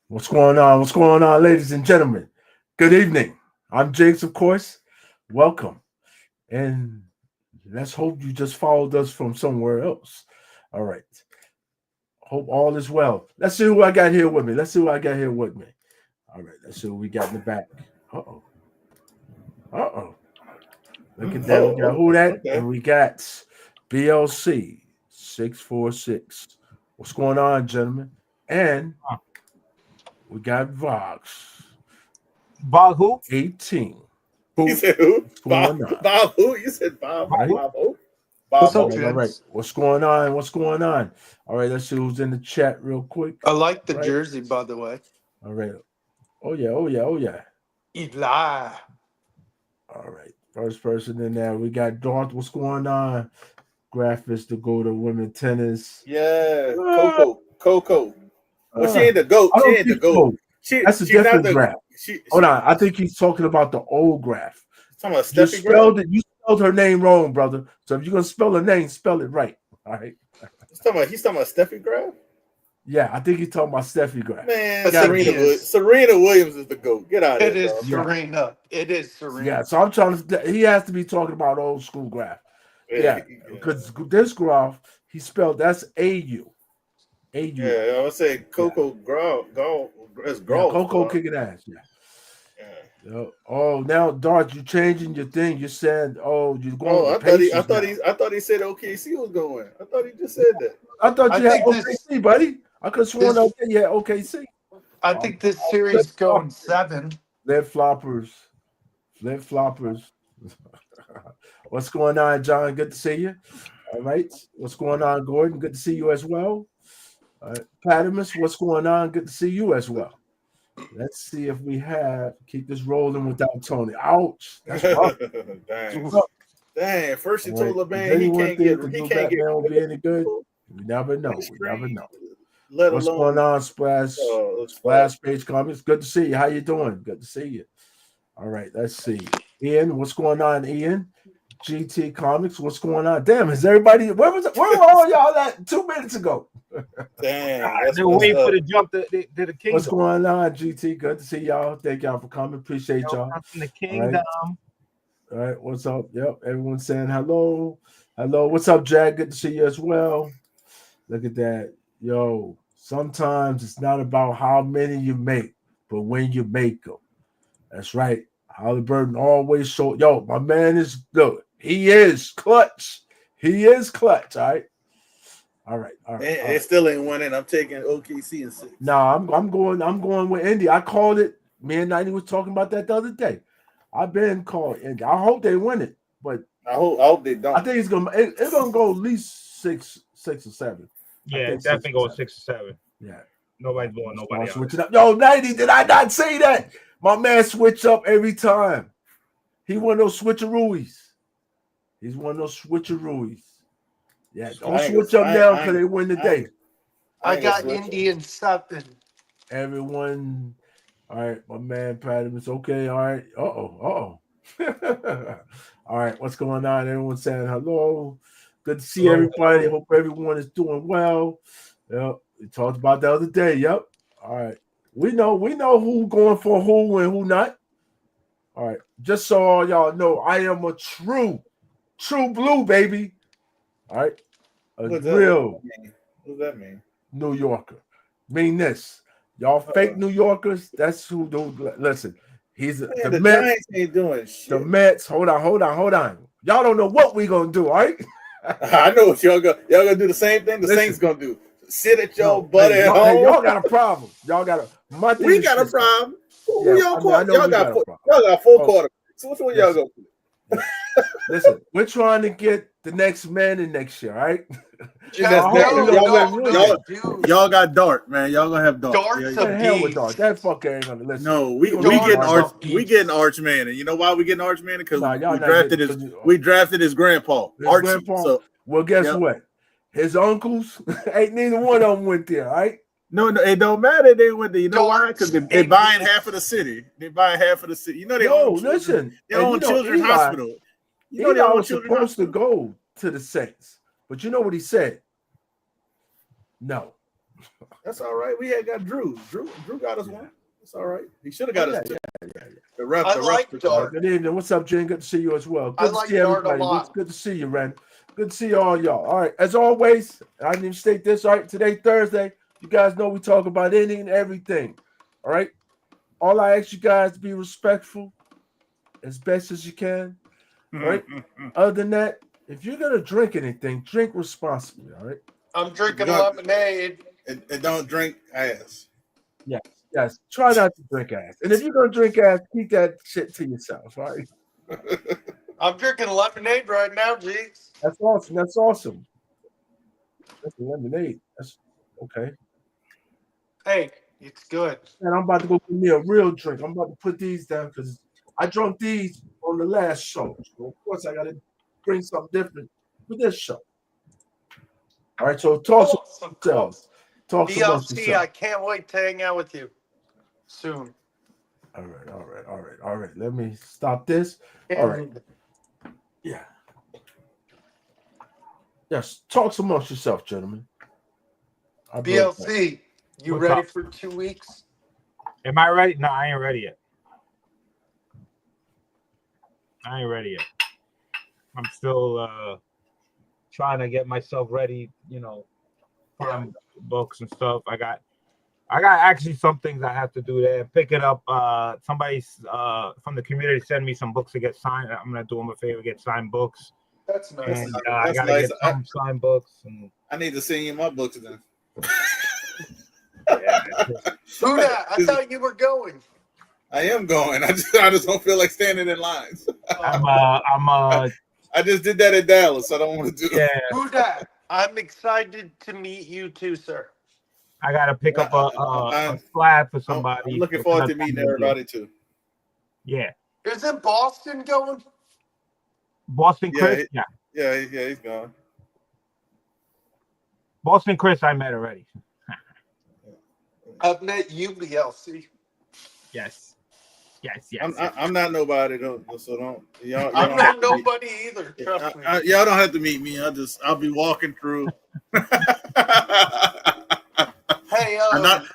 What's going on? What's going on, ladies and gentlemen? Good evening. I'm Jakes, of course. Welcome. And let's hope you just followed us from somewhere else. All right. Hope all is well. Let's see who I got here with me. Let's see who I got here with me. All right. Let's see who we got in the back. Uh oh. Uh oh. Look at that. We got who that? Okay. And we got BLC 646. What's going on, gentlemen? And we got Vox Bog who? 18. You said who? What's Bob. going on? Bob who? You said Bob. Right? Bob who? What's Bob up, who? All right. gents? What's going on? What's going on? All right. Let's see who's in the chat real quick. I like the Right. jersey, by the way. All right. Oh, yeah. Oh, yeah. Oh, yeah. Eli. All right. First person in there. We got Darth. What's going on? Graphics to go to women tennis. Yeah, Coco. Well, she Uh, ain't the goat. I She don't ain't the think goat. so. That's a She's not different the. graph. She Hold on. I think he's talking about the old graph. talking about You Steffi Graf. spelled it. You spelled her name wrong, brother. So if you're gonna spell her name, spell it right. All right. He's talking about Steffi Graf. Yeah, I think he's talking about Steffi Graf. Man, I think Serena he Williams. is. Serena Williams is the goat. Get out of It here, is dog. Yeah. Serena. It is Serena. Yeah, so I'm trying to. He has to be talking about old school graph. Yeah, because this graph he spelled that's AU. AU. Yeah, I would say Coco Grau. That's Yeah, Grau. Coco kicking ass. Yeah. Yeah. Oh, now Dart, you changing your thing. You said, oh, you're going. Oh, with I Pacers now. thought he said OKC was going. I thought he just said that. I thought I you had think OKC, buddy. I could have sworn this you had OKC. I think this series going 7. Flip floppers. Flip floppers. What's going on, John? Good to see you. All right. What's going on, Gordon? Good to see you as well. Padimus, what's going on? Good to see you as well. Let's see if we keep this rolling without Tony. Ouch. That's rough. Dang. First you All told right. LeBan Is he anyone can't think get the he new can't get Batman will be any good? We never know. We never know. let What's alone going on, Splash? Splash Page Comics. Good to see you. How you doing? Good to see you. All right, let's see. Ian, what's going on, Ian? GT Comics, what's going on? Damn, is everybody where were all y'all at 2 minutes ago? Dang, They're waiting for the jump to the kingdom. What's going on, GT? Good to see y'all. Thank y'all for coming. Appreciate y'all. From the kingdom. All right, what's up? Yep, everyone's saying hello. Hello, what's up, Jack? Good to see you as well. Look at that. Yo, sometimes it's not about how many you make, but when you make them. That's right. Halliburton always showed. Yo, my man is good. He is clutch. He is clutch. All right. All right. All right. It still ain't winning. I'm taking OKC and 6. No, I'm going with Indy. I called it. Me and 90 was talking about that the other day. I've been calling Indy. I hope they win it, but I hope they don't. I think it's gonna go at least six or 7. Yeah, definitely go 6 or 7. Yeah. Nobody's going nobody else. Switching up. Yo, 90, did I not say that? My man switch up every time. He one of those switcheroos. He's one of those switcheroos. Yeah, don't switch up now because they win the day. I got Indian 7. Everyone, all right, my man Patterson. Okay, all right. Uh-oh. All right, what's going on? Everyone saying hello. Good to see everybody. Hope everyone is doing well. Yep, we talked about the other day. Yep. All right. We know who going for who and who not. All right. Just so all y'all know, I am a true blue, baby. All right. Real. What does that mean? New Yorker. Mean this. Y'all fake New Yorkers, that's who do listen. The Mets Giants ain't doing shit. The Mets. Hold on. Y'all don't know what we gonna do, all right? I know what y'all gonna do the same thing the Saints gonna do. Sit at your butt at home. Hey, y'all got a problem. We got a problem. Yeah, y'all got 4 quarters. So which one y'all go? Listen, we're trying to get the next man in next year, all right? Y'all got Dart, man. Y'all gonna have Dart. Dart's The hell with Dart. That fucker ain't gonna listen. No, we getting Archman, and you know why we getting Archman? Because we drafted his grandpa, Archie. So, well, guess what? His uncles ain't neither one of them went there, all right? No, it don't matter. They went there. You know why? Because they buying half of the city. They buying half of the city. You know they own children. They own children's hospital. You know they was supposed to go to the Saints, but you know what he said? No. That's all right. We had got Drew. Drew got us one. It's all right. He should have got us two. The ref. I like Dart. Good evening. What's up, Jen? Good to see you as well. Good I to like see Dart a everybody. lot. Good to see you, Ren. Good to see all y'all. All right. As always, I didn't even state this. All right. Today, Thursday. You guys know we talk about anything and everything. All right. All I ask you guys to be respectful as best as you can. All right. Other than that, if you're gonna drink anything, drink responsibly. All right. I'm drinking lemonade. And don't drink ass. Yes. Try not to drink ass. And if you're gonna drink ass, keep that shit to yourself. All right. I'm drinking lemonade right now, Jeez. That's awesome. That's awesome. That's lemonade. That's okay. Hey, it's good. And I'm about to go get me a real drink. I'm about to put these down because I drunk these on the last show. So of course, I got to bring something different for this show. All right, so talk to yourselves. Talk to BLC, I can't wait to hang out with you soon. All right. Let me stop this. All right. Yeah. Yes, talk amongst yourself, gentlemen. BLC, you What's ready up? for 2 weeks? Am I ready? No, I ain't ready yet. I'm still trying to get myself ready, find books and stuff. I got actually some things I have to do there. Pick it up. Somebody's from the community send me some books to get signed. I'm gonna do them a favor, get signed books. That's nice. And I gotta get some signed books. And I need to send you my books then. Who that? I thought you were going. I am going. I just don't feel like standing in lines. I just did that in Dallas. I don't want to do that. Who that? I'm excited to meet you too, sir. I gotta pick up a slab for somebody. I'm looking forward to meeting everybody too. Yeah. Isn't Boston going? Boston Chris? Yeah, he's gone. Boston Chris, I met already. I've met you, BLC. Yes. I'm not nobody though, so don't. Y'all I'm not nobody either. Trust me. Y'all don't have to meet me. I'll be walking through. Hey,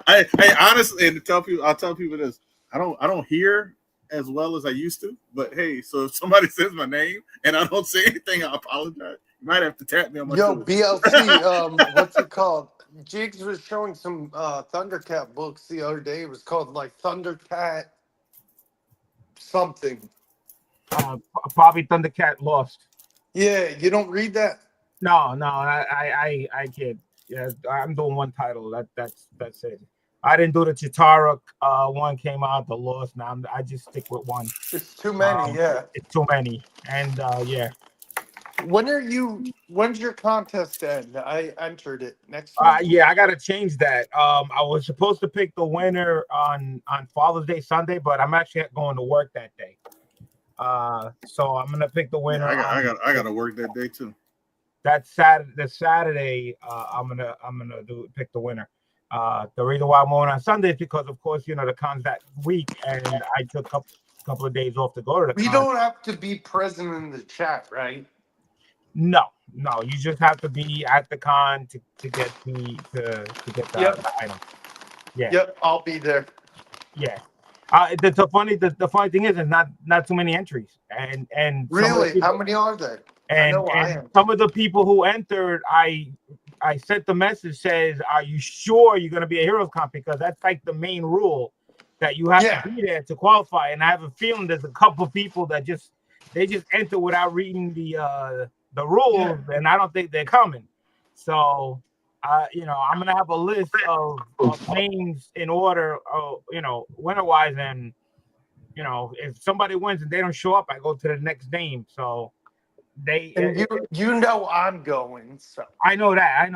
Hey, honestly, and I'll tell people this. I don't hear as well as I used to, but hey, so if somebody says my name and I don't say anything, I apologize. You might have to tap me on my shoulder. BLC, what's it called? Jigs was showing some Thundercat books the other day. It was called like Thundercat something. Probably Thundercat Lost. Yeah, you don't read that? No, I can't. Yeah, I'm doing one title. That's it. I didn't do the Chitara one came out, the Lost. Now I just stick with one. It's too many, yeah. It's too many. And yeah. When's your contest end? I entered it next week. Yeah, I gotta change that. I was supposed to pick the winner on Father's Day Sunday, but I'm actually going to work that day. So I'm gonna pick the winner. I gotta work that day too. That's Saturday. I'm gonna pick the winner. The reason why I'm going on Sunday is because, of course, the con's that week, and I took a couple of days off to go to the con. You don't have to be present in the chat, right? No, you just have to be at the con to get the item. Yeah. Yep, I'll be there. Yeah. The funny thing is, there's not too many entries, and really, how many are there? And some of the people who entered, I sent the message says, "Are you sure you're going to be a Heroes Con?" Because that's like the main rule that you have to be there to qualify. And I have a feeling there's a couple of people that just enter without reading the rules, and I don't think they're coming. So, I'm gonna have a list of names in order, winner wise, and if somebody wins and they don't show up, I go to the next name. So. I'm going. So I know that. I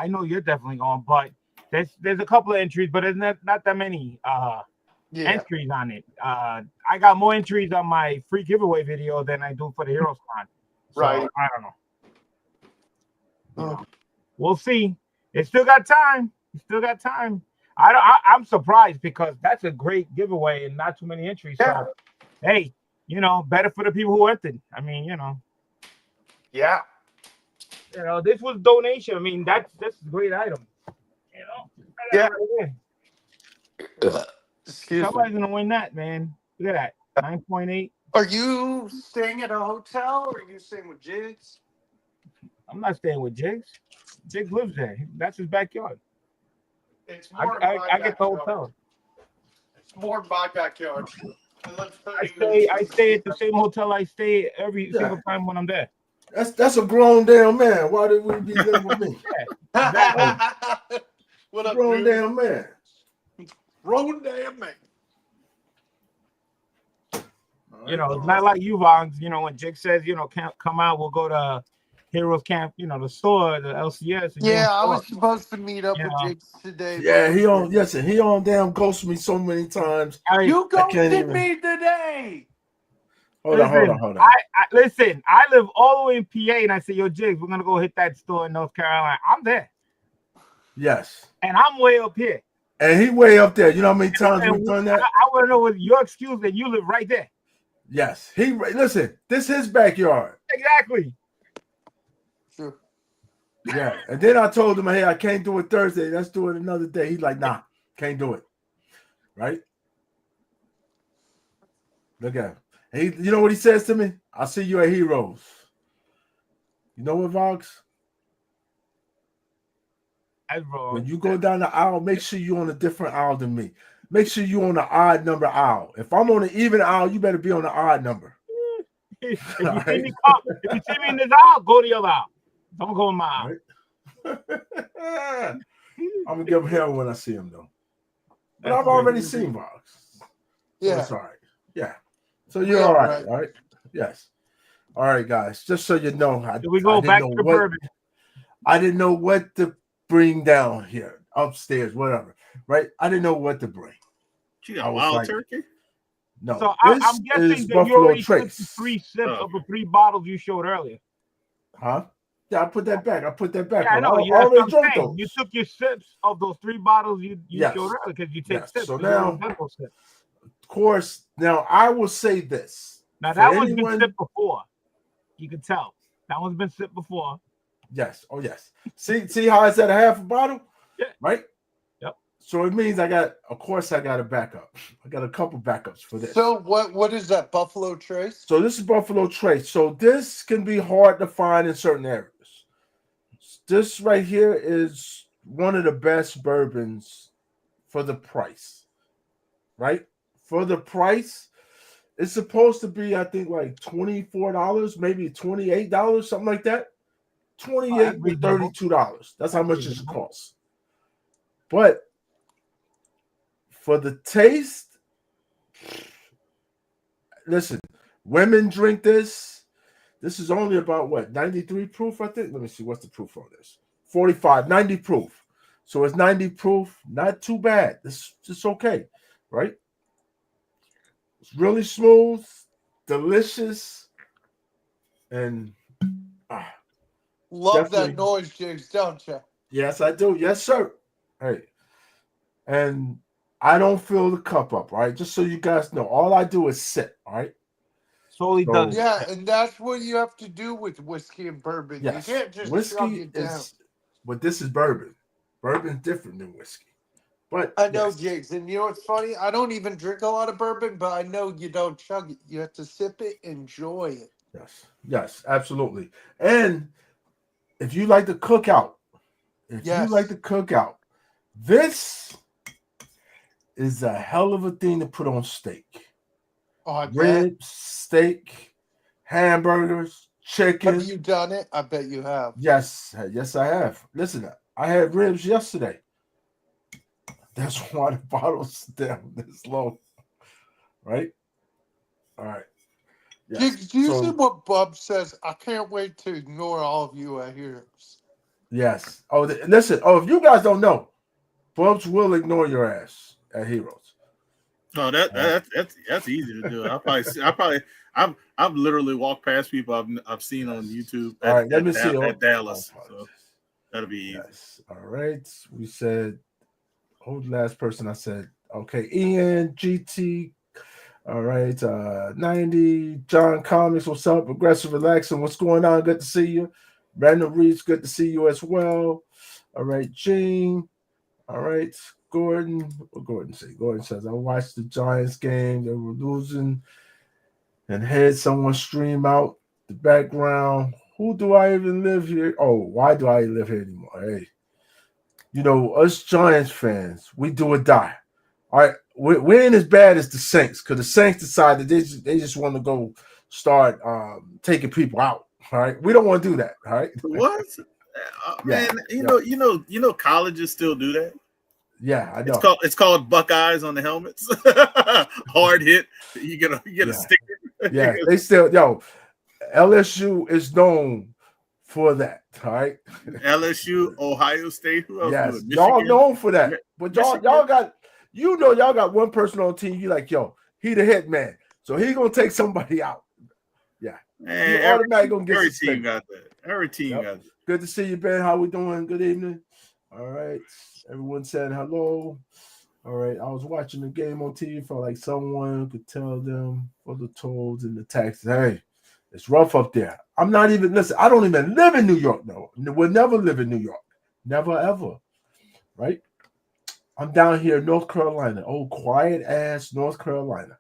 know you're definitely going, but there's a couple of entries, but there's not that many entries on it. I got more entries on my free giveaway video than I do for the Heroes Con. So, right. I don't know. We'll see. It still got time. I'm surprised because that's a great giveaway and not too many entries. Yeah. So hey, better for the people who entered. I mean, Yeah. this was donation. I mean, that's a great item. Yeah. Yeah. Excuse me. Somebody's gonna win that, man. Look at that. 9.8. Are you staying at a hotel or are you staying with Jigs? I'm not staying with Jigs. Jigs lives there. That's his backyard. It's I, more I, my I get the backyard. hotel. It's more my backyard. I live 30 I stay at the same hotel I stay every Yeah. single time when I'm there. That's a grown damn man. Why did we be living with me? What up, Grown dude? damn man. Grown damn man. You know, it's not like you, Vons. You know, when Jig says, you know, can't come out, we'll go to Heroes Camp, you know, the store, the LCS. And Yeah, I was supposed to meet up You with know. Jigs today. Yeah, but- he on. Yes, and he on damn ghost me so many times. You I can't ghosted even- me today. Hold on. Listen, I live all the way in PA, and I say, yo, Jigs, we're gonna go hit that store in North Carolina. I'm there, Yes, and I'm way up here. and he way up there. You know how many times And we've done that? I want to know what your excuse that you live right there. Yes, he listen. This his backyard. Exactly. Sure. Yeah, and then I told him, hey, I can't do it Thursday. Let's do it another day. He's like, nah, can't do it. Right? Look at him. He, you know what he says to me? I'll see you at Heroes. You know what, Vox? That's wrong. When you go down the aisle, make sure you're on a different aisle than me. Make sure you're on the odd number aisle. If I'm on an even aisle, you better be on the odd number. If you see me in this aisle, go to your aisle. Don't go in my aisle. Right. I'm gonna give him hell when I see him though. But I've already seen Vox. Yeah. That's all right. Yeah. So you're all right. All right. Yes. All right, guys. Just so you know, Here we go back to the bourbon. I didn't know what to bring down here, upstairs, whatever. Right? I didn't know what to bring. You I got was wild like- turkey? No, So this I'm guessing is that you Buffalo already took Trace. the 3 sips Oh, of the 3 bottles you showed earlier. Huh? Yeah, I put that back. Yeah, I know. I That's what already I'm drunk saying. those. You took your sips of those 3 bottles you Yes. showed earlier because you take Yes. sips. So but you don't now- have those sips. Of course, now I will say this. Now For that one's anyone- been sipped before. You can tell. That one's been sipped before. Yes. Oh, yes. See how it's at a half a bottle? Yeah. Right? Yep. So it means I got a backup. I got a couple backups for this. So what is that, Buffalo Trace? So this is Buffalo Trace. So this can be hard to find in certain areas. This right here is one of the best bourbons for the price. Right? For the price, it's supposed to be, I think, like $24, maybe $28, something like that. $28 to $32. That's how much it costs. But for the taste, listen, women drink this. This is only about what, 93 proof, I think. Let me see, what's the proof on this? 45, 90 proof. So it's 90 proof, not too bad. It's okay, right? It's really smooth, delicious, and Love Definitely. that noise, Jigs, don't you? yes, I do. Yes, sir. Hey, and I don't fill the cup up, all right? Just so you guys know, all I do is sip, all right? Solely So- does. Yeah, and that's what you have to do with whiskey and bourbon. Yes, You can't just shove whiskey it down. is, but this is bourbon. Bourbon's different than whiskey. But I know, yes, Jigs, and you know what's funny? I don't even drink a lot of bourbon, but I know you don't chug it. You have to sip it, enjoy it. yes, absolutely. And if you like to cook out, this is a hell of a thing to put on steak. Oh, I bet. Ribs, steak, hamburgers, chicken. Have you done it? I bet you have. Yes, I have. Listen, I had ribs yesterday. That's why the bottle's down this low. Right? All right. Yes. Jigs, do you So- see what Bub says? I can't wait to ignore all of you at Heroes. Yes. Oh, listen. Oh, if you guys don't know, Bubs will ignore your ass at Heroes. No, that's easy to do. I've literally walked past people I've seen on YouTube All right, let me see. at Dallas. Oh, So that'll be easy. yes. All right. We said, who's the last person I said? Okay, Ian, GT. All right, 90. John Comics, what's up? Aggressive Relaxing, what's going on? Good to see you. Random Reeds, good to see you as well. All right, Gene. All right, Gordon. What Gordon say? Gordon says, I watched the Giants game. They were losing and had someone stream out the background. Who do I even live here? Oh, why do I live here anymore? Hey, us Giants fans, we do or die. All right, we ain't as bad as the Saints because the Saints decided they just want to go start taking people out. All right, we don't want to do that. All right, What? Yeah, Man, you know, colleges still do that. yeah, I know. It's called Buckeyes on the helmets. Hard hit. You get a Yeah. sticker. Yeah, they still LSU is known for that. All right. LSU, Ohio State. Who else? Yes, Michigan. y'all known for that. Mi- But Michigan. y'all got y'all got one person on the team. You like, he the head man, so he gonna take somebody out. Man, You automatically gonna get every suspended. team got that. Every team Yep. got that. Good to see you, Ben. How we doing? Good evening. All right. Everyone said hello. All right. I was watching the game on TV. Felt like someone could tell them for the tolls and the taxes. Hey, it's rough up there. I'm not even listen. I don't even live in New York. No, we'll never live in New York. Never ever. Right. I'm down here in North Carolina. Oh, quiet ass North Carolina.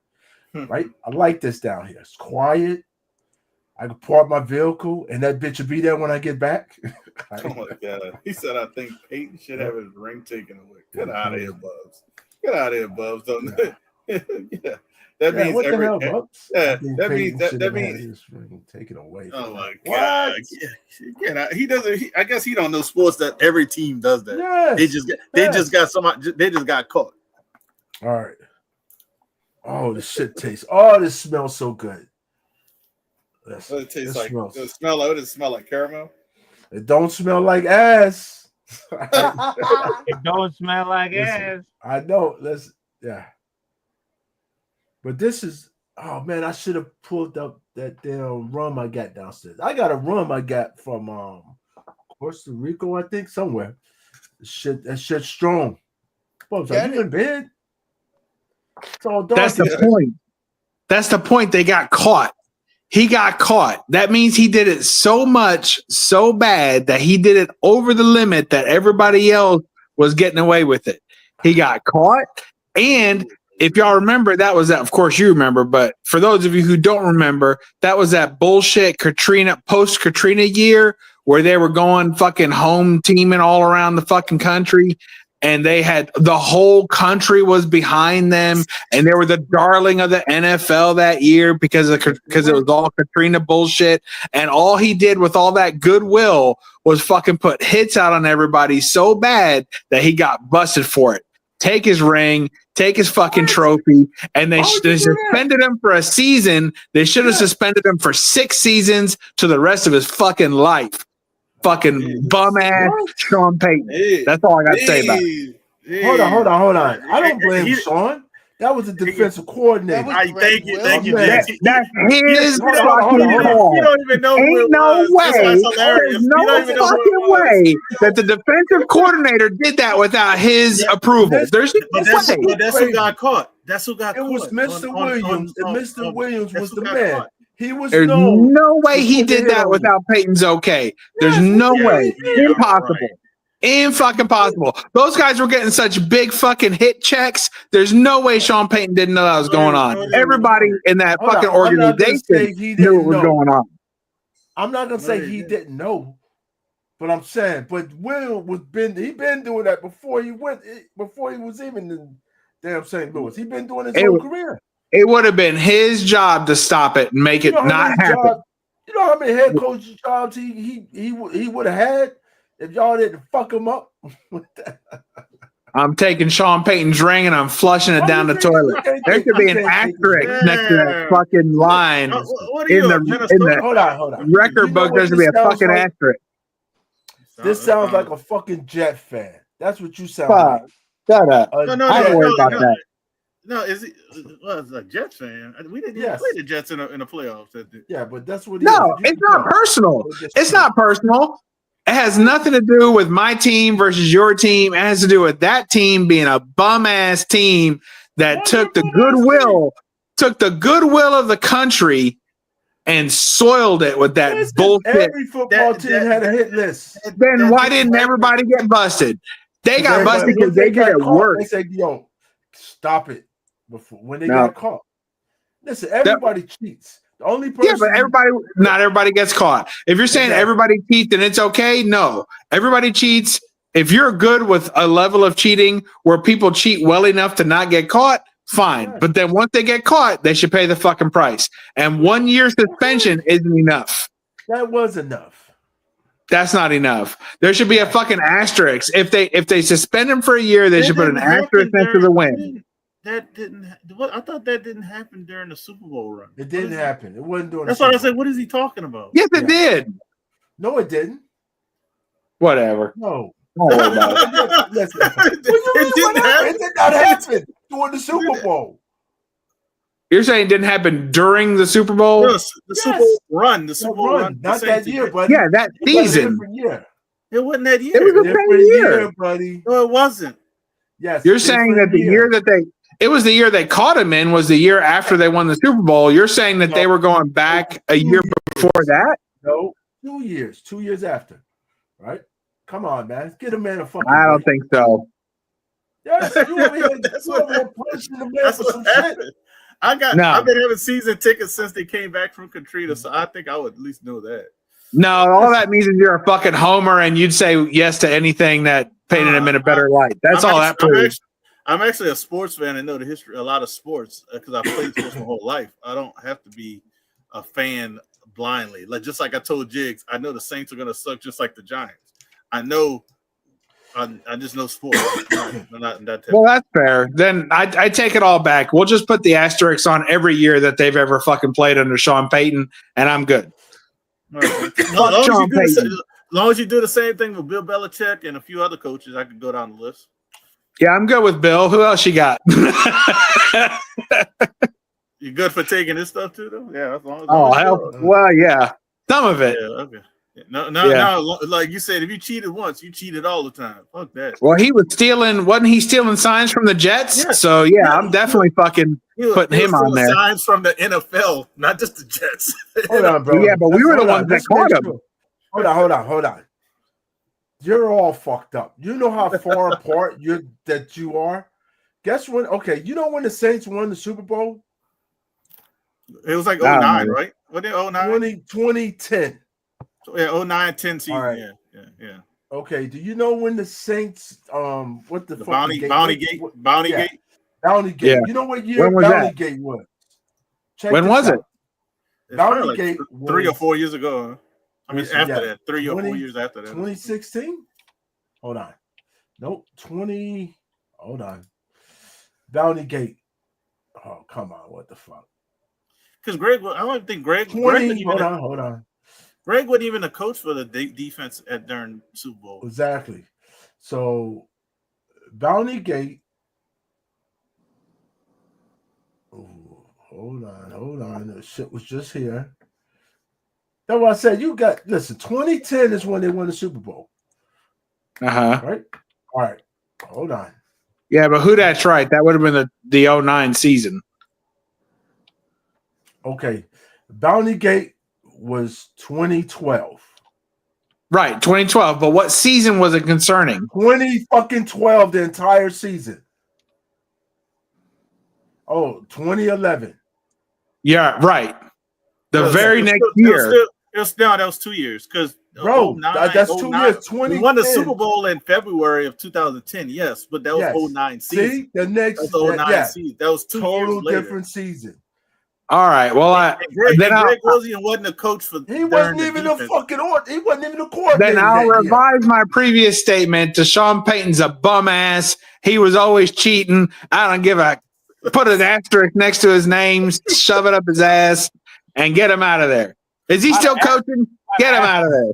Right. I like this down here. It's quiet. I can park my vehicle, and that bitch will be there when I get back. Oh my God. He said, I think Peyton should have his ring taken away. Get out of here, Bubs. Get out of here, Bubs. Don't yeah. That means what the hell, every Bucks? yeah, I think that Peyton means that should have had means his ring taken away. oh my What? God. Get out. He doesn't I guess he don't know sports that every team does that. Yes. They just got somebody they just got caught. All right. Oh, this shit tastes. Oh, this smells so good. What it tastes It like? smells- Does it smell like? What does it smell like? Caramel? It don't smell like ass. It don't smell like Listen. ass. I know. Yeah. But this is. Oh man, I should have pulled up that damn rum I got downstairs. I got a rum I got from Costa Rica, I think, somewhere. That shit's strong. Folks, are Get you in bed? It's all dark. That's the in point. That's the point. They got caught. He got caught. That means he did it so much, so bad that he did it over the limit that everybody else was getting away with it. He got caught. And if y'all remember, that was that. Of course, you remember. But for those of you who don't remember, that was that bullshit post Katrina year where they were going fucking home teaming all around the fucking country. And they had the whole country was behind them, and they were the darling of the NFL that year because it was all Katrina bullshit. And all he did with all that goodwill was fucking put hits out on everybody so bad that he got busted for it. Take his ring, take his fucking trophy, and they suspended him for a season. They should have suspended him for 6 seasons to the rest of his fucking life. Fucking bum ass Sean Payton. Hey, That's all I got to say about it. Hold on. I don't blame Sean. That was a defensive coordinator. That was Thank you, man. James. That's his Hold on, fucking hold on. call. You don't even know who Ain't it no was. way. That's why it's hilarious. There's You no don't even know who fucking it was. way that the defensive coordinator did that without his approval. There's no But that's way. who got caught. That's who got It caught. was Mr. Williams, and Mr. Williams that's was who the got man. caught. He was There's known. no way he to put the did hit that on without Peyton's okay. There's Yes, no yeah, way. yeah, Impossible. right. Fucking possible. Those guys were getting such big fucking hit checks. There's no way Sean Payton didn't know that was going on. Everybody in that Hold fucking on, I'm not gonna say organization he knew didn't what was know. going on. I'm not gonna say No, he he didn't know, but I'm saying, but Will he been doing that before he was even in damn St. Louis. He been doing his It whole was- career. It would have been his job to stop it and make it how not many happen. you know how many head coach jobs he would have had if y'all didn't fuck him up with that. I'm taking Sean Payton's ring and I'm flushing it down the toilet. There should be an asterisk next to that fucking line What are in you, the Minnesota? Hold on. record You know book. what There should be a this sounds fucking like? asterisk. This sounds like a fucking Jet fan. That's what you sound Fuck. like. Shut up. No, I don't worry about that. No, is he? Well, it's a Jets fan. We didn't even Yes. play the Jets in the playoffs. Yeah, but that's what he No, is. it's not personal. It's not personal. It has nothing to do with my team versus your team. It has to do with that team being a bum ass team that What's took a the bum-ass goodwill of the country and soiled it with that Listen, bullshit. Every football team had a hit list. Then why didn't everybody get busted? They got busted Once because they did got it caught, worse. They said, "Yo, stop it!" Before when they No. got caught. Listen, everybody cheats. The only Yeah, person, but not everybody gets caught. If you're saying Exactly. everybody cheats, then it's okay. No, everybody cheats. If you're good with a level of cheating where people cheat well enough to not get caught, fine. Right. But then once they get caught, they should pay the fucking price. And 1 year suspension isn't enough. that was enough. That's not enough. There should be a fucking asterisk. If they suspend him for a year, they should put an asterisk next to the win. That didn't. What I thought that didn't happen during the Super Bowl run. It didn't happen. It wasn't doing. That's what I said. What is he talking about? Yes, it did. No, it didn't. Whatever. No. Don't worry about it. Listen, what you mean It didn't what happened? happen. It did not happen during the Super Bowl. You're saying it didn't happen during the Super Bowl? No, the Super Bowl run. The Super Bowl run. Not the that same year, thing. buddy. Yeah, that It was a season. different year. It wasn't that year. It was the Different same year. year, buddy. No, it wasn't. Yes. You're saying that different the year that it was the year they caught him in was the year after they won the Super Bowl. You're saying that they were going back a year before that? No, 2 years. 2 years after. Right? Come on, man. Get a man a fucking. I don't think so. Yes, you over here. That's You what over here punching the man That's for what some shit. happened. I've been having season tickets since they came back from Katrina, so I think I would at least know that. No, all that means is you're a fucking homer and you'd say yes to anything that painted him in a better light. That's all that proves. I'm actually a sports fan and know the history, a lot of sports because I played sports my whole life. I don't have to be a fan blindly. Just like I told Jigs, I know the Saints are going to suck just like the Giants. I know. I just know sports. Not that Well, that's fair. Then I take it all back. We'll just put the asterisks on every year that they've ever fucking played under Sean Payton, and I'm good. As long as you do the same thing with Bill Belichick and a few other coaches, I could go down the list. Yeah, I'm good with Bill. Who else you got? You good for taking this stuff too, though? Yeah. As long Oh, as hell, well, yeah. Some of it. Yeah, okay. No. Like you said, if you cheated once, you cheated all the time. Fuck that. Well, wasn't he stealing signs from the Jets? Yeah. So, yeah, I'm definitely fucking putting him on there. Signs from the NFL, not just the Jets. Hold on, bro. Yeah, but we were the ones that caught him. Hold on. You're all fucked up. You know how far apart you are? Guess when? Okay, you know when the Saints won the Super Bowl? It was like 09, right? What did 09? 2010. Yeah, 09, 10 season. Right. Yeah. Okay, do you know when the Saints what the fuck Bounty Gate. Yeah. You know what year When was Bounty that? Gate was? When was it? It's Bounty probably like Gate 3 or was- 4 years ago. Huh? I mean, Listen, after yeah, that, 3 or 4 20 years after that. 2016? Hold on. Nope, 20. Hold on. Bounty Gate. Oh, come on. What the fuck? Because Greg, I don't think Greg. 20. Hold on. Greg wasn't even a coach for the defense during Super Bowl. Exactly. So, Bounty Gate. Ooh, hold on. The shit was just here. That's what I said. Listen, 2010 is when they won the Super Bowl, Uh-huh. right? All right. Hold on. Yeah, but who that's right. That would have been the 09 season. Okay. Bounty Gate was 2012. Right, 2012. But what season was it concerning? 2012, the entire season. Oh, 2011. Yeah, right. The Well, very it was next still- year. that was 2 years because Bro, that's 2 years. We won the Super Bowl in February of 2010. Yes, but that was Yes. 09 season. See, the next That was 09 season. That was 2 total years later. different season. All right. Well, Greg I'll- Wilson wasn't a coach for. He wasn't even a fucking he wasn't even a coordinator. then I'll that year. revise my previous statement to Sean Payton's a bum ass. He was always cheating. I don't give a put an asterisk next to his name, shove it up his ass, and get him out of there. Is he still coaching? Get him out of there.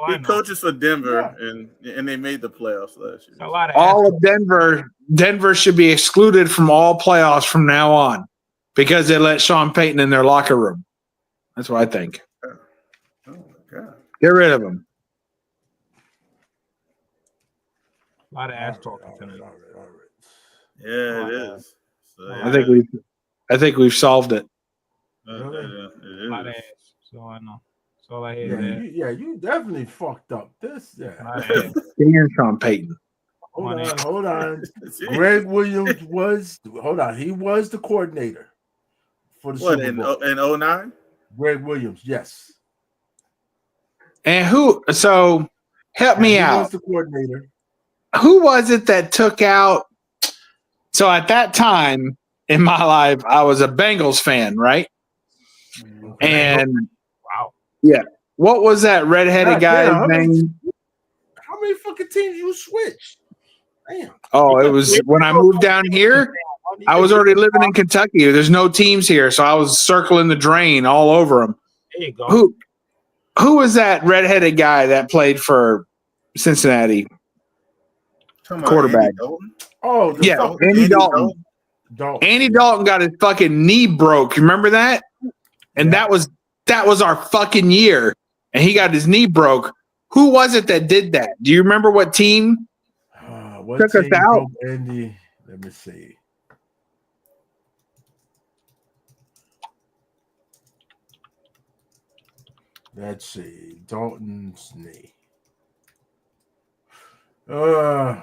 He coaches for Denver, and they made the playoffs last year. A lot of All of Denver should be excluded from all playoffs from now on because they let Sean Payton in their locker room. That's what I think. Oh my god! Get rid of him. A lot of ass talking All tonight. right. Yeah, it is. So, I think we've solved it. it A lot of is. ass. So I know. That's all I hear. You definitely fucked up. A lot of ass. Here, Sean Payton. Hold on. See? Greg Williams was he was the coordinator for the What Super in Bowl. 09? Greg Williams, yes. And who? So help me He out. was the coordinator. Who was it that took out? So at that time in my life, I was a Bengals fan, right? And Wow. yeah, what was that redheaded guy's name? How many fucking teams you switched? Damn. Oh, it was when I moved down here. I was already living in Kentucky. There's no teams here, so I was circling the drain all over them. There you go. Who was that redheaded guy that played for Cincinnati? Quarterback. Andy Dalton? Oh, Yeah, Andy Dalton. Andy Dalton got his fucking knee broke. You remember that? And that was our fucking year. And he got his knee broke. Who was it that did that? Do you remember what team What took us team out? broke Andy? Let me see. Let's see. Dalton's knee. All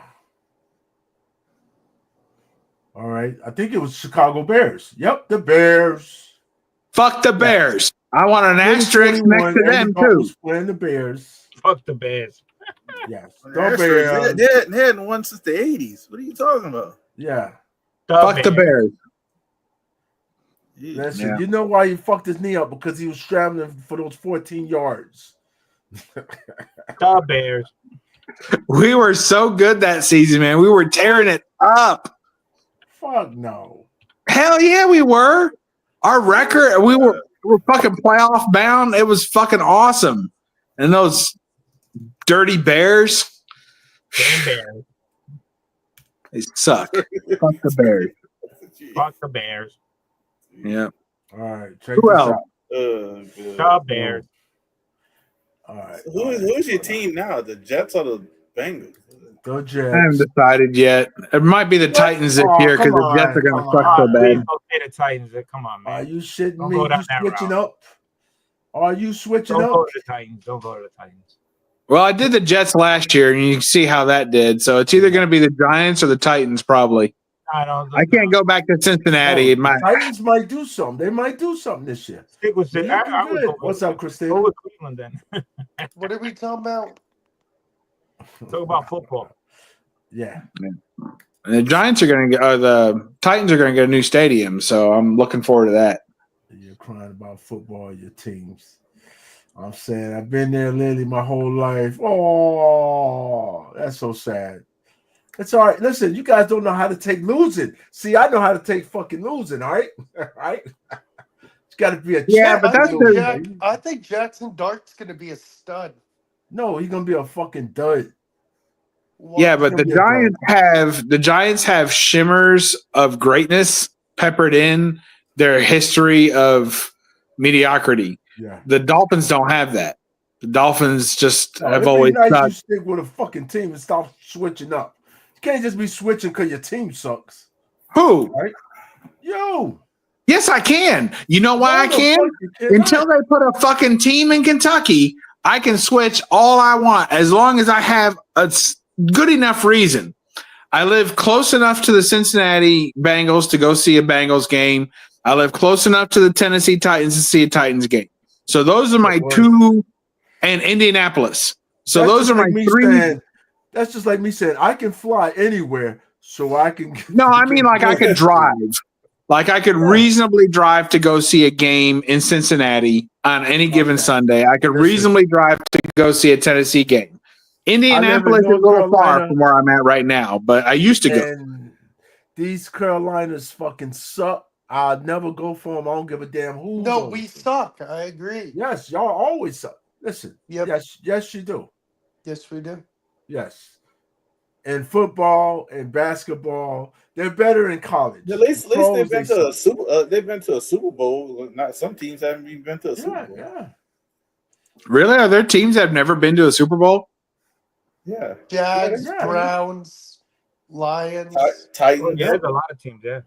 right. I think it was Chicago Bears. Yep, the Bears. Fuck the Bears. I want an asterisk next to them too. Playing the Bears. Fuck the Bears. Yes. The Asterisk. Bears. They hadn't won since the 80s. What are you talking about? Yeah. Fuck the Bears. Listen, Yeah. you know why he fucked his knee up? Because he was scrambling for those 14 yards. The Bears. We were so good that season, man. We were tearing it up. Fuck no. Hell yeah, we were. Our record, we were fucking playoff bound. It was fucking awesome. And those dirty Bears, Damn Bears. they suck. Fuck the Bears. Fuck the Bears. Yeah. All right. Check Who this else? out. The Bears. All right. Who's your team now? The Jets or the Bengals? The I haven't Jets. decided yet. It might be the Titans this Oh, year because come the Jets on, are going to come suck so on. Please bad. don't say the Titans. Come on, Are man. you shitting Don't me? go You down that switching route. up? Are you switching Don't up? go to the Titans. Don't go to the Titans. Well, I did the Jets last year, and you can see how that did. So it's either going to be the Giants or the Titans, probably. I can't go back to Cincinnati. It might. Titans might do something. They might do something this year. Stick with They're I looking would good. go What's up, Christine? Go with Cleveland then. What are we talking about? Talk about football. Yeah. And the Giants are going to get, the Titans are going to get a new stadium, so I'm looking forward to that. You're crying about football, your teams. I'm saying I've been there literally my whole life. Oh, that's so sad. It's all right. Listen, you guys don't know how to take losing. See, I know how to take fucking losing. All right, all right. It's got to be a Yeah, champ but that's losing, the- baby. I think Jackson Dart's going to be a stud. No, he's gonna be a fucking dud. Yeah, but It's the gonna be a Giants have shimmers of greatness peppered in their history of mediocrity. Yeah. The Dolphins don't have that. The Dolphins just No, have it'd be always nice you sucked. stick with a fucking team and stop switching up. You can't just be switching because your team sucks. Who? Yo, Yes, I can. You know why I no, the can? fuck you cannot. Until they put a fucking team in Kentucky, I can switch all I want as long as I have a good enough reason. I live close enough to the Cincinnati Bengals to go see a Bengals game. I live close enough to the Tennessee Titans to see a Titans game. So those are my two, and Indianapolis. So That's those just are my like me three. saying- that's just like me saying I can fly anywhere, so I can. No, I mean like I could drive. Like I could reasonably drive to go see a game in Cincinnati on any given Sunday. I could Listen. reasonably drive to go see a Tennessee game. Indianapolis is a North little far Carolina. from where I'm at right now, but I used to go. And these Carolinas fucking suck. I'll never go for them. I don't give a damn who. No, goes. we suck. I agree. Yes, y'all always suck. Listen. Yep. Yes, you do. Yes, we do. Yes. In football and basketball, they're better in college. At least Pros, they've been they to a suck. super. They've been to a Super Bowl. Not some teams haven't even been to a Super Bowl. Yeah. Really? Are there teams that have never been to a Super Bowl? Yeah. Jags, Yeah. Browns, Lions. Titans. Yeah, there's a lot of teams there.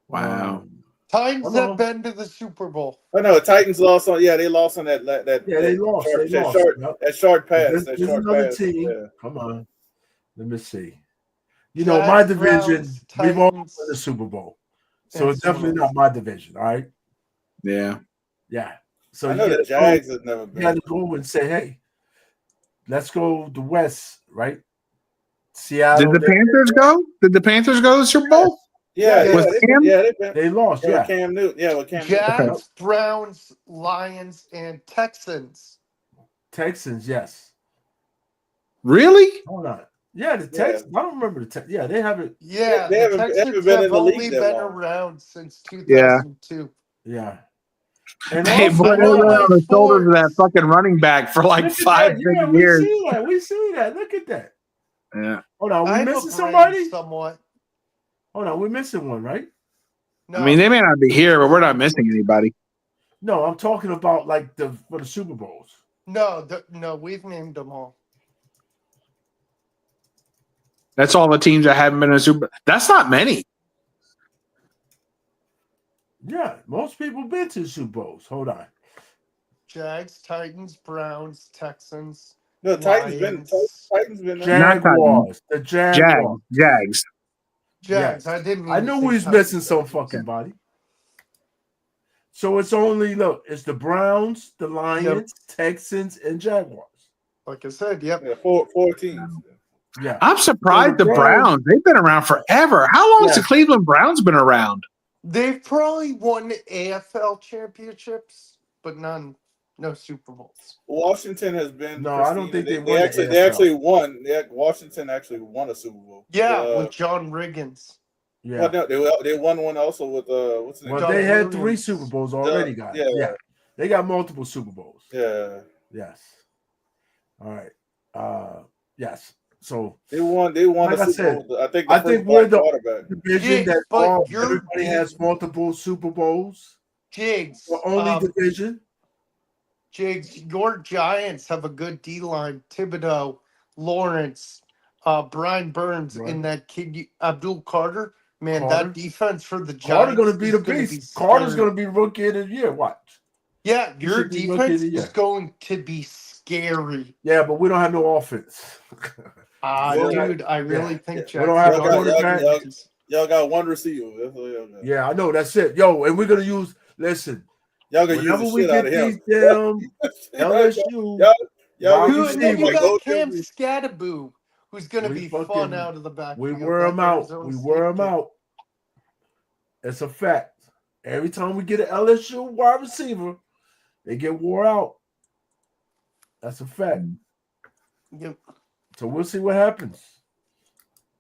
Wow. Times Hello. have been to the Super Bowl. Oh no, Titans lost on. Yeah, they lost on that. Yeah, they lost. Short, They lost. Yep. that short pass. There's That short another pass. team. Yeah. Come on. Let me see. You know, my Jags, division, Browns, we've all Titans, won the Super Bowl. So and it's definitely Seahawks. not my division. All right. Yeah. Yeah. So I you know the gotta Jags have never you been. got to go and say, hey, let's go the West, right? Seattle. Did the Panthers go? Did the Panthers go to the Super Bowl? Yeah, Yeah, yeah, with Cam? they've been. They lost. Yeah, Yeah. with Cam Newton. Yeah, with Cam Newton. Jags, Browns, Lions, and Texans. Texans. Yes. Really? Hold on. Yeah, the Texans. I don't remember the Texans. Yeah, they haven't. Yeah, They the haven't Texans been have in the only league been that long. around since Yeah. 2002. Yeah. And Hey, also, boy, I they know were my on the shoulders of that sports. fucking running back for like look at 5 that. big Yeah, we years. see that. We see that. Look at that. Yeah. Hold on. I We have a missing brain somebody? somewhat. Hold on. We're missing one, right? No, I mean, they may not be here, but we're not missing anybody. No, I'm talking about like for the Super Bowls. no, we've named them all. That's all the teams that haven't been in a Super. That's not many. Yeah, most people been to the Super Bowls. Hold on. Jags, Titans, Browns, Texans. No, Titans been. Lions. Titans been there. Not Jaguars. The Jaguars. Jags. Jags. Yes. I didn't. Mean I to knew say we was Titans. missing some fucking body. So it's only it's the Browns, the Lions, Texans, and Jaguars. Like I said, yep. Yeah, four teams. Yeah. I'm surprised So the the Browns. They've been around forever. How long has Yeah. the Cleveland Browns been around? They've probably won AFL championships, but no Super Bowls. Washington has been. No, I don't think they won the actually. They AFL. actually won. Washington actually won a Super Bowl. Yeah, with John Riggins. Yeah. Well, no, they won one also with what's the name? Well, Doug they had Williams. 3 Super Bowls already, guys. yeah. Yeah. They got multiple Super Bowls. Yeah, Yes. All right. Yes. So they won Like a I Super said, Bowl. I think I think we're the quarterback. division Yeah, that but you're- everybody has multiple Super Bowls. Jigs. The only division. Jigs, your Giants have a good D line. Thibodeau, Lawrence, Brian Burns, Right. and that kid Abdul Carter. Man, Carter. that defense for the Giants. Carter's going to be is the gonna beast. be Carter's scary. going to be rookie of the year. Watch. Yeah, He your should be rookie of defense the year. is going to be scary. Yeah, but we don't have no offense. Dude, I really think We don't have a Jacksonville- quarterback. Y'all got one receiver. That's all y'all got. Yeah, I know. That's it. Yo, and we're going to use, listen, Y'all gonna use whenever the we shit out get of these him. damn LSU, Y'all Wide Dude, and then you receiver. got Cam Scattaboo, who's going to We be fucking- fun out of the back. we wear them out. We wear them out. It's a fact. Every time we get an LSU wide receiver, they get wore out. That's a fact. Yep. So we'll see what happens.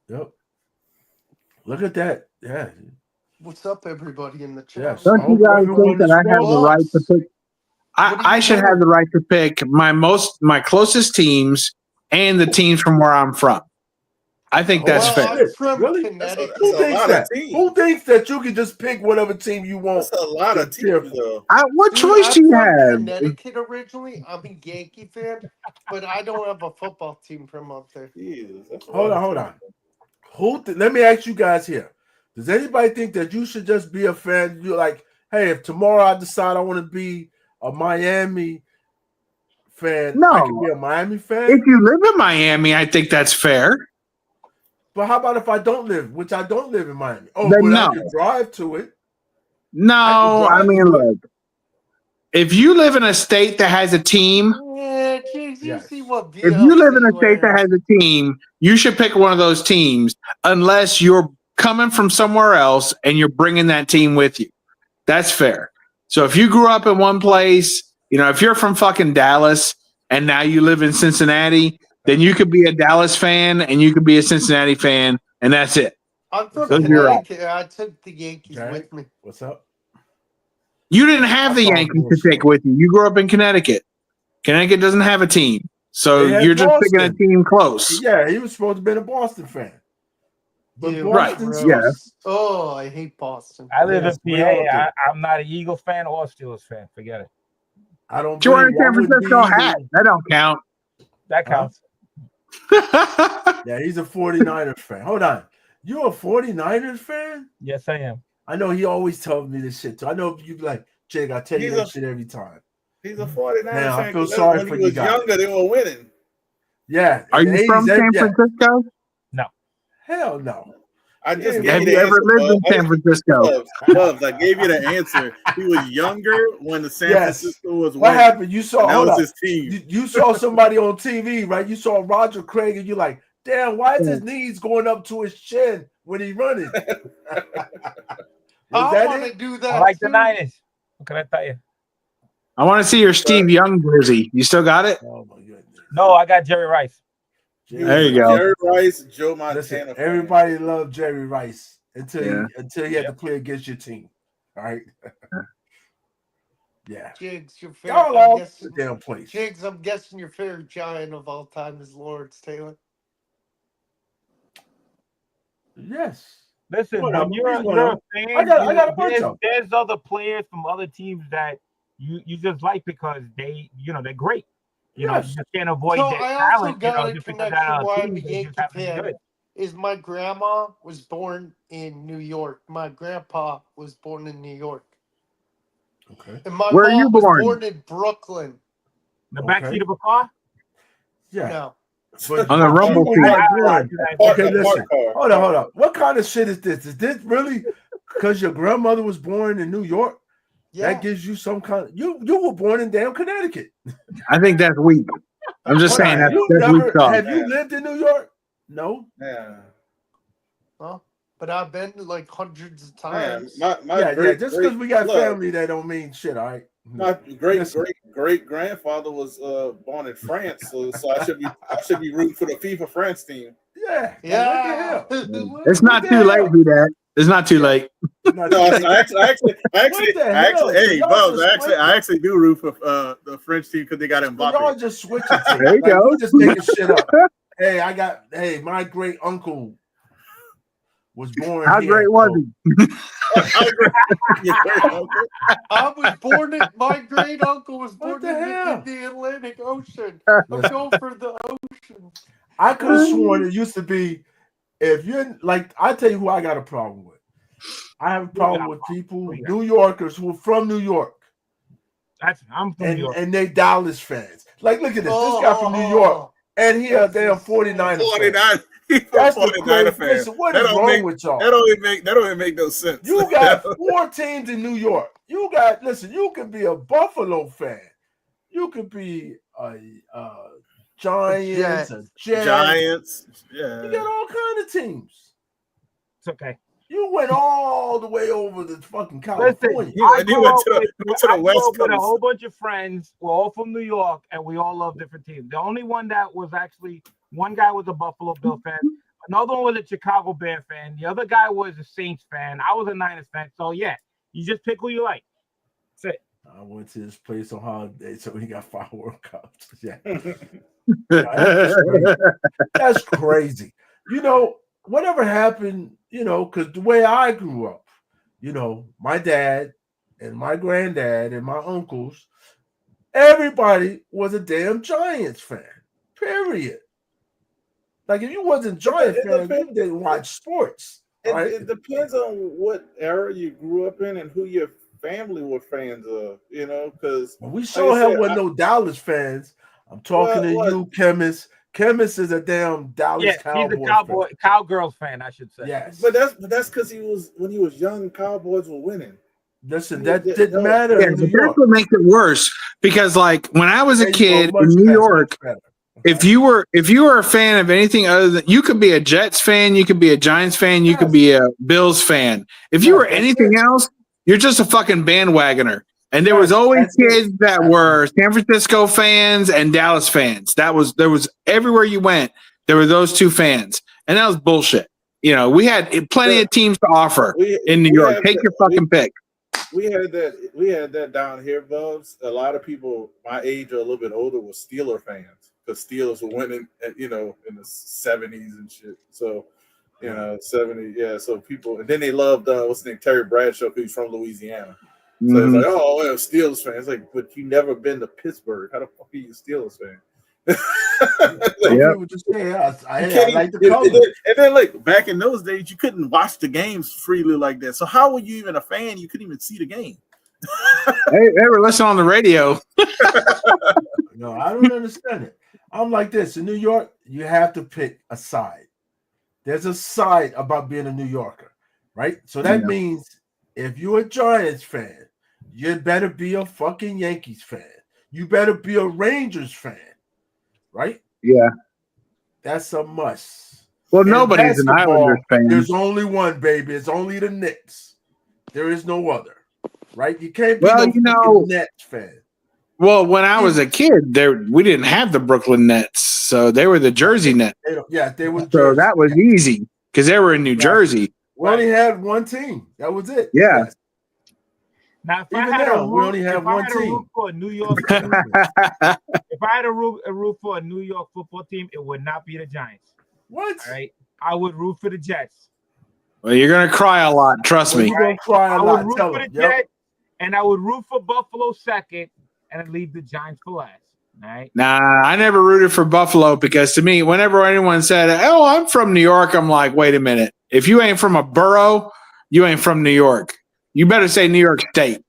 Yep. Look at that. Yeah. What's up, everybody in the chat? Yes. Don't you guys think that I have the right to pick? What do I you should do? have the right to pick my closest teams and the teams from where I'm from. I think that's Well, fair. I'm from Really? Connecticut. That's Who a thinks lot that? of teams. Who thinks that you can just pick whatever team you want? That's a lot of teams, though. What Dude, choice I'm do you from have? Connecticut originally. I'm a Yankee fan, but I don't have a football team from up there. Jesus, that's a Hold lot on, of hold teams. on. Let me ask you guys here. Does anybody think that you should just be a fan? You're like, hey, if tomorrow I decide I want to be a Miami fan, No. I can be a Miami fan. If you live in Miami, I think that's fair. But how about if I don't live, which I don't live in Miami? Oh, Then but no. I can drive to it. No, I I can mean, drive to look. If you live in a state that has a team, Yeah, geez, you Yes. see what if you live in a state that wears. has a team, you should pick one of those teams unless you're coming from somewhere else and you're bringing that team with you. That's fair. So if you grew up in one place, if you're from fucking Dallas and now you live in Cincinnati, then you could be a Dallas fan and you could be a Cincinnati fan, and that's it. I'm from Those are your Connecticut. I took the Yankees Okay. with me. What's up? You didn't have the That's all Yankees to bullshit. take with you. You grew up in Connecticut. Connecticut doesn't have a team. So They had you're just picking a Boston. team close. Yeah, he was supposed to be a Boston fan. But Ew, Right, Boston's yeah. Oh, I hate Boston. I live Yes, in we all do. PA. I'm not an Eagle fan or Steelers fan. Forget it. I don't. You're wearing a blame you. I San wouldn't Francisco be hat. either. That don't count. That counts. Yeah, he's a 49ers fan. Hold on. You a 49ers fan? Yes, I am. I know he always tells me this shit too. I know you be like, Jake, I tell you He's that a- shit every time. He's a 49er Man, I fan. feel 'cause sorry when for he you was guys. younger, they were winning. Yeah. Are in the you from 80s, San yeah. Francisco? Hell no. I just Have gave Have you you the ever answer, lived in Bubs. San Francisco? Bubs, I gave you the answer. He was younger when the San Yes. Francisco was What winning. happened? You saw. And that Hold was up. his team. You saw somebody on TV, right? You saw Roger Craig, and you're like, damn, why is his knees going up to his chin when he running? Was I that want it? to do that. I like the too. Niners. What can I tell you? I want to see your Steve Young jersey. You still got it? Oh my goodness. No, I got Jerry Rice. He Jerry There you was go. Jerry Rice, Joe Montana. Listen, fan. everybody loved Jerry Rice until Yeah. he had to play against your team. All right. Yeah. Jigs, your Y'all favorite. all the damn place. Jigs, I'm guessing your favorite giant of all time is Lawrence Taylor. Yes. Listen, What up? when you're a What fan, I got a bunch of them. there's other players from other teams that you just like because they're great. You know, Yes. you just can't avoid So their I also talent. got a Just because connection they're on why a I'm a team, they Yankee just happen to be fan. good. Is my grandma was born in New York. My grandpa was born in New York. Okay. And my Where are you mom was born? born in Brooklyn. The Okay. backseat of a car. Yeah. No. But On the rumble you feed. got one. Okay, Park listen. car. Hold on. What kind of shit is this? Is this really because your grandmother was born in New York? Yeah. That gives you some kind of you were born in damn Connecticut. I think that's weak. I'm just saying that's weak talk. Have you lived in New York? No. Yeah. Well, but I've been like hundreds of Man, times. my Just because we got look, family, that don't mean shit. All right. My great grandfather was born in France, so I should be rooting for the FIFA France team. Yeah. Yeah. What the hell? It's not too late, be that. It's not too late. Not No, too late. I actually, the hell? hey, Y'all Bubs, just I actually do root for the French team because they got Y'all Mbappe. just switching things. There you go. You just making shit up. Hey, my great uncle was born How here. great was he? I was born in my great uncle was What born the in hell? the Atlantic Ocean. I'm going for the ocean. I could have sworn it used to be if you're like I tell you who I got a problem with. I have a problem with people, New Yorkers who are from New York. I'm from New York. And they Dallas fans. Like, look at this. This guy from New York. And he a damn 49er. 49. That's the 49er crazy. fan. Listen, what That is don't wrong make- with y'all? That don't even make no sense. You got 4 teams in New York. You could be a Buffalo fan. You could be a Giants, a Jets. Giants. Yeah. You got all kind of teams. It's okay. You went all the way over to fucking Listen, California. You went to the I grew West up with a Coast. whole bunch of friends. We're all from New York, and we all love different teams. The only one that was actually one guy was a Buffalo Bill fan, another one was a Chicago Bear fan, the other guy was a Saints fan. I was a Niners fan. So yeah, you just pick who you like. That's it. I went to this place on holiday, so we got fireworks. Yeah. That's crazy. Whatever happened, because the way I grew up, my dad and my granddad and my uncles, everybody was a damn Giants fan. Period. Like if you wasn't Giant fan, you didn't watch sports. Right? It depends on what era you grew up in and who your family were fans of, because we sure hell wasn't no Dallas fans. I'm talking to you, Chemist. Chemist is a damn Dallas Cowboys he's a Cowgirls fan, I should say. Yes. But that's because when he was young, Cowboys were winning. Listen, that didn't matter. Yeah, but that's what makes it worse because, like, when I was a kid in New York, if you were a fan of anything other than you could be a Jets fan, you could be a Giants fan, you could be a Bills fan. If you were anything else, you're just a fucking bandwagoner. And there was always kids that were San Francisco fans and Dallas fans. There was everywhere you went, there were those two fans, and that was bullshit. We had plenty of teams to offer in New York. Take your fucking pick. We had that down here, Bubs. A lot of people my age or a little bit older were Steeler fans because Steelers were winning, in the 70s and shit. So, 70s, yeah. So people, and then they loved what's his name, Terry Bradshaw, who's from Louisiana. So it's like, oh, well, Steelers fans. Like, but you never been to Pittsburgh. How the fuck are you a Steelers fan? I like the color. And then, like, back in those days, you couldn't watch the games freely like that. So how were you even a fan? You couldn't even see the game. They were listening on the radio. No, I don't understand it. I'm like this. In New York, you have to pick a side. there's a side about being a New Yorker, right? So that Yeah. means if you're a Giants fan, you better be a fucking Yankees fan. You better be a Rangers fan, right? Yeah. That's a must. Well, In nobody's an basketball, Islanders fan. There's only one, baby. It's only the Knicks. There is no other, right? You can't be Well, no you know- fucking Nets fan. Well, when I was a kid, we didn't have the Brooklyn Nets, so they were the Jersey Nets. They were. So Jersey. that was easy because they were in New Jersey. We only had one team. That was it. Yeah. Yes. Now, if Even I had now, a we root, only have if I one had a root team. for a New York, if I had a root for a New York football team, it would not be the Giants. What? All right, I would root for the Jets. Well, you're gonna cry a lot. Trust Well, me. you're gonna cry I a would lot. root Tell for the them. Yep. Jets, and I would root for Buffalo second, and I'd leave the Giants for last. All right. Nah, I never rooted for Buffalo because to me, whenever anyone said, "Oh, I'm from New York," I'm like, "Wait a minute. If you ain't from a borough, you ain't from New York. You better say New York State."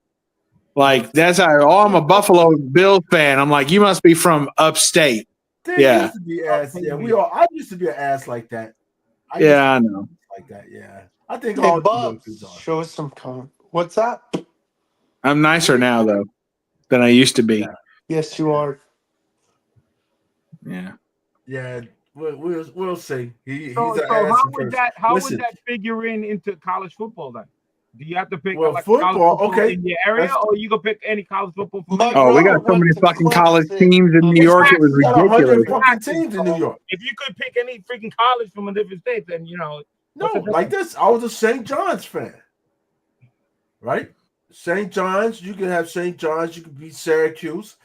Like that's how. Oh, I'm a Buffalo Bills fan. I'm like, you must be from upstate. They Yeah. used to be ass. Yeah, I used to be an ass like that. Yeah, I know. Like that. Yeah. I think Hey, all Bubs, New Yorkers are. show us some con. What's that? I'm nicer now though than I used to be. Yeah. Yes, you are. Yeah. Yeah. We'll see. He's So, an so ass. how Listen. would that figure into college football then? Do you have to pick Well, like football, college okay. in your area, That's- or you can pick any college football? From My anywhere? Oh, we brother got so went many to fucking college Clemson. teams in New York. It was We got 100 ridiculous. fucking teams in New York. If you could pick any freaking college from a different state, then you know. No, What's the like this. I was a St. John's fan. Right? St. John's, you can have St. John's, you can beat Syracuse.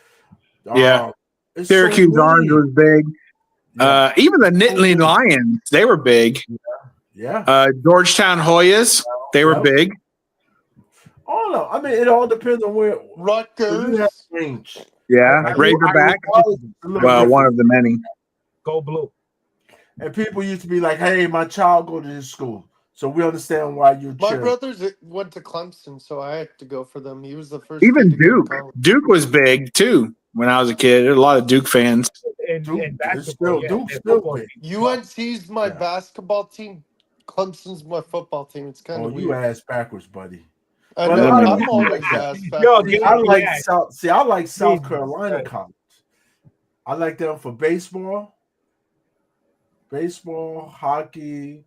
Yeah. It's so Syracuse Orange many. was big. Yeah. Even the Nittany Lions, they were big. Yeah. Georgetown Hoyas, they were Yep. big. All of, I mean, it all depends on where you Rutgers. have range. Yeah, I- Razorback. It's a little Well, different. one of the many. Go blue. And people used to be like, "Hey, my child go to this school," so we understand why you're My cheering. brothers went to Clemson, so I had to go for them. He was the first. Even kid to go to Duke. college. Duke was big too when I was a kid. There were a lot of Duke fans. And, Duke and is basketball, still- Duke's and still football. big. UNC's my Yeah. basketball team. Clemson's my football team. It's kind Oh, of you weird. ass backwards, buddy. I Well, know. I I'm mean- always ass back. Yo, See, give I me like that. South. See, I like South Jesus Carolina Christ. college. I like them for baseball, hockey,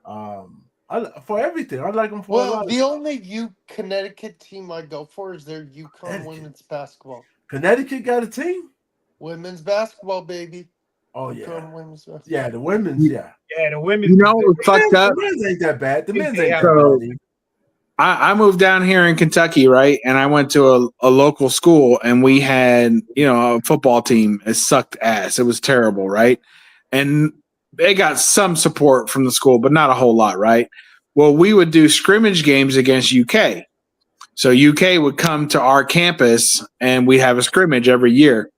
for everything. I like them for a Well, lot. the only Connecticut team I go for is their UConn Connecticut. women's basketball. Connecticut got a team. Women's basketball, baby. Oh yeah, UConn women's basketball. yeah. The women's, yeah. Yeah, the women's. You know what was fucked up? The men's ain't that bad. The men's ain't that So- bad. I moved down here in Kentucky, right? And I went to a local school and we had, a football team. It sucked ass. It was terrible, right? And they got some support from the school, but not a whole lot, right? Well, we would do scrimmage games against UK. So UK would come to our campus and we'd have a scrimmage every year.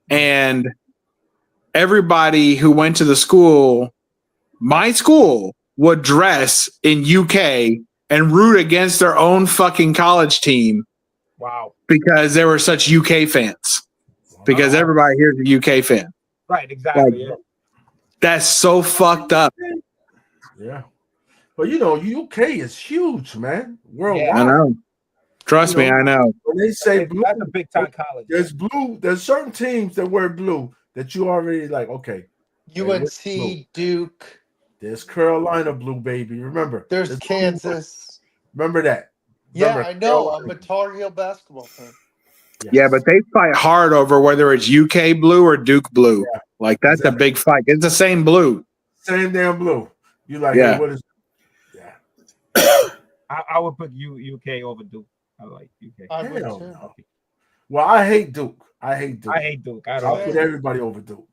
And everybody who went to the school, my school, would dress in UK and root against their own fucking college team Wow. because they were such UK fans. Because Wow. everybody here is a UK fan. Right. Exactly. Like, That's so fucked up. Yeah, but UK is huge, man. Worldwide. I know. Trust me, I know. When they say blue, That's a big time college. there's blue. There's certain teams that wear blue that you already like. Okay, UNC, Duke. there's Carolina blue, baby. Remember, There's blue. Kansas. Remember that. Yeah, Remember I know. I'm Carolina. a Tar Heel basketball fan. Yes. Yeah, but they fight hard over whether it's UK blue or Duke blue. Yeah, Like that's a big fight. It's the same blue. same damn blue. You like? Yeah. Hey, what is? Yeah. I would put UK over Duke. I like UK. I would Hell too. no. Well, I hate Duke. I hate Duke. I hate Duke. I I'll don't. put everybody over Duke.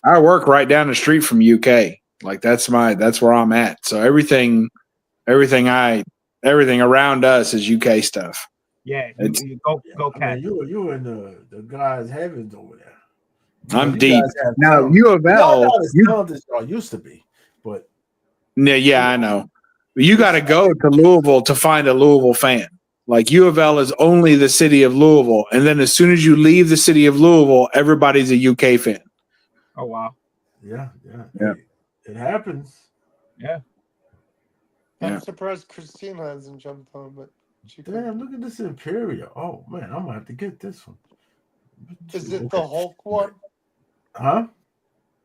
I work right down the street from UK. Like that's where I'm at. So everything around us is UK stuff. Yeah. It's- You go I Cats. mean, you in the God's heavens over there. I'm You deep. guys have Now talent. U of Y'all L, not as talented as y'all used to be, but yeah, I know. You got to go to Louisville to find a Louisville fan. Like U of L is only the city of Louisville, and then as soon as you leave the city of Louisville, everybody's a UK fan. Oh wow. yeah. Yeah. It happens. Yeah. Yeah. I'm surprised Christina hasn't jumped on, but she could. Damn, look at this Imperial. Oh man, I'm gonna have to get this one. Is it Okay. the Hulk one? Huh?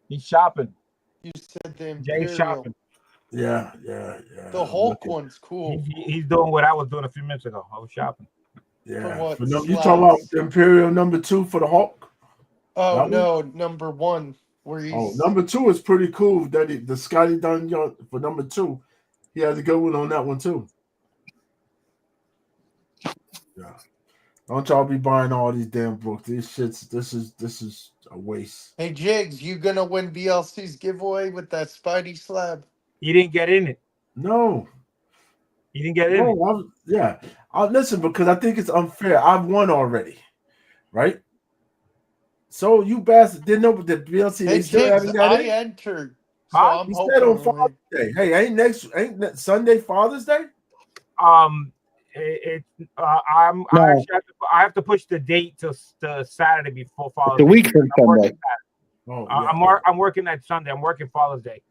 He's shopping. You said the Jay's Imperial. shopping. Yeah. The I'm Hulk looking. one's cool. He's doing what I was doing a few minutes ago. I was shopping. Yeah. what, For you talking about slabs? the Imperial #2 for the Hulk? Oh That one? no, number one where he's Oh, #2 is pretty cool. That the Scotty Dunn for #2, he has a good one on that one too. Yeah. Don't y'all be buying all these damn books. These shits. This is a waste. Hey Jigs, you gonna win BLC's giveaway with that Spidey slab? He didn't get in it. No. He didn't get in it. No. I'll listen because I think it's unfair. I've won already, right? So you bastard didn't know the BLC. Hey They still Jigs, haven't got I it. entered. So Huh? I'm He hoping said on to win. Father's Day. Hey, ain't that Sunday Father's Day? I have to push the date to Saturday before Father's The Day. week from I'm working Sunday. Oh, I'm working that Sunday. I'm working Father's Day.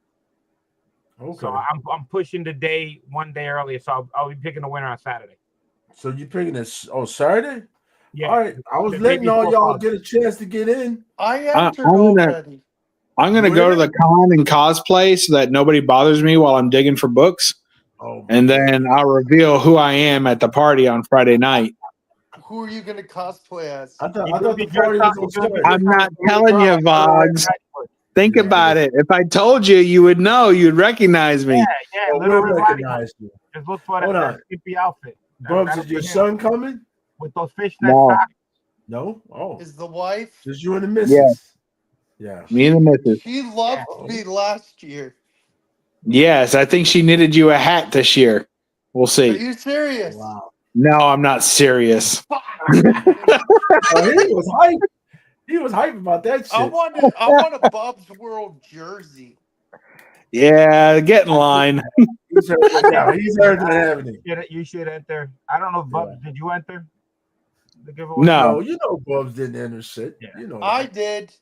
Okay. So I'm pushing the day one day earlier. So I'll be picking the winner on Saturday. So you picking this? Oh, Saturday. Yeah. All right. I was The day letting all before y'all Father's get a chance to get in. I I'm entered gonna- already. I'm going to You go to in the con and cosplay so that nobody bothers me while I'm digging for books. Oh, And then I'll reveal who I am at the party on Friday night. Who are you gonna cosplay as? I thought You're gonna the be party dressed was up- on you're gonna be Saturday. I'm not telling you, Vogs. Think Yeah. about it. If I told you, you would know. You'd recognize me. Yeah, Oh, Little we'll Red Riding Hood. recognize you. Just look for Hold that on. skimpy outfit. Bubs, That'll is your be him. son coming? With those fishnet No. socks. No. Oh, Is the wife? just you and the missus. Yeah. Me and the missus. She loved me last year. Yes, I think she knitted you a hat this year. We'll Are see. you serious? Wow. No, I'm not serious. Fuck. Oh, he was hype. He was hype about that shit. I want a Bob's World jersey. Yeah, get in line. He's heard that happening. You should enter. I don't know, Bubs. Did you enter the giveaway? No. No, you know Bubs didn't enter shit. Yeah. You know. I that. did.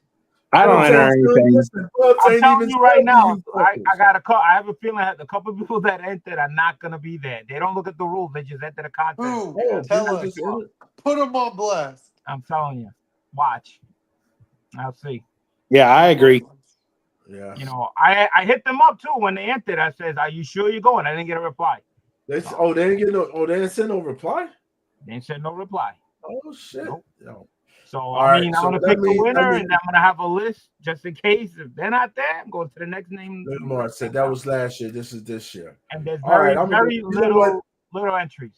I don't Bubs enter ain't still- anything. listen, Bubs I'm ain't telling even you right studying now. you I fuckers. got a call. I have a feeling that the couple of people that entered are not gonna be there. They don't look at the rules. They just enter the contest. Who? Oh, Tell people us. just entered? Put them on blast. I'm telling you. Watch. I'll see. Yeah, I agree. Yeah. You know, I hit them up too when they entered. I said, "Are you sure you're going?" I didn't get a reply. They didn't send no reply. They didn't send no reply. Oh shit. Nope. Yo. So All I right, mean, so I'm gonna let pick me- the winner, let me- and I'm gonna have a list just in case if they're not there. I'm going to the next name. Little Mark said that was last year. This is this year. And there's All right, very I'm gonna- very you know what? little entries.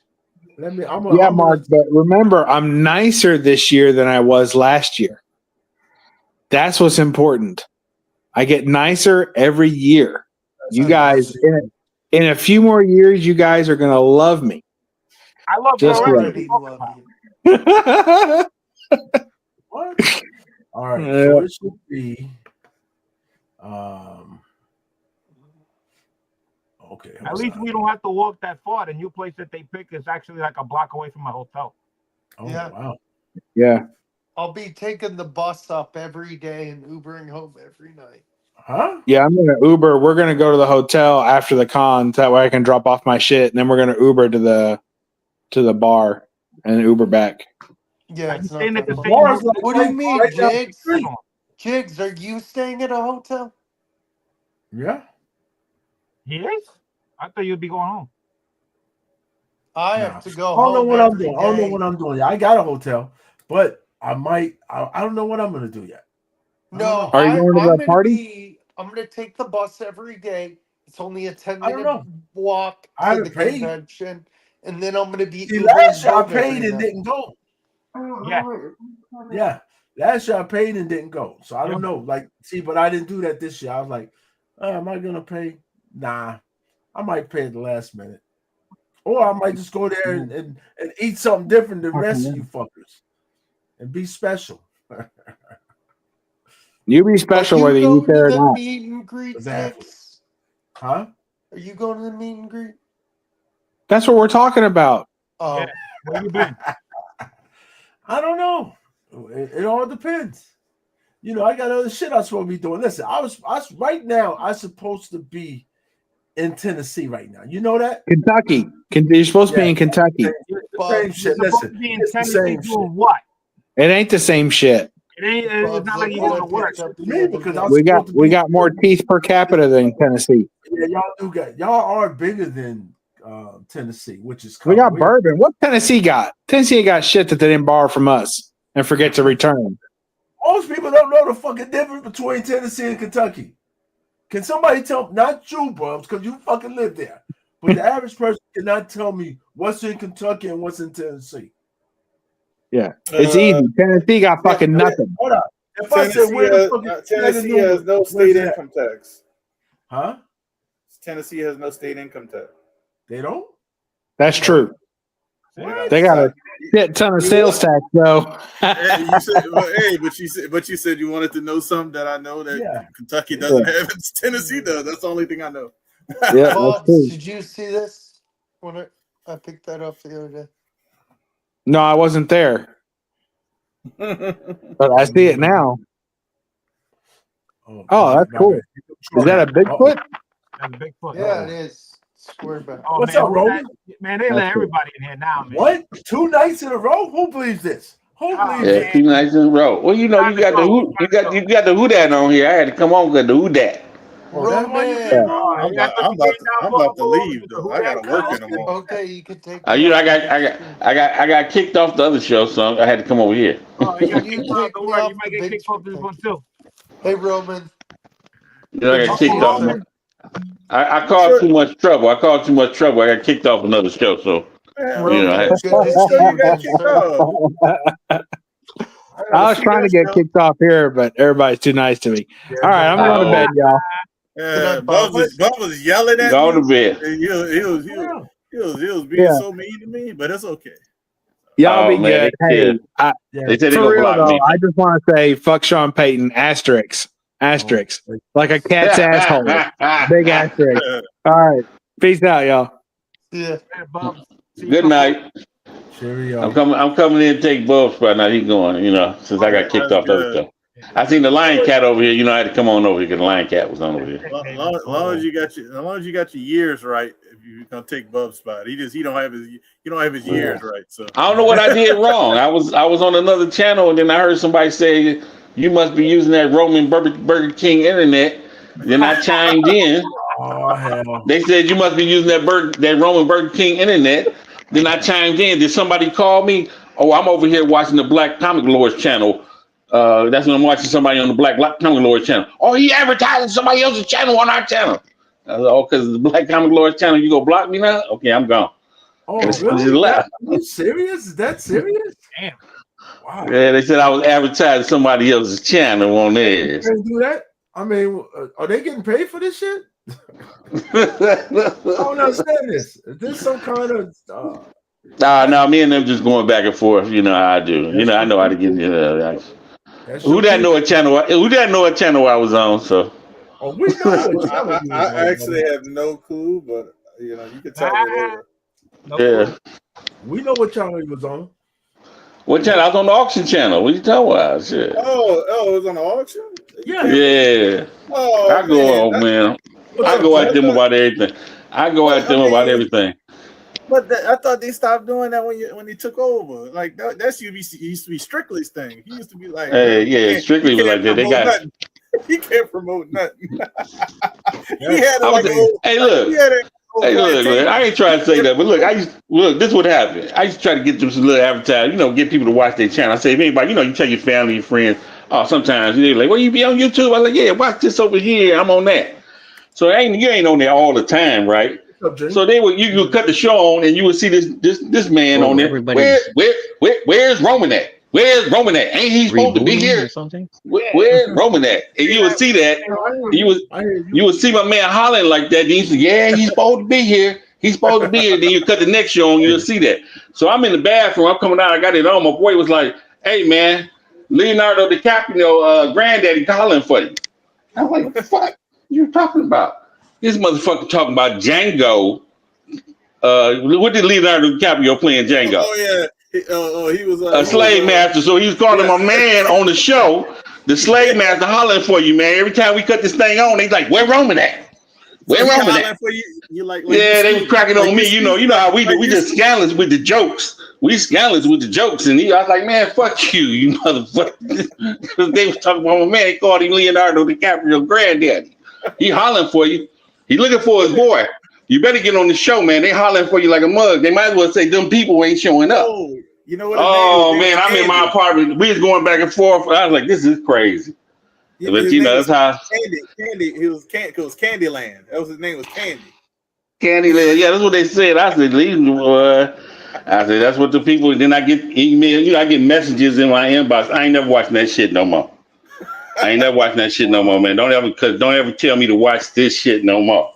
Let me. Yeah, Mark, but remember, I'm nicer this year than I was last year. That's what's important. I get nicer every year. You guys, in a few more years, you guys are going to love me. I love Just you right. already. Already love you. What? All right. Yeah. So it should be. Okay. At least we don't have to walk that far. The new place that they pick is actually like a block away from my hotel. Oh Yeah. wow. Yeah. I'll be taking the bus up every day and Ubering home every night. Huh? Yeah, I'm going to Uber. We're going to go to the hotel after the con. That way I can drop off my shit. And then we're going to Uber to the bar and Uber back. Yeah, Are you it's not staying at that the much. same Bars hotel? like What do you mean, right down the Jigs? street. Jigs, are you staying at a hotel? Yeah. He is? I thought you'd be going home. I Nah. have to go I don't know home what I'm every doing. I don't know day. what I'm doing. Yeah, I got a hotel, but I might. I don't know what I'm gonna do yet. No, Are you going to the gonna party? I'm gonna take the bus every day. It's only a 10 I don't minute know. walk I to the haven't paid. convention, and then I'm gonna be. See, Ubering last year I home paid every and night. didn't go. Yeah. Yeah, last year I paid and didn't go. So I don't Yeah. know. Like, see, but I didn't do that this year. I was like, am I gonna pay? Nah, I might pay at the last minute, or I might just go there and eat something different than the rest of you fuckers, and be special. You be special whether you eat there or the not. meet and greet, Exactly. Jigs? Huh? Are you going to the meet and greet? That's what we're talking about. Oh, Yeah. Where you been? I don't know. It all depends. You know, I got other shit I'm supposed to be doing. Listen, I was right now. I'm supposed to be in Tennessee right now. You know that? Kentucky. You're supposed to be in Kentucky. It's the same shit. Listen, it's the same shit. Doing what? It ain't the same shit. It ain't. It's not like you going to work. Me, because I'm We supposed to we be- got more teeth per capita than Tennessee. Yeah, y'all do got. Y'all are bigger than Tennessee, which is We kinda got weird. bourbon. What Tennessee got? Tennessee ain't got shit that they didn't borrow from us and forget to return. Most people don't know the fucking difference between Tennessee and Kentucky. Can somebody tell? Not you, Bubs, because you fucking live there. But the average person cannot tell me what's in Kentucky and what's in Tennessee. Yeah, it's easy. Tennessee got fucking nothing. Hold on. If I said where the fuck is Tennessee has no where's state that? income tax. Huh? Tennessee has no state income tax. They don't? That's true. What? They got a shit ton of sales tax though. Hey, you said, well, hey, but you said you wanted to know something that I know that Yeah. Kentucky doesn't have. It's Tennessee does. That's the only thing I know. Yeah, that's Bob, true. did you see this? When I picked that up the other day. No, I wasn't there, but I see it now. Oh, that's cool. Is that a Bigfoot? That's a big foot. Yeah, it is. Swear back. Oh, What's man, up, Roman? Man, they let everybody in here now, man. What? 2 nights in a row? Who believes this? Who believes Yeah. this? Yeah, 2 nights in a row. Well, you know, you got the who, you got the who dat on here. I had to come on because the who dat. Oh, that's why you Roman. came Oh, on? I'm about to leave though. I gotta work in the morning. Okay, you can take. You know, I got kicked off the other show, so I had to come over here. Oh, you got You kicked off. take Don't me worry, off you might the get big kicked off this screen. one too. Hey, Roman. You know, I got kicked off. Roman. I caused too much trouble. I caused too much trouble. I got kicked off another show, so Roman, I had- good to see You you, got good kicked sir. off. I was trying to get kicked off here, but everybody's too nice to me. All right, I'm going to bed, y'all. Yeah, Bub was yelling at go me. to bed. And he was being Yeah. so mean to me, but it's okay. Y'all Oh, be man, good. Hey, They said they for gonna real block though, me. I just want to say fuck Sean Payton. Asterisk. Like a cat's asshole. Big asterisk. All right. Peace out, y'all. Yeah. Hey, Bob, see you Good tomorrow. night. Cheerio. I'm coming in to take Bub's spot now. He's going, since I got kicked off the other show. I seen the Lion Cat over here. I had to come on over here because the Lion Cat was on over here. As long as you got your years right, if you're gonna take Bub's spot, you don't have his years right. So I don't know what I did wrong. I was on another channel and then I heard somebody say you must be using that Roman Burger King internet. Then I chimed in. Oh, hell. They said you must be using that Roman Burger King internet. Then I chimed in. Did somebody call me? Oh, I'm over here watching the Black Comic Lords channel. That's when I'm watching somebody on the Black Comic Lords channel. Oh, he advertising somebody else's channel on our channel. I was like, oh, because the Black Comic Lords channel, you go block me now? Okay, I'm gone. Oh, Just really? left. Are you serious? Is that serious? Damn. Wow. Yeah, they said I was advertising somebody else's channel on You theirs. can't do that? I mean, are they getting paid for this shit? I don't understand this. Is this some kind of No, me and them just going back and forth. You know how I do. I know how to get. that's Who your that know people? what channel? Who that know what channel I was on? So Oh, we know what channel you was I on, actually brother. have no clue, but you can tell me later. No yeah. clue. We know what channel he was on. What channel? I was on the auction channel. What you talking about? Shit. Oh, it was on the auction. Yeah. Yeah. Oh, I go on, man. I go at them about everything. I go at them about everything. But I thought they stopped doing that when he took over. Like that's used to be Strictly's thing. He used to be like, Hey, yeah, Strictly was like that. They got. nothing. He can't promote nothing. He had it like Hey, look. he had it. Hey, look, I ain't trying to say that, but look, this is what happened. I used to try to get them some little advertising, get people to watch their channel. I say, if anybody, you tell your family, your friends, sometimes they're like, well, you be on YouTube? I was like, yeah, watch this over here. I'm on that. So you ain't on there all the time, right? So you would cut the show on and you would see this man on there. Where's Roman at? Where's Roman at? Ain't he supposed to be here? Where's Roman at? And you would see that. You would see my man hollering like that. And he said, yeah, he's supposed to be here. He's supposed to be here. Then you cut the next show on, you'll see that. So I'm in the bathroom. I'm coming out. I got it on. My boy was like, hey, man, Leonardo DiCaprio, granddaddy calling for you. I'm like, what the fuck you talking about? This motherfucker talking about Django. What did Leonardo DiCaprio playing Django? Oh, yeah. He was A slave master. So he was calling my man on the show, the slave master hollering for you, man. Every time we cut this thing on, he's like, where Roman at? What's wrong with hollering that? for you? You like Yeah, they you was cracking like on me. You know how we do. We just scandalous with the jokes. We scandalous with the jokes, and I was like, man, fuck you, you motherfucker. Because they was talking about my man. They called him Leonardo DiCaprio granddaddy. He hollering for you. He looking for his boy. You better get on the show, man. They hollering for you like a mug. They might as well say them people ain't showing up. Oh, you know what? Oh man, I'm in my apartment. We was going back and forth. I was like, this is crazy. But His you name know, was that's how Candy. It was Candyland. That was his name was Candy. Candyland. Yeah, that's what they said. I said, I said, that's what the people. Then I get email. You know, I get messages in my inbox. I ain't never watching that shit no more. I ain't never watching that shit no more, man. Don't ever tell me to watch this shit no more.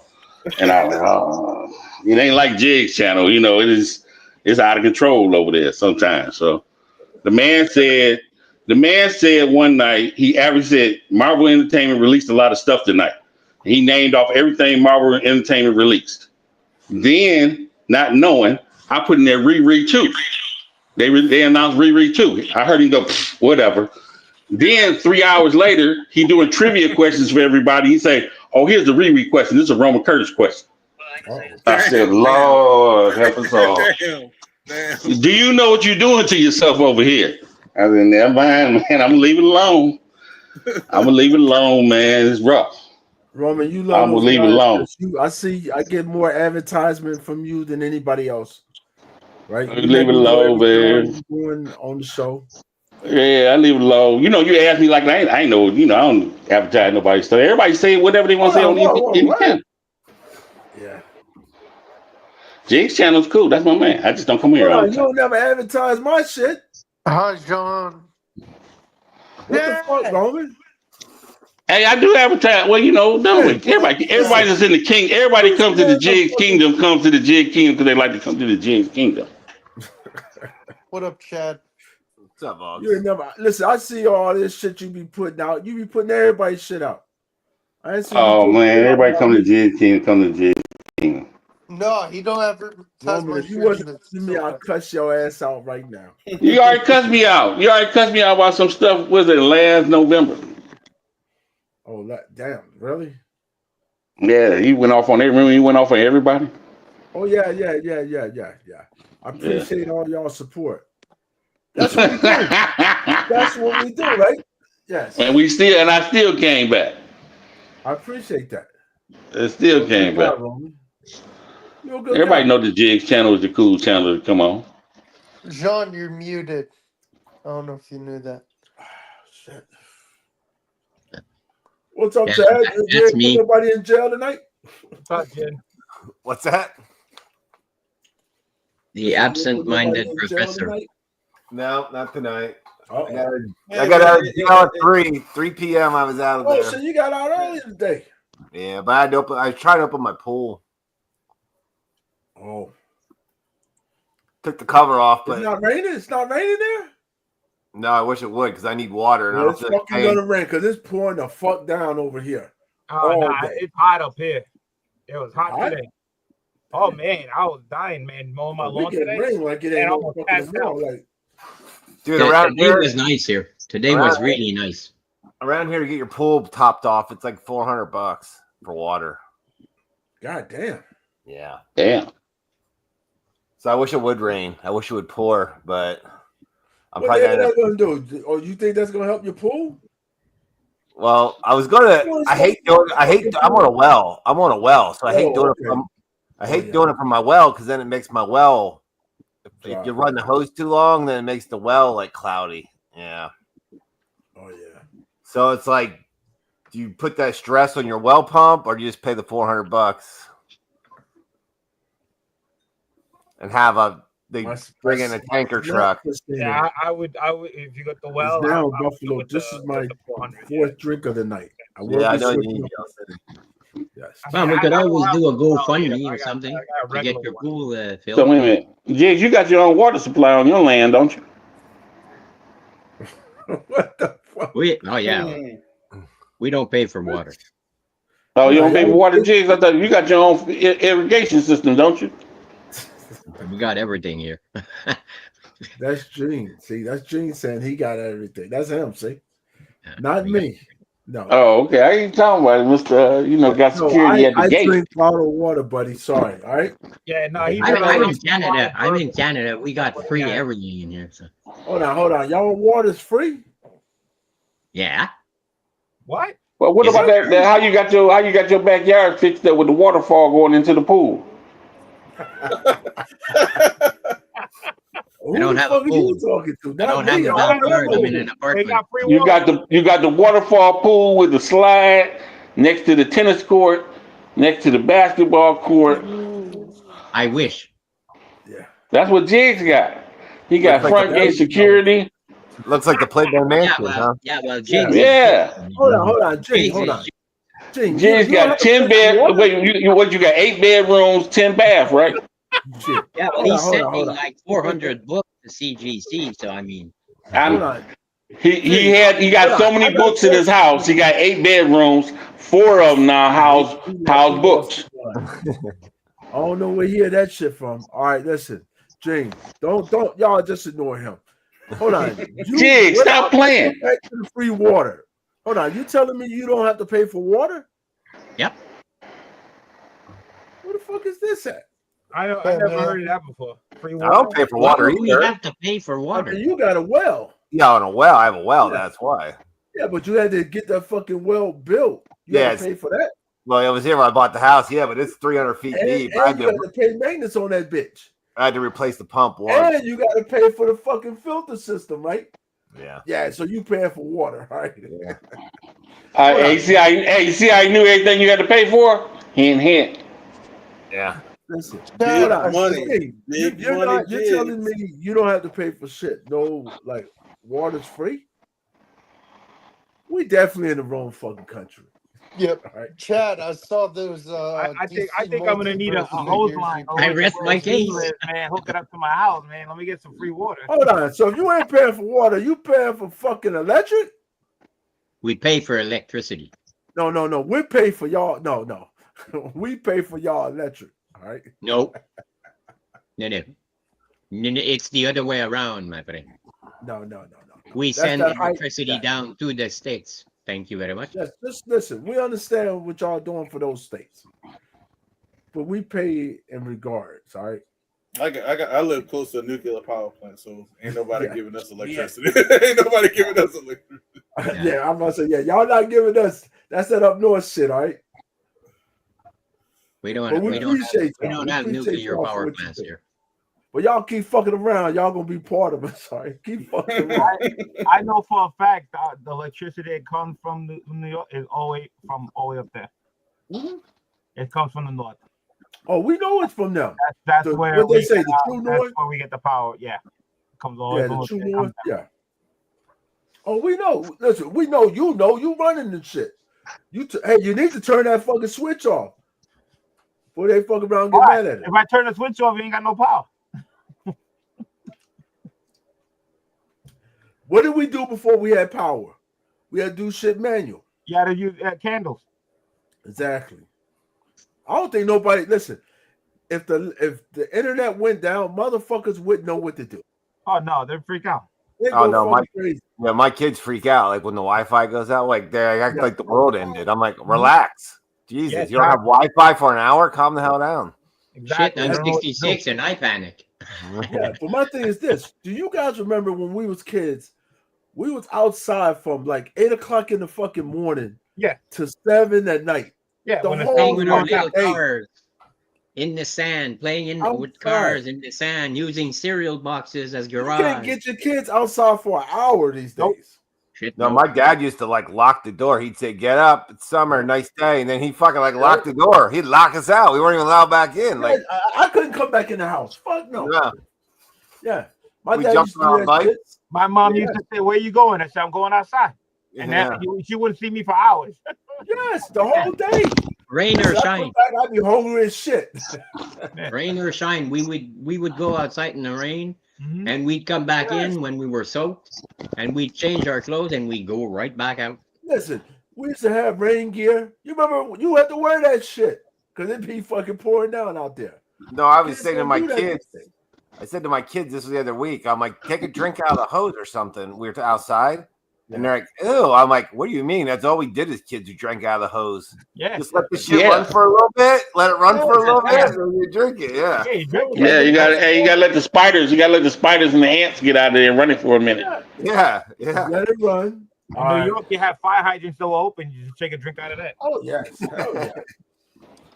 And I was like, oh, it ain't like Jig's channel. You know, it's out of control over there sometimes. So the man said one night, said Marvel Entertainment released a lot of stuff tonight. He named off everything Marvel Entertainment released. Then, not knowing, I put in there Riri 2. They announced Riri 2. I heard him go, whatever. Then 3 hours later, he doing trivia questions for everybody. He say, oh, here's the Riri question. This is a Roman Curtis question. I said, Lord, help us all. Damn. Do you know what you're doing to yourself over here? I said, never mind, man. I'm going to leave it alone. Man. It's rough. Roman, you love I'm going those to leave it guys. alone. I get more advertisement from you than anybody else. Right? You Leave it alone, man. Doing on the show. Yeah, I leave it alone. You know, you ask me like I ain't know, you know, I don't advertise nobody's stuff. Everybody say whatever they want to say on any channel. Yeah. Jig's channel's cool. That's my man. I just don't come here all the You time. don't never advertise my shit. Hi, John. What the fuck, Roman? Hey, I do advertise. Well, you know, everybody that's in the king. Everybody comes to the Jig's Kingdom. Comes to the Jig Kingdom because they like to come to the Jig's Kingdom. What up, Chad? What's up, Vox? You ain't never listen. I see all this shit you be putting out. You be putting everybody's shit out. I ain't see. Oh man, everybody come to Jig Kingdom. Come to Jig Kingdom. No, he don't ever. Roman, if you wasn't to me, I'll cuss your ass out right now. You already cussed me out. You already cussed me out about some stuff. Was it last November? Oh, damn! Really? Yeah, he went off on everyone. He went off on everybody. Oh yeah. I appreciate all y'all support. That's what we do. That's what we do, right? Yes. And I still came back. I appreciate that. It still came back. Everybody know the Jig's channel is the cool channel to come on. John, you're muted. I don't know if you knew that. Shit. What's up, Chad? That's me. Nobody in jail tonight? What's up, Jen? What's that? The absent-minded professor. No, not tonight. Oh, I got out of jail at 3 p.m. I was out of there. Oh, so you got out early today. Yeah, but I tried to open my pool. Oh. Took the cover off, but It's not raining there? no, I wish it would because I need water. And I It's don't feel fucking gonna rain because it's pouring the fuck down over here. It's hot up here. It was hot Hot? today. Oh man, I was dying, man, mowing my lawn today. Rain like it And ain't no almost fucking passed out. wall, like, dude, around Today here, was nice here. Today was really nice. around here to get your pool topped off, it's like $400 for water. God damn. Yeah. Damn. So I wish it would rain. I wish it would pour, but I'm What probably the hell that gonna do? Oh, you think that's gonna help your pool? Well, I was gonna. I'm on a well. So I hate doing it from. I hate doing it from my well because then it makes my well. If you run the hose too long, then it makes the well like cloudy. Yeah. Oh yeah. So it's like, do you put that stress on your well pump, or do you just pay the $400 and have they bring in a tanker truck? Yeah, I would if you got the well. It's now I would Buffalo. with This the- is my with the 400, fourth drink of the night. I know you need. Yes. Well, we could always do a GoFundMe I or got something a to regular get your one. pool So filled. wait a minute, Jigs, you got your own water supply on your land, don't you? What the fuck? We don't pay for water. Oh, you don't pay for water, Jigs? I thought you got your own irrigation system, don't you? We got everything here. That's Gene. See, that's Gene saying he got everything. That's him. See, not me. No. Oh, okay. I ain't talking about it, Mister. Got No, security at the I gate. drink bottled water, buddy. Sorry. All right. Yeah, no, he's I'm in in Canada. I'm in Canada. We got free Yeah. everything in here. So Hold on. Y'all water's free? yeah. What? Well, what Is about that? How you got your backyard fixed up with the waterfall going into the pool? Who don't the have a fuck are you pool. talking to? I Not don't have me. a I don't backyard. know. I'm in an They apartment. got free You water. got the waterfall pool with the slide next to the tennis court, next to the basketball court. I wish. Yeah. That's what Jigs got. He got Looks like front that gate was- security. Looks like the Playboy Yeah, Mansion, huh? well, Jigs. Yeah. Hold on. Jing, Jigs hold is- on. Jing, Jigs you don't got have to 10 pay for bed. water? Wait, you got 8 bedrooms, 10 bath, right? Shit. Yeah, but Hold he on, sent hold me on. like 400 books to CGC. So I mean, Hold on. He got so many books in his house. He got 8 bedrooms. 4 of them now house books. I don't know where he hear that shit from. All right, listen. Jing, don't y'all just ignore him. Hold on. Jig, stop playing. Back to the free water. Hold on. You telling me you don't have to pay for water? Yep. Where the fuck is this at? I never heard of that before. Free I water. don't pay for why water would we either. have to pay for I water? mean, you got a well. Yeah, on a well. I have a well. Yeah. That's why. Yeah, but you had to get that fucking well built. You Yeah, had to pay for that. Well, it was here when I bought the house. Yeah, but it's 300 feet And, deep. and you had to pay maintenance on that bitch. I had to replace the pump once. And you got to pay for the fucking filter system, right? Yeah. Yeah, so you paying for water, right? Yeah. Hey, see how you knew everything you had to pay for? Hint. Yeah. Listen, Big hold on. money. Hey, Big you're money not. You're jigs. telling me you don't have to pay for shit. No, like water's free. We definitely in the wrong fucking country. Yep. All right. Chad, I saw those. I think DC I'm gonna need a multiverse hose figures line. you over I to rest where my he case. lives, man. Hook it up to my house, man. Let me get some free water. Hold on. So if you ain't paying for water, you paying for fucking electric? We pay for electricity. No. We pay for y'all. No. We pay for y'all electric. All right. No. No. It's the other way around, my friend. No. We That's send that high- electricity yeah. down to the states. Thank you very much. Just listen. We understand what y'all doing for those states, but we pay in regards. All right. I live close to a nuclear power plant, so ain't nobody Yeah. giving us electricity. Ain't nobody giving us electricity. Yeah, I'm gonna say, y'all not giving us that's that up north shit, all right? We don't But we appreciate we y'all. don't We have appreciate nuclear y'all for power what you plants do. here. But y'all keep fucking around, y'all gonna be part of us, all right? Keep fucking around. I know for a fact the electricity that comes from New York is all the way up there. Mhm. It comes from the north. Oh, we know it's from them. That's The- where what they we say, get the true that's north? where we get the power. Yeah, it comes all the Yeah, way the true It north. comes down. Yeah. Oh, we know. Listen, we know you running the shit. Hey, you need to turn that fucking switch off before they fuck around and get Why? mad at it. If I turn the switch off, you ain't got no power. What did we do before we had power? We had to do shit manual. You got to use candles. Exactly. I don't think nobody listen. If the internet went down, motherfuckers wouldn't know what to do. Oh no, they freak out. They Oh, go no, fucking crazy. Yeah, my kids freak out like when the Wi-Fi goes out. Like they act like the world ended. I'm like, relax, Jesus, Yeah, you don't have Wi-Fi for an hour? Calm the hell down. Exactly. Shit, I I'm don't know what to do. 66 and I panic. Yeah, but my thing is this: do you guys remember when we was kids? We was outside from like 8 o'clock in the fucking morning, Yeah. to 7 at night. Yeah, The when the whole Playing sun with was our going little down. Hey. cars in the sand, playing with Outside. cars in the sand, using cereal boxes as You can't garage. get your kids outside for an hour these Nope. days. Shit, No, no. my dad used to like lock the door. He'd say, "Get up, it's summer, nice day," and then he fucking like lock the door. He'd lock us out. We weren't even allowed back in. Like, I couldn't come back in the house. Fuck no. no. Yeah, my We dad jumped used to do around that bikes. shit. My mom Yeah. used to say, "Where you going?" I said, "I'm going outside," and Yeah. that she wouldn't see me for hours. Yes, the whole day. Rain So or I shine, come back, I'd be hungry as shit. rain or shine, we would go outside in the rain, Mhm. and we'd come back Yes. in when we were soaked, and we'd change our clothes, and we'd go right back out. Listen, we used to have rain gear. You remember you had to wear that shit because it'd be fucking pouring down out there. No, I was Kids saying to don't my do that kids, these days. I said to my kids this was the other week, I'm like, take a drink out of the hose or something. We were outside. And they're like, ew. I'm like, what do you mean? That's all we did as kids who drank out of the hose. Yeah. Just let the shit run for a little bit. Let it run for a little bit, and then you drink it. Yeah. Yeah, you drink it. Yeah, you gotta let the spiders and the ants get out of there and run it for a minute. Yeah. Let it run. In New York, you have fire hydrants so open, you just take a drink out of that. Oh yes. Hell yeah.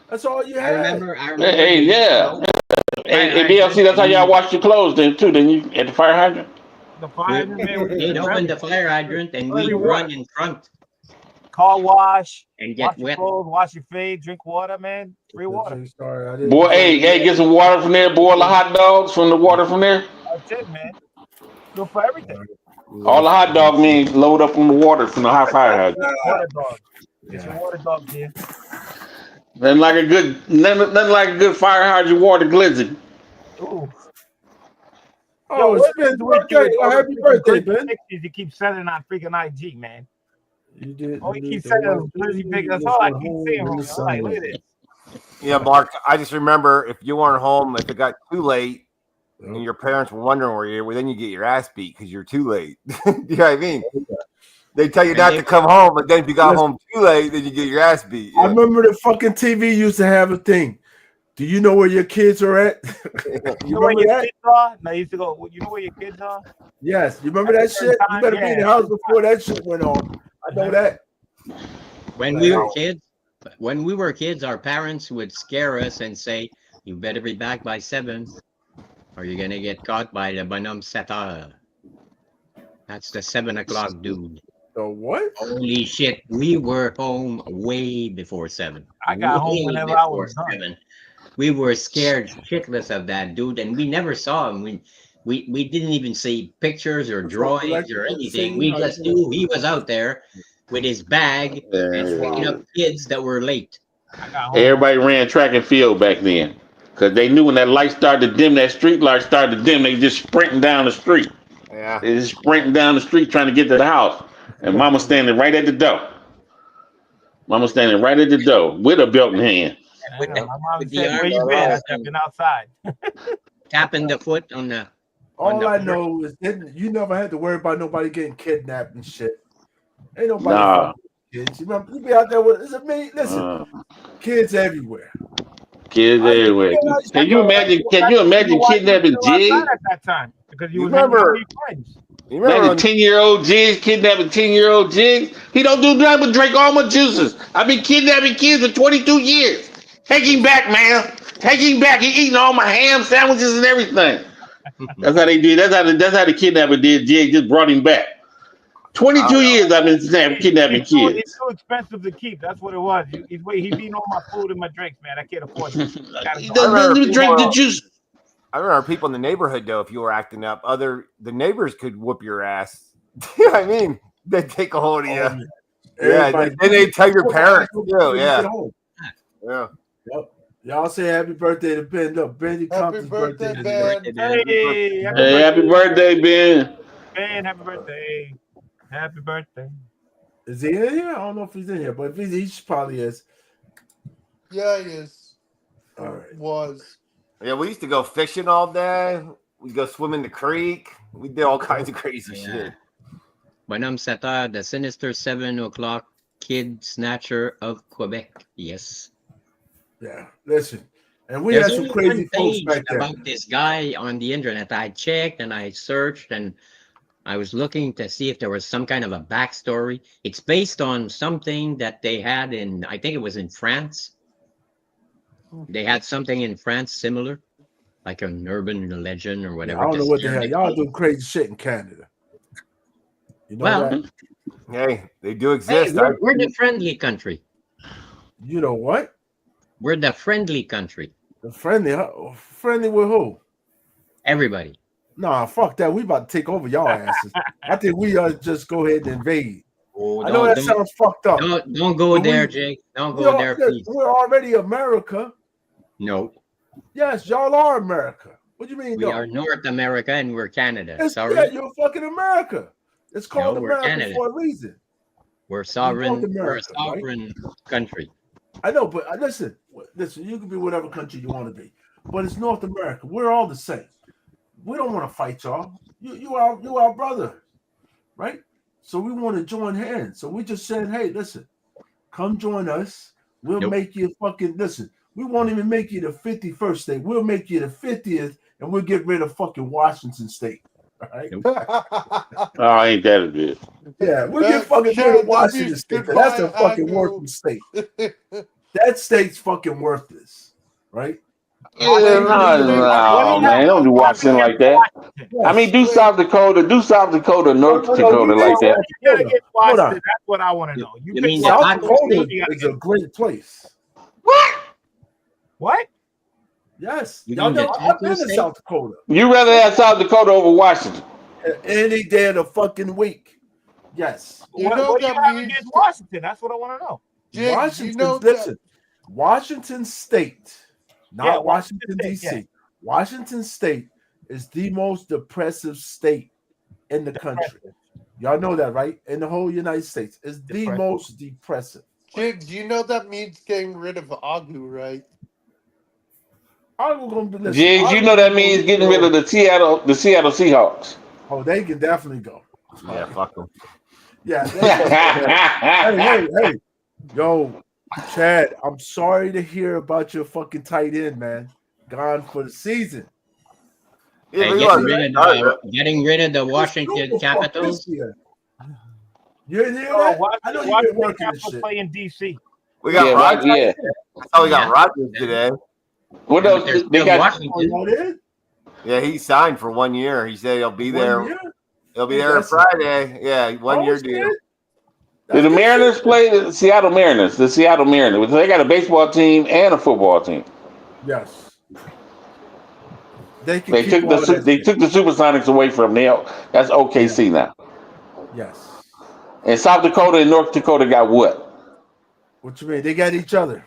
That's all you I had. remember. Hey, yeah. Hey, DLC, that's how y'all wash your clothes then too. Then you at the fire hydrant. The fire hydrant, They'd open the fire hydrant and we'd run in front car wash, and get wash your wet. clothes, wash your face, drink water, man. Free water. Boy, hey, get some water from there. Boil the hot dogs from the water from there. That's it, man. Good for everything. All the hot dog means load up on the water from the hot fire hydrant. Water dog. Get your water dog here. Nothing like a good fire hydrant water glizzy. Ooh. Oh, it's Ben's birthday. Happy birthday, Ben. You keep selling on freaking IG, man. You did. Oh, you keep selling those glizzy pics. That's all I keep seeing. I'm like, look at this. Yeah, Mark. I just remember if you weren't home, if it got too late, and your parents were wondering where you were, then you get your ass beat because you're too late. You know what I mean? They tell you not to come home, but then if you got home too late, then you get your ass beat. Yeah. I remember the fucking TV used to have a thing. Do you know where your kids are at? You know where your kids are? No, you used to go, you know where your kids are? Yes. You remember that shit? You better be in the house before that shit went on. I know that. When we were kids, our parents would scare us and say, "You better be back by 7, or you're gonna get caught by the bonhomme 7 heures." That's the 7 o'clock dude. The what? Holy shit! We were home way before 7. I got home whenever I was done. 7. We were scared shitless of that dude, and we never saw him. We didn't even see pictures or drawings or anything. We just knew he was out there with his bag and picking up kids that were late. Everybody ran track and field back then because they knew when that light started to dim, that street light started to dim, they just sprinting down the street. Yeah. They just sprinting down the street trying to get to the house. And Mama standing right at the door. Mama standing right at the door with a belt in hand. With My mom with the said, where arms you been? I crossed said, and been outside. tapping the foot on the. All I know is that you never had to worry about nobody getting kidnapped and shit. Ain't nobody fucking kids. You remember, you be out there with listen, kids everywhere. Kids everywhere. Can you imagine kidnapping Jig? At that time, because you remember- with your friends. You remember Imagine 10-year-old Jigs kidnapping 10-year-old Jigs. He don't do nothing but drink all my juices. I've been kidnapping kids for 22 years. Take him back, man. Take him back. He eating all my ham sandwiches and everything. That's how they did. That's how the kidnapper did. Jig just brought him back. 22 years I've been kidnapping kids. It's too expensive to keep. That's what it was. He's eating all my food and my drinks, man. I can't afford it. He doesn't even drink the juice. I remember people in the neighborhood, though, if you were acting up, the neighbors could whoop your ass. You know what I mean? They'd take a hold of you. Yeah, then they tell your parents, too. Yeah. Yeah. Yep. Y'all say happy birthday to Ben. Look, Ben, Happy birthday, Ben. Hey, Happy birthday, Ben. Ben, happy birthday. Happy birthday. Is he in here? I don't know if he's in here, but if he probably is. Yeah, he is. All right. Was. Yeah, we used to go fishing all day. We'd go swim in the creek. We did all kinds of crazy shit. Bonhomme 7 heures, the sinister 7 o'clock kid snatcher of Quebec. Yes. Yeah, listen. And we There's had some only crazy one folks page back there. about this guy on the internet. I checked and I searched and I was looking to see if there was some kind of a backstory. It's based on something that they had in, I think it was in France. They had something in France similar, like an urban legend or whatever. I don't know what the This- hell. Y'all do crazy shit in Canada. You know Well, that? Hey, they do Hey, exist. we're the friendly country. You know what? We're the friendly country. The friendly, friendly with who? Everybody. Nah, fuck that. We about to take over y'all asses. I think we ought to just go ahead and invade. Oh, I know that sounds fucked up. Don't go But there, we- Jake. Don't go there, please. We're already America. No, Yes, y'all are America. What do you mean? we no? are North America and we're Canada. It's, Sorry, yeah, you're fucking America. It's called No, we're America Canada. for a reason. we're sovereign. North We're a America, right? sovereign country. I know, but listen. You can be whatever country you want to be, but it's North America. We're all the same. We don't want to fight y'all. You are our brother, right? So we want to join hands. So we just said, hey, listen, come join us. We'll Nope. make you fucking listen. We won't even make you the 51st state. We'll make you the 50th, and we'll get rid of fucking Washington State. All right. Oh, ain't that a bit? Yeah, we'll get fucking rid of Washington State. 'Cause that's a fucking worthless state. That state's fucking worthless, right? Yeah, no, man. Don't do Washington like that. I mean, do South Dakota, North Dakota like that. You gotta get Hold on. Washington. That's what I want to know. You pick mean South that Washington, Dakota you gotta is get- a great place. What? Yes. You Y'all mean the never, I've Texas been to state? South Dakota You rather have South Dakota over Washington? any day of the fucking week. Yes. You What know do you that have means- against Washington? That's what I want to know. Jake, Washington, you know listen, Washington State, not Yeah, Washington, Washington D.C. State, Washington State is the most depressive state in the country. Y'all know that, right? In the whole United States, it's the Depressive. most depressive. Jake, you know that means getting rid of Agu, right? I'm gonna be listen. Jigs, you know that means getting rid of the Seattle Seahawks. Oh, they can definitely go. Yeah, fuck them. Yeah. Hey. Yo, Chad, I'm sorry to hear about your fucking tight end, man. Gone for the season. Yeah, Hey, we getting, lost rid that. of the, getting rid of the Super Washington fuck Capitals. this year. You didn't hear Oh, that? Washington, I know you've been Washington working this Capitals shit. play in DC. We got Yeah, Rogers. yeah. Oh, we got Yeah. Rogers today. What But else? there's They still got. Oh, Washington. y'all did? Yeah, he signed for 1 year. He said he'll be 1 there. year? He'll be Oh, there that's- Friday. Yeah, 1 year Oh, deal. shit. Did the That's good Mariners shit. play the Seattle Mariners? The Seattle Mariners. They got a baseball team and a football team. Yes. They can They keep took all the that they shit. took the Supersonics away from them. That's OKC now. Yes. And South Dakota and North Dakota got what? What you mean? They got each other.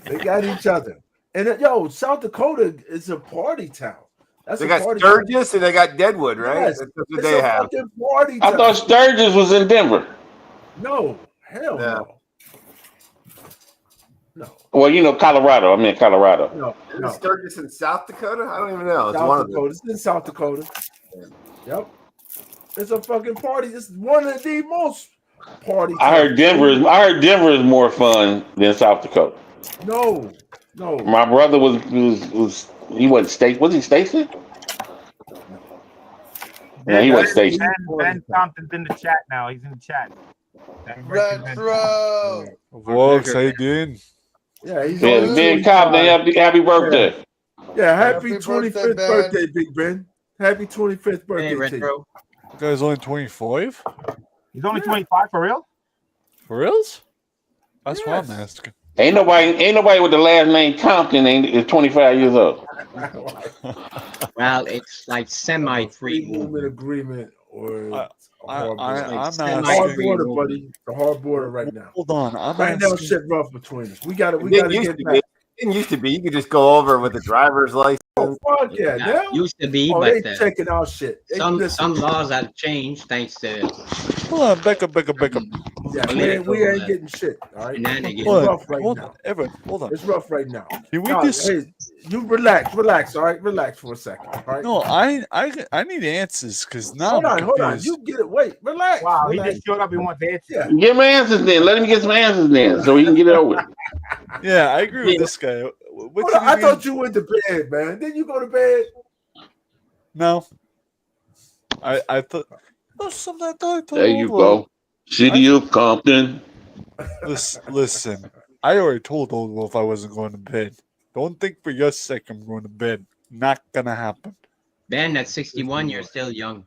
They got each other. And yo, South Dakota is a party town. That's They a got party town. Sturgis and they got Deadwood, right? Yes, That's what it's they a have. fucking party I town. thought Sturgis was in Denver. No, hell Yeah. no. No, Well, you know, Colorado. I mean, Colorado. no, Isn't no. Sturgis in South Dakota? I don't even know. It's one South of them. Dakota. It's in South Dakota. Yep. It's a fucking party. It's one of the most party I heard towns. Denver is more fun than South Dakota. No. My brother was he wasn't state. Was he stationed? No, he wasn't stationed. Ben Thompson's in the chat now. He's in the chat. Retro. Vlogs, how you doing? Yeah, he's Yeah, only Ben Compton, 25. happy birthday. Yeah, happy Happy 25th birthday, birthday, Ben. Big Ben. Happy 25th birthday Hey, to you. Retro. You guys only 25? He's only 25 for real? For reals? That's what I'm Yes. asking. Ain't nobody with the last name Compton is 25 years old. Well, it's like Free semi-free. movement agreement or I- a hard border. I'm semi- hard asking. border, buddy. The hard border right now. Hold on. I'm Right now, asking. shit rough between us. We gotta It get used to back. be. It used to be. You could just go over with a driver's license. Oh fuck yeah! Yeah, Now, used to be, oh, but they checking our shit. They, some listen, laws have changed thanks to Hold on. Back up. yeah, we ain't getting shit. All right, shenanigans. it's Hold on. rough right Hold now. on. Everett, hold on. It's rough right now. Can we Nah, just. hey, you relax. All right, relax for a second. All right. No, I need answers because now hold I'm on. confused. You get it. Wait, relax. Wow, he relax. just showed up. He wants to answer. Yeah. Give him answers then. Let him get some answers then, so he can get it over with. Yeah, I agree with this guy. What's Hold on, I his name? thought you went to bed, man. Didn't you go to bed? No. I thought. Oh, something I thought I told There you Olo. go. City of Compton. Listen, I already told Old Wolf I wasn't going to bed. Don't think for your sake I'm going to bed. Not gonna happen. Ben, at 61, you're still young.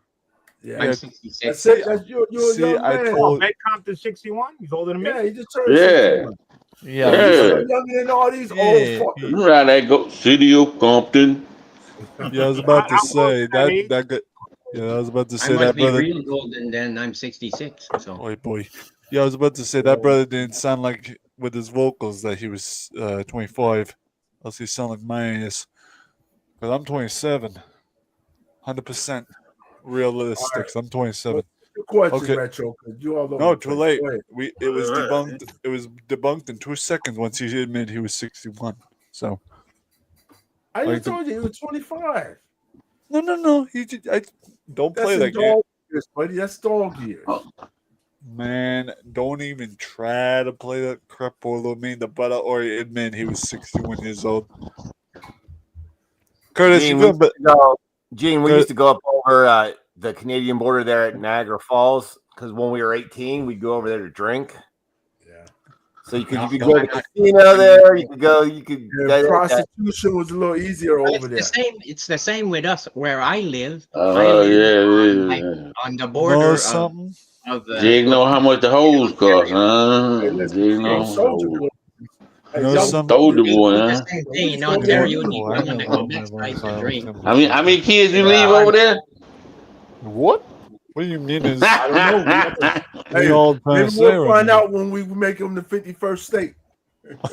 Yeah. I'm Yeah. 66. That's it. You're a See, young I man. told- Ben Compton's 61. He's older than me. Yeah, he just turned Yeah. 61. Yeah. Yeah. You're younger than all these Yeah. old fuckers. Remember how that go? City of Compton. Yeah, I was about to I'm say close to that age. that. Yeah, I was about to I say must that be brother. real golden then. I'm 66. So Oh boy. Yeah, I was about to say that brother didn't sound like with his vocals that he was 25. Else he sound like my ass. But I'm 27. 100% realistic. I'm 27. Good question, Okay. Retro. 'Cause you all over No, the too place. late. Go ahead. It was debunked. It was debunked in 2 seconds once he admitted he was 61. So I Like just the- told you he was 25. no. He did, don't play That's that a game. dog. years, buddy. That's dog years. Man, don't even try to play that crap polo. Me, the brother or admit he was 61 years old. Curtis, Gene, you good? But we used to go up over the Canadian border there at Niagara Falls because when we were 18, we'd go over there to drink. Yeah. So you could go to the casino there. You could go. You could. Prostitution was a little easier over there. It's the same with us where I live. Oh yeah. On the border of something. Jig know how much the hoes cost, huh? Jig know. Stole the boy, huh? Same thing in Ontario. How many kids you leave over there? What? What do you mean? Is I don't know. Maybe we'll find out when we make them the 51st state.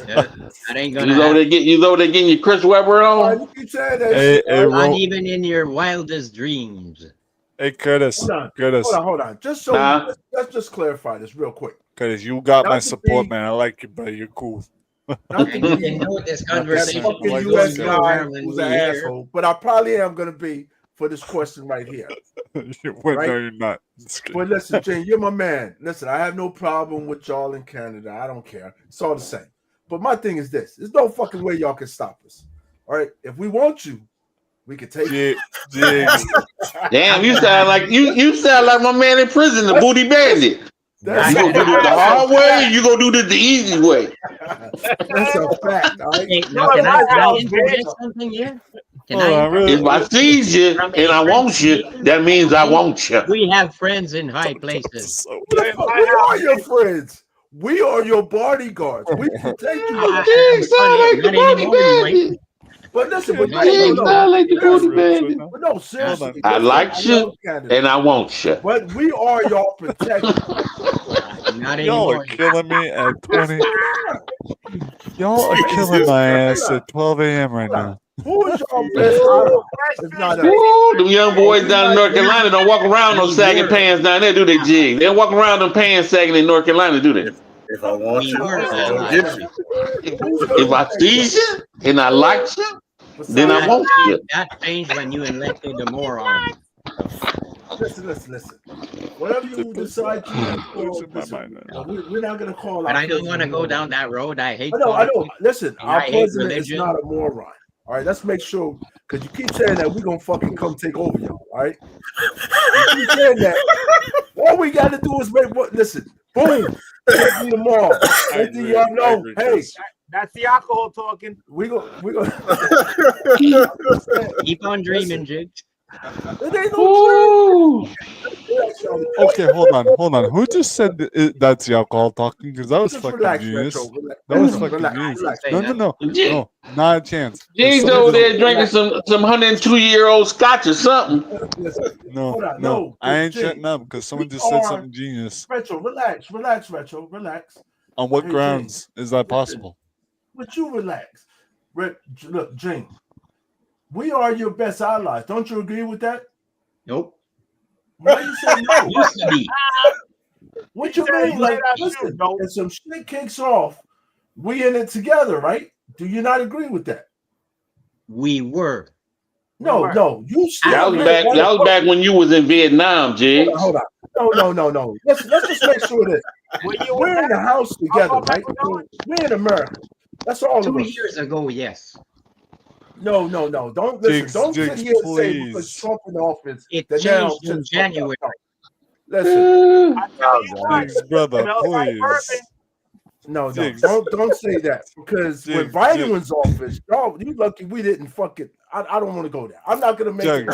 That ain't gonna you over there getting your Chris Webber on? Not even in your wildest dreams. Hey, Curtis. Hold on. Let's just clarify this real quick. Curtis, you got my support, man. I like you, bro. You're cool. Not to be this conversation. Fucking U.S. guy who's an asshole, but I probably am going to be for this question right here. Right? No, you're not. But listen, Jane, you're my man. Listen, I have no problem with y'all in Canada. I don't care. It's all the same. But my thing is this: there's no fucking way y'all can stop us. All right, if we want you, we can take it. Damn, you sound like you sound like my man in prison, the booty bandit. You gonna do this the hard way, or you gonna do this the easy way? That's a fact. All right? Can I interject something here? If I see you and I want you, that means I want you. We have friends in high places. We are your friends. We are your bodyguards. We protect you. But listen, but no, seriously. I like you and I want you. But we are y'all protectors. Y'all are killing me at 20. Y'all are killing my ass at 12 a.m. right now. Who is your best ally? Them young boys down in North Carolina don't walk around no sagging pants down there, do they, Jig? They don't walk around them pants sagging in North Carolina, do they? If I want you, I'll get you. If I see you and I like you, then I want you. That changed when you elected the moron. Listen. Whatever you decide to do, we're not going to call out. But I don't want to go down that road. I hate. I know. Listen, our president is not a moron. All right, let's make sure, because you keep saying that we're going to fucking come take over y'all, all right? You keep saying that. All we got to do is listen, boom, take me tomorrow. Y'all know, hey. That's the alcohol talking. We go. Keep on dreaming, Jig. It ain't no Okay, hold on. Who just said that's the alcohol talking? Because that was just fucking genius. That was fucking genius. No, not a chance. Jig's over there drinking some 102-year-old scotch or something. No, I ain't shutting up because someone just said something genius. Retro, relax. On what grounds is that possible? But you relax. Look, Jane, we are your best allies. Don't you agree with that? Nope. Why you say no? Used to be. What you mean? Like, listen, if some shit kicks off, we in it together, right? Do you not agree with that? We were. No. You that was back when you was in Vietnam, Jig. Hold on. No. Let's just make sure that we're in the house together, right? We're in America. That's all of us. 2 years ago, yes. No. Don't listen. Don't sit here and say because Trump in office. It changed in January. Listen, brother, please. No. Don't say that because when Biden was in office, y'all, you lucky we didn't fucking. I don't want to go there. I'm not gonna make it.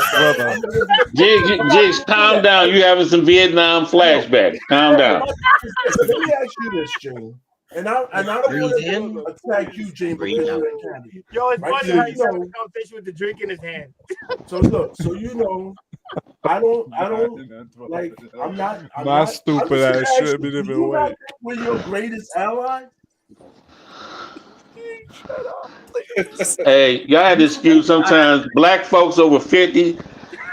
Jigs, calm down. You having some Vietnam flashbacks. Calm down. Let me ask you this, Jane. And I don't want to attack you, Jane, because you're in Canada. Yo, it's funny how you have a conversation with the drink in his hand. So look, I don't like. I'm not stupid ass should be the way. We're your greatest ally. Shut up, please. Hey, y'all had this excuse sometimes. Black folks over 50,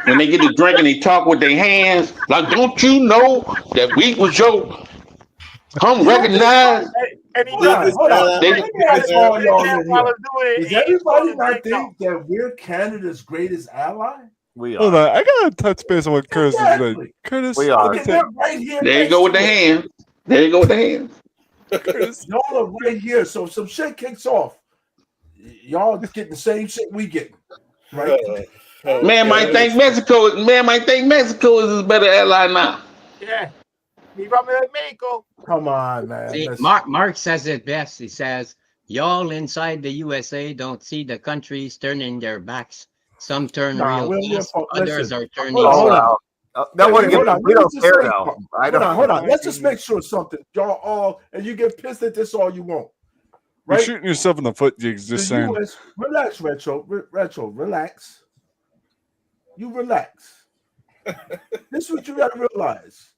when they get to drinking, they talk with their hands. Like, don't you know that we was your recognize? Does everybody not think that we're Canada's greatest ally? We Hold are. on, I gotta touch base on what Curtis is saying. Exactly. Curtis, We are. let me Look at tell- them right here. There you next go with to the it. hands. There you go with the hands. Curtis, Y'all are right here. So if some shit kicks off, y'all getting the same shit we getting. Right? Man might think Mexico is a better ally now. Yeah. Me from Mexico. Come on, man. See, Listen. Mark says it best. He says, "Y'all inside the USA don't see the countries turning their backs. Some turn Nah, real we're fast, fuck- others listen. are turning Hold on, hold on. slow." That would Hold on, we let me don't just care say though. something. I Hold don't. on. Let's just make sure something. Y'all all, and you get pissed at this all you want. you're Right? shooting yourself in the foot, Jigs. The Just saying. US, relax, Retro, relax. You relax. This is what you got to realize.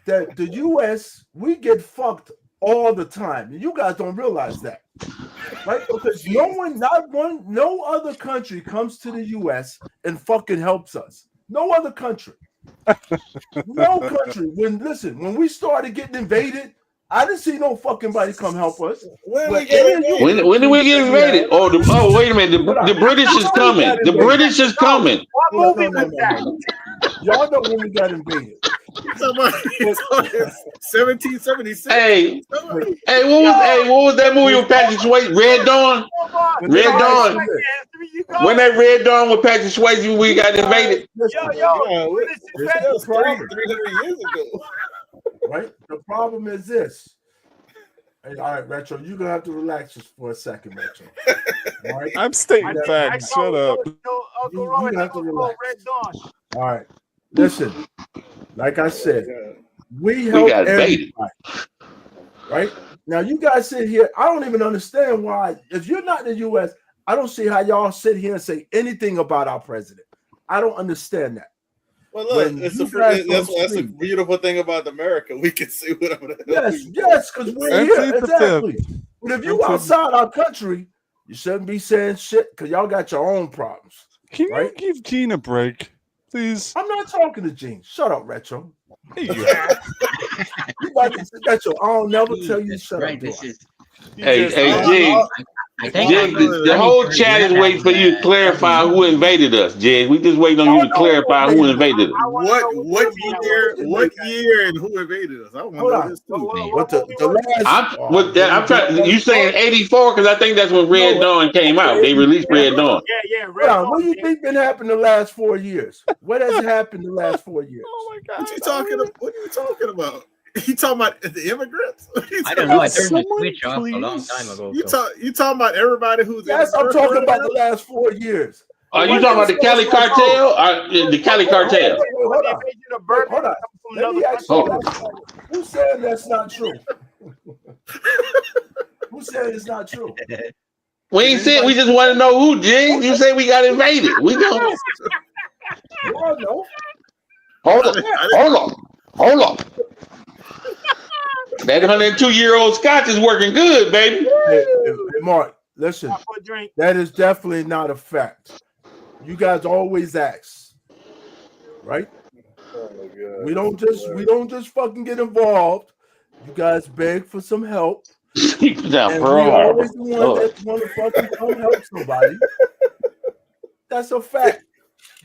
That the US, we get fucked all the time. And you guys don't realize that. Right? Because no other country comes to the US and fucking helps us. No other country. No country. When we started getting invaded, I didn't see no fucking body come help us. When But we get invaded? When did we get invaded? Oh, wait a minute. The British is coming. The British is coming. What movie was that? Y'all know when we got invaded. You're talking 1776. Hey, what was that movie with Patrick Swayze? Red Dawn. Red Dawn. When that Red Dawn with Patrick Swayze, we got invaded. That was 300 years ago. Right? The problem is this. Hey, all right, Retro, you're gonna have to relax just for a second, Retro. All right? I'm stating facts. Shut up. You have to relax. All right. Listen, like I said, we help got invaded. everybody. Right? Now you guys sit here. I don't even understand why. If you're not in the US, I don't see how y'all sit here and say anything about our president. I don't understand that. Well, look, When that's you a guys don't the beautiful thing about America. We can see whatever the hell we Yes, because we're And here. keep the Exactly. tip. But if you outside our country, you shouldn't be saying shit because y'all got your own problems. Can Right? you give Gene a break, please? I'm not talking to Gene. Shut up, Retro. Hey, you. You like to Retro. I'll never tell you to shut Right, up. this is. Hey, Jig. I think Jig, the whole chat is waiting for you to clarify who invaded us, Jig. We just waiting on you to clarify who invaded us. What year and who invaded us? I want to know this too. What the last? I'm trying. You saying 84? Because I think that's when Red Dawn came out. They released Red Dawn. Yeah. What do you think been happening the last 4 years? What has happened the last 4 years? Oh my God. What are you talking about? You talking about the immigrants? I don't know. I turned the switch off a long time ago. You talking about everybody who's Yes, I'm talking about the last 4 years. Are you talking about the Cali Cartel? The Cali Cartel. Hold on. Let me ask you a question. Who said that's not true? Who said it's not true? We ain't said. We just want to know who, Jig. You say we got invaded. We don't. Y'all know. Hold on. That 102-year-old Scotch is working good, baby. Hey, Mark, listen. That is definitely not a fact. You guys always ask, right? Oh my God. We don't just fucking get involved. You guys beg for some help. Down And Pearl we Harbor. always the one that want to fucking come help somebody. That's a fact.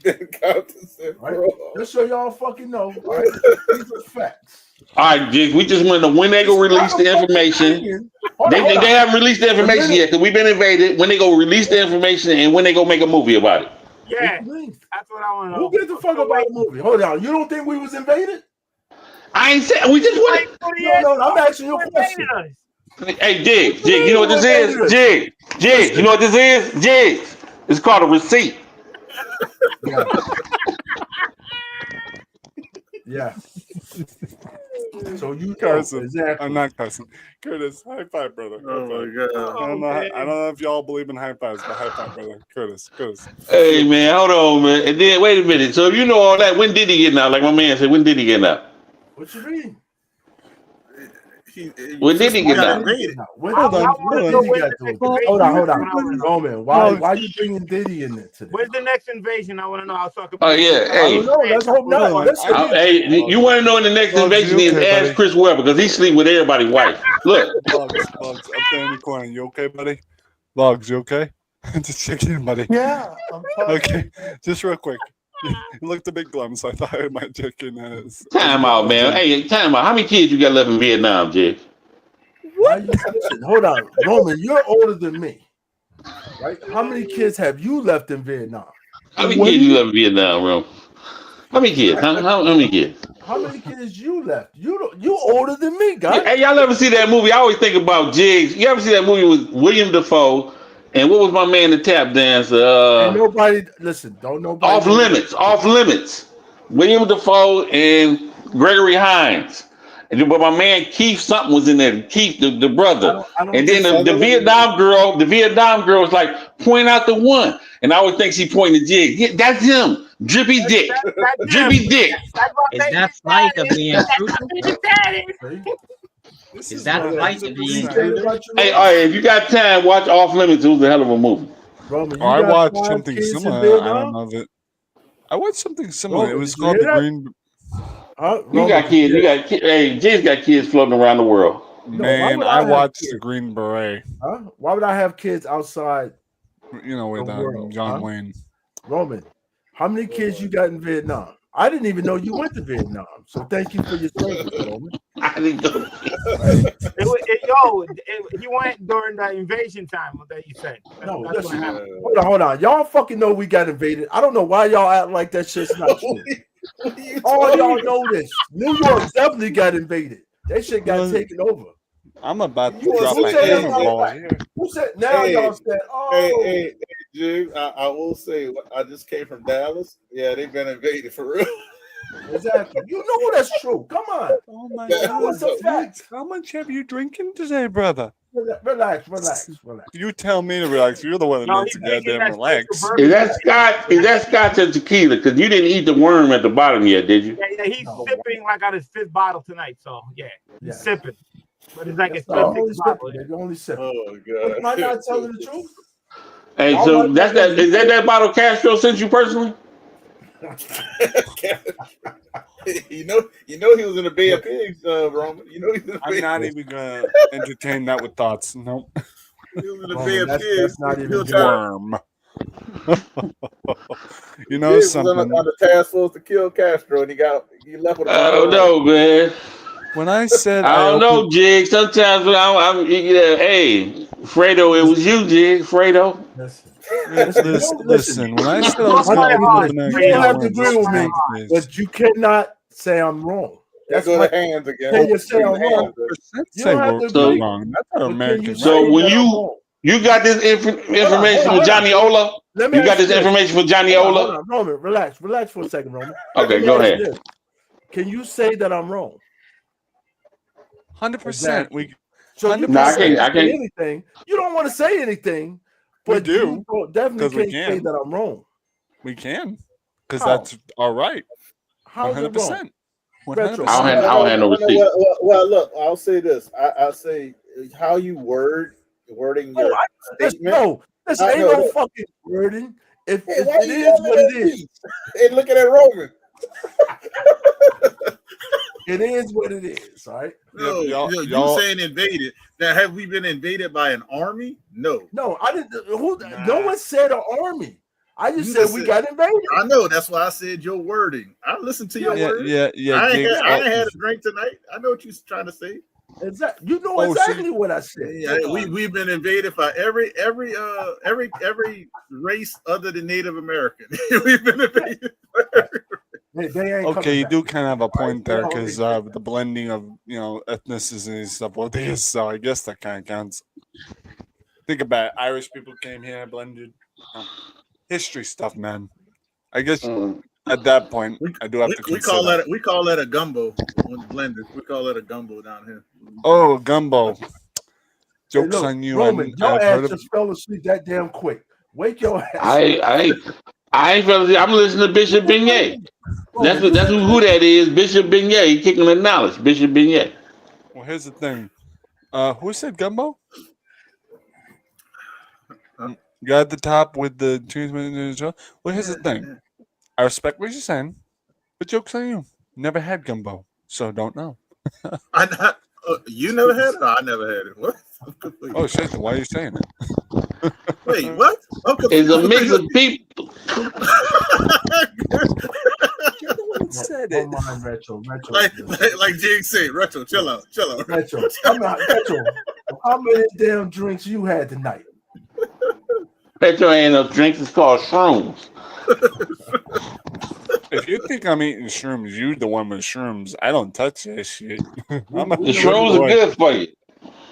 Right? Just so y'all fucking know. All right? These are facts. All right, Jig. We just want to know when they go release the information. They haven't released the information yet because we've been invaded. When they go release the information and when they go make a movie about it. Yeah, that's what I want to know. Who gives a fuck about the movie? Hold on. You don't think we was invaded? I ain't saying we just want it. No, I'm asking you a question. Hey, Jig, you know what this is? Jig, you know what this is? Jig. It's called a receipt. Yeah. So you Carson, exactly. I'm not cussing. Curtis, high five, brother. Oh my God. I don't know if y'all believe in high fives, but high five, brother. Curtis. Hey, man, hold on, man. And then, wait a minute. So if you know all that, when did he get out? Like my man said, when did he get out? What you mean? When did he get out? Hold on. Roman, why you bringing Diddy in there today? Where's the next invasion? I want to know. I'll talk about. Oh yeah, hey. I don't know. Let's hope not. Hey, you want to know when the next invasion is? Ask Chris Webber because he sleep with everybody's wife. Look, Logs, up there in the corner. You okay, buddy? Logs, you okay? Just checking in, buddy. Yeah, I'm fine. Okay, just real quick. He looked a bit glum, so I thought I might check in. Time out, man. Hey, time out. How many kids you got left in Vietnam, Jig? Listen, hold on, Roman. You're older than me, right? How many kids have you left in Vietnam? How many kids you left in Vietnam, Rom? How many kids? How many kids? How many kids you left? You older than me, guys. Hey, y'all ever see that movie? I always think about Jigs. You ever see that movie with William Dafoe? And what was my man, the tap dancer? Ain't nobody listen. Don't nobody. Off Limits. Off Limits. William Dafoe and Gregory Hines. But my man Keith something was in there. Keith, the brother. And then the Vietnam girl was like, point out the one. And I always think she pointed to Jig. Yeah, that's him. Drippy Dick. Drippy Dick. Is that Flight of the Intruder? Is that Flight of the Intruder? Hey, all right, if you got time, watch Off Limits. It was a hell of a movie. Roman, I watched something similar. I don't know if it. I watched something similar. It was called The Green. You got kids. You got hey, Jay's got kids floating around the world. Man, I watched The Green Beret. Huh? Why would I have kids outside? You know, with John Wayne. Roman, how many kids you got in Vietnam? I didn't even know you went to Vietnam. So thank you for your service, Roman. I didn't know. He went during the invasion time that you said. No, listen, hold on. Y'all fucking know we got invaded. I don't know why y'all act like that shit's not true. All y'all know this. New York definitely got invaded. That shit got taken over. I'm about to drop a hammer ball here. Who said now? Y'all said, oh, hey, Jig, I will say, I just came from Dallas. Yeah, they've been invaded for real. Exactly. You know that's true. Come on. Oh my God. How much have you drinking today, brother? Relax. You tell me to relax. You're the one that needs to goddamn relax. Is that scotch or tequila? Because you didn't eat the worm at the bottom yet, did you? Yeah, he's sipping like on his fifth bottle tonight. So he's sipping. But it's like it's only sipping. Oh God. Am I not telling the truth? Hey, so is that bottle Castro sent you personally? You know he was in the Bay of Pigs, Roman. You know he's in the I'm not even gonna entertain that with thoughts. Nope. He was in the Bay of Pigs. That's not even worm. You know something? On the task force to kill Castro, and he left with. I don't know, man. When I said I don't know, Jig. Sometimes when I'm hey, Fredo, it was you, Jig. Fredo. Listen. When I said I was going to open you don't have to agree with me, but you cannot say I'm wrong. That's go to hands again. Can you say I'm wrong? You don't have to agree. Wrong. That's not American. So when you got this information from Johnny Ola, you got this information from Johnny Ola. Roman, relax for a second, Roman. Okay, go ahead. Can you say that I'm wrong? 100%. We. So I can't. Anything. You don't want to say anything, but you definitely can't say that I'm wrong. We can, because that's all right. 100%. 100%. I'll hand over receipt. Well, look, I'll say this. I'll say how you wording your statement. This ain't no fucking wording. If it is what it is. And looking at Roman. It is what it is, all right? No, you saying invaded. Now, have we been invaded by an army? No. No, I didn't. No one said an army. I just said we got invaded. I know. That's why I said your wording. I listened to your wording. Yeah. I ain't had a drink tonight. I know what you're trying to say. Exactly. You know exactly what I said. Yeah, we've been invaded by every race other than Native American. We've been invaded. Okay, you do kind of have a point there because the blending of ethnicities and stuff. Well, so I guess that kind of counts. Think about it. Irish people came here, blended. History stuff, man. I guess at that point, I do have to consider. We call that a gumbo when blended. We call that a gumbo down here. Oh, gumbo. Jokes on you. Roman, your ass just fell asleep that damn quick. Wake your ass. I ain't fell asleep. I'm listening to Bishop Beignet. That's who that is. Bishop Beignet. He kicking the knowledge. Bishop Beignet. Well, here's the thing. Who said gumbo? Guy at the top with the cheese. Well, here's the thing. I respect what you're saying, but joke's on you. Never had gumbo, so don't know. You never had it? No, I never had it. What? Oh, shit. Why are you saying it? Wait, what? It's a mix of people. You're the one that said Don't it. mind retro. Like Jig said, retro, chill out. Retro. I'm not retro. How many damn drinks you had tonight? Petro ain't no drinks. It's called shrooms. If you think I'm eating shrooms, you're the one with shrooms. I don't touch that shit. I'm a The shrooms are good for you.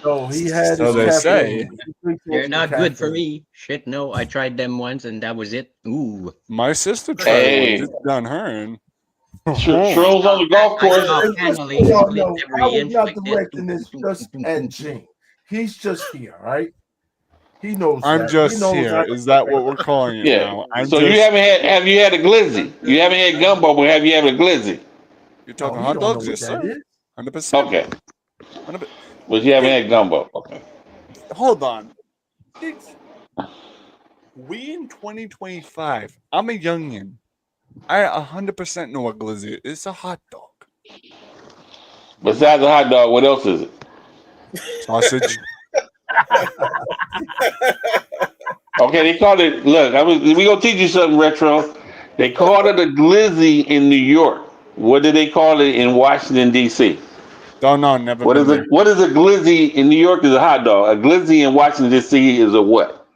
So he had So his they caffeine. say. They're not good for me. Shit, no. I tried them once and that was it. Ooh. My sister tried Hey. it. It's done her. And Shrooms on the golf I course. saw And just Panelli so y'all split know, every I was inch not like this. directing this just at Gene. He's just here, right? He knows. I'm that. just He knows here. that. Is that what we're calling it Yeah. now? I'm So just, you have you had a glizzy? You haven't had gumbo, but have you had a glizzy? You're Oh, talking he hot don't know dogs, what yes, that sir. is. 100%. Okay. 100%. But you haven't had gumbo. Okay. Hold on. We in 2025. I'm a youngin. I 100% know what glizzy is. It's a hot dog. Besides the hot dog, what else is it? Sausage. Okay, they called it. Look, we gonna teach you something retro. They called it a glizzy in New York. What do they call it in Washington D.C.? Don't know. Never What been is there. it? What is a glizzy in New York? Is a hot dog. A glizzy in Washington D.C. is a what?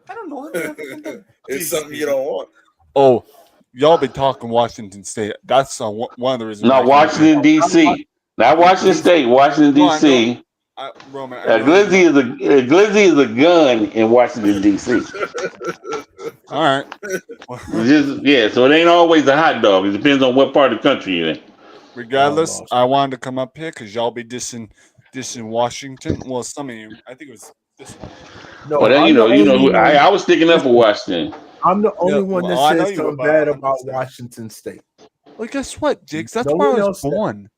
I don't know. I've never been to It's something you don't want. Oh, y'all be talking Washington State. That's one of the reasons. No, Washington D.C. Not Washington State. Washington No, I know. D.C. Roman, A glizzy is a gun in Washington D.C. All right. So it ain't always a hot dog. It depends on what part of the country you're in. Regardless, I wanted to come up here because y'all be dissing Washington. Well, some of you. I think it was this one. No, Well, then, I'm the only one- I was sticking up for Washington. I'm the only Yeah, one that well, I know says you were, something but bad I'm about just saying. Washington State. Well, guess what, Jigs? That's No where I one was else said- born.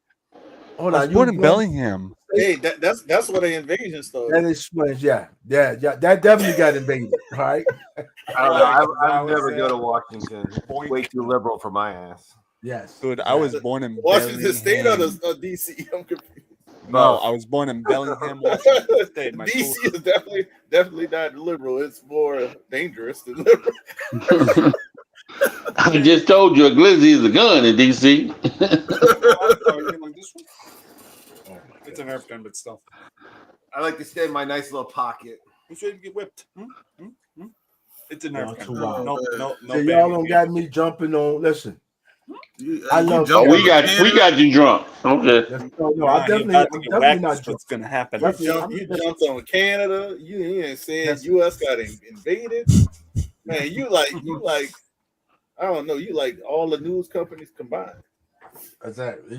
Hold I was on, born you in born- Bellingham. Hey, that's where the invasion started. That explains, yeah. That definitely got invaded, right? I don't know. I That would never was go it. to Washington. Boink. Way too liberal for my ass. Yes. Dude, I was born in Washington State or Bellingham. the DC? I'm confused. No, I was born in Bellingham, Washington State. My DC school. is definitely not liberal. It's more dangerous than liberal. I just told you a glizzy is a gun in D.C. It's an Nerf gun, but still. I like to stay in my nice little pocket. Who's ready to get whipped? It's a No, Nerf too gun. wild. No, So y'all don't got me jumping on. Listen, I love. Oh, we got you drunk. Okay. No, I'm definitely not drunk. What's gonna happen? You jumped on Canada. You ain't saying U.S. got invaded. Man, you like I don't know. You like all the news companies combined. Exactly.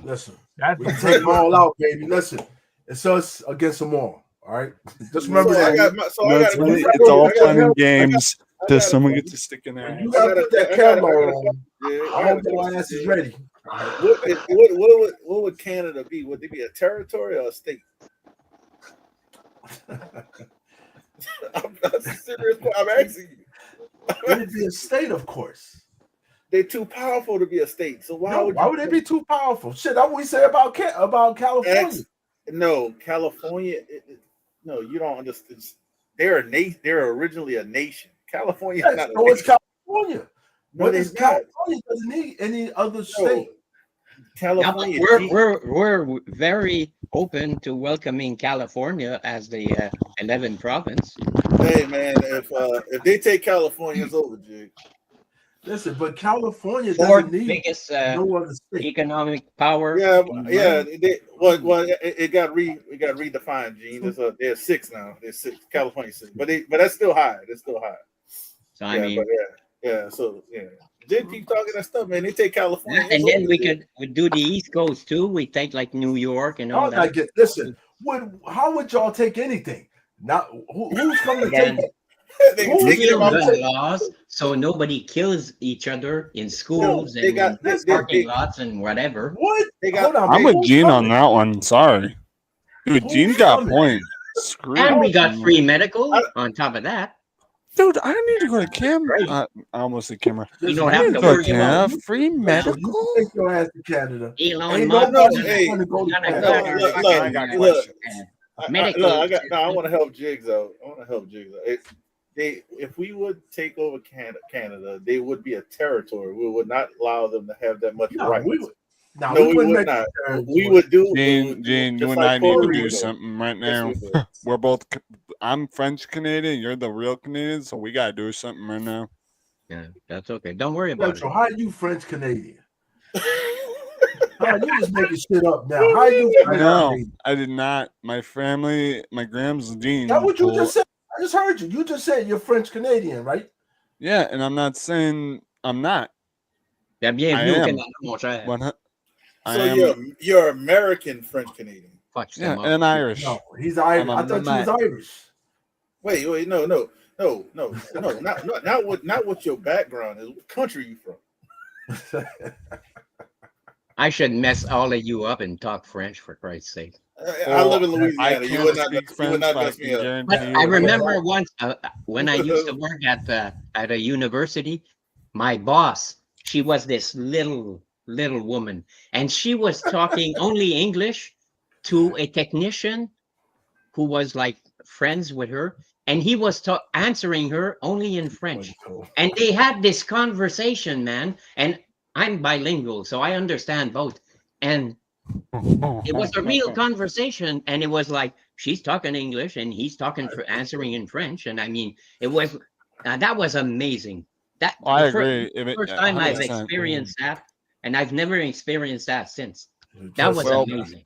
Listen. That's We can take them all out, baby. Listen, it's us against them all. All right. Just remember So I that. got my- so I got- It's all I got- fun and games. I Does got- someone get to stick in there? You gotta put that Kevlar on. I hope got- your ass is ready. What would Canada be? Would they be a territory or a state? I'm serious. I'm asking you. It would be a state, of course. They're too powerful to be a state. So why would they be too powerful? Shit, that's what we say about California. No, California. No, you don't understand. They're originally a nation. California. Yes, Not a so it's nation. California. No, What they is not. California? Doesn't need any other state. Yeah, but California. we're very open to welcoming California as the 11th province. Hey man, if they take California, it's over, Jig. Listen, but California Fourth doesn't need biggest no other state. economic power. Yeah. It got redefined, Gene. There's 6 now. There's 6. California 6, but that's still high. It's still high. So I mean, So Jig keep talking that stuff, man. They take California, and then we do the East Coast too. We take like New York and all that. Listen, how would y'all take anything? Not who's coming to Again, take it? Repeal gun laws, so nobody kills each other in schools and parking lots and whatever. What? I'm with Gene on that one. Sorry, dude. Gene got points. Screw And we you. got free medical on top of that. Dude, I need to go to camera. I almost said camera. You don't I have need to go worry Canada. about Free medical. You take your ass to Canada. Elon Ain't Musk. nobody Hey, trying to go to I Canada. I want to help Jigs out. if we would take over Canada, they would be a territory. We would not allow them to have that much right. we We wouldn't would make not. it a territory. We would do. Gene, you just and I like need to Puerto do Rico. something right Yes, now. we would. We're both. I'm French Canadian. You're the real Canadian, so we gotta do something right now. Yeah, that's okay. Don't worry about Retro, it. how are you French Canadian? You just making shit up now. How are you French No, Canadian? I did not. My family, my grams Dean. That's what you told- just said. I just heard you. You just said you're French Canadian, right? Yeah, and I'm not saying I'm not. Yeah, bienvenue I au am. Canada, mon cher. I So am. you're American French Canadian. Fuck, Yeah, c'est and Irish. No, he's Irish. I'm a I thought you was Matt. Irish. Wait, no, not what your background is. What country you from? I should mess all of you up and talk French for Christ's sake. I live in I Louisiana. You can't would not, speak you French, would not but I mess can me up. guarantee But you. I remember once when I used to work at a university, my boss, she was this little woman, and she was talking only English to a technician who was like friends with her, and he was answering her only in French. And they had this conversation, man, and I'm bilingual, so I understand both. And it was a real conversation, and it was like she's talking English and he's talking answering in French, and I mean, it was that was amazing. That I the agree. If it- first time I've 100%. experienced that, and I've never experienced that since. That was Well, amazing.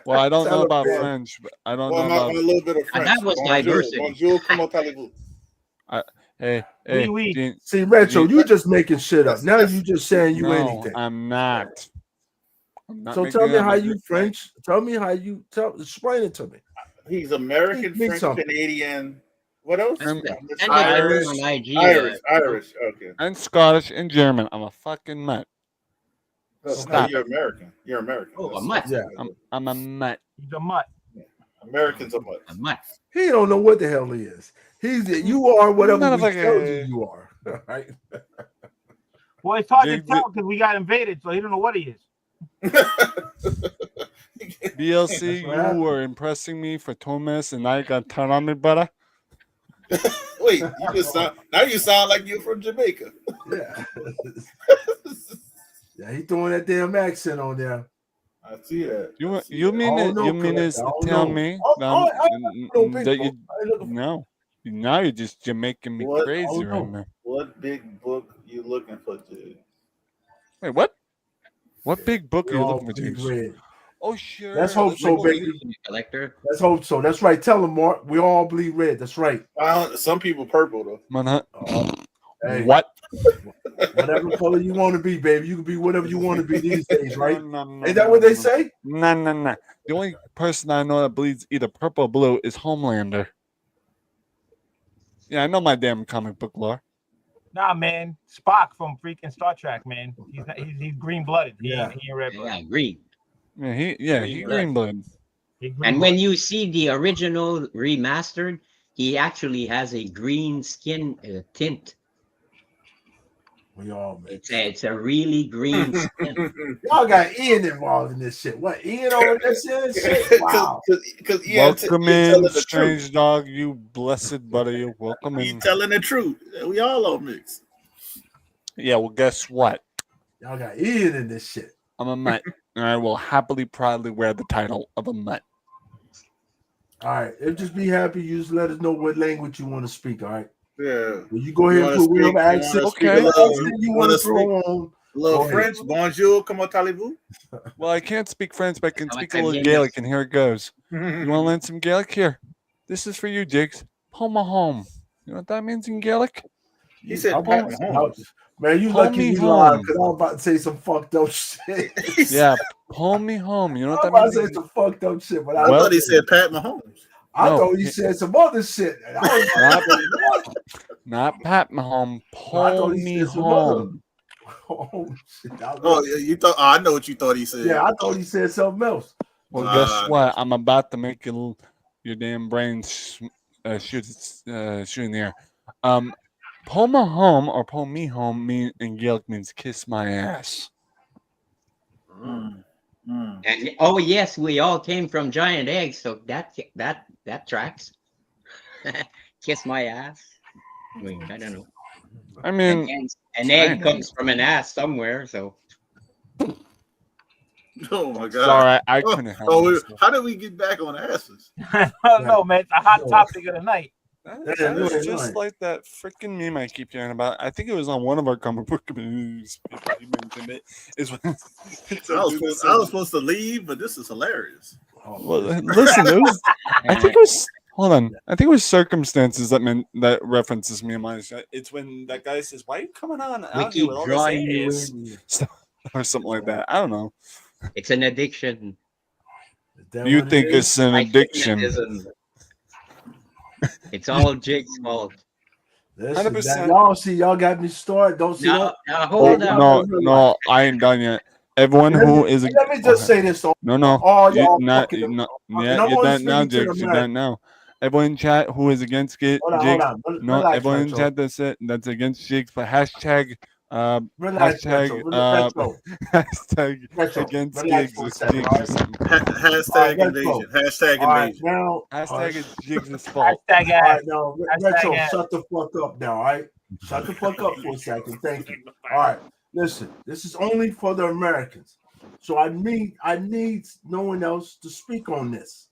Well, I don't know about Celebrate. French. But I don't Well, know I'm a about. little bit of French. that was Bonjour, diversity. Bonjour, comment allez-vous? Hey, Oui, oui. Gene, See, Retro, Gene- you just making shit up. Now Yes. you just saying you no, anything. I'm not. I'm not So making tell me up how my- you French. Tell me how you explain it to me. He's American, Speak French, something. Canadian. What else? I'm Send it Irish. on IG. Irish. Okay. And Scottish and German. I'm a fucking mutt. No, Stop. you're American. You're American. Oh, a That's- mutt. Yeah, I'm a mutt. He's a mutt. Americans are mutt. A mutt. he don't know what the hell he is. You are whatever we Motherfucker. tell you are. Right? Well, it's hard to Jig- tell because we got invaded, so he don't know what he is. BLC, That's what happened. you were impressing me for 2 minutes, and now you got turned on me, brother. Wait, you sound like you're from Jamaica. Yeah. Yeah, he throwing that damn accent on there. I see that. You mean I don't it? know, You mean Cliff. is I to don't tell know. me Oh, that, oh, I don't that think you so. I ain't looking for- no? Now you're making me What? crazy Oh, right no. now. What big book you looking for, dude? Wait, what? What big book We are you all looking for, bleed James? red. Oh, sure. Let's hope so, go. baby. Collector. Let's hope so. That's right. Tell him, Mark. We all bleed red. That's right. Some people purple though. Man, huh? Hey, What? whatever color you want to be, baby. You can be whatever you want to be these days, right? No, Ain't that what they say? No. The only person I know that bleeds either purple or blue is Homelander. Yeah, I know my damn comic book lore. Nah, man. Spock from freaking Star Trek, man. He's green blooded. Yeah. He ain't red blooded. Yeah, green. Yeah, he green blood. And when you see the original remastered, he actually has a green skin tint. We all, man. It's a really green skin. Y'all got Ian involved in this shit. What? Ian on this shit? Wow. Because Welcome in, strange dog. You blessed buddy. You're welcome He's in. telling the truth. We all on mix. Yeah, well, guess what? Y'all got Ian in this shit. I'm a mutt, and I will happily, proudly wear the title of a mutt. All right. If just be happy, you just let us know what language you want to speak. All right. Yeah. Well, you go ahead and put whatever accent you want to throw on. Little Go French. ahead. Bonjour, comment allez-vous? Well, I can't speak French, but I can Oh, speak I a little can. Gaelic, and here it goes. You want to learn some Gaelic? Here. This is for you, Jigs. Home a home. You know what that means in Gaelic? He said I'm Pat on- Mahomes. Man, you Homie lucky you lied home. because I was about to say some fucked up shit. Yeah, home me home. You know I what was about that to say means? some fucked up shit, but I Well- thought he said Pat Mahomes. I No. thought he said some other shit. And I was like, what? Not Pat Mahomes. I thought Home he me said some other. home. Oh, shit. Oh, you thought? I know what you thought he said. Yeah, I thought he said something else. Well, Uh, guess what? I'm about to make your damn brain shoot in the air. Pull my home or pull me home in Gaelic means kiss my ass. And oh yes, we all came from giant eggs, so that tracks. Kiss my ass. I mean, I don't know. I mean, An egg comes from an ass somewhere, so. Oh my god! sorry, I couldn't help myself. How did we get back on asses? I don't know, man. It's a hot topic of the night. That is just like that freaking meme I keep hearing about. I think it was on one of our comic book news. He mentioned it. Is when I was supposed to leave, but this is hilarious. well, listen, it was, I think it was. Hold on, I think it was circumstances that references me and mine. It's when that guy says, "Why are you coming on We out here keep with all drawing you this ass?" in. Or something like that. I don't know. It's an addiction. You think it's an addiction? It's all Jake's fault. 100%. Y'all see, y'all got me started. Don't see No, that. hold on. No, I ain't done yet. Everyone who is Let me just say this. no, All y'all you're not, fucking- yeah, you're done now, Jakes. You're done now. Everyone in chat who is against it, Jakes. No, Relax, everyone in Retro. chat that's against Jakes, but hashtag Relax, hashtag Retro. hashtag Retro. against Relax Jigs for a is second, Jigs all or something. Hashtag Let's invasion. go. Hashtag All right, invasion. now. Hashtag is Jigs' fault. Hashtag All right, ass. now, Hashtag Retro, ass. shut the fuck up now, all right? Shut the fuck up for a second. Thank you. All right, listen, this is only for the Americans. So I need no one else to speak on this.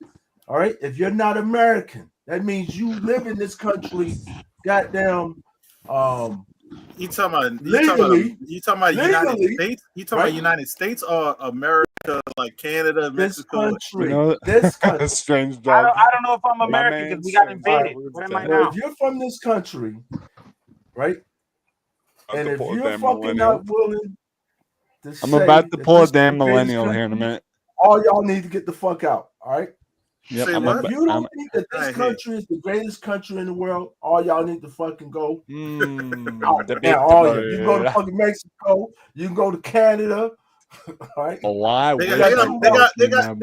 All right? If you're not American, that means you live in this country, goddamn, You talking about legally, United States? You talking right? about United States or America, like Canada, this Mexico? country, You know, this country. strange I dog. don't know if I'm My American man because we got said- invaded. Alright, What am I Now, now? if you're from this country, right? And if pull a you're damn fucking millennial. not willing to I'm say about to that pull a this is the damn greatest millennial here in a country, minute. all y'all need to get the fuck out. All right. Yep, Say I'm what? If you don't I'm, think that I this hear you. country is the greatest country in the world, all y'all need to fucking go. the big Now, all you can go to bird. fucking Mexico, you can go to Canada. All right. Why They would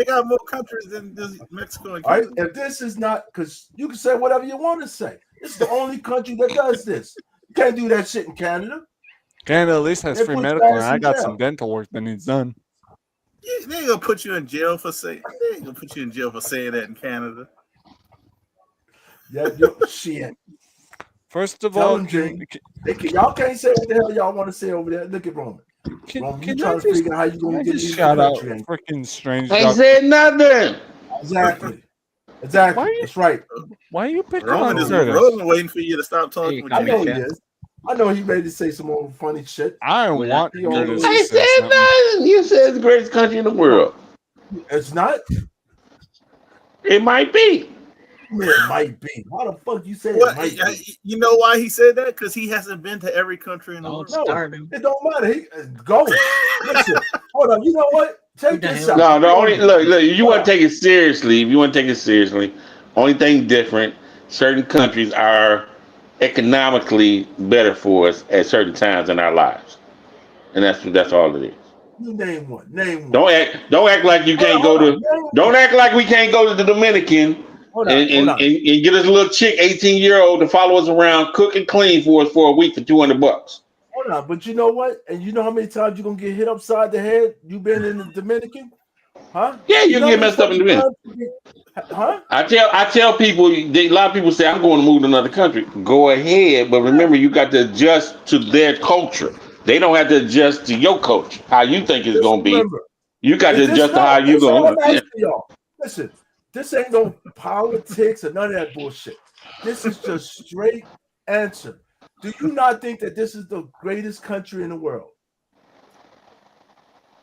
got more countries than just Mexico and All right. Canada. If this is not, because you can say whatever you want to say. It's the only country that does this. You can't do that shit in Canada. Canada at least has They free put medical, your and ass I in got jail. some dental work that needs done. Yeah, they ain't gonna put you in jail for saying. They ain't gonna put you in jail for saying that in Canada. Yeah, shit. First of Tell all, them, Jane. Y'all can't say what the hell y'all want to say over there. Look at Roman. Roman, you trying to figure out how you gonna get just in shout the out country? Ain't freaking strange I dog? said nothing. Exactly. Exactly. Why you- That's right. Why are you picking Roman on is Curtis? Roman waiting for you to stop talking Hey, with I your know he man. is. I know he ready to say some more funny shit. I don't Well, want he always- Curtis I to say said something. nothing. You said it's the greatest country in the world. It's not. It might be. It might be. How the fuck you say What, it might be? you know why he said that? Because he hasn't been to every country in the Don't world. No, start him. it don't matter. He go. Listen, hold on. You know what? Take this out. No, the only look. You want to take it seriously. If you want to take it seriously, only thing different. Certain countries are economically better for us at certain times in our lives, and that's all it is. You name one. Name one. Don't act like you can't go to. Don't act like we can't go to the Dominican and get us a little chick, 18-year-old, to follow us around, cook and clean for us for a week for $200. Hold on, but you know what? And you know how many times you're gonna get hit upside the head? You been in the Dominican? Huh? Yeah, you know can get how messed up in the many Dominican. times you get- Huh? I tell people, a lot of people say, I'm going to move to another country. Go ahead, but remember, you got to adjust to their culture. They don't have to adjust to your culture, how you think it's going to be. Remember, You got to is this adjust to not- how you this all going. I'm asking y'all. Listen, this ain't no politics or none of that bullshit. This is just straight answer. Do you not think that this is the greatest country in the world?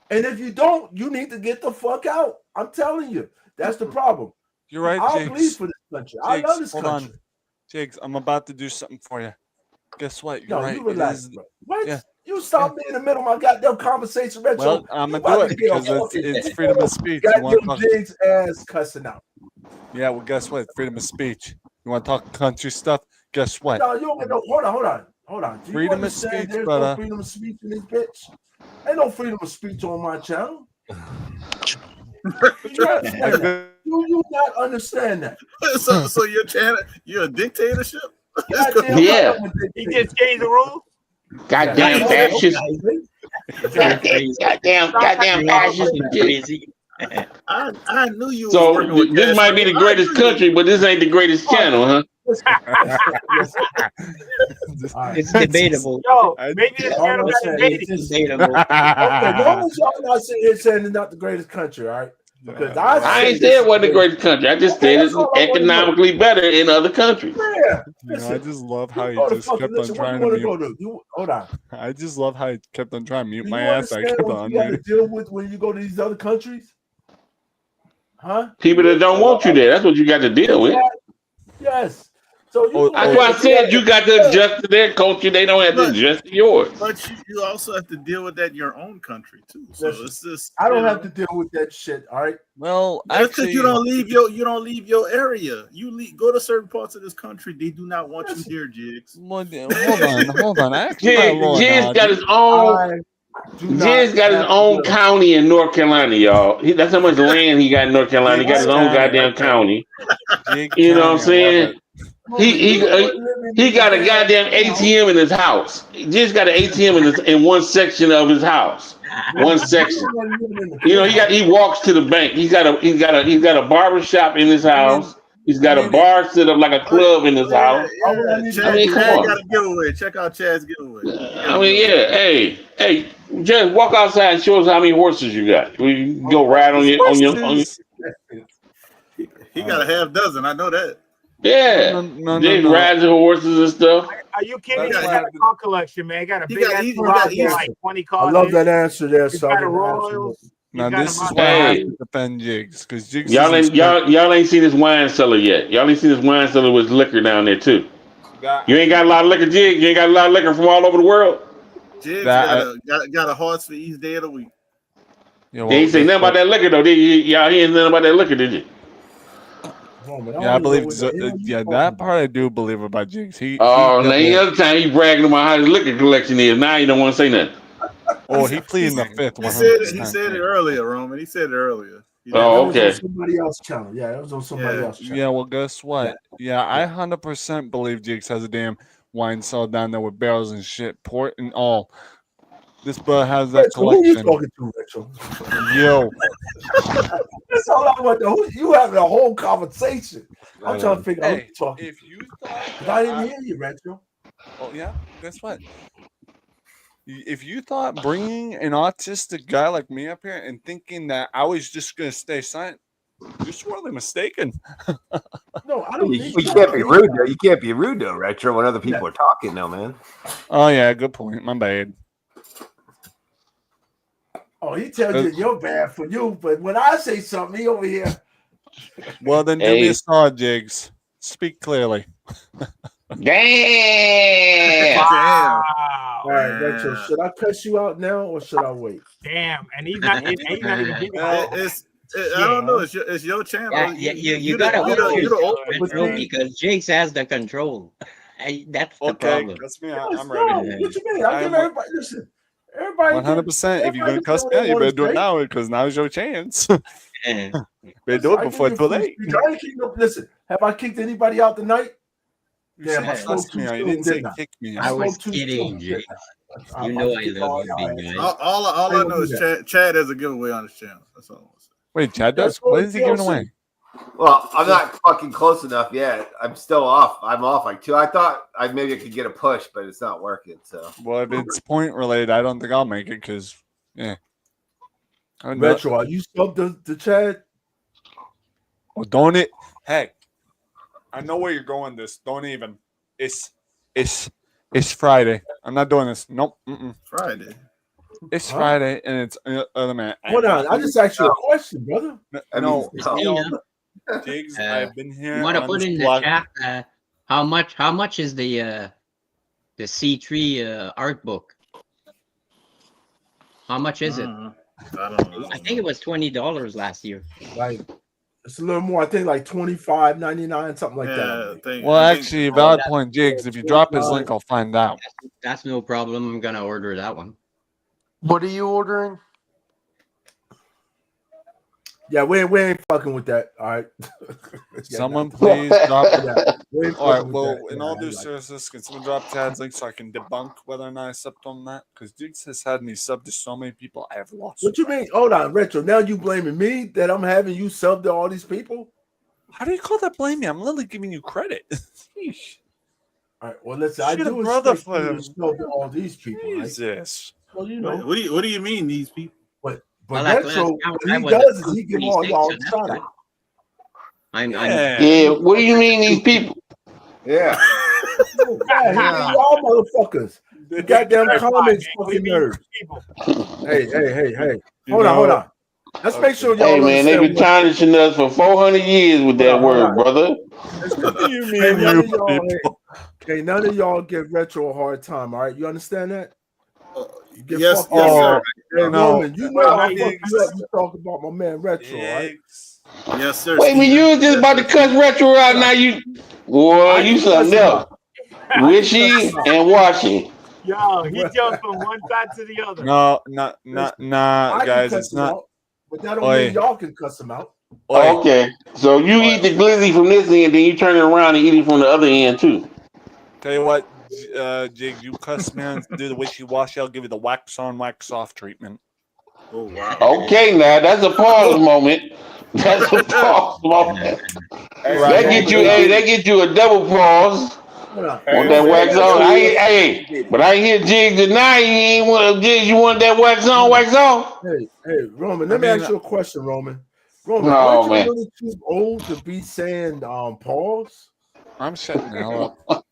And if you don't, you need to get the fuck out. I'm telling you, that's the problem. You're right, I'll bleed Jakes. for this country. I Jakes, love this hold country. on. Jakes, I'm about to do something for you. Guess what? You're No, right. you relax, It is, bro. What? yeah. You stop me in the middle of my goddamn conversation, Retro. well, I'm You going to do about it to get a because fucking- it's freedom of speech. You want to Goddamn talk, Jigs ass cussing out. yeah, well, guess what? Freedom of speech. You want to talk country stuff? Guess what? No, you don't get no. Hold on. Do you Freedom of understand speech, there's brother. no freedom of speech in this bitch? Ain't no freedom of speech on my channel. You understand that? Do you not understand that? so your channel, you're a dictatorship? Goddamn Yeah. right I'm a He dictator. just changed the rules. Goddamn Yeah. fascist. Goddamn fascist. Crazy. I knew you. So was working with this might be the Castro. greatest country, but this ain't the greatest channel, huh? It's debatable. Yo, I- maybe this All channel I'm got saying invaded. is this- Debatable. Okay, long as y'all not sitting here saying it's not the greatest country, all right? Because I ain't said it wasn't the greatest country. I just said it's economically better in other countries. Yeah. You know, I just love how he Go to just fucking kept on listen. What trying you to want to mute. go to? You hold on. I just love how he kept on trying to mute Do my you ass. I understand kept what on you got to muting. deal with when you go to these other countries? Huh? People that don't want you there. That's what you got to deal with. Yes. So you Oh, go That's ahead why I and said you got to adjust to their culture. They don't have to But- adjust to yours. But you also have to deal with that in your own country too. So Listen, it's just I don't you have know, to deal with that shit. All right. Well, that's because actually, you don't leave your area. You go to certain parts of this country. They do not want you here, Jigs. well, hold on. Actually, my lord, Jizz got his own. Do not Jizz got his have own to- county in North Carolina, y'all. That's how much land he got in North Carolina. He got his own goddamn county. You know what I'm saying? He got a goddamn ATM in his house. He just got an ATM in one section of his house. One section. You know, he walks to the bank. He's got a barber shop in his house. He's got a bar set up like a club in his house. Chad, I mean, come Chad on. got a giveaway. Check out Chad's giveaway. I mean, yeah. Hey, just walk outside and show us how many horses you got. We can go ride on your. He got a half dozen. I know that. Yeah. No. Just rides the horses and stuff. Are you kidding? That's He got a car collection, man. He got a He big got- ass he garage got- with like 20 I cars. love in that it. answer there, He's got a Southern. Royals. Now got this him is out why I there. have Hey. to defend Jigs because Jigs Y'all isn't ain't seen this wine cellar yet. Y'all ain't seen this wine cellar with liquor down there too. You ain't got a lot of liquor, Jig. You ain't got a lot of liquor from all over the world. Jigs That- got a horse for each day of the week. Yeah, You ain't say nothing about that liquor though. Y'all ain't nothing about that liquor, did you? Yeah, I believe. That part I do believe about Jigs. Oh, now the other time he bragging about how his liquor collection is. Now you don't want to say nothing. He pleading the fifth. He said it earlier, Roman. He said it earlier. Oh, okay. That was on somebody else's channel. Yeah, that was on somebody else's channel. Yeah, well, guess what? Yeah, I 100% believe Jigs has a damn wine cellar down there with barrels and shit, port and all. This brother has that Rachel, who you collection. talking to, Rachel? Yo, That's all I want to know. You having a whole conversation. I'm trying to figure out who you talking if you thought to. I didn't hear you, Rachel. Oh yeah, guess what? If you thought bringing an autistic guy like me up here and thinking that I was just gonna stay silent, you're sorely mistaken. No, I don't You, think you can't be rude though. You can't be rude though, Retro, when other people are talking though, man. Oh yeah, good point. My bad. Oh, he tells you you're bad for you, but when I say something, he over here. Well, then do me a solid, Jigs. Speak clearly. Damn. Wow. All right, Rachel, should I cuss you out now or should I wait? Damn. And he's not even thinking about it. I don't know. It's your channel. Yeah, you gotta watch yourself, Retro, because Jakes has the control. That's the problem. that's me. Yes, I'm no, ready. what you mean? I give everybody listen. Everybody 100%. If you're gonna cuss me out, you better do it now because now's your chance. Better do it before it's too late. I ain't kicked listen, have I kicked anybody out tonight? Damn, I spoke too soon. You didn't say kick me. I was kidding, Jake. You know I love you, big guy. All I know is Chad has a giveaway on his channel. That's all. Wait, Chad does? What is he giving away? Well, I'm not fucking close enough yet. I'm still off. I'm off like 2. I thought I could get a push, but it's not working. So, well, if it's point related, I don't think I'll make it because, yeah. Retro, are you subbed to Chad? Well, don't it? Heck, I know where you're going. This don't even. It's Friday. I'm not doing this. Nope. Friday. It's Friday, and it's other man. Hold on, I just asked you a question, brother. No, Jigs, I've been here. You want to put in the chat how much is the C3 art book? How much is it? I don't know. I think it was $20 last year. Like it's a little more. I think like $25.99, something like that. Well, actually, valid point, Jigs. If you drop his link, I'll find out. That's no problem. I'm gonna order that one. What are you ordering? Yeah, we ain't fucking with that. All right. Someone please drop it. Yeah, All right. Well, in all due seriousness, can someone drop Chad's link so I can debunk whether or not I subbed on that? Because Jigs has had me sub to so many people, I have lost. What you mean? Hold on, Retro. Now you blaming me that I'm having you sub to all these people? How do you call that blaming? I'm literally giving you credit. Sheesh. All right. Well, listen, I Shit, do brother, expect you to show all these people, right? Jesus. Well, you know, What do you mean these people? but Well, at Retro, last count, what I he was at does is he give all 226, y'all so that's shout good. out. I'm Yeah, what do you mean these people? Yeah. Yeah, y'all motherfuckers. The goddamn comments fucking nerds. People. Hey. You Hold know- on. Let's make sure y'all Hey man, they understand been tarnishing us for 400 years with that Hold on. word, brother. What do you mean, Hey, none you of y'all, people? hey, none of y'all give Retro a hard time, all right? You understand that? You get Yes, fucked yes, up. sir. Hey, No. Roman, you know I Right. fucked you up. You talk about my man Retro, all right? Yes, sir. Wait a minute, Steven. you was just about to cuss Retro out. Now you, boy, I you can cuss something him else. out. I can Wishy cuss him out. and washy. Yo, he jumped from one side to the other. No, Listen, nah, I can guys. cuss It's him not. out, but that don't Oi. mean y'all can cuss him out. Oi. Okay, so you eat the glizzy from this end, then you turn it around and eat it from the other end too. Tell you what, Jig, you cuss man, do the wishy-washy. I'll give you the wax on, wax off treatment. Oh wow. Okay, now that's a pause moment. That's a pause moment. Right. That get you a double pause. Hold on. Want that wax on? But I hear Jig deny you ain't want Jig. You want that wax on, wax off? Hey, Roman, let me ask you a question, Roman. Roman, No, aren't you man. really too old to be saying pause? I'm shutting the hell up.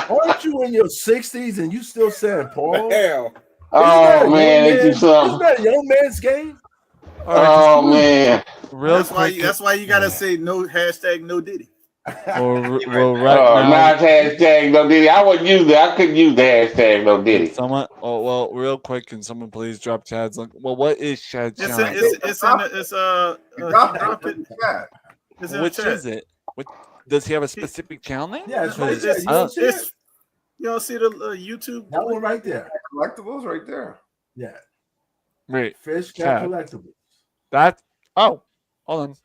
Aren't you in your 60s and you still saying pause? Hell. Oh man, ain't you Isn't something? that a young man's game? Oh man. Real That's why. quick. That's why you gotta say no hashtag no Diddy. Well, right Oh, now. not hashtag no Diddy. I wouldn't use that. I couldn't use the hashtag no Diddy. Can someone? Oh well, real quick. Can someone please drop Chad's link? Well, what is Chad's It's channel? in, it's drop it. It's in Which the chat. is it? What does he have a specific channel name? Yeah, it's right Because there. You don't see it? You don't see the YouTube? That one right there. Collectibles right there. Yeah. Wait, Fish Chad. Cat Collectibles. That. Oh, hold on.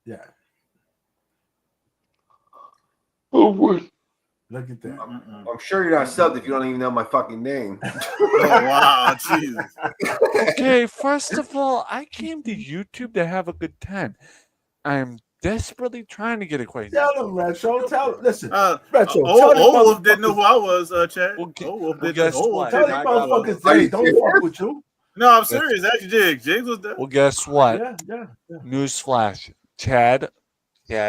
Yeah. Look at that. I'm sure you're not subbed if you don't even know my fucking name. Oh wow, Jesus. Okay, first of all, I came to YouTube to have a good time. I am desperately trying to get acquainted. Tell them, Retro. Tell them. Listen, Retro. Retro. Wolf didn't know who I was, Chad. Well, Wolf didn't guess know. what? Tell these motherfuckers, hey, don't fuck with you. No, I'm serious. Actually, Jigs was there. Well, guess what? Yeah. Newsflash. Chad,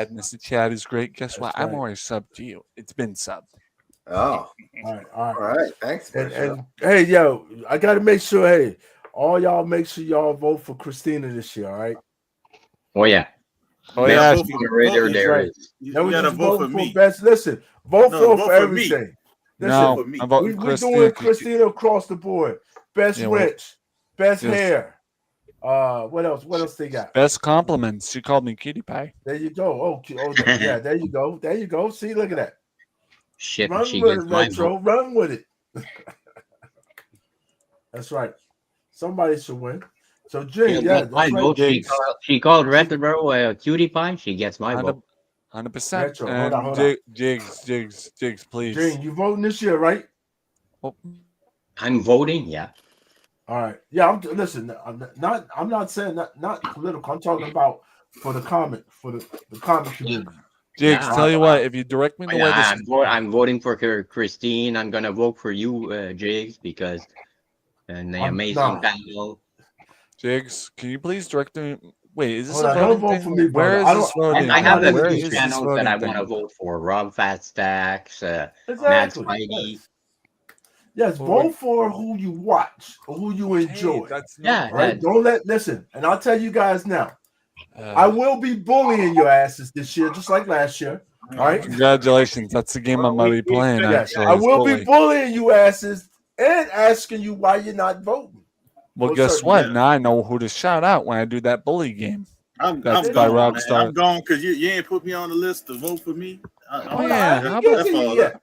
Mr. Chad is great. Guess what? I'm right. already subbed to you. It's been subbed. Oh. All All right. Thanks. And hey, yo, I gotta make sure. Hey, all y'all, make sure y'all vote for Christina this year. All right. Oh yeah. Oh yeah. Vote for- There, there right. is. You That was gotta just vote voting for me. best. Listen, vote No, vote for for me. everything. No, for me. I'm voting We're Christina. doing Christina across the board. Best Yeah, well, rich, best yes. hair. What else? What else they got? Best compliments. She called me cutie pie. There you go. Oh, yeah. There you go. There you go. See, look at that. Shit, Run she with gets it, my Retro. vote. Run with it. That's right. Somebody should win. So, Jay, yeah, that's My right. vote. She called Retro a cutie pie. She gets my vote. 100%. Retro, And hold on. Jigs, please. Jane, you voting this year, right? Oh, I'm voting. Yeah. All right. Yeah. Listen. I'm not saying not political. I'm talking about for the comic community. Jigs, Yeah. tell you what, if you direct me the way this I'm voting for Christine. I'm gonna vote for you, Jigs, because and the amazing panel. Jigs, can you please direct me? Wait, is this Hold a on, voting don't vote thing? for me, Where brother. is this voting? I have thing? a Where few is this channels that I voting want to thing? vote for. Rob Fat Stacks, Exactly. Mad Spidey. Yes, Well, vote for who you watch or who you enjoy. That's Yeah, All right. that- Don't listen. And I'll tell you guys now. I will be bullying your asses this year, just like last year. All right. Congratulations. That's the game I might be playing, Yes, actually. I is will bully. be bullying you asses and asking you why you're not voting. Well, For guess certain what? things. Now I know who to shout out when I do that bully game. I'm That's gone, by man. Rockstar. I'm gone because you ain't put me on the list to vote for me. Hold on, I ain't get to you yet.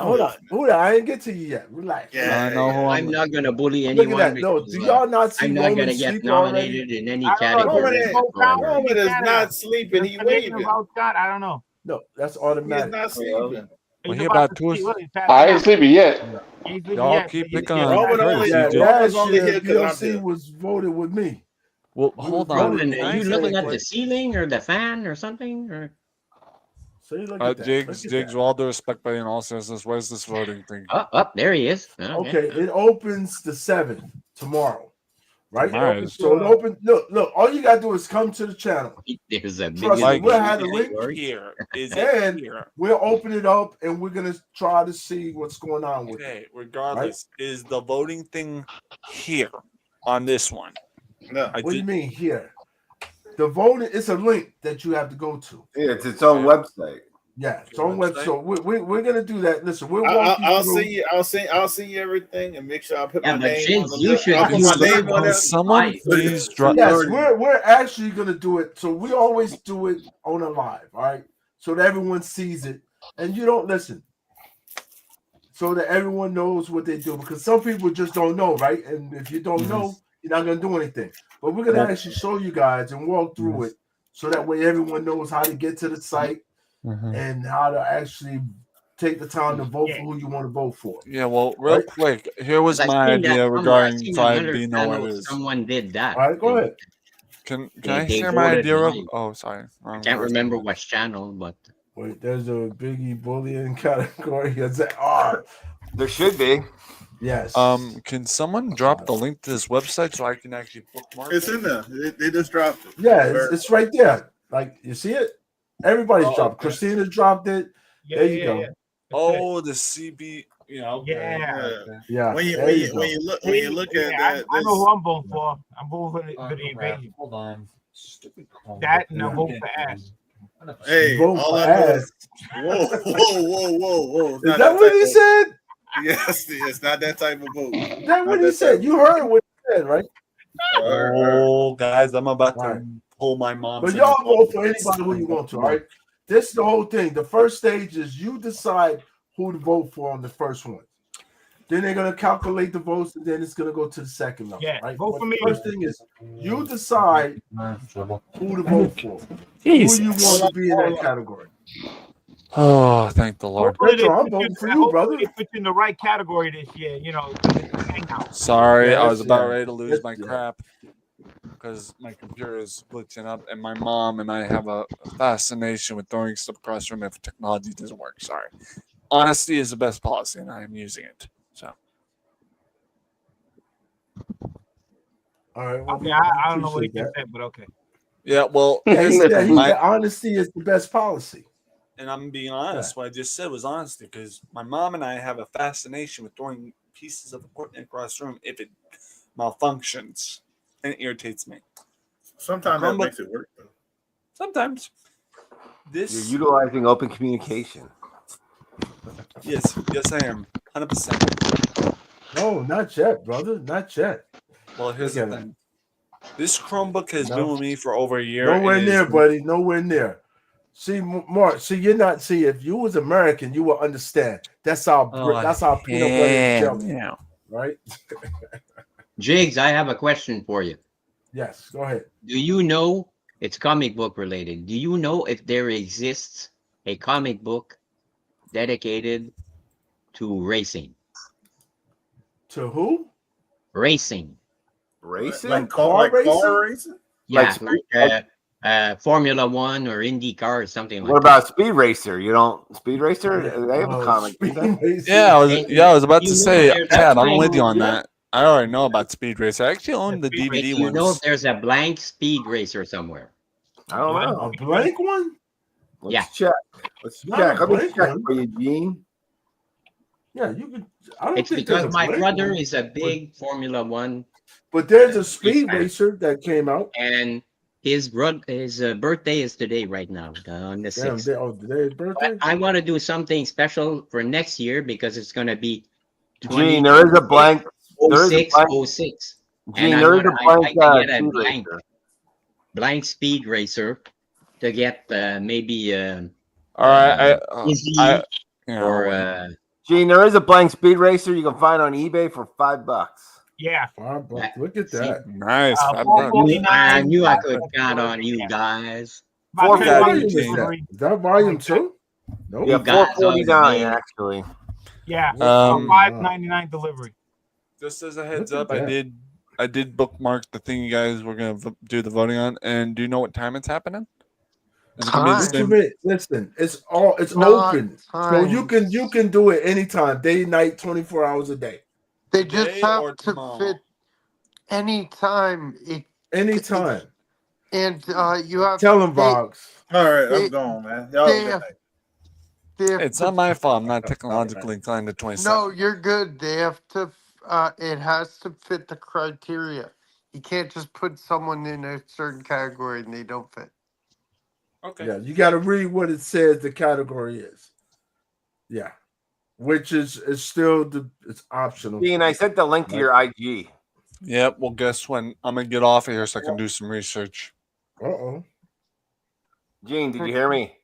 Hold on. I ain't get to you yet. Relax. I know who I'm not gonna bully Look at anyone. that. No, because, do y'all not see I'm not Roman gonna get sleep already? nominated in any I don't know. category. Does his vote count? whatsoever. He's in is Canada. not sleeping. Does He Canadian waving. vote count? I don't know. No, that's He is automatic. not sleeping. Well, He's he about about to to. sleep. What, he's I passing ain't out? sleeping yet. He ain't sleeping Y'all yet, keep so you picking get on back. Roman only- Curtis. Yeah, You do. Roman's last only year here 'cause I'm DLC here. was voted with me. Well, hold on. Roland, Can are I you say, looking at like, the ceiling or the fan or something? Or See, look at that. Jigs, Look at Jigs, that. with all due respect, buddy, in all seriousness, where's this voting thing? there he is. Okay. Okay, it opens the 7th tomorrow, right? Nice. So it opens. Look. All you gotta do is come to the channel. There's a Trust me, Like, we'll have the link here. Is it and here? we'll open it up and we're gonna try to see what's going on with it. Okay, regardless, is the voting thing here on this one? No. What do you mean here? The voting, it's a link that you have to go to. Yeah, it's its own website. Yeah, it's on website. So we're gonna do that. Listen, we'll I'll walk you through. I'll see you everything and make sure I put Yeah, my but name Jigs, on the you list. should I'll put do my that name on on there. Someone live. please drop. Yes, we're actually gonna do it. So we always do it on a live, all right? So that everyone sees it and you don't listen. So that everyone knows what they do, because some people just don't know, right? And if you don't know, you're not gonna do anything. But we're gonna actually show you guys and walk through it, so that way everyone knows how to get to the site and how to actually take the time to vote for who you want to vote for. Yeah, well, real Right? quick, here was I've my seen that idea somewhere. I've regarding seen 5 another being know what it channel, is. someone did that. All right, go ahead. Can They- I they share my voted idea? live. Oh, sorry. I can't remember which channel, but Wait, there's a Biggie bullying category. There should be. Yes. Can someone drop the link to this website so I can actually bookmark It's it? in there. They just dropped it. Yeah, it's right there. Like, you see it? Everybody's Oh, dropped. okay. Christina dropped it. There you go. Oh, the CB. Yeah. Okay. Yeah. Yeah. When you there when you you go. when you look when you look at Yeah, that, I know who I'm voting for. I'm voting for the invasion. Hold on. Stupid call. That and I vote for ass. hey, Vote all for I know ass. is whoa. It's Is not that what he type of- said? Yes, it's not that type of vote. Is that what he said? You heard what he said, right? Oh, guys, I'm about Right. to pull my mom. But y'all vote for anybody who you want to, all right? This is the whole thing. The first stage is you decide who to vote for on the first one. Then they're gonna calculate the votes, and then it's gonna go to the second level. Yeah, right? vote But for the me. First thing is you decide who to vote for. Jesus. Who you want to be in that category. Oh, thank the Lord. Hopefully Retro, I'm put voting you- for you, brother. hopefully they put you in the right category this year. You know, hangout. Sorry, Yeah, I was about yeah. ready to lose That's- my yeah. crap because my computer is glitching up, and my mom and I have a fascination with throwing stuff across the room if technology doesn't work. Sorry. Honesty is the best policy, and I am using it. So All right. Well, Okay, I don't know what he appreciate just said, but okay. yeah, well, Yeah, here's he the said, thing, he my- said honesty is the best policy. and I'm being honest. What I just said was honesty because my mom and I have a fascination with throwing pieces of equipment across the room if it malfunctions, and it irritates me. Sometimes that Chromebook- makes it work though. Sometimes. You're This utilizing open communication. yes, I am 100%. No, not yet, brother. Not yet. Well, here's Look the at thing. This Chromebook has No. been with me for over a year. Nowhere and it near, is- buddy. Nowhere near. See, Mark. See, you're not. See, if you was American, you will understand. That's our. Oh, That's our peanut butter and hell jelly, yeah. right? Jigs, I have a question for you. Yes. Go ahead. Do you know, it's comic book related, do you know if there exists a comic book dedicated to racing? To who? Racing. Racing? Like car car racing? racing? Yeah, Like like Formula One or IndyCar or something like What about Speed Racer? You don't Speed Racer? They have a Oh, comic. Speed don't they? Racer. Yeah, I was about You to know say, there's Chad, that I'm with you on yeah. that. I already know about Speed Racer. I actually own the Speed that? DVD Do you know ones. if there's a blank Speed Racer somewhere? I don't know. A blank one? Let's Yeah. check. Let's Not check. a Let me blank check one. for you, Gene. Yeah, you could. I don't It's think there's because a my blank brother one. is a big Formula One, But there's a speed fan. racer that came out. and his birthday is today right now on the Damn, 6th. today's birthday. I want to do something special for next year because it's going to be Gene, there is a blank. There is a 06, blank. 06. Gene, And I there is a wanna- I blank. can get a Speed blank. Racer. Blank Speed Racer to get maybe All right, Izzy yeah, or Gene, there is a blank Speed Racer you can find on eBay for $5. Yeah. $5. Look at that. nice. Uh, $5. 449. I knew I could count on you guys. About Four What 10 volume bucks is that? delivery. Is that volume 2? Nope. Yeah, You guys $4.49 are actually. Yeah. Um, $5.99 delivery. Just as a heads Look at up, I that. did I did bookmark the thing you guys were gonna do the voting on, and do you know what time it's happening? Is it gonna be the What you same? mean? Listen, it's Not open, so you times. can do it anytime, day, night, 24 hours a day, They just Today have or to tomorrow? fit anytime. anytime. And you have Tell them, they, Vox. All right, they, I'm gone, man. Y'all they have a good have, night. they have It's to. not my fault. I'm not technologically inclined to 27. No, you're good. They have to. It has to fit the criteria. You can't just put someone in a certain category and they don't fit. Okay. Yeah, you got to read what it says the category is. Yeah, which is still it's optional. Dean, I sent the link to your IG. Yep. Well, guess when I'm gonna get off of here so I can do some research. Uh-oh. Gene, did you hear me?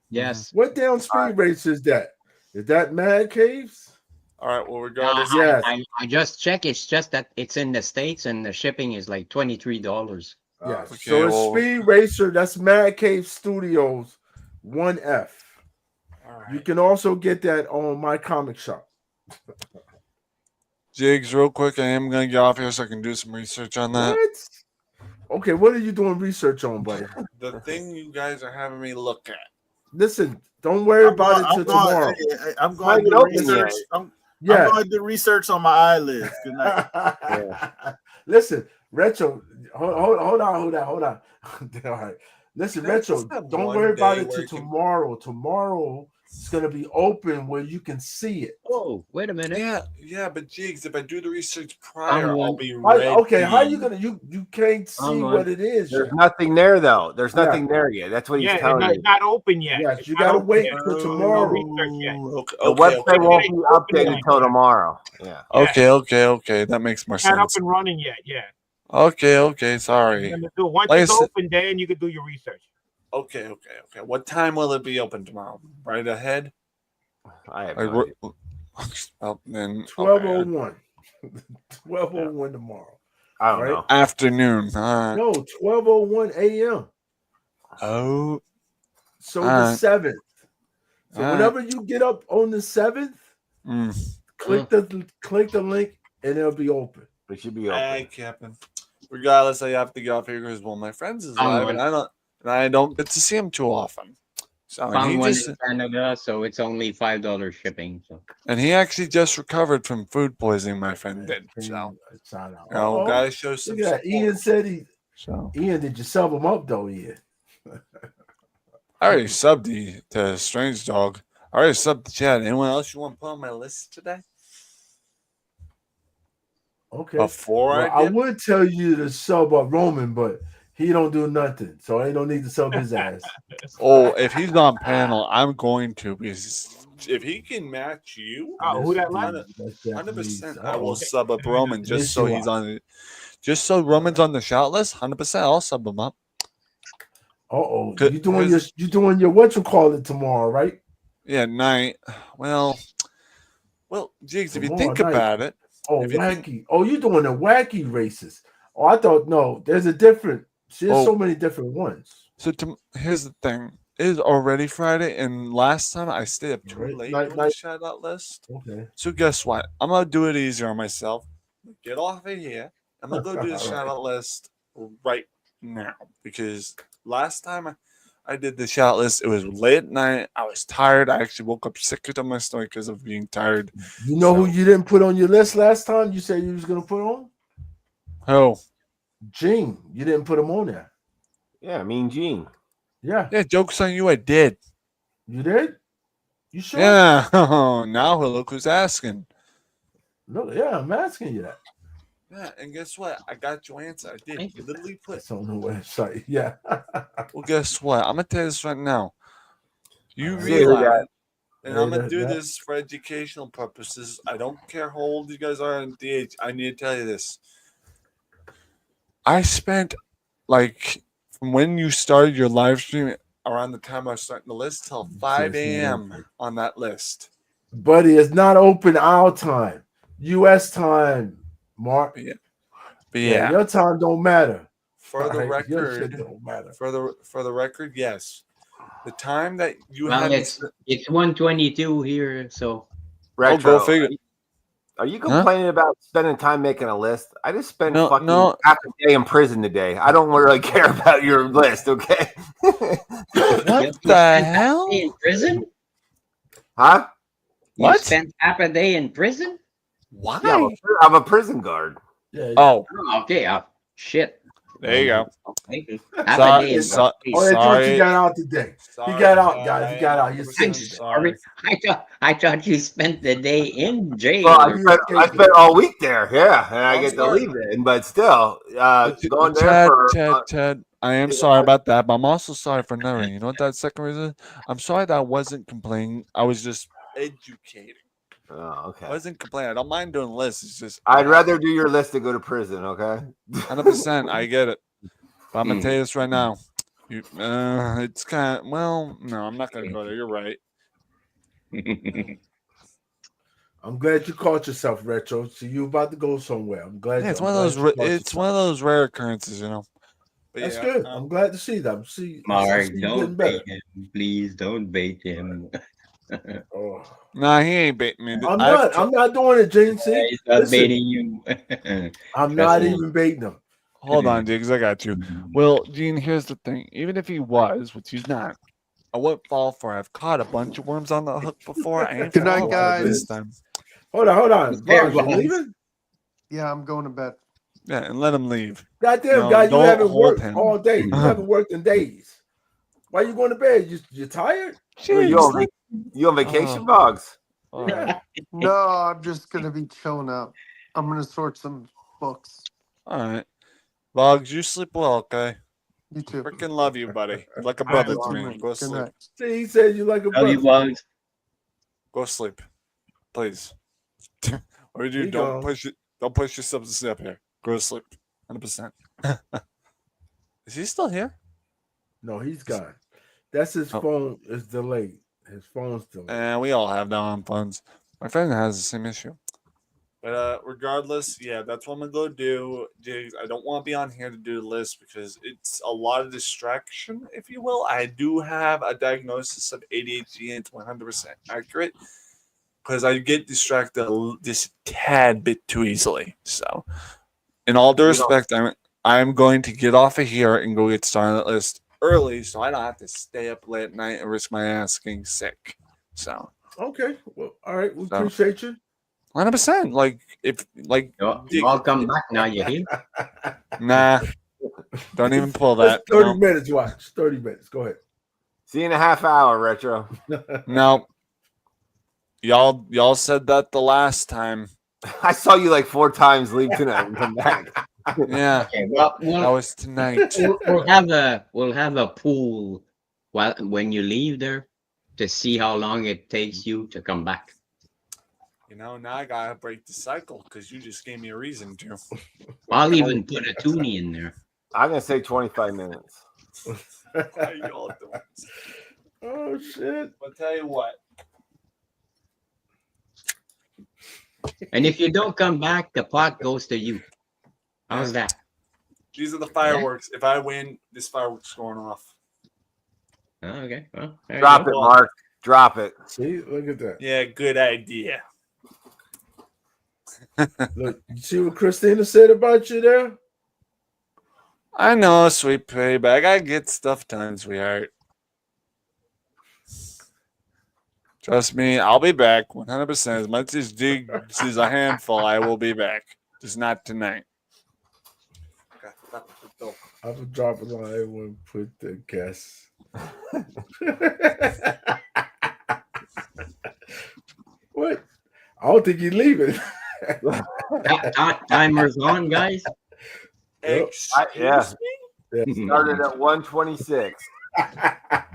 Yes. What damn speed race is that? Is that Mad Caves? All right. Well, regardless, Yes. I just check. It's just that it's in the States and the shipping is like $23. Yes. Okay, So it's well- Speed Racer. That's Mad Cave Studios 1F. All You right. can also get that on my comic shop. Jigs, real quick, I am gonna get off here so I can do some research on that. What? Okay, what are you doing research on, buddy? The thing you guys are having me look at. Listen, don't worry about it till tomorrow. I'm going to do research. I'm going to do research on my eyelids. Good night. Listen, Retro, hold on. All right. Listen, Can I Retro, just have don't one worry about day it where till it can- tomorrow. Tomorrow it's gonna be open where you can see it. Oh, wait a minute. Yeah, but Jigs, if I do the research prior, I'll be How- ready. okay, how you gonna you can't see Hang on. what it is There's yet. nothing there though. There's Yeah. nothing there yet. That's what he's Yeah, it's telling not, you. not open yet. Yes, It's you not gotta open wait yet. till No tomorrow. research yet. Okay, The website won't be updated yet. until tomorrow. Yeah. Okay. That makes more It's not up sense. and running yet. Yeah. Okay. Sorry. You're gonna do it. Once Like I it's said- open, then you can do your research. Okay. What time will it be open tomorrow? Right ahead? I have Like, no idea. well, then 12:01. 12:01 tomorrow. I don't right? know. afternoon. All right. No, 12:01 a.m. Oh, So All the right. 7th. So All right. whenever you get up on the 7th, click the link and it'll be open. It should be open. Hey, Captain. Regardless, I have to get off here because one of my friends is Found live, one. and I don't get to see him too often. So and Found he one just in Canada, so it's only $5 shipping. So and he actually just recovered from food poisoning. My friend did. So Uh-oh. guys, show some Look at that. support. Ian said So Ian, did you sub him up though, Ian? I already subbed to Strange Dog. I already subbed the chat. Anyone else you want to put on my list today? Okay. Before Well, I I dip? would tell you to sub up Roman, but he don't do nothing, so I don't need to sub his ass. Oh, if he's on panel, I'm going to because if he can match you, Oh, who that left? 100%, I will Uh-oh. sub up Roman just so Yes, you he's are. on it. Just so Roman's on the shot list, 100%, I'll sub him up. Uh-oh. Good. You doing your what you call it tomorrow, right? Yeah, night. Well, Jigs, if you Tomorrow think night. about it, Oh, if you wacky. think- Oh, you doing the wacky races. Oh, I thought no, there's a different there's Oh. so many different ones. so here's the thing. It is already Friday, and last time I stayed up too Right. late Night- doing the night. shout out list. Okay. So guess what? I'm gonna do it easier on myself. Get off of here. I'm gonna go do the All shout right. out list right now because last time I did the shout list, it was late at night. I was tired. I actually woke up sick to my stomach because of being tired. You know who So- you didn't put on your list last time? You said you was gonna put on? Oh, Gene. You didn't put him on there. Yeah, Mean Gene. Yeah. yeah. Joke's on you. I did. You did? You sure? Yeah. Now look who's asking. No, yeah, I'm asking you that. Yeah, and guess what? I got your answer. I did. Thank You literally put. It's on the website. Yeah. Well, guess what? I'm gonna tell you this right now. You Alright. See who realize, got- and Yeah, I'm gonna that- do that- this for educational purposes. I don't care how old you guys are in the age. I need to tell you this. I spent like from when you started your live stream around the time I was starting the list till 5 a.m. on that list. Buddy, it's not open our time. US time, Mark. But yeah, Your time don't matter. for the Alright, your shit record, don't matter. for the record, yes. The time that you well, had, it's 122 here, so oh, Retro. go figure. Are you complaining about spending time making a list? I just spent No, fucking no. half a day in prison today. I don't really care about your list, okay? What the hell? In prison? Huh? You What? spent half a day in prison? Why? Yeah, I'm a prison guard. Yeah. Oh, Oh, okay. Shit. there you go. Half a day in So- Oh, yeah, George, sorry. he got out today. Sorry, He got out, guys. He got out. He's 100% safe. sorry. I thought you spent the day in jail. Well, I spent all week there, yeah, and I I'm get to sorry. leave then. But still, going there Ted, for Ted, I am sorry about that, but I'm also sorry for another. You know what that second reason? I'm sorry that I wasn't complaining. I was just educating. Oh, okay. I wasn't complaining. I don't mind doing lists. It's just I'd rather do your list than go to prison. Okay. 100%. I get it. But I'm gonna tell you this right now. It's kind of no, I'm not gonna go there. You're right. I'm glad you caught yourself, Retro. So you about to go somewhere. I'm glad. Yeah, it's I'm one of glad those. you caught It's yourself. one of those rare occurrences, you know. But That's yeah, good. I'm glad to see that. Mark, you don't getting better. bait him. Please don't bait him. Oh. Nah, he ain't baiting me. I'm not doing it, James. See? He's not Listen, baiting you. I'm Trust not me. even baiting him. Hold on, Diggs. I got you. Well, Gene, here's the thing. Even if he was, which he's not, I wouldn't fall for it. I've caught a bunch of worms on the hook before. I ain't Good night, falling for it this guys. time. Hold on. There Boss, you was. leaving? Yeah, I'm going to bed. Yeah, and let him leave. Goddamn, No, guy, you don't haven't hold worked him. all day. You haven't worked in days. Why you going to bed? You tired? You on vacation, Boggs? All right. No, I'm just gonna be chilling out. I'm gonna sort some books. All right. Boggs, you sleep well, okay? You too. Freaking love you, buddy. You're like a All right, brother to well, me. Go Good sleep. night. See, he said you like a Love you, brother. Bugs. Go sleep. Please. Or you He don't gone. don't push yourself to sleep here. Go to sleep. 100%. Is he still here? No, he's gone. That's his Oh. phone is delayed. His phone's delayed. And we all have that on phones. My friend has the same issue. But regardless, yeah, that's what I'm gonna go do. Jigs, I don't want to be on here to do the list because it's a lot of distraction, if you will. I do have a diagnosis of ADHD, and it's 100% accurate because I get distracted just a tad bit too easily. So, in all due respect, I'm going to get off of here and go get started on that list early, so I don't have to stay up late at night and risk my ass getting sick. So, Okay. Well, all right. We So- appreciate you. 100%. Like if You all come back now, you hear? nah, don't even pull That's that. 30 minutes, watch. 30 minutes. Go ahead. See you in a half hour, Retro. No. Y'all said that the last time. I saw you like 4 times leave tonight and come back. Yeah, Okay, well, that was tonight. we'll have a pool when you leave there to see how long it takes you to come back. You know, now I gotta break the cycle because you just gave me a reason to. I'll even put a toonie in there. I'm gonna say 25 minutes. Why y'all doing this? Oh shit. I'll tell you what. And if you don't come back, the pot goes to you. How's that? These are the fireworks. If I win, this fireworks going off. Oh, okay. Well, there you Drop go. it, Mark. Drop it. See, look at that. Yeah, good idea. Look, you see what Christina said about you there? I know, sweet pea, but I gotta get stuff done, sweetheart. Trust me, I'll be back 100%. As much as Diggs is a handful, I will be back. Just not tonight. I would drop a line when put the guess. What? I don't think you're leaving. Timer's on, guys. Yeah. Started at 126.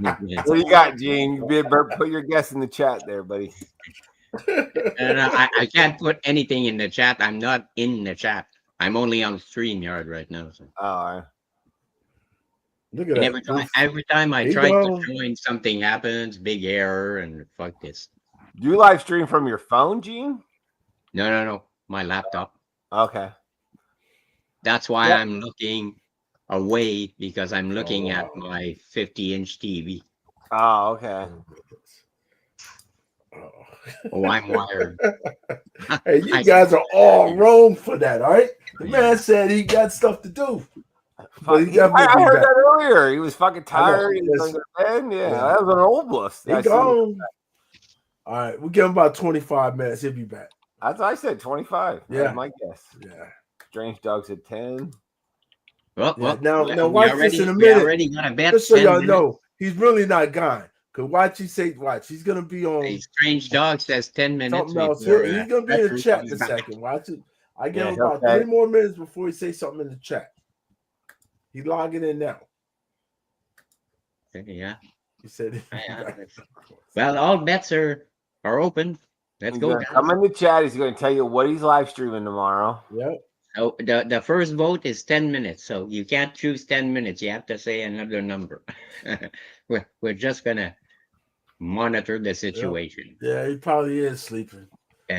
What do you got, Gene? You better put your guess in the chat there, buddy. And I can't put anything in the chat. I'm not in the chat. I'm only on StreamYard right now. So. Oh, all right. Look at And that. every time I He try to gone. join, something happens, big error, and fuck this. Do you live stream from your phone, Gene? No. My laptop. Okay. That's why I'm looking away because I'm looking wow. at my 50-inch TV. Oh, okay. Oh, I'm wired. Hey, you guys are all wrong for that, all right? The man said he got stuff to do. But he I definitely heard back. that earlier. He was fucking tired. He was Yes. going to bed. Yeah, that was an old list. He gone. All right, we'll give him about 25 minutes. He'll be back. That's what I said, 25. Yeah. That's my guess. Yeah. Strange Dogs at 10. Well, Yeah. Now we watch already, this in a we minute. already got a bet. Just so 10 y'all minutes. know, he's really not gone. Cause watch, he's gonna be on A Strange Dog says 10 minutes. something else. before, He's gonna be in the Retro chat comes in a back. second. Watch it. I give him Yeah, about okay. 3 more minutes before he says something in the chat. He's logging in now. Yeah. He said, Well, all bets are open. Let's He's go. gonna Guys. come in the chat. He's going to tell you what he's live streaming tomorrow. Yep. So the first vote is 10 minutes. So you can't choose 10 minutes. You have to say another number. we're just gonna monitor the situation. Yeah, he probably is sleeping.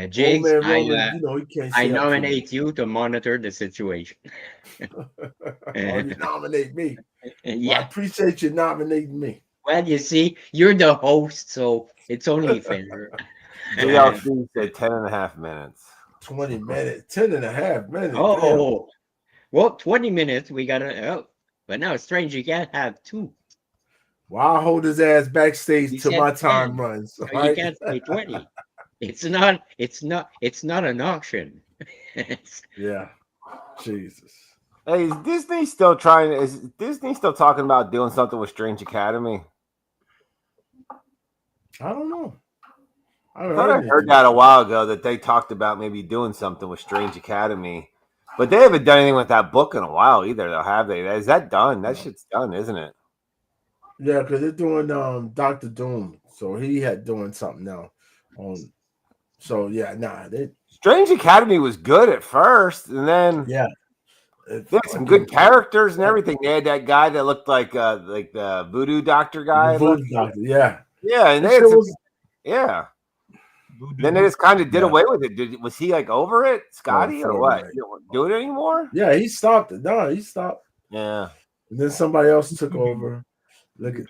Jigs, man I, Roman, you know, he can't I stay up too nominate you to monitor the situation. Oh, you nominate me. Well, I Yeah. appreciate you nominating me. Well, you see, you're the host, so it's only fair. DLC said 10 and a half minutes. 20 minutes, 10 and a half minutes. Oh, well, 20 minutes. We gotta. Oh, but now it's strange. You can't have two. Well, I'll hold his ass backstage You till said my time 10, runs. so all right? you can't say 20. It's not. It's not an auction. Yeah. Jesus. Hey, is Disney still talking about doing something with Strange Academy? I don't know. I thought I heard that a while ago that they talked about maybe doing something with Strange Academy, but they haven't done anything with that book in a while either, though, have they? Is that done? That shit's done, isn't it? Yeah, because they're doing Dr. Doom, so he had doing something now. So yeah, Strange Academy was good at first, and then yeah, they had some good characters and everything. They had that guy that looked like the voodoo doctor guy. The voodoo doctor, yeah, and they had some, yeah. Then they just kind of did away with it. Was he like over it, Scotty, or what? Right. You don't do it anymore? Yeah, he stopped it. No, he stopped. Yeah. And then somebody else took over. Look at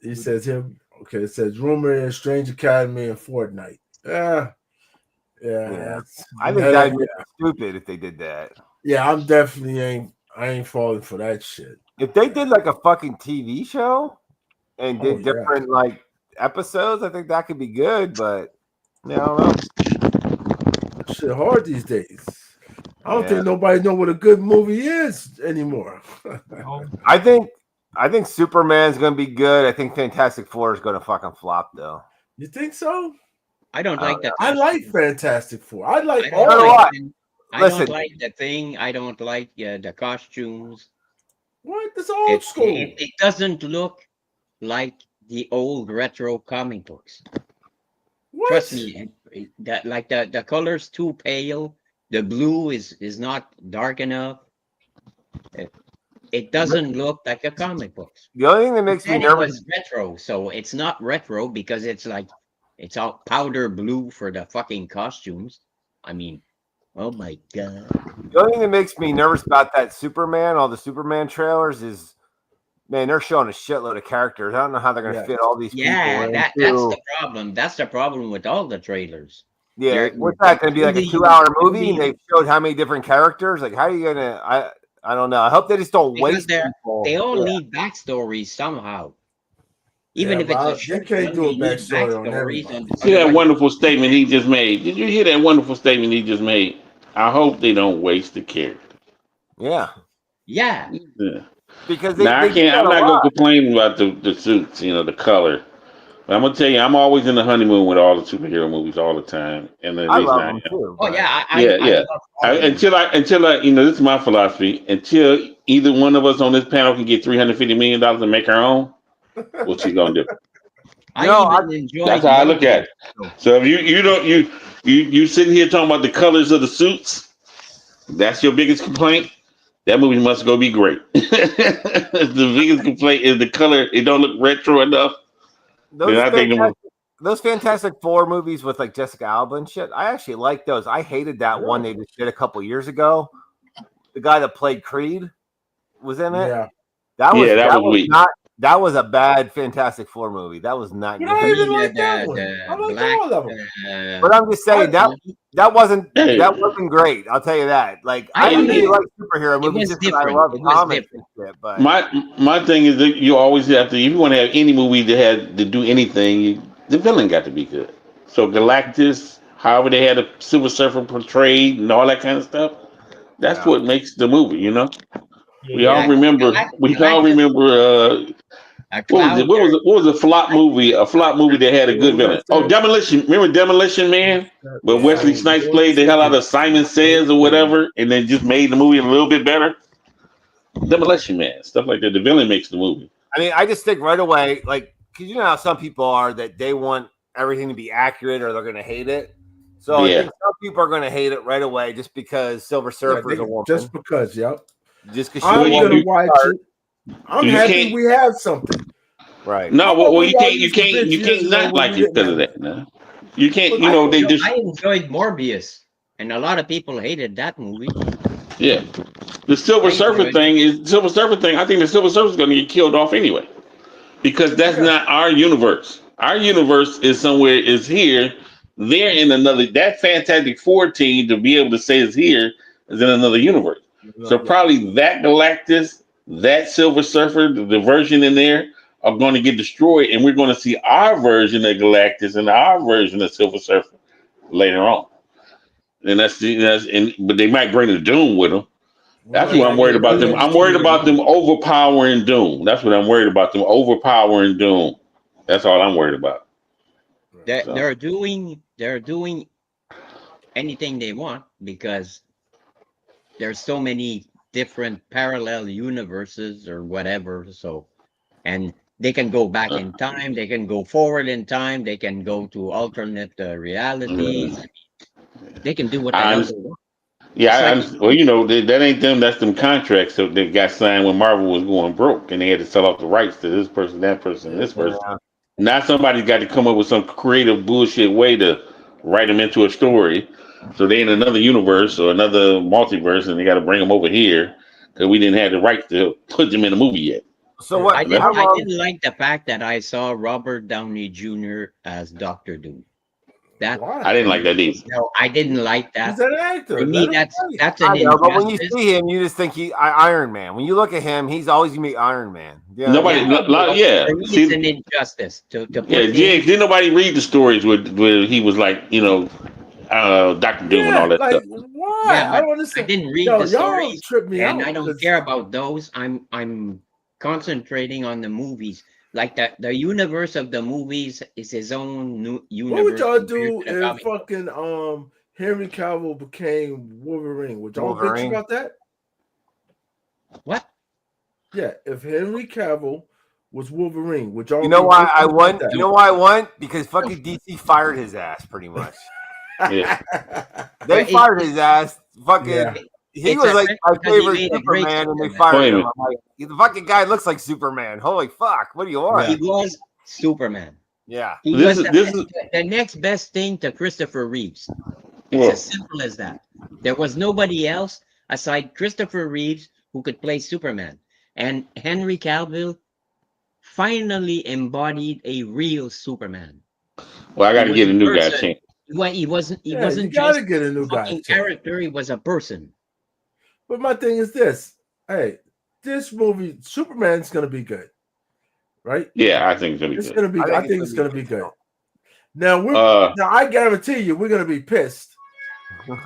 he says him. Okay, it says rumor in Strange Academy and Fortnite. Yeah. I think that'd be stupid if they did that. Yeah, I'm definitely I ain't falling for that shit. If they did like a fucking TV show and did different like episodes, I think that could be good, but I don't know. Shit hard these days. I don't think nobody know what a good movie is anymore. I think Superman's gonna be good. I think Fantastic Four is gonna fucking flop though. You think so? I don't like that. I like Fantastic Four. I like I all don't of like, it. I don't like the thing. I don't like the costumes. What? It's old school. It doesn't look like the old retro comic books. What? Trust me, that like the color's too pale. The blue is not dark enough. It doesn't look like a comic book. The only thing that makes me nervous is retro, so it's not retro because it's like it's all powder blue for the fucking costumes. I mean, oh my god. The only thing that makes me nervous about that Superman, all the Superman trailers, is man, they're showing a shitload of characters. I don't know how they're gonna fit all these people. That's the problem. That's the problem with all the trailers. Yeah, what's that gonna be like a 2-hour movie? And they showed how many different characters? Like, how are you gonna? I don't know. I hope they just don't waste people. They all need backstories somehow. Even if it's a you can't do a backstory on everybody. See that wonderful statement he just made? Did you hear that wonderful statement he just made? I hope they don't waste the character. Yeah. Because now I'm not gonna complain about the suits, the color. But I'm gonna tell you, I'm always in the honeymoon with all the superhero movies all the time, and I love them too. Oh yeah, until I, this is my philosophy. Until either one of us on this panel can get $350 million and make our own, what you gonna do? That's how I look at it. So if you sitting here talking about the colors of the suits, that's your biggest complaint. That movie must go be great. The biggest complaint is the color. It don't look retro enough. Those Fantastic Four movies with like Jessica Alba and shit, I actually like those. I hated that one they just did a couple years ago. The guy that played Creed was in it. Yeah. That was weak. That was a bad Fantastic Four movie. That was not You good. don't I even mean, like that one. I like black, all of them. But I'm just saying that wasn't Hey. great. I'll tell you that. Like I I usually agree. like superhero It movies was just because I different. love It was comics different. and shit. But My thing is that you always have to, if you want to have any movie that had to do anything, the villain got to be good. So Galactus, however they had a Silver Surfer portrayed and all that kind of stuff, that's yeah. what makes the movie. You know, we Yeah, all Yeah, remember. We all Galactus, remember. a What was it? cloud. What was a flop movie? A flop movie that had a good What was villain. that Oh, said? Demolition. Remember Demolition Man? Where Yeah. Wesley Snipes played the hell out of Simon Says or whatever, and then just made the movie a little bit better. Demolition Man, stuff like that. The villain makes the movie. I mean, I just think right away, like, because you know how some people are that they want everything to be accurate or they're going to hate it. So I Yeah. think some people are going to hate it right away just because Silver Surfer is a woman. Just because, yep. Just because I'm Well, gonna you- watch it. I'm you happy can't- we have something. right. No, How well, about well when you y'all can't, you used to can't, bitch you can't years ago not when like we it because of didn't that. No, you can't. But You know, they just I enjoyed Morbius, and a lot of people hated that movie. yeah. The Silver I Surfer enjoyed thing is Silver Surfer thing. I think the Silver Surfer is going to get killed off anyway, because that's Yeah. not our universe. Our universe is somewhere is here. They're in another. That Fantastic Four team to be able to say is here is in another universe. So probably that Galactus, that Silver Surfer, the version in there are going to get destroyed, and we're going to see our version of Galactus and our version of Silver Surfer later on. And but they might bring the Doom with them. That's what I'm worried about them. I'm worried about them overpowering Doom. That's what I'm worried about them overpowering Doom. That's all I'm worried about. They're doing anything they want because there's so many different parallel universes or whatever. So, and they can go back in time, they can go forward in time, they can go to alternate realities. They can do what the hell they want. Yeah, It's like- well, you know, that ain't them. That's them contracts that they got signed when Marvel was going broke, and they had to sell off the rights to this person, that person, this person. Yeah. Now somebody's got to come up with some creative bullshit way to write them into a story, so they in another universe or another multiverse, and they got to bring them over here because we didn't have the rights to put them in the movie yet. So what? I didn't like the fact that I saw Robert Downey Jr. as Dr. Doom. That I didn't like that either. No, I didn't like that. He's an actor. For me, that's I an know, but when you injustice. see him, you just think he Iron Man. When you look at him, he's always gonna be Iron Man. Yeah. Nobody, yeah. For me, See, it's an injustice to put yeah, him- Jigs, didn't nobody read the stories where he was like, you know, Dr. Doom and all that like, stuff. why? Yeah, I but don't understand. I didn't read Yo, the y'all stories, trip me and out I don't 'cause- care about those. I'm concentrating on the movies. Like the universe of the movies is his own new universe. What would y'all compared do to the if comic. fucking Henry Cavill became Wolverine? Would y'all bitch Wolverine? about that? What? Yeah, if Henry Cavill was Wolverine, would y'all? You know be why bitching I about won? that? You know why I won? Because fucking DC fired his ass pretty much. Yeah. They But fired his ass. Fucking. Yeah. He It's was a like fact my because he favorite made a great Superman, and they Superman. fired Wait a him. I'm like, the fucking guy looks like Superman. Holy fuck! What do you want? He was Superman. Yeah. He This was is- this is- the next best thing to Christopher Reeves. It's Well, as simple as that. There was nobody else aside Christopher Reeves who could play Superman. And Henry Cavill finally embodied a real Superman. well, I got to He get a was new guy a person. chance. He wasn't Yeah, wasn't you gotta just get a new a guy. fucking a chance. character, he was a person. But my thing is this: hey, this movie, Superman's gonna be good, right? Yeah, I think it's gonna be It's good. gonna be. I think it's gonna be good. Now now I guarantee you, we're gonna be pissed,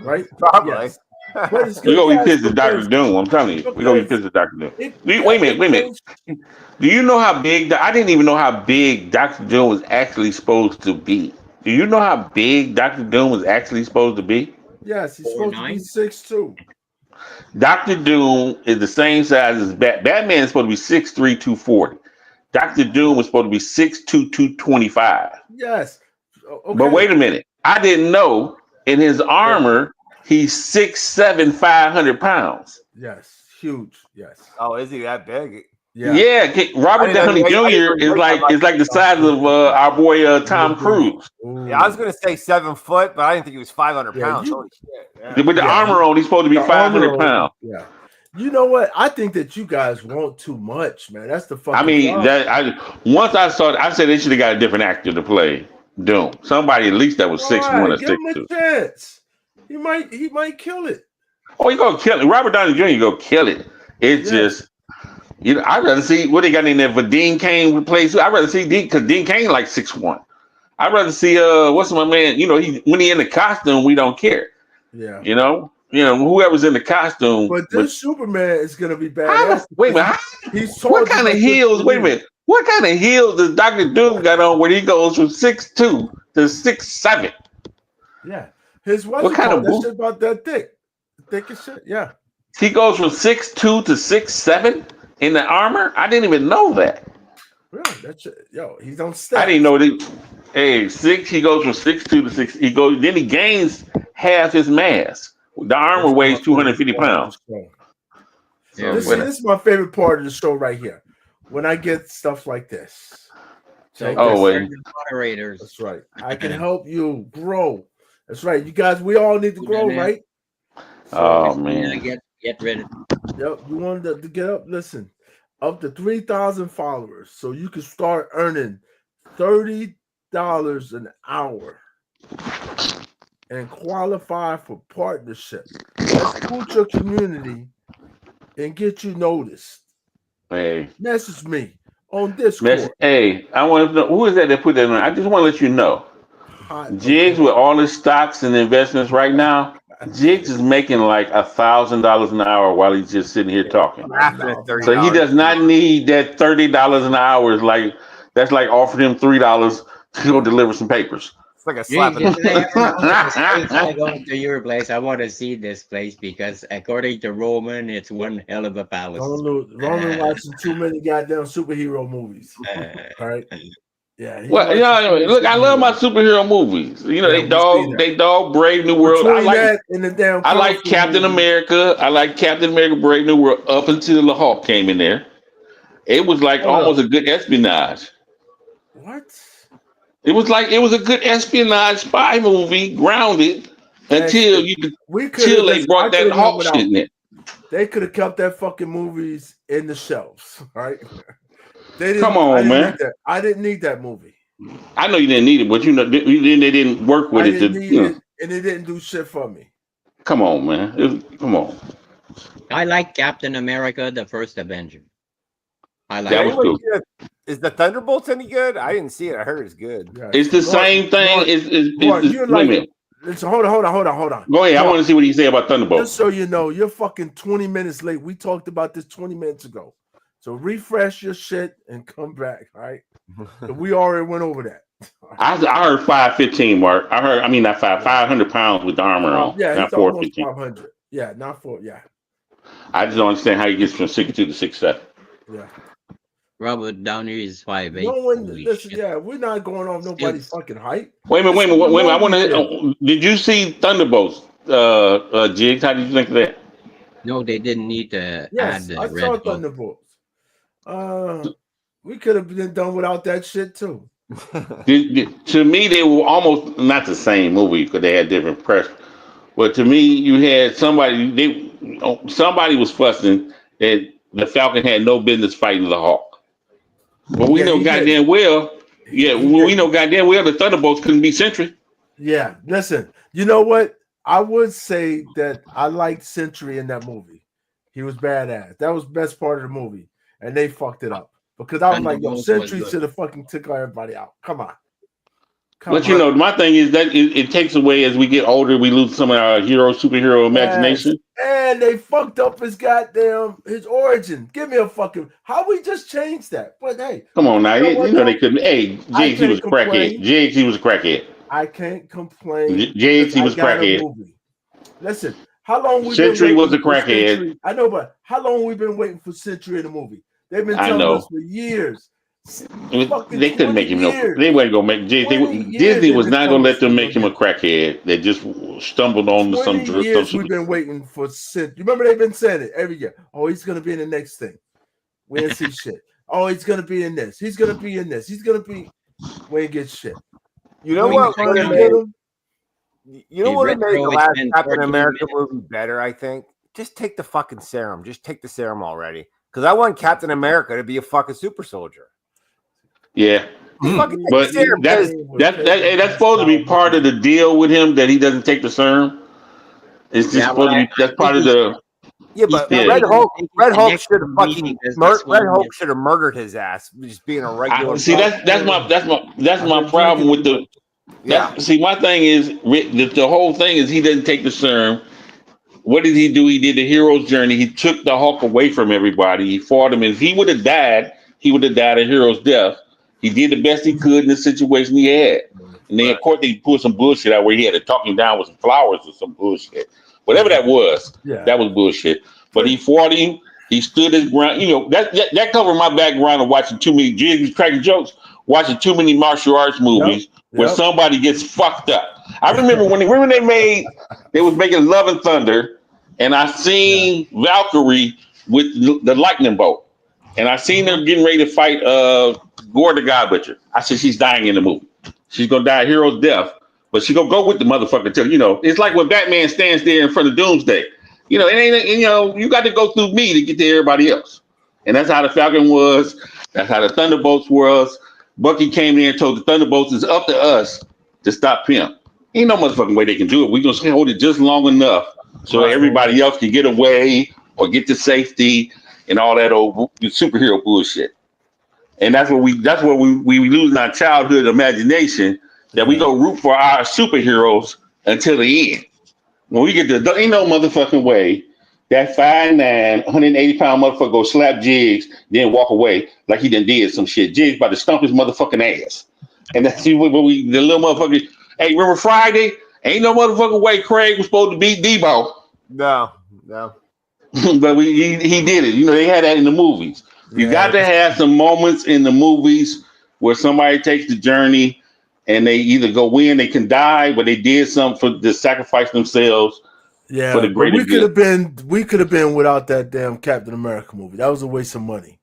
right? Probably. Yes. But it's We're gonna be yes, pissed at Dr. because- Doom. I'm telling you, we're gonna be pissed at Dr. Doom. It- Wait a minute. Do you know how big? I didn't even know how big Dr. Doom was actually supposed to be. Do you know how big Dr. Doom was actually supposed to be? Yes, he's supposed to be 4'9"? 6'2". Dr. Doom is the same size as Batman is supposed to be 6'3", 240. Dr. Doom was supposed to be 6'2", 225. Yes. Okay. But wait a minute. I didn't know in his armor, he's 6'7", 500 pounds. Yes, huge. Yes. Oh, is he that big? Yeah, Robert I Downey didn't know he Jr. was is like the size of our boy Tom Cruise. Yeah, I was gonna say 7 foot, but I didn't think he was 500 Yeah, pounds. you- Holy shit! Yeah. With the armor on, he's supposed to be The 500 armor on- pounds. Yeah. You know what? I think that you guys want too much, man. That's the fucking. I mean, problem. once I saw it, I said they should have got a different actor to play Doom. Somebody at least that was 6'1" or Give him a 6'2". chance. He might kill it. Oh, you gonna kill it? Robert Downey Jr. Go kill it. It's just, I'd rather see what they got in there for Dean Cain replace. I'd rather see Dean because Dean Cain like 6'1". I'd rather see what's my man? When he in the costume, we don't care. Yeah. Whoever's in the costume. But this Superman is gonna be bad. Wait a minute. What kind of heels? Wait a minute. What kind of heels does Dr. Doom got on when he goes from 6'2" to 6'7"? Yeah. His what kind of boot? Shit about that thick as shit. Yeah. He goes from 6'2" to 6'7" in the armor. I didn't even know that. Really? That's it. Yo, he's on stats. I didn't know that. Hey, 6. He goes from 6'2" to 6. Then he gains half his mass. The armor weighs 250 pounds. So this is my favorite part of the show right here. When I get stuff like this. Moderators. That's right. I can help you grow. That's right. You guys, we all need to grow, right? So, man. Get ready. Yep. You wanted to get up. Listen, up to 3,000 followers. So you can start earning $30 an hour and qualify for partnership. Let's boost your community and get you noticed. Hey. Message me on Discord. Hey, I want to know who is that put that on. I just want to let you know. Jigs with all his stocks and investments right now, Jigs is making like $1,000 an hour while he's just sitting here talking. So he does not need that $30 an hour. That's like offering him $3 to go deliver some papers. It's like a slap. I'm going to your place. I want to see this place because according to Roman, it's one hell of a palace. Roman watching too many goddamn superhero movies. Right? Yeah. Look, I love my superhero movies. They dog Brave New World. I like Captain America. I like Captain America Brave New World up until the Hulk came in there. It was like almost a good espionage. What? It was a good espionage spy movie, grounded until they brought that Hulk shit in it. They could have kept that fucking movies in the shelves, right? Come on, man! I didn't need that movie. I know you didn't need it, but they didn't work with it. And it didn't do shit for me. Come on, man! Come on. I like Captain America: The First Avenger. I like that was cool. Is the Thunderbolts any good? I didn't see it. I heard it's good. Yeah. It's the same thing. Hold on. Go ahead. I want to see what you say about Thunderbolts. Just so you know, you're fucking 20 minutes late. We talked about this 20 minutes ago. So refresh your shit and come back. All right. So we already went over that. I heard 515, Mark. I mean not 500 pounds with the armor on. Yeah, not 415. 500. Yeah, not 4. Yeah. I just don't understand how he gets from 6'2" to 6'7". Yeah. Robert Downey is 5'8". No one, listen, we're not going off nobody's fucking height. Wait a minute. I want to. Did you see Thunderbolts? Jigs, how did you think of that? No, they didn't need to add the I saw Thunderbolts. We could have been done without that shit too. To me, they were almost not the same movie because they had different press. But to me, you had somebody was fussing that the Falcon had no business fighting the Hawk. But we know goddamn well the Thunderbolts couldn't be Sentry. Yeah, listen, you know what? I would say that I liked Sentry in that movie. He was badass. That was the best part of the movie. And they fucked it up. Because I was like, yo, Sentry should have fucking took everybody out. Come on. My thing is that it takes away as we get older, we lose some of our superhero imagination. And they fucked up his origin. Give me a fucking how we just changed that. But hey, come on now, they couldn't. Hey, Jigs, he was a crackhead. Jigs, he was a crackhead. I can't complain. Jigs, he was crackhead. Listen, how long we Sentry was a crackhead. I know, but how long we been waiting for Sentry in the movie? They've been telling us for years. They couldn't make him they weren't gonna make Disney was not gonna let them make him a crackhead. They just stumbled on to some years we've been waiting for Sentry. Remember they've been saying it every year. Oh, he's gonna be in the next thing. We didn't see shit. Oh, he's gonna be in this. He's gonna be in this. He's gonna be. We ain't get shit. You know what? You know what made the last Captain America movie better? I think just take the fucking serum. Just take the serum already. Because I want Captain America to be a fucking super soldier. Yeah. Fucking take But the serum, that's supposed to be part of the deal with him that he doesn't take the serum. It's just supposed to be that's part of the. Yeah, but Yeah. Red Hulk should have meeting fucking is this Red one, Hulk should have murdered his ass just being a regular. See, that's my problem with the. Yeah. See, my thing is the whole thing is he doesn't take the serum. What did he do? He did the hero's journey. He took the Hulk away from everybody. He fought him. If he would have died, he would have died a hero's death. He did the best he could in the situation he had. And then, of course, they pulled some bullshit out where he had to talk him down with some flowers or some bullshit. Whatever that was, that was bullshit. But he fought him. He stood his ground. You know, that covered my background of watching too many jigs, cracking jokes, watching too many martial arts movies where somebody gets fucked up. I remember when they was making Love and Thunder, and I seen Valkyrie with the lightning bolt. And I seen her getting ready to fight Gore the God Butcher. I said, she's dying in the movie. She's going to die a hero's death. But she going to go with the motherfucker till, you know, it's like when Batman stands there in front of Doomsday. You know, it ain't, you know, you got to go through me to get to everybody else. And that's how the Falcon was. That's how the Thunderbolts was. Bucky came in and told the Thunderbolts it's up to us to stop him. Ain't no motherfucking way they can do it. We're going to hold it just long enough so everybody else can get away or get to safety and all that old superhero bullshit. And that's where we lose our childhood imagination that we go root for our superheroes until the end. When we get to, ain't no motherfucking way that 5'9", 180-pound motherfucker go slap Jigs, then walk away like he done did some shit. Jigs about to stomp his motherfucking ass. And that's the little motherfucker. Hey, remember Friday? Ain't no motherfucking way Craig was supposed to beat Debo. No. But he did it. You know, they had that in the movies. You got to have some moments in the movies where somebody takes the journey and they either go win, they can die, but they did something to sacrifice themselves. Yeah, for the greater we could have been without that damn Captain America movie. That was a waste of money.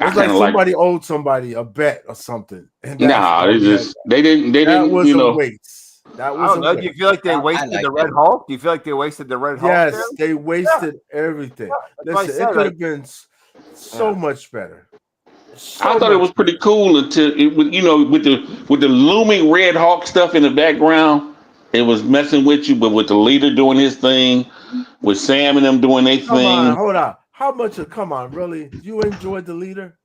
It's like somebody owed somebody a bet or something. And they didn't. That was you know, a waste. That was I don't know. Do you feel like they wasted the Red Hulk? Do you feel like they wasted the Red Hulk? Yes, they wasted everything. Listen, it could have been so much better. I thought it was pretty cool until it was, you know, with the looming Red Hulk stuff in the background. It was messing with you, but with the leader doing his thing, with Sam and them doing their thing. Hold on. How much? Come on, really? You enjoyed the leader?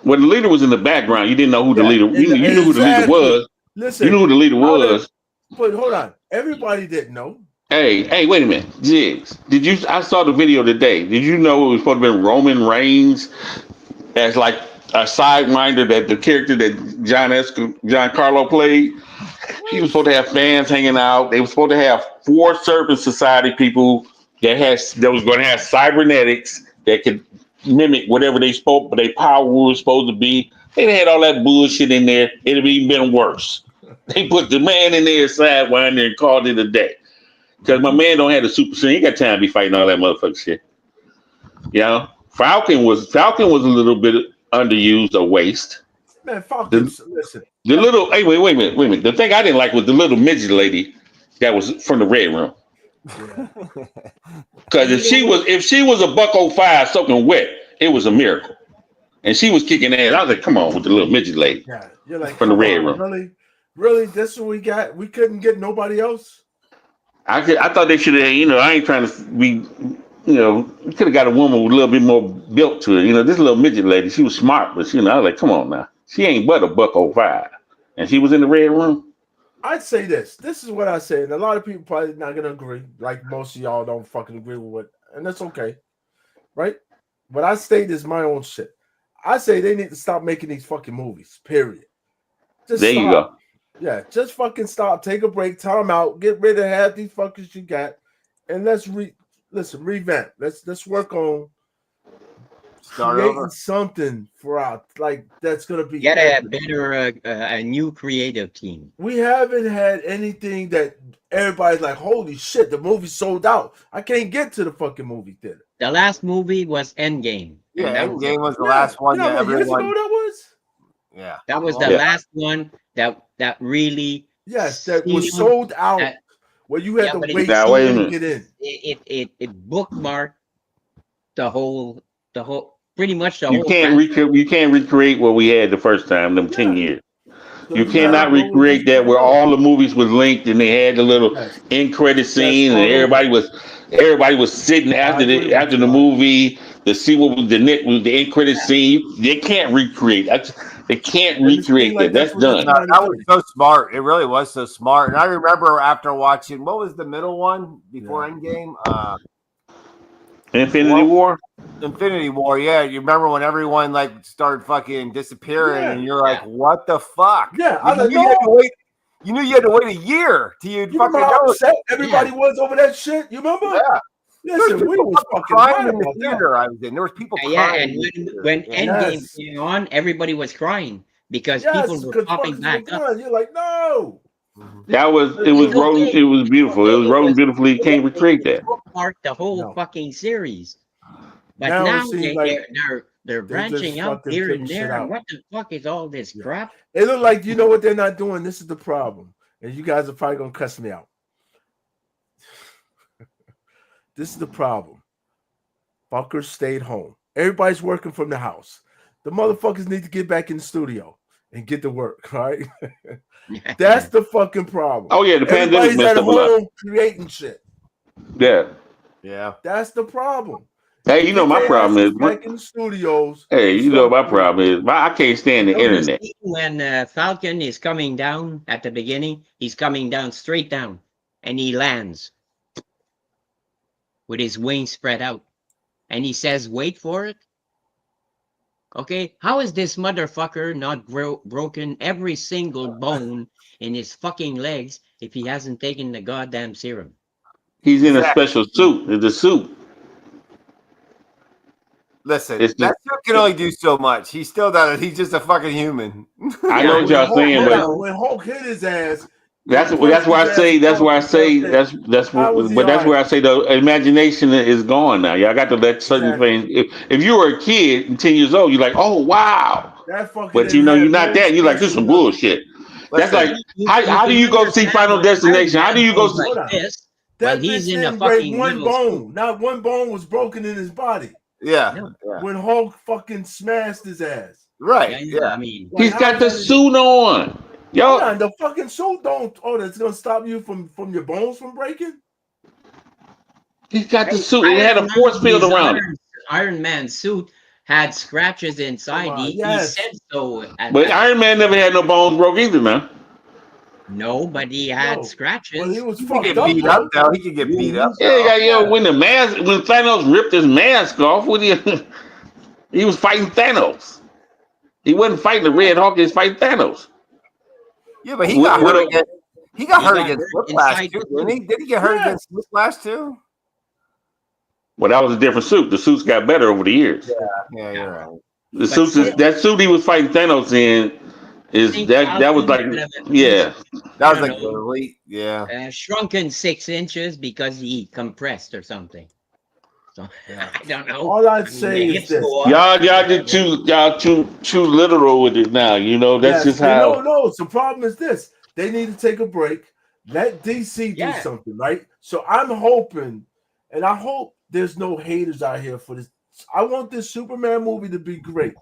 Well, the leader was in the background. You didn't know who the leader. You knew who the leader was. Listen, you knew who the leader was. But hold on, everybody didn't know. Hey, wait a minute, Jigs. I saw the video today. Did you know it was supposed to be Roman Reigns as like a sidewinder that the character that Giancarlo played? He was supposed to have fans hanging out. They were supposed to have 4 Serpent Society people that was going to have cybernetics that could mimic whatever they spoke, but their power was supposed to be. They had all that bullshit in there. It'd have even been worse. They put the man in there sidewinder and called it a day. Because my man don't have the super strength. He got time to be fighting all that motherfucking shit. You know? Falcon was a little bit underused or waste. Man, Falcon, listen. The little, hey, wait a minute. The thing I didn't like was the little midget lady that was from the Red Room. Because if she was a $105 soaking wet, it was a miracle. And she was kicking ass. I was like, come on with the little midget lady. Yeah, you're like, from the Red Room. Really? This is what we got? We couldn't get nobody else? I thought they should have, you know, I ain't trying to be, you know, we could have got a woman with a little bit more built to it. You know, this little midget lady, she was smart, but you know, I was like, come on now. She ain't but a $105. And she was in the Red Room. I'd say this. This is what I say, and a lot of people probably not gonna agree. Like most of y'all don't fucking agree with what, and that's okay, right? But I state is my own shit. I say they need to stop making these fucking movies. Period. Just there stop. you go. Yeah, just fucking stop. Take a break. Time out. Get rid of half these fuckers you got, and let's revamp. Let's work on creating something for our that's gonna be. Get a better, a new creative team. We haven't had anything that everybody's like, holy shit, the movie sold out. I can't get to the fucking movie theater. The last movie was Endgame. Yeah, Endgame was the last one. You know how many years ago that was? Yeah, that was the last one that really that was sold out where you had Yeah, to but wait Now, to wait a even minute. get in. it bookmarked the whole pretty much the You whole can't franchise. you can't recreate what we had the first time, them 10 years. So You you gotta cannot go with recreate just that the where flow. all the movies was linked and they had the little Yes. end credit Yes, scene and start over. everybody was sitting I after agree with the you. movie to see what was the end credit scene. They can't recreate that. They can't And it seems recreate like that. that's That's what they're done. No, trying to that do. was so smart. It really was so smart. And I remember after watching, what was the middle one before Endgame? Infinity War. Infinity War. Yeah, you remember when everyone like started fucking disappearing, Yeah. and you're like, "What the fuck?" Yeah, I was You like, knew you had to no. wait. You knew you had to wait a year till you'd You fucking remember how know. upset everybody was over that shit? You remember? Yeah. Listen, There's we people was fucking fucking crying mad in the about that. theater I was in. There was people Yeah, crying. and in the theater. when Yeah. Endgame Yes. came on, everybody was crying because people Yes, were because popping fuckers were back up. crying. You're like, no. That was it. It's Was rolling. okay. It was beautiful. It was rolling beautifully. You can't recreate It that. bookmarked the whole No. fucking series. But Now it now seems like they're they just branching out fucking here putting and shit there. out. What the fuck is all this Yeah. crap? It look like, you know what they're not doing? This is the problem. And you guys are probably going to cuss me out. This is the problem. Fuckers stayed home. Everybody's working from the house. The motherfuckers need to get back in the studio and get to work, all right? That's the fucking problem. Oh yeah, the pandemic Everybody's messed at up a lot. home creating shit. Yeah. Yeah. That's the problem. Hey, you know Get my their problem asses is back in the studios. hey, and you know start my creating. problem is I can't stand the So you internet. see when Falcon is coming down at the beginning, he's coming down straight down, and he lands with his wings spread out, and he says, "Wait for it." Okay, how is this motherfucker not broken every single bone in his fucking legs if he hasn't taken the goddamn serum? He's in a Exactly. special suit. It's a suit. Listen, It's that just, suit can only do so much. He's still not. He's just a fucking human. I Yeah, know I what know. y'all saying, I but know. When Hulk hit his ass, that's he punched why I his say ass that's why I off. say That's it. How was he but that's all where I right? say the imagination is gone now. Y'all got to let certain Exactly. things. If you were a kid and 10 years old, you're like, oh wow, That fucker but you didn't know you're have not no that. You're like, this is special some nothing. bullshit. That's Listen, like You how do can you go see understand Final why Iron Destination? How do Man you go? goes like Hold on. this while That he's bitch in a didn't break fucking one little suit. bone. Not one bone was broken in his body yeah, No. yeah, when Hulk fucking smashed his ass. right, Yeah, yeah. I mean, Like, He's how got is the that? suit on. Hold Yo, on, the fucking suit don't. Oh, that's gonna stop you from your bones from breaking. he's got the hey, suit. It had a Iron force Man, field his around it. Iron Man suit had scratches Come inside. on, He yes. said so. But Iron Man never had no bones broke either, man. No, but he had No, but he scratches. was He could fucked get up beat though. up though. He could get beat up. Wounds. Yeah, you Though. got Yeah. when Thanos ripped his mask off, what he was fighting Thanos. He wasn't fighting the Red Hawk. He was fighting Thanos. Yeah, but he With- got with hurt a- against. He got He hurt got against hurt Whiplash inside too, the didn't he? suit. Did he get hurt Yeah. against Whiplash too? Well, that was a different suit. The suits got better over the years. Yeah, you're right. The But suits still, that suit he was fighting Thanos in I is think that was Falcon like could have at yeah. least, That I was don't like the know, elite. Yeah. shrunken 6 inches because he compressed or something. So I don't know. All I'd say The is hips this. go up. Y'all did too literal with it now. You know that's Yes, just you know, how. no. So the problem is this: they need to take a break. Let DC do Yeah. something, right? So I'm hoping, and I hope there's no haters out here for this. I want this Superman movie to be great.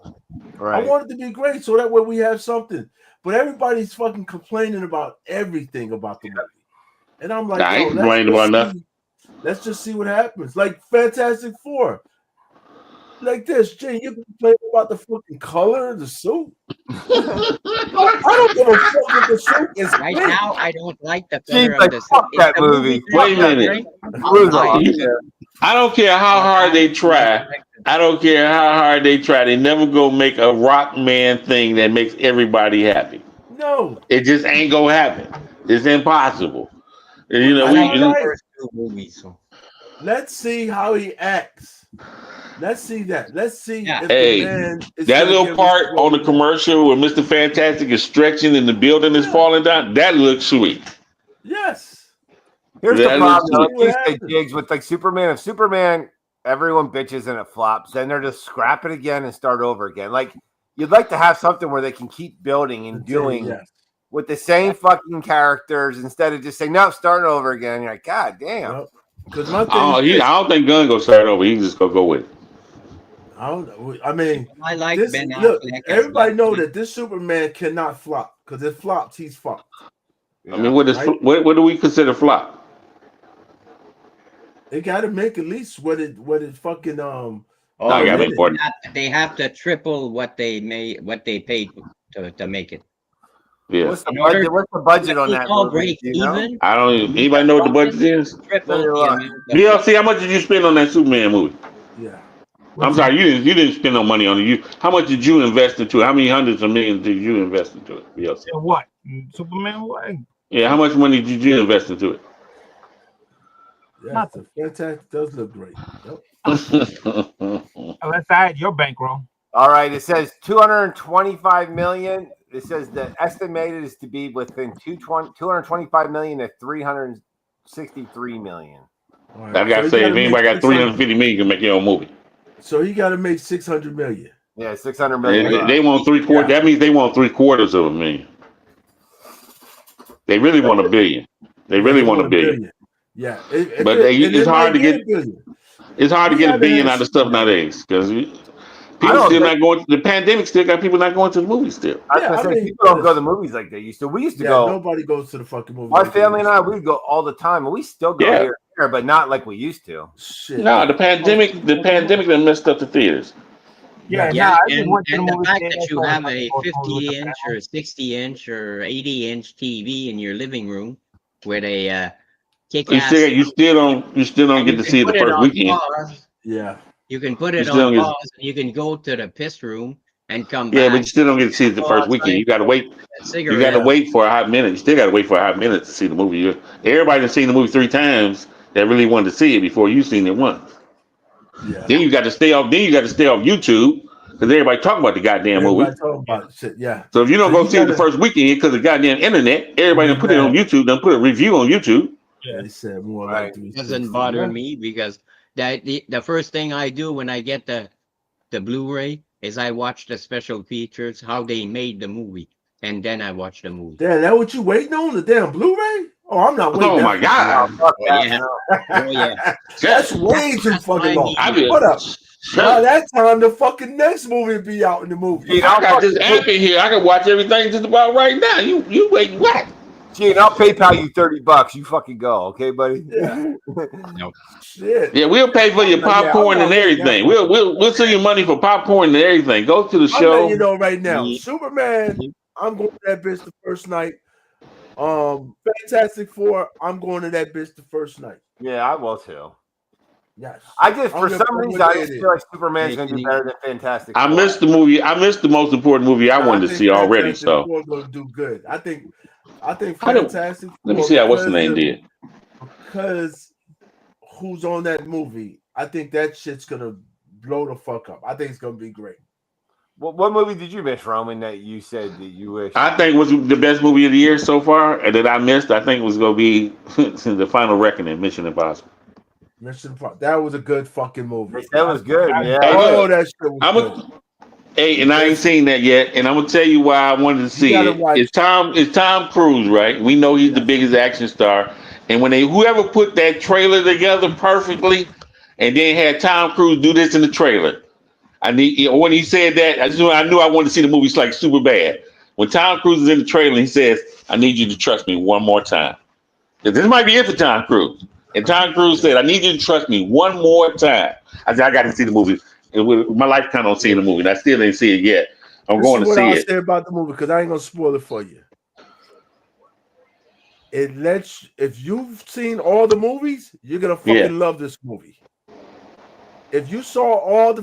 Right. I want it to be great, so that way we have something. But everybody's fucking complaining about everything about the movie, and I'm like, Nah, I yo, ain't complaining about nothing. let's just see what happens. Like Fantastic Four, like this, Jay, you complain about the fucking color of the suit. I don't give a fuck if the suit is Right pink. now, I don't like the She's color of like, the fuck suit. that If the movie. Wait a turns out minute. great, Blues I'll buy off. it. Yeah. I don't care how hard they try. I don't care how hard they try. They never go make a rock man thing that makes everybody happy. No, It just ain't gonna happen. It's impossible. And, you know, I It's like all the right. first 2 movies. So. Let's see how he acts. Let's see that. Let's see Yeah. if hey, the man is that gonna little give us part what on we the want. commercial where Mr. Fantastic is stretching and the building is Yeah. falling down, that looks sweet. Yes. Here's the That problem, looks though, like See what you said, happens. Jigs, with like Superman. If Superman, everyone bitches and it flops, then they're just scrap it again and start over again. Like you'd like to have something where they can keep building and doing Yes. with the same fucking characters instead of just saying no, starting over again. You're like, God damn. Because my thing I is don't think Gunn gonna start over. He just gonna go with it. I mean, I like this, Ben look, Affleck. everybody know that this Superman cannot flop because if flops, he's fucked. I mean, what do we consider flop? They got to make at least what it fucking They have to triple what they paid to make it. Yeah. What's the budget on that movie? Break even? I don't even. Anybody know what the budget is? DLC, how much did you spend on that Superman movie? Yeah. I'm sorry, you didn't spend no money on it. How much did you invest into it? How many hundreds of millions did you invest into it? DLC? What? Superman? What? Yeah, how much money did you invest into it? Yeah, it's fantastic. Does look great. Yep. Unless I had your bankroll. All right, it says 225 million. It says the estimated is to be within 225 million to 363 million. Right. I gotta say, if anybody got 350 million, you can make your own movie. So he got to make 600 million. Yeah, 600 million. They want 3/4. That means they want 3/4 of a million. They really want $1 billion. They really want $1 billion. Yeah, but it's hard to get. It's hard to get $1 billion out of stuff nowadays because people still not going. The pandemic still got people not going to the movies still. I mean, people don't go to the movies like they used to. We used to go. Nobody goes to the fucking movies. My family and I, we go all the time, and we still go here, but not like we used to. Shit. No, the pandemic done messed up the theaters. And the fact that you have a 50-inch or 60-inch or 80-inch TV in your living room with a kick-ass. You still don't get to see it the first weekend. Yeah. You can put it on pause and you can go to the piss room and come back. Yeah, but you still don't get to see it the first weekend. You gotta wait. You gotta wait for a hot minute. You still gotta wait for a hot minute to see the movie. Everybody has seen the movie 3 times that really wanted to see it before you seen it once. Yeah. Then you got to stay off YouTube because everybody talking about the goddamn movie. Yeah. So if you don't go see it the first weekend because of the goddamn internet, everybody done put it on YouTube, done put a review on YouTube. Yeah, they said more like it doesn't bother me because the first thing I do when I get the Blu-ray is I watch the special features, how they made the movie, and then I watch the movie. Damn, that what you waiting on, the damn Blu-ray? Oh, I'm not waiting. Oh my god! Yeah. That's way too fucking long. What up? By that time, the fucking next movie will be out in the movie. I got this app in here. I can watch everything just about right now. You wait, what? Gene, I'll PayPal you $30. You fucking go, okay, buddy? Yeah. No. Shit. Yeah, we'll pay for your popcorn and everything. We'll send you money for popcorn and everything. Go to the show. I'll let you know right now. Superman, I'm going to that bitch the first night. Fantastic Four, I'm going to that bitch the first night. Yeah, I will too. Yes. I just for some reason I just feel like Superman's gonna do better than Fantastic Four. I missed the movie. I missed the most important movie I wanted to see already. So Four gonna do good. I think Fantastic Four. Let me see how what's the name did. Because who's on that movie? I think that shit's gonna blow the fuck up. I think it's gonna be great. What movie did you miss, Roman, that you said that you wish? I think was the best movie of the year so far, and that I missed. I think was gonna be The Final Reckoning, Mission Impossible. That was a good fucking movie. That was good, yeah. Oh, that shit was good. Hey, and I ain't seen that yet, and I'm gonna tell you why I wanted to see it. It's Tom Cruise, right? We know he's the biggest action star, and when whoever put that trailer together perfectly, and then had Tom Cruise do this in the trailer, when he said that, I knew I wanted to see the movie like super bad. When Tom Cruise is in the trailer, he says, "I need you to trust me one more time." This might be it for Tom Cruise. And Tom Cruise said, "I need you to trust me one more time." I said, "I got to see the movie." My lifetime on seeing the movie, and I still didn't see it yet. I'm going to see it. What I'll say about the movie, because I ain't gonna spoil it for you. If you've seen all the movies, you're gonna fucking love this movie. If you saw all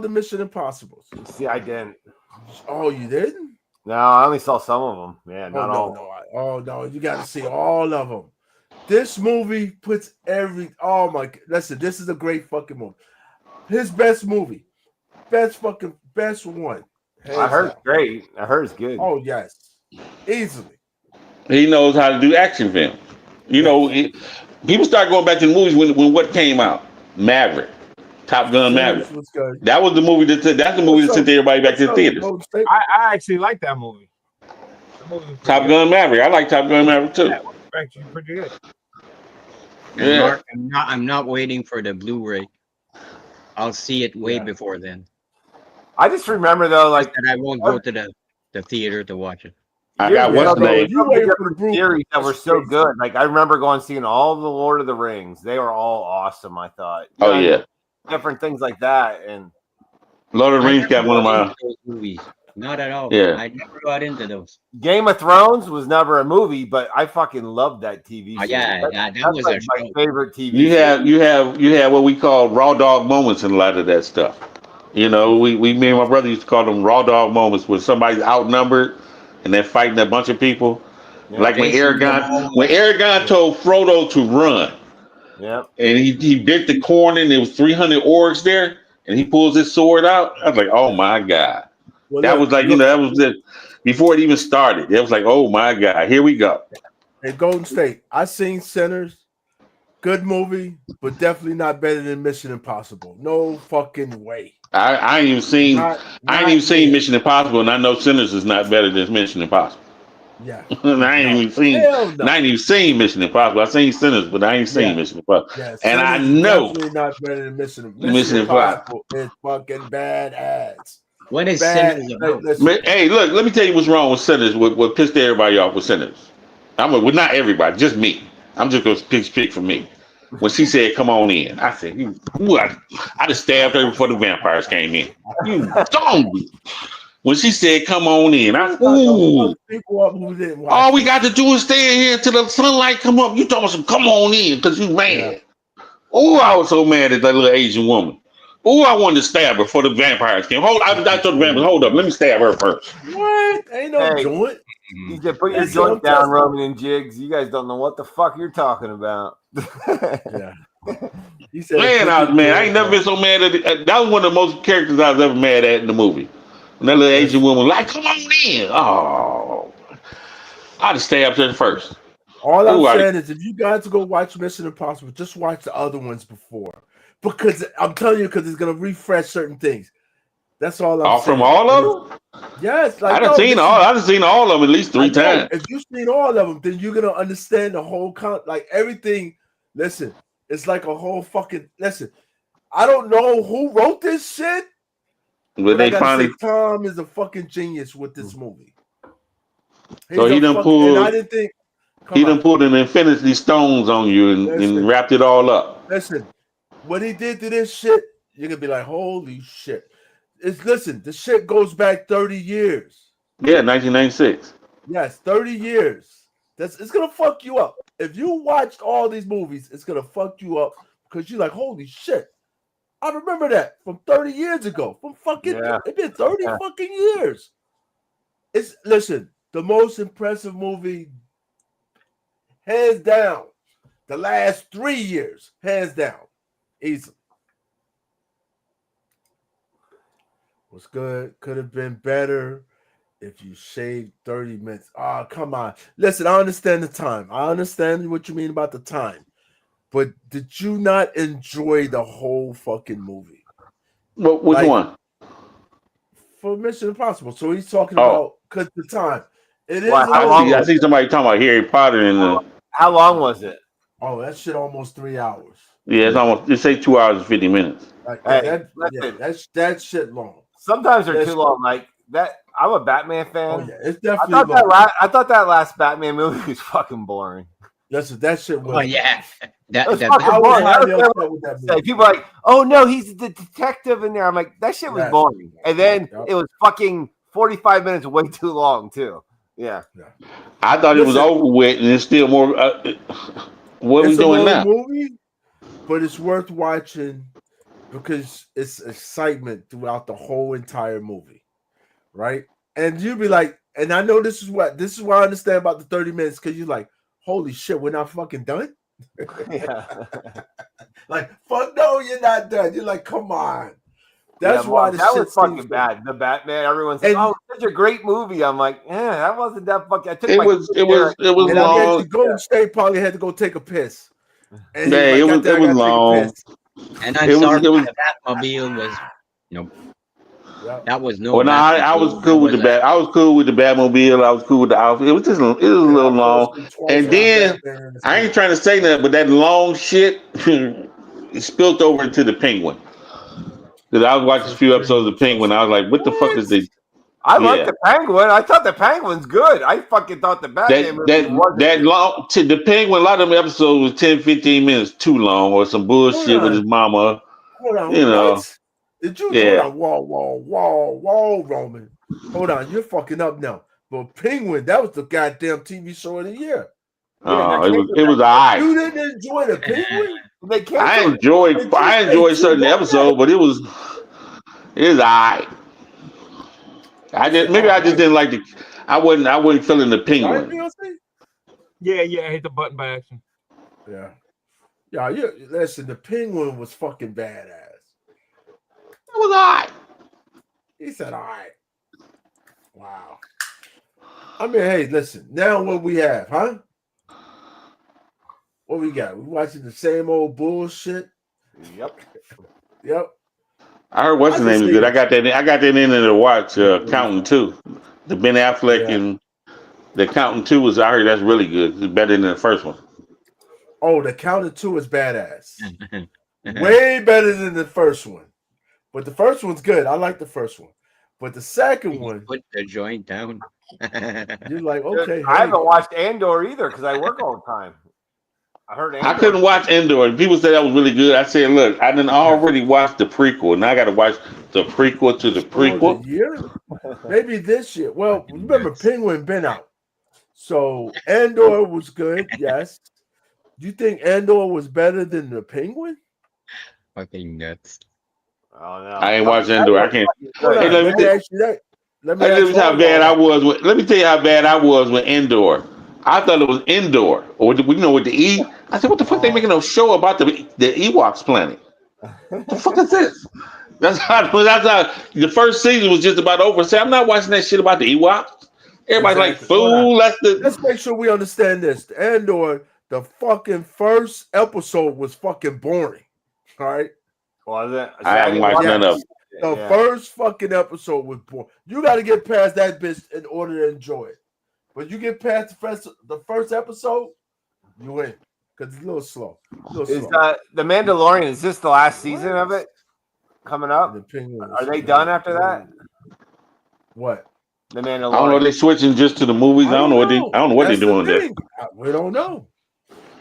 the Mission Impossibles, see, I didn't. Oh, you didn't? No, I only saw some of them. Yeah, not all. No, you got to see all of them. This movie puts listen, this is a great fucking movie. His best movie. Best one. I heard it's great. I heard it's good. Oh, yes. Easily. He knows how to do action films. You know, people start going back to the movies when what came out? Maverick. Top Gun Maverick. That was the movie that sent everybody back to the theaters. I actually like that movie. movie was pretty Top good. Gun Maverick. I like Top Gun Maverick too. Yeah, it was actually pretty good. And Yeah. Mark, I'm not waiting for the Blu-ray. I'll see it way before then. I just remember though, Just like that I won't go to the theater to watch it. I got what's the name? You wait for the series that were so good. Like I remember going and seeing all the Lord of the Rings. They were all awesome. I thought. Oh yeah, different things like that. And Lord of the Rings got one of my those movies. Not at all. Yeah. I never got into those. Game of Thrones was never a movie, but I fucking loved that TV Oh, series. yeah, That was like a my show. favorite TV. You have what we call raw dog moments in a lot of that stuff. You know, me and my brother used to call them raw dog moments where somebody's outnumbered and they're fighting a bunch of people. Yeah. Like when Aragorn told Frodo to run. Yeah. And he bit the corner and there was 300 orcs there and he pulls his sword out. I was like, oh my God. Well, that was like, that was it. Before it even started. It was like, oh my God, here we go. Hey, Golden State, I seen Sinners. Good movie, but definitely not better than Mission Impossible. No fucking way. I ain't even seen Mission Impossible, and I know Sinners is not better than Mission Impossible. Yeah. I ain't even seen Mission Impossible. I seen Sinners, but I ain't seen Mission Impossible. Yeah, and I Sinners is know definitely not better than Mission Impossible is fucking badass. What is Bad. Sinners about? Hey, look, let me tell you what's wrong with Sinners. What pissed everybody off with Sinners? Well, not everybody, just me. I'm just gonna pick for me. When she said, "Come on in," I said, I just stabbed her before the vampires came in. You zombie. When she said, "Come on in," I said, "Ooh." All we got to do is stay in here till the sunlight come up. You told us, "Come on in," because you mad. Yeah. Oh, I was so mad at that little Asian woman. Oh, I wanted to stab her before the vampires came. I told the vampires, hold up, let me stab her first. What? Ain't no joint. You just put your joint down, Roman and Jigs. You guys don't know what the fuck you're talking about. Yeah. He said, man, I ain't never been so mad at it. That was one of the most characters I was ever mad at in the movie. When that little Asian woman was like, "Come on in." Oh, I'd have stabbed her first. All I'm saying is, if you guys go watch Mission Impossible, just watch the other ones before. Because I'm telling you, because it's going to refresh certain things. That's all I'm saying. From all of them? Yes. Like, I've seen all of them at least 3 times. If you've seen all of them, then you're going to understand the whole like everything. Listen, it's like a whole fucking, listen, I don't know who wrote this shit. But they finally. Tom is a fucking genius with this movie. So he done pulled. And I didn't think. He done pulled an Infinity Stones on you and wrapped it all up. Listen, what he did to this shit, you're gonna be like, holy shit. Listen, the shit goes back 30 years. Yeah, 1996. Yes, 30 years. It's gonna fuck you up. If you watched all these movies, it's gonna fuck you up because you're like, holy shit. I remember that from 30 years ago. From fucking it's been 30 fucking years. Listen, the most impressive movie, hands down, the last 3 years, hands down, easily. Was good. Could have been better if you shaved 30 minutes. Oh, come on. Listen, I understand the time. I understand what you mean about the time. But did you not enjoy the whole fucking movie? Well, which one? For Mission Impossible. So he's talking about because the time. It is. I see somebody talking about Harry Potter and how long was it? Oh, that shit almost 3 hours. Yeah, it's almost. It say 2 hours and 50 minutes. Like that shit long. Sometimes they're too long. Like that. I'm a Batman fan. Oh yeah, it's definitely. I thought that last Batman movie was fucking boring. Listen, that shit was. Oh yeah, people are like, "Oh no, he's the detective in there." I'm like, that shit was boring. And then it was fucking 45 minutes, way too long too. Yeah. I thought it was over with, and it's still more. What are we doing now? Movie, but it's worth watching because it's excitement throughout the whole entire movie, right? And you'll be like, and I know this is what I understand about the 30 minutes because you're like, holy shit, we're not fucking done. Like, fuck no, you're not done. You're like, come on. That's why that was fucking bad. The Batman, everyone's like, "Oh, it's such a great movie." I'm like, "Yeah, that wasn't that fucking." It was long. Golden State probably had to go take a piss. And it was long. And I'm sorry, the Batmobile was, Yeah. That was no. Well, no, I was Batmobile. That cool with the was bat. I was cool with the Batmobile. I was cool with the outfit. It was just, it was a little I long. posted twice And on then Batman in the I ain't suit. trying to say that, but that long shit it spilled over into the Penguin. Because I was watching a few episodes of the Penguin. I was like, what the fuck is this? I like Yeah, the Penguin. I thought the Penguin's good. I fucking thought the Batman movie wasn't that good. long to the Penguin. A lot of them episodes was 10, 15 minutes too long, or some bullshit with his mama. Hold on. You know, What? Did you hold yeah. on? Whoa, Roman. Hold on, you're fucking up now. But Penguin, that was the goddamn TV show of the year. It was alright. You didn't enjoy the Penguin? I enjoyed certain episodes, but it was alright. I just didn't like the. I wasn't feeling the Penguin. Yeah, I hit the button by accident. Yeah. Listen, the Penguin was fucking badass. It was alright. He said, all right. Wow. I mean, hey, listen. Now what we have, huh? What we got? We watching the same old bullshit. Yep. I heard what's the name is good. I got that in there to watch. Accountant 2. The Ben Affleck and the Accountant 2 was. I heard that's really good. It's better than the first one. Oh, the Accountant 2 is badass. Way better than the first one. But the first one's good. I like the first one. But the second one, put the joint down. You're like, okay. I haven't watched Andor either because I work all the time. I heard Andor. I couldn't watch Endor. People said that was really good. I said, look, I didn't already watch the prequel. Now I got to watch the prequel to the prequel. Year? Maybe this year. Well, remember, Penguin been out. So Andor was good, yes. Do you think Andor was better than the Penguin? Fucking nuts. Oh no. I ain't watched Endor. I can't. Let me tell you how bad I was. Let me tell you how bad I was with Endor. I thought it was Endor, or with the E. I said, what the fuck? They making a show about the Ewoks planet? What the fuck is this? That's how the first season was just about over. Say, I'm not watching that shit about the Ewoks. Everybody's like, fool. Let's make sure we understand this. Andor, the fucking first episode was fucking boring. All right. Was it? I haven't watched none of them. The first fucking episode was boring. You got to get past that bitch in order to enjoy it. But you get past the first episode, you win. Because it's a little slow. Is The Mandalorian, is this the last season of it coming up? Are they done after that? What? The Mandalorian. I don't know. They switching just to the movies. I don't know what they're doing there. We don't know.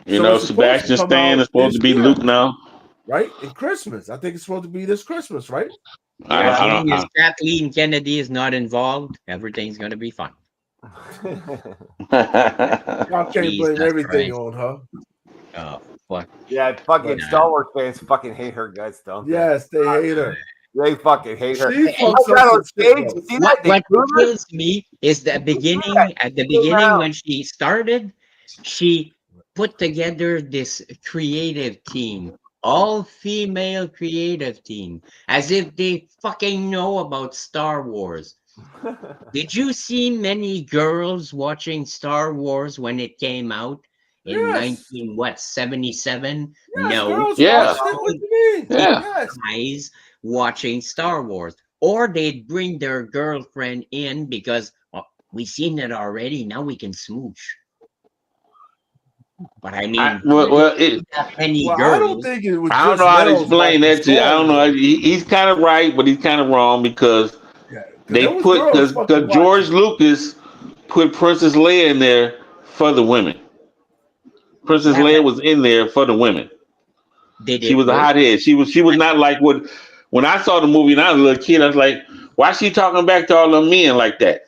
You know, Sebastian Stan is supposed to be Luke now. Right? In Christmas. I think it's supposed to be this Christmas, right? As long as Kathleen Kennedy is not involved, everything's going to be fine. Y'all can't blame everything on her. Oh, fuck. Yeah, fucking Star Wars fans fucking hate her guts, don't they? Yes, they hate her. They fucking hate her. She Hey, on stage, you see that? What kills me is the beginning. At the beginning, when she started, she put together this creative team, all female creative team, as if they fucking know about Star Wars. Did you see many girls watching Star Wars when it came out in 1977? No. Yeah. Guys watching Star Wars, or they'd bring their girlfriend in because we've seen it already. Now we can smooch. But I mean, many girls. I don't think it was. I don't know how to explain that to you. I don't know. He's kind of right, but he's kind of wrong because they put because George Lucas put Princess Leia in there for the women. Princess Leia was in there for the women. She was a hothead. She was not like what. When I saw the movie and I was a little kid, I was like, why is she talking back to all them men like that?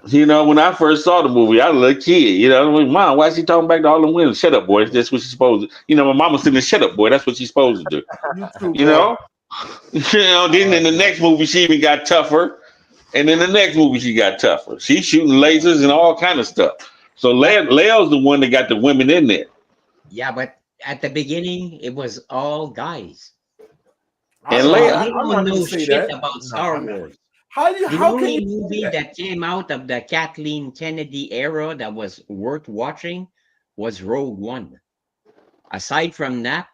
You know, when I first saw the movie, I was a little kid. You know, I was like, Mom, why is she talking back to all them women? Shut up, boy. That's what she's supposed to. You know, my mama said, shut up, boy. That's what she's supposed to do. You know? Then in the next movie, she even got tougher. And in the next movie, she got tougher. She's shooting lasers and all kind of stuff. So Leia's the one that got the women in there. Yeah, but at the beginning, it was all guys. And Leia, they don't know shit about Star Wars. The only movie that came out of the Kathleen Kennedy era that was worth watching was Rogue One. Aside from that,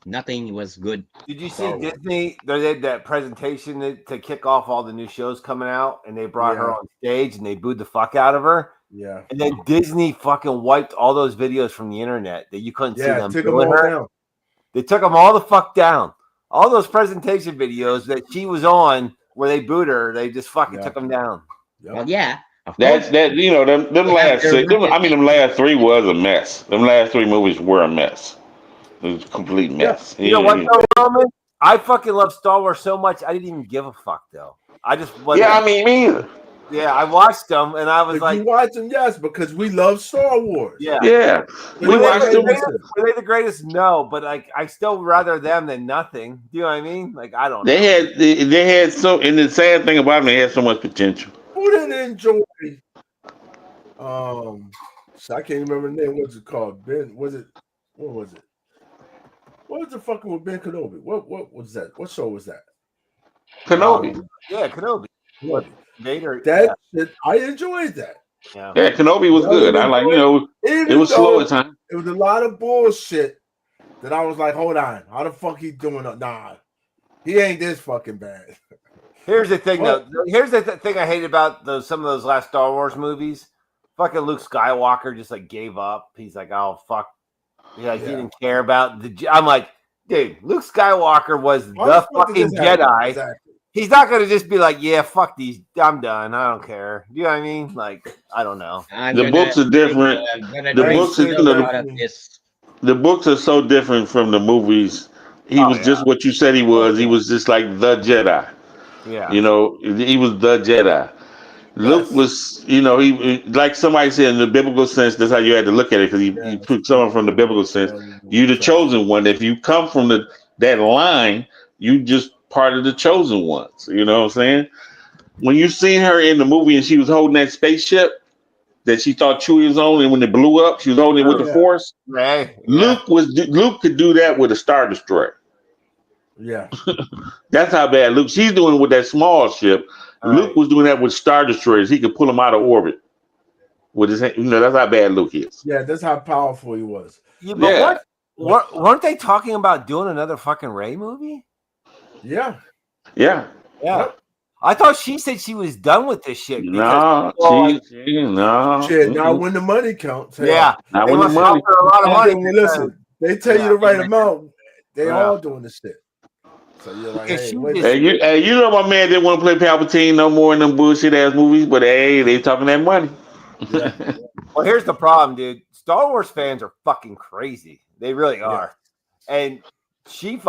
Nothing was good. Did you see Disney? They did that presentation to kick off all the new shows coming out, and they brought her on stage and they booed the fuck out of her. Yeah. And then Disney fucking wiped all those videos from the internet that you couldn't see them. Took them all down. They took them all the fuck down. All those presentation videos that she was on where they booed her, they just fucking took them down. Well, yeah. That's that. You know, them last six. Them last three was a mess. Them last three movies were a mess. It was a complete mess. You know what, though, Roman? I fucking love Star Wars so much. I didn't even give a fuck, though. I just wasn't. Yeah, I mean, me either. Yeah, I watched them and I was like, you watch them, yes, because we love Star Wars. Yeah, yeah. We watched them. Were they the greatest? No, but like, I still rather them than nothing. Do you know what I mean? Like, I don't. They had so, and the sad thing about them, they had so much potential. Who didn't enjoy? So I can't remember the name. What's it called? Ben? Was it? What was it? What was the fucking with Ben Kenobi? What was that? What show was that? Kenobi. Yeah, Kenobi. What? Vader. That shit, I enjoyed that. Yeah, Kenobi was good. I like, you know, it was slow at times. It was a lot of bullshit that I was like, hold on, how the fuck he doing it? Nah, he ain't this fucking bad. Here's the thing, though. Here's the thing I hate about some of those last Star Wars movies. Fucking Luke Skywalker just like gave up. He's like, oh fuck, he didn't care about the. I'm like, dude, Luke Skywalker was the fucking Jedi. Exactly. He's not gonna just be like, yeah, fuck these. I'm done. I don't care. You know what I mean? Like, I don't know. The books are different. The books are so different from the movies. He was just what you said he was. He was just like the Jedi. Yeah. You know, he was the Jedi. Luke was, you know, he like somebody said in the biblical sense. That's how you had to look at it, because he took someone from the biblical sense. You the chosen one. If you come from that line, you just part of the chosen ones. You know what I'm saying? When you seen her in the movie and she was holding that spaceship that she thought Chewie was on, and when it blew up, she was holding it with the Force. Right. Luke could do that with a Star Destroyer. Yeah. That's how bad Luke. She's doing it with that small ship. Luke was doing that with Star Destroyers. He could pull them out of orbit with his hand. You know, that's how bad Luke is. Yeah, that's how powerful he was. Yeah, but weren't they talking about doing another fucking Rey movie? Yeah. Yeah. I thought she said she was done with this shit. No, Shit, now when the money counts. Yeah. Now when the money. A lot of money. Listen, they tell you the right amount. They all doing this shit. So you're like, hey, you know my man didn't want to play Palpatine no more in them bullshit ass movies, but hey, they talking that money. Yeah. Well, here's the problem, dude. Star Wars fans are fucking crazy. They really are. And she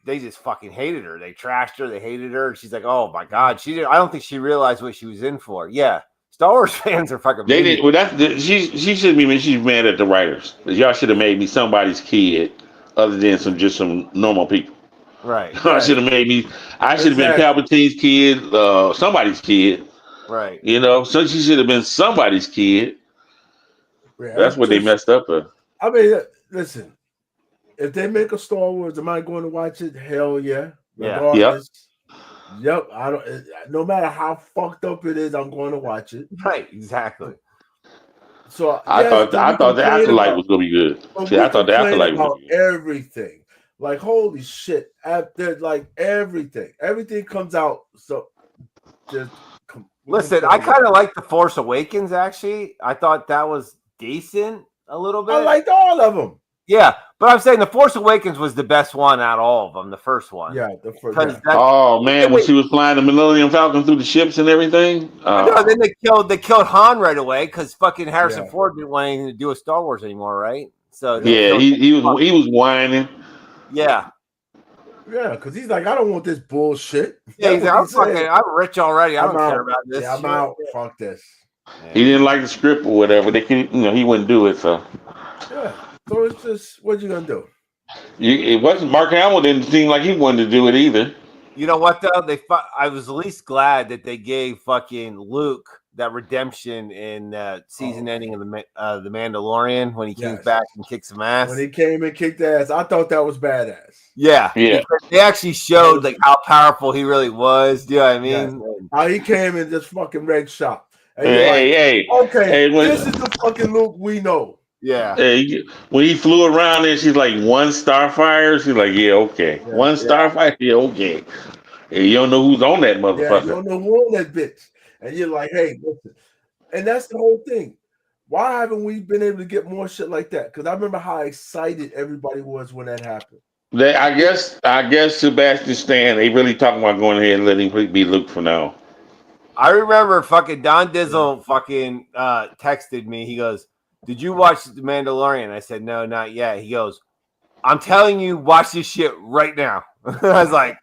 they just fucking hated her. They trashed her. They hated her. She's like, oh my God. I don't think she realized what she was in for. Yeah. Star Wars fans are fucking. They did. Well, she should be. She's mad at the writers. Y'all should have made me somebody's kid other than some normal people. Right. I should have made me. I should have been Palpatine's kid, somebody's kid. Right. You know, so she should have been somebody's kid. Yeah, that's what they messed up with. I mean, listen. If they make a Star Wars, am I going to watch it? Hell yeah. Yeah. Yep. I don't. No matter how fucked up it is, I'm going to watch it. Right. Exactly. So I thought the Afterlife was going to be good. See, I thought the Afterlife was good. Everything. Like, holy shit. After, like, everything comes out. So just listen, I kind of like The Force Awakens, actually. I thought that was decent a little bit. I liked all of them. Yeah, but I'm saying The Force Awakens was the best one out of all of them, the first one. Yeah, the first one. Oh, man, when she was flying the Millennium Falcon through the ships and everying. No, then they killed Han right away because fucking Harrison Ford didn't want anything to do with Star Wars anymore, right? So he was whining. Yeah. Yeah, because he's like, I don't want this bullshit. Yeah, he's like, I'm rich already. I don't care about this. Yeah, I'm out. Fuck this. Yeah. He didn't like the script or whatever. They can, he wouldn't do it. So yeah. So it's just, what you gonna do? It wasn't Mark Hamill didn't seem like he wanted to do it either. You know what though? I was at least glad that they gave fucking Luke that redemption in season ending of the Mandalorian when he came back and kicked some ass. When he came and kicked ass, I thought that was badass. Yeah. They actually showed like how powerful he really was. Do you know what I mean? Yeah. How he came and just fucking wrecked shop. Hey, okay, this is the fucking Luke we know. Yeah. When he flew around there, she's like, 1 Starfire. She's like, yeah, okay. 1 Starfire, yeah, okay. And you don't know who's on that Yeah, motherfucker. you don't know who on that bitch. And you're like, hey, listen. And that's the whole thing. Why haven't we been able to get more shit like that? Because I remember how excited everybody was when that happened. I guess Sebastian Stan, they really talking about going ahead and letting him be Luke for now. I remember fucking Don Dizzle fucking texted me. He goes, "Did you watch The Mandalorian?" I said, "No, not yet." He goes, "I'm telling you, watch this shit right now." I was like,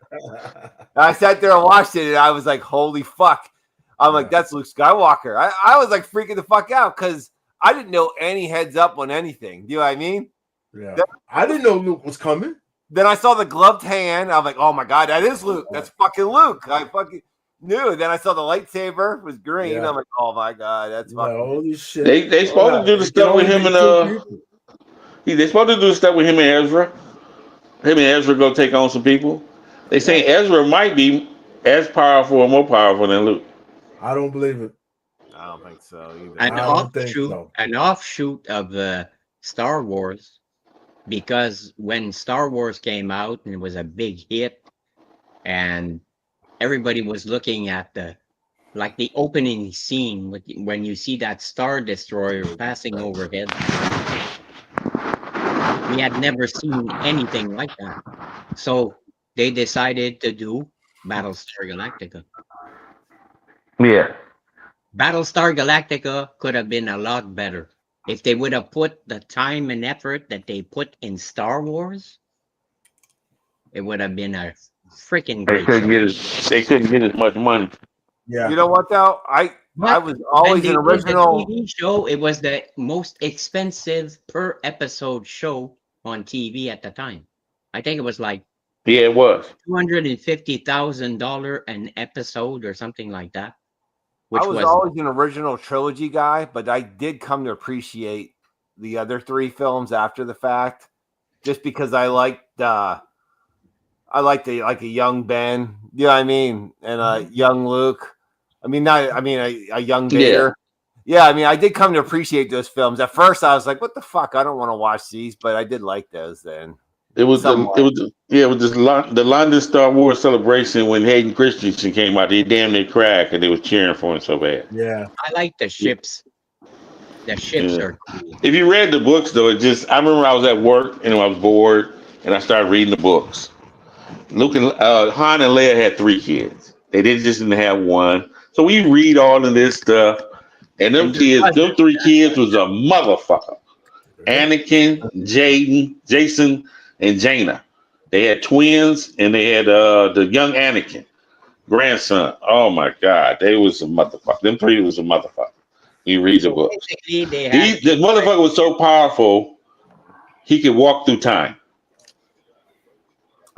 I sat there and watched it, and I was like, "Holy fuck!" I'm like, "That's Luke Skywalker." I was like freaking the fuck out because I didn't know any heads up on anything. Do you know what I mean? Yeah, I didn't know Luke was coming. Then I saw the gloved hand. I'm like, "Oh my god, that is Luke. That's fucking Luke." I fucking knew. Then I saw the lightsaber was green. Yeah. I'm like, "Oh my god, that's fucking holy shit." They supposed to do the stuff with him and they supposed to do the stuff with him and Ezra. Him and Ezra go take on some people. They say Ezra might be as powerful or more powerful than Luke. I don't believe it. I don't think so either. An offshoot of Star Wars, because when Star Wars came out and it was a big hit, and everybody was looking at the opening scene when you see that Star Destroyer passing overhead. We had never seen anything like that. So they decided to do Battlestar Galactica. Yeah. Battlestar Galactica could have been a lot better if they would have put the time and effort that they put in Star Wars. It would have been a freaking great show. They couldn't get as much money. Yeah. You know what though? I was always an original TV show. It was the most expensive per episode show on TV at the time. I think it was like it was $250,000 an episode or something like that. Which I was always an original trilogy guy, but I did come to appreciate the other 3 films after the fact, just because I liked a young Ben, you know what I mean, and a young Luke. A young Vader. Yeah, I mean, I did come to appreciate those films. At first, I was like, "What the fuck? I don't want to watch these," but I did like those then. It was the London Star Wars celebration when Hayden Christensen came out. They damn near cried because they was cheering for him so bad. Yeah, I like the ships. The ships are cool. If you read the books, though, I remember I was at work and I was bored and I started reading the books. Han and Leia had 3 kids. They didn't have one. So we read all of this stuff, and them 3 kids was a motherfucker. Anakin, Jason, and Jaina. They had twins, and they had the young Anakin, grandson. Oh my God, they was a motherfucker. Them 3 was a motherfucker. You read the book. The motherfucker was so powerful, he could walk through time.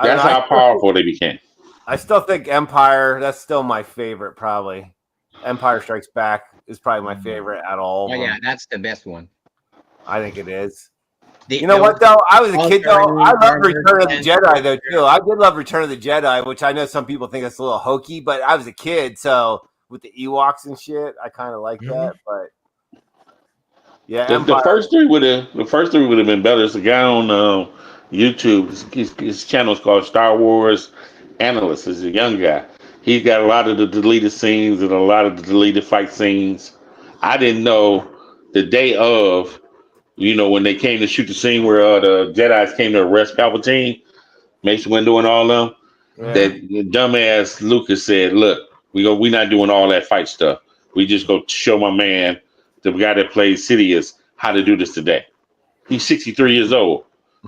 That's how powerful they became. I still think Empire. That's still my favorite, probably. Empire Strikes Back is probably my favorite at all. Oh yeah, that's the best one. I think it is. You know what though? I was a kid though. I love Return of the Jedi though too. I did love Return of the Jedi, which I know some people think that's a little hokey, but I was a kid, so with the Ewoks and shit, I kind of like that. But yeah, the first three would have been better. There's a guy on YouTube. His channel is called Star Wars Analyst. He's a young guy. He's got a lot of the deleted scenes and a lot of the deleted fight scenes. I didn't know the day of, when they came to shoot the scene where the Jedis came to arrest Palpatine, Mace Windu and all them, that dumbass Lucas said, look, we're not doing all that fight stuff. We just go show my man, the guy that plays Sidious, how to do this today. He's 63 years old.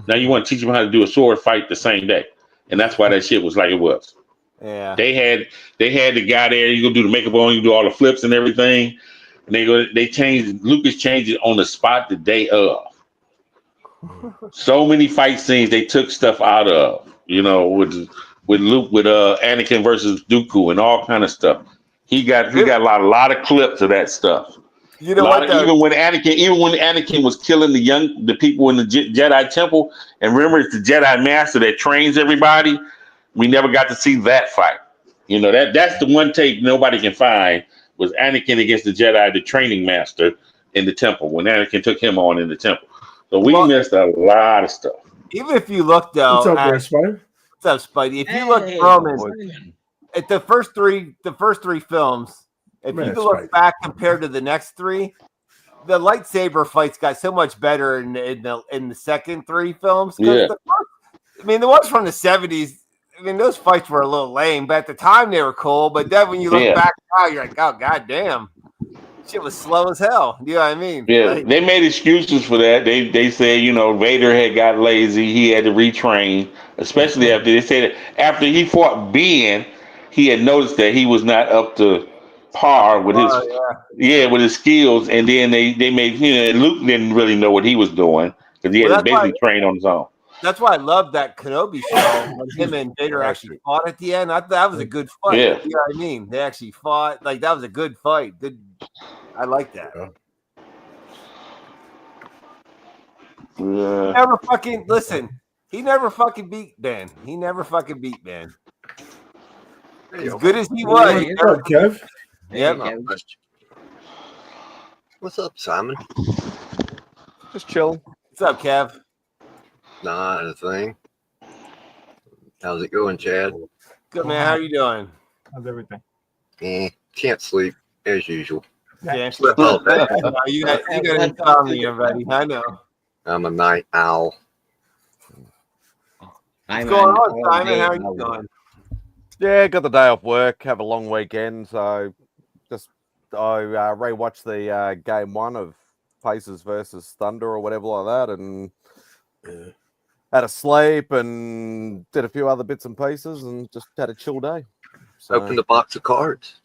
Now you want to teach him how to do a sword fight the same day. And that's why that shit was like it was. Yeah. They had the guy there, you go do the makeup on, you do all the flips and everything. And Lucas changed it on the spot the day of. So many fight scenes they took stuff out of, with Luke, with Anakin versus Dooku and all kind of stuff. He got a lot of clips of that stuff. You know what? Even when Anakin was killing the people in the Jedi Temple, and remember it's the Jedi Master that trains everybody. We never got to see that fight. That's the one tape nobody can find was Anakin against the Jedi, the training master, in the temple when Anakin took him on in the temple. So we Well- missed a lot of stuff. Even if you look though, What's up, at, there, Spider? what's up, Spidey? If you look Hey, Roman Simon. at the first three films, if Man, you look Spidey. back compared to the next three, the lightsaber fights got so much better in the second three films. 'Cause Yeah. the ones from the 70s, I mean, those fights were a little lame, but at the time they were cool. But then when you look Yeah. back now, you're like, oh goddamn, shit was slow as hell. You know what I mean? Yeah, Like, they made excuses for that. They said, Vader had got lazy. He had to retrain, especially after they said after he fought Ben, he had noticed that he was not up to par with his with his skills. And then they made Luke didn't really know what he was doing because he Well, had to that's why- basically train on his own. That's why I love that Kenobi show when him and Vader actually fought at the end. I thought that was a good fight. Yeah. You know what I mean? They actually fought. Like, that was a good fight. Good. I like that. Yeah. Never fucking listen. He never fucking beat Ben. He never fucking beat Ben. As good as he was. What's up, Kev? Yep. What's up, Simon? Just chilling. What's up, Kev? Not a thing. How's it going, Chad? Good, man. How you doing? How's everything? Can't sleep as usual. Yeah. Slept all day. You got insomnia, buddy. I know. I'm a night owl. What's going on, Simon? How are you doing? Yeah, got the day off work. Have a long weekend, so I rewatched the game one of Pacers versus Thunder or whatever like that, and had a sleep and did a few other bits and pieces, and just had a chill day. So, Opened a box of cards.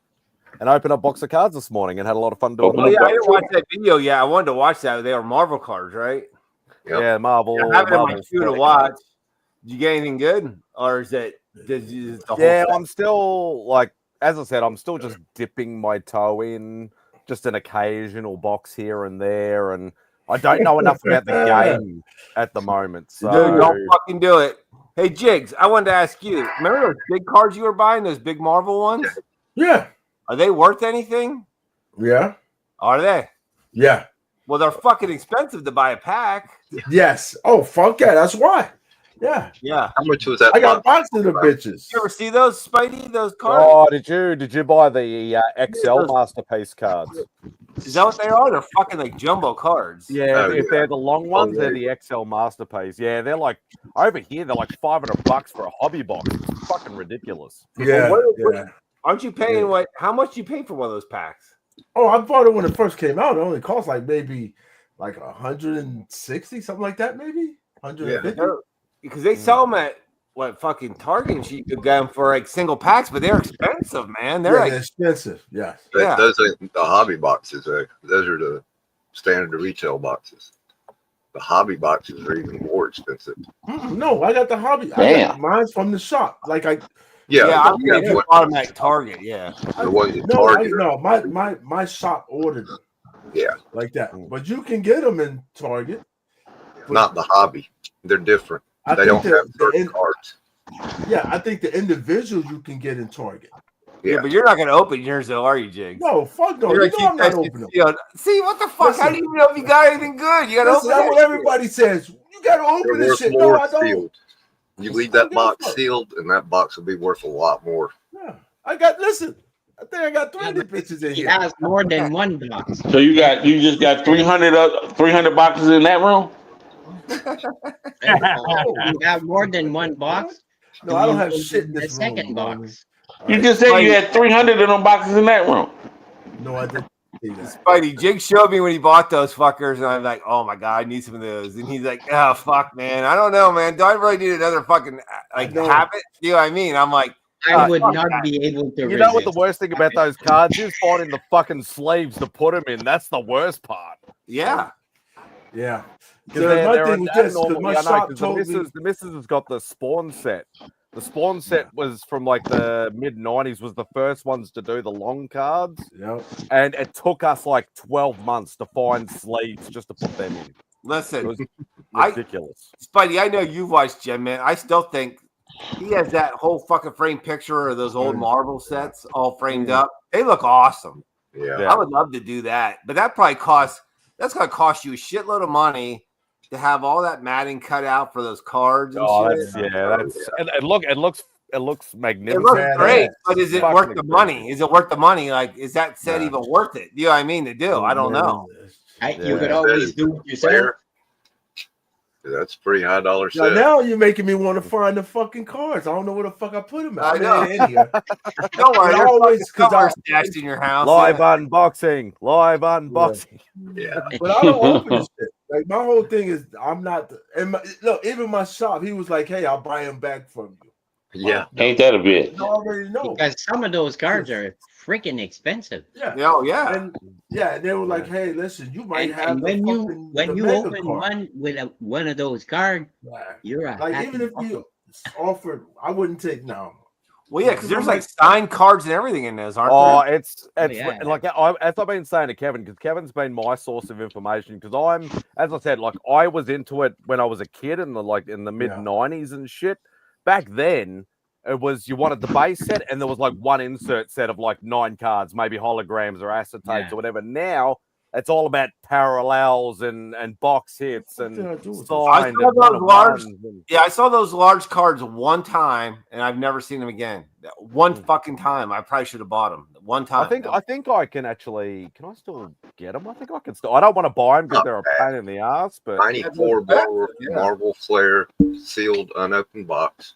and opened up a box of cards this morning and had a lot of fun doing Oh, it. yeah, I didn't watch that video yet. I wanted to watch that. They were Marvel cards, right? Yeah, Marvel. I have it in my Marvel queue to Sporting watch. Cards. Did you get anything good? Or is it just the whole Yeah, set? I'm still like, as I said, I'm still just dipping my toe in, just an occasional box here and there, and I don't know enough about the game at the moment. So Dude, don't fucking do it. Hey, Jigs, I wanted to ask you. Remember those big cards you were buying, those big Marvel ones? Yeah. Are they worth anything? Yeah. Are they? Yeah. Well, they're fucking expensive to buy a pack. Yes. Oh, fuck yeah. That's why. Yeah. Yeah. How much was that? I got boxes of the bitches. You ever see those, Spidey? Those cards? Oh, did you buy the XL Masterpiece cards? Is that what they are? They're fucking like jumbo cards. Yeah, if they're the long ones, they're the XL Masterpiece. Yeah, they're like over here. They're like $500 for a hobby box. It's fucking ridiculous. Yeah. What- Aren't you paying what? How much you pay for one of those packs? Oh, I bought it when it first came out. It only cost like maybe like 160, something like that, maybe 150. Because they sell them at what fucking Target and shit. You could get them for like single packs, but they're expensive, man. They're like they're expensive. Yes. Yeah. Those ain't the hobby boxes. Those are the standard retail boxes. The hobby boxes are even more expensive. No, I got the hobby. I Damn. got mine's from the shop. Like I. I'm you got getting one- bought them at Target. Yeah. The ones at No, Target. no, my shop ordered them. Yeah. Like that. But you can get them in Target. Not the hobby. They're different. I They think don't have certain cards. Yeah, I think the individuals you can get in Target. Yeah, but you're not gonna open yours though, are you, Jig? No, fuck no. You're You gonna know I'm keep not that shit opening them. sealed. See what the fuck? How do you know if you got anything good? You gotta Listen, open that's what that everybody says. You gotta open They're this worth shit. No, more I don't. sealed. You leave that box sealed, and that box will be worth a lot more. Yeah. I got listen. I think I got 3 bitches in He here. has more than one box. So you just got 300 boxes in that room? You have more than one box. No, I don't have You shit in open this the second room, box. You just said you had 300 of them boxes in that room. No, I didn't see that. Spidey, Jig showed me when he bought those fuckers, and I'm like, oh my god, I need some of those. And he's like, oh fuck, man, I don't know, man. Do I really need another fucking habit? You know what I mean? I'm like, I would fuck not that. be able to. You know what the resist. worst thing about those cards is? Finding the fucking sleeves to put them in. That's the worst part. Yeah. Yeah. Because Because my they're thing was this, because my shop told me. the missus has got the Spawn set. The Spawn set was from like the mid 90s, was the first ones to do the long cards. Yep. And it took us like 12 months to find sleeves just to put them in. It Listen, was I- ridiculous. Spidey, I know you've watched Gem Man. I still think he has that whole fucking frame picture of those old Marvel sets all framed up. They look awesome. Yeah. I would love to do that, but that probably costs. That's gonna cost you a shitload of money to have all that matting cut out for those cards and Oh, shit. that's and it looks It magnificent. looks great, but is it Fucking worth the expensive. money? Is it worth the money? Like, is that set Nah. even worth it? You know what I mean? To do, I don't know. You could always do it yourself. That's a pretty high dollar Now, set. now you're making me want to find the fucking cards. I don't know where the fuck I put them at. I know. In here. Don't worry, But they're always, fucking somewhere because stashed in your house. Live yeah. unboxing. Live unboxing. Yeah. But I don't open this shit. Like my whole thing is, I'm not. And look, even my shop, he was like, "Hey, I'll buy them back from you." Yeah. Ain't that a bit? You already know. Because some of those cards are freaking expensive. Yeah. Oh yeah. And yeah, they were like, "Hey, listen, you might have." And when the you fucking- when the you mega open card. one with one of those cards, Right. you're a Like happy even if you offered, I wouldn't take no. Well, yeah, because there's like signed cards and everything in those, aren't Oh, there? it's yeah. like as I've been saying to Kevin, because Kevin's been my source of information. Because I'm, as I said, like I was into it when I was a kid in the mid '90s and shit. Back then, it was you wanted the base set, and there was like one insert set of like 9 cards, maybe holograms or acetates or whatever. Now it's all about parallels and box hits and I signed. saw and those large. one-of-ones and- Yeah, I saw those large cards one time, and I've never seen them again. One fucking time, I probably should have bought them. One time. I think I can actually. Can I still get them? I think I can still. I don't want to buy them because they're a pain in the ass. But 94 Marvel Flair sealed unopened box,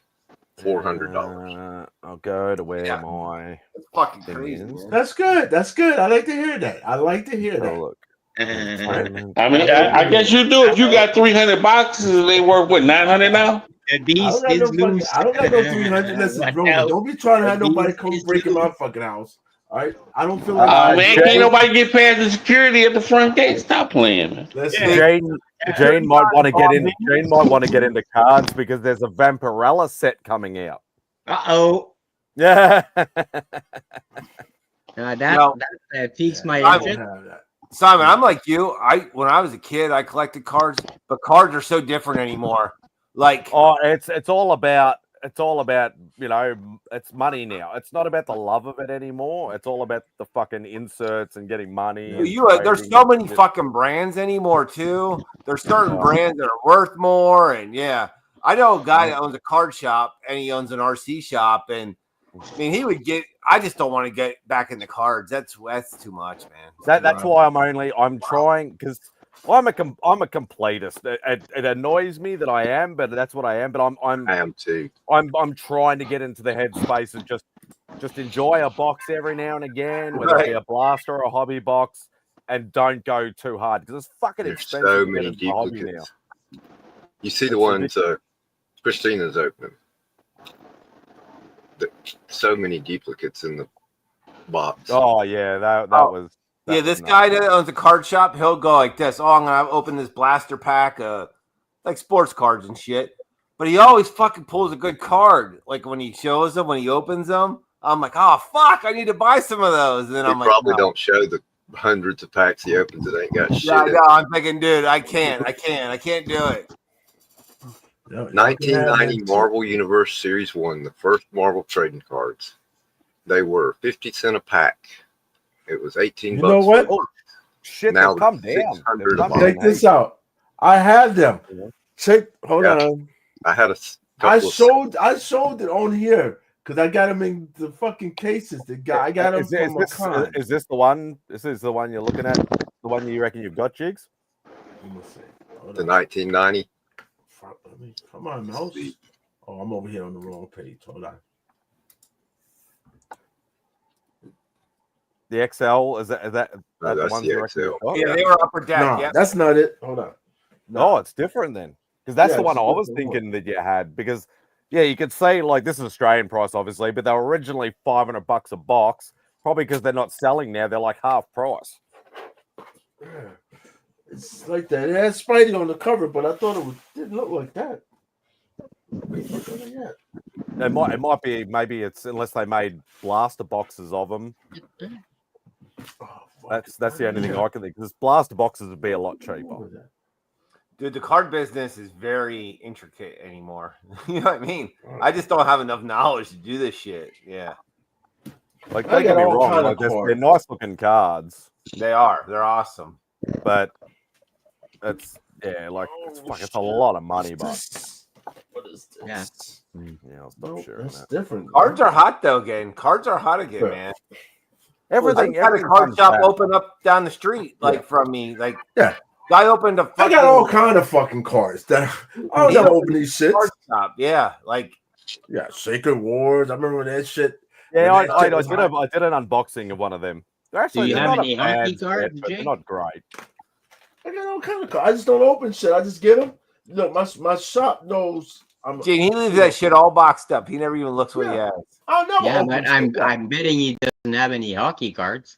$400. I'll go to where my fucking crazy. That's good. That's good. I like to hear that. I like to hear that. Look. I mean, I guess you do. If you got 300 boxes, they worth what, 900 now? I don't got no 300. Listen, bro, don't be trying to have nobody come breaking my fucking house. All right, I don't feel like Man, can't nobody get past the security at the front gate. Stop playing, man. Jane might want to get in. Jane might want to get into cards because there's a Vampirella set coming out. Uh-oh. Yeah. That piques my interest. Simon, I'm like you. When I was a kid, I collected cards, but cards are so different anymore. Like, oh, it's all about it's money now. It's not about the love of it anymore. It's all about the fucking inserts and getting money. and there's trading so many and- fucking brands anymore too. There's certain brands that are worth more, and I know a guy that owns a card shop and he owns an RC shop, and I mean he would get. I just don't want to get back in the cards. That's too much, man. That's why I'm trying because I'm a completist. It annoys me that I am, but that's what I am. But I am too. I'm trying to get into the headspace of just enjoy a box every now and again, whether it be a blaster or a hobby box, and don't go too hard because it's fucking There's expensive. so to get many into the hobby now. duplicates. You see the ones Christina's opening. So many duplicates in the box. Oh yeah, that was. Yeah, this guy that owns a card shop, he'll go like this. Oh, I'm gonna open this blaster pack, like sports cards and shit. But he always fucking pulls a good card. Like when he shows them, when he opens them, I'm like, oh fuck, I need to buy some of those. And then They I'm like, probably no. don't show the hundreds of packs he opens that ain't got shit. Yeah, I in know. it. I'm thinking, dude, I can't do it. 1990 Marvel Universe Series 1, the first Marvel trading cards. They were 50 cents a pack. It was 18 You bucks. know what? for- Shit, now they've come they're down. 600 They've a come box. down. Check this out. I have them. Hold Yeah. on. I had a I couple of showed it on here because I got them in the fucking cases. I got them from a con. Is this the one? This is the one you're looking at. The one you reckon you've got, Jigs? Let me see. Hold the on. 1990. Come on, mouse. Oh, I'm over here on the wrong page. Hold on. The XL is that No, the that's ones the you reckon XL. you've got? Yeah, they were upper deck. No, yeah. that's not it. Hold on. No, it's different then. Because that's Yeah, the one it's I was different. thinking that you had. Because yeah, you could say like this is Australian price, obviously, but they were originally $500 a box. Probably because they're not selling now, they're like half price. Yeah. It's like that. It had Spidey on the cover, but I thought didn't look like that. It might be maybe it's unless they made blaster boxes of them. That's the only thing I can think. Because blaster boxes would be a lot cheaper. Dude, the card business is very intricate anymore. You know what I mean? I just don't have enough knowledge to do this shit. Yeah. Like I don't get got me all wrong, kind of like, they're cards. nice looking cards. They are. They're awesome. but it's it's a lot of money, but What is this? Yeah. Yeah, I'll stop Nope, sharing that's that. different. Cards are hot though, again. Cards are hot again, man. Everything, I had a everything card comes shop back. open up down the street, like from me. Like, Yeah. guy opened a fucking. I got all kind of fucking cards that I don't never open these shits. Card shop, yeah, like Yeah, Sacred Wars. I remember when that shit. Yeah, when that I shit was hot. did an unboxing of one of them. They're actually you they're have not any a bad hockey set, cards, but they're Jake? not great. I got all kind of cards. I just don't open shit. I just get them. Look, my shop knows. Gene, he leaves that shit all boxed up. He never even looks what he Yeah. has. I'll never Yeah, open but shit. I'm betting he doesn't have any hockey cards.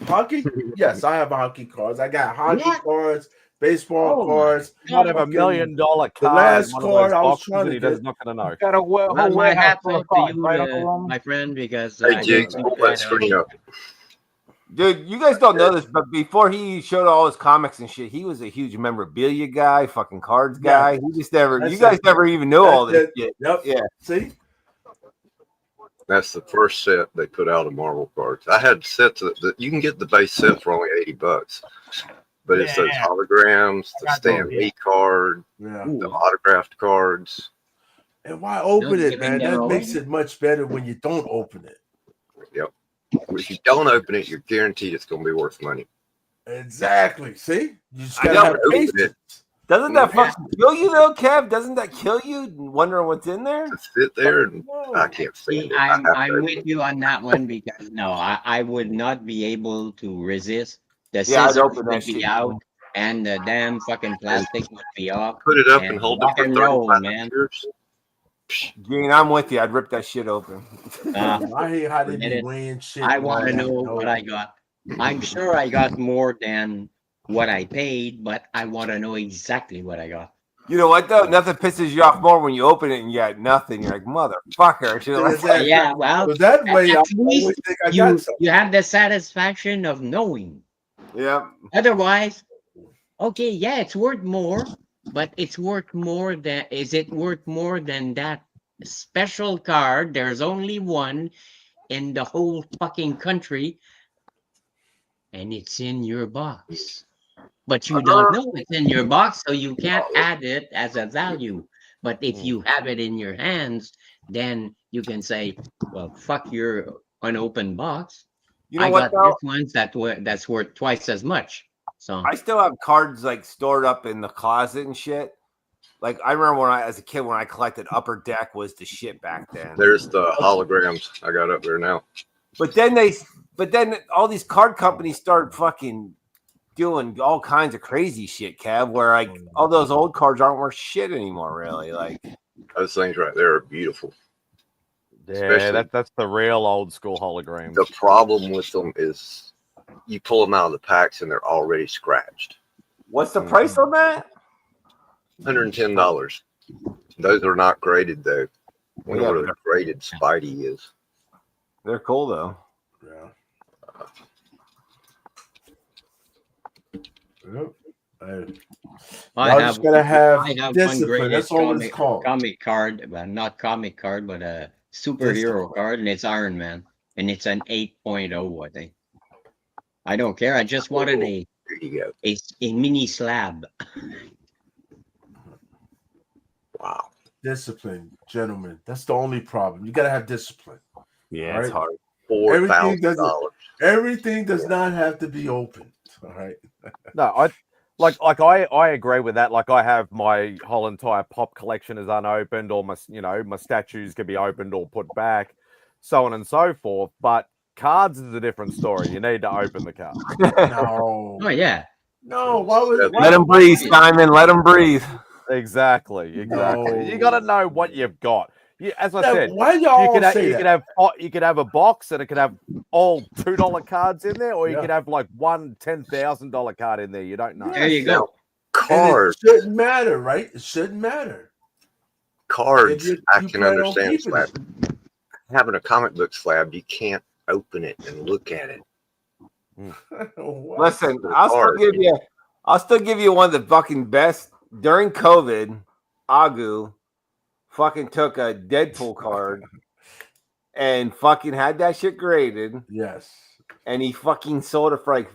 Hockey? Yes, I have hockey cards. I got hockey What? cards, baseball Oh my cards. Might have a $1 fucking- million card The last in one of card those I was boxes trying and to he does get. not going to know. Got a whole Well, my warehouse hat's full of off to cards, you, right, Uncle Roman? my friend, because Hey, I Jake, don't pull keep that screen up. Dude, you guys don't know this, but before he showed all his comics and shit, he was a huge memorabilia guy, fucking cards guy. He just never, That's you guys it. never even knew all this That's it. shit. Yep. Yeah. See? That's the first set they put out of Marvel cards. I had sets that you can get the base set for only $80, but it's those Yeah. holograms, the got Stan those, Lee card, Yeah. the autographed cards. And why open Don't it, give man? me That no- makes it much better when you don't open it. Yep. If you don't open it, you're guaranteed it's going to be worth money. Exactly. See? You just I gotta know, have open patience. it. Doesn't that fucking kill you though, Kev? Doesn't that kill you wondering what's in there? To sit there and I can't stand See, it. I have to I'm open with it. you on that one because no, I would not be able to resist. The Yeah, I'd scissors open that would be shit. out and the damn fucking plastic would be off. Put it up and And hold it rock for and roll, 35 man. years. Gene, I'm with you. I'd rip that shit open. I hate how they Forget be it. weighing shit. I and all want to that. know No. what I got. I'm sure I got more than what I paid, but I want to know exactly what I got. You know what though? Nothing pisses you off more when you open it and you got nothing. You're like, motherfucker. Shit like that. Yeah, well, So that way, I at always least think I you got something. you have the satisfaction of knowing. Yeah. Otherwise, okay, yeah, it's worth more, but it's worth more than is it worth more than that special card? There's only one in the whole fucking country, and it's in your box. But you don't know it's in your box, so you can't add it as a value. But if you have it in your hands, then you can say, well, fuck your unopened box. You know I what, got though? this one that's worth twice as much. So I still have cards like stored up in the closet and shit. Like I remember when as a kid when I collected Upper Deck was the shit back then. There's the holograms I got up there now. But then all these card companies started fucking doing all kinds of crazy shit, Kev, where like all those old cards aren't worth shit anymore, really. Like Those things right there are beautiful. Yeah, Especially- that's the real old school holograms. The problem with them is you pull them out of the packs and they're already scratched. what's the price on that? $110. Those are not graded though. I wonder Yeah, what a graded Spidey is. They're cool though. Yeah. Yep. Y'all just gotta have I have one discipline. graded That's all it's called. comic card, well, not comic card, but a superhero card, and it's Iron Man, and it's an 8.0, I think. I don't care. I just wanted There you go. a mini slab. Wow. Discipline, gentlemen. That's the only problem. You gotta have discipline. Yeah, All it's right? hard. $4,000. Everything does not have to be open. All right. No, I agree with that. Like I have my whole entire pop collection is unopened, or my statues can be opened or put back, so on and so forth. But cards is a different story. You need to open the card. No. Oh yeah. No, why would Let him breathe, Simon. Let him breathe. Exactly. No. You got to know what you've got. As I Yeah, said, why y'all you say that? could have a box and it could have all $2 cards in there, or you Yeah. could have like one $10,000 card in there. You don't know. There you go. Cards. And it shouldn't matter, right? It shouldn't matter. Cards, If I you can plan on understand keeping slab. Having a comic book slab, you can't open it and look at it. What? Listen, They're I'll still hard. give you one of the fucking best during COVID. Agu fucking took a Deadpool card and fucking had that shit graded, Yes. and he fucking sold it for like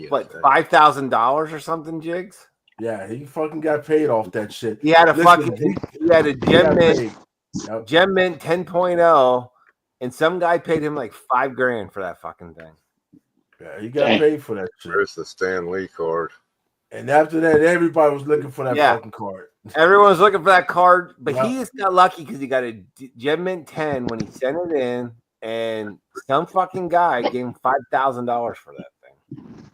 what, $5,000 or something, Jigs? Yeah, he fucking got paid off that shit. He had a Listen, he had a Gem got Mint, paid. Yep. Gem Mint 10.0, and some guy paid him like $5,000 for that fucking thing. Yeah, he got paid for that shit. There's the Stan Lee card. And after that, everybody was looking for that fucking card. Everyone was looking for that card, but Yeah. he just got lucky because he got a Gem Mint 10 when he sent it in, and some fucking guy gave him $5,000 for that thing.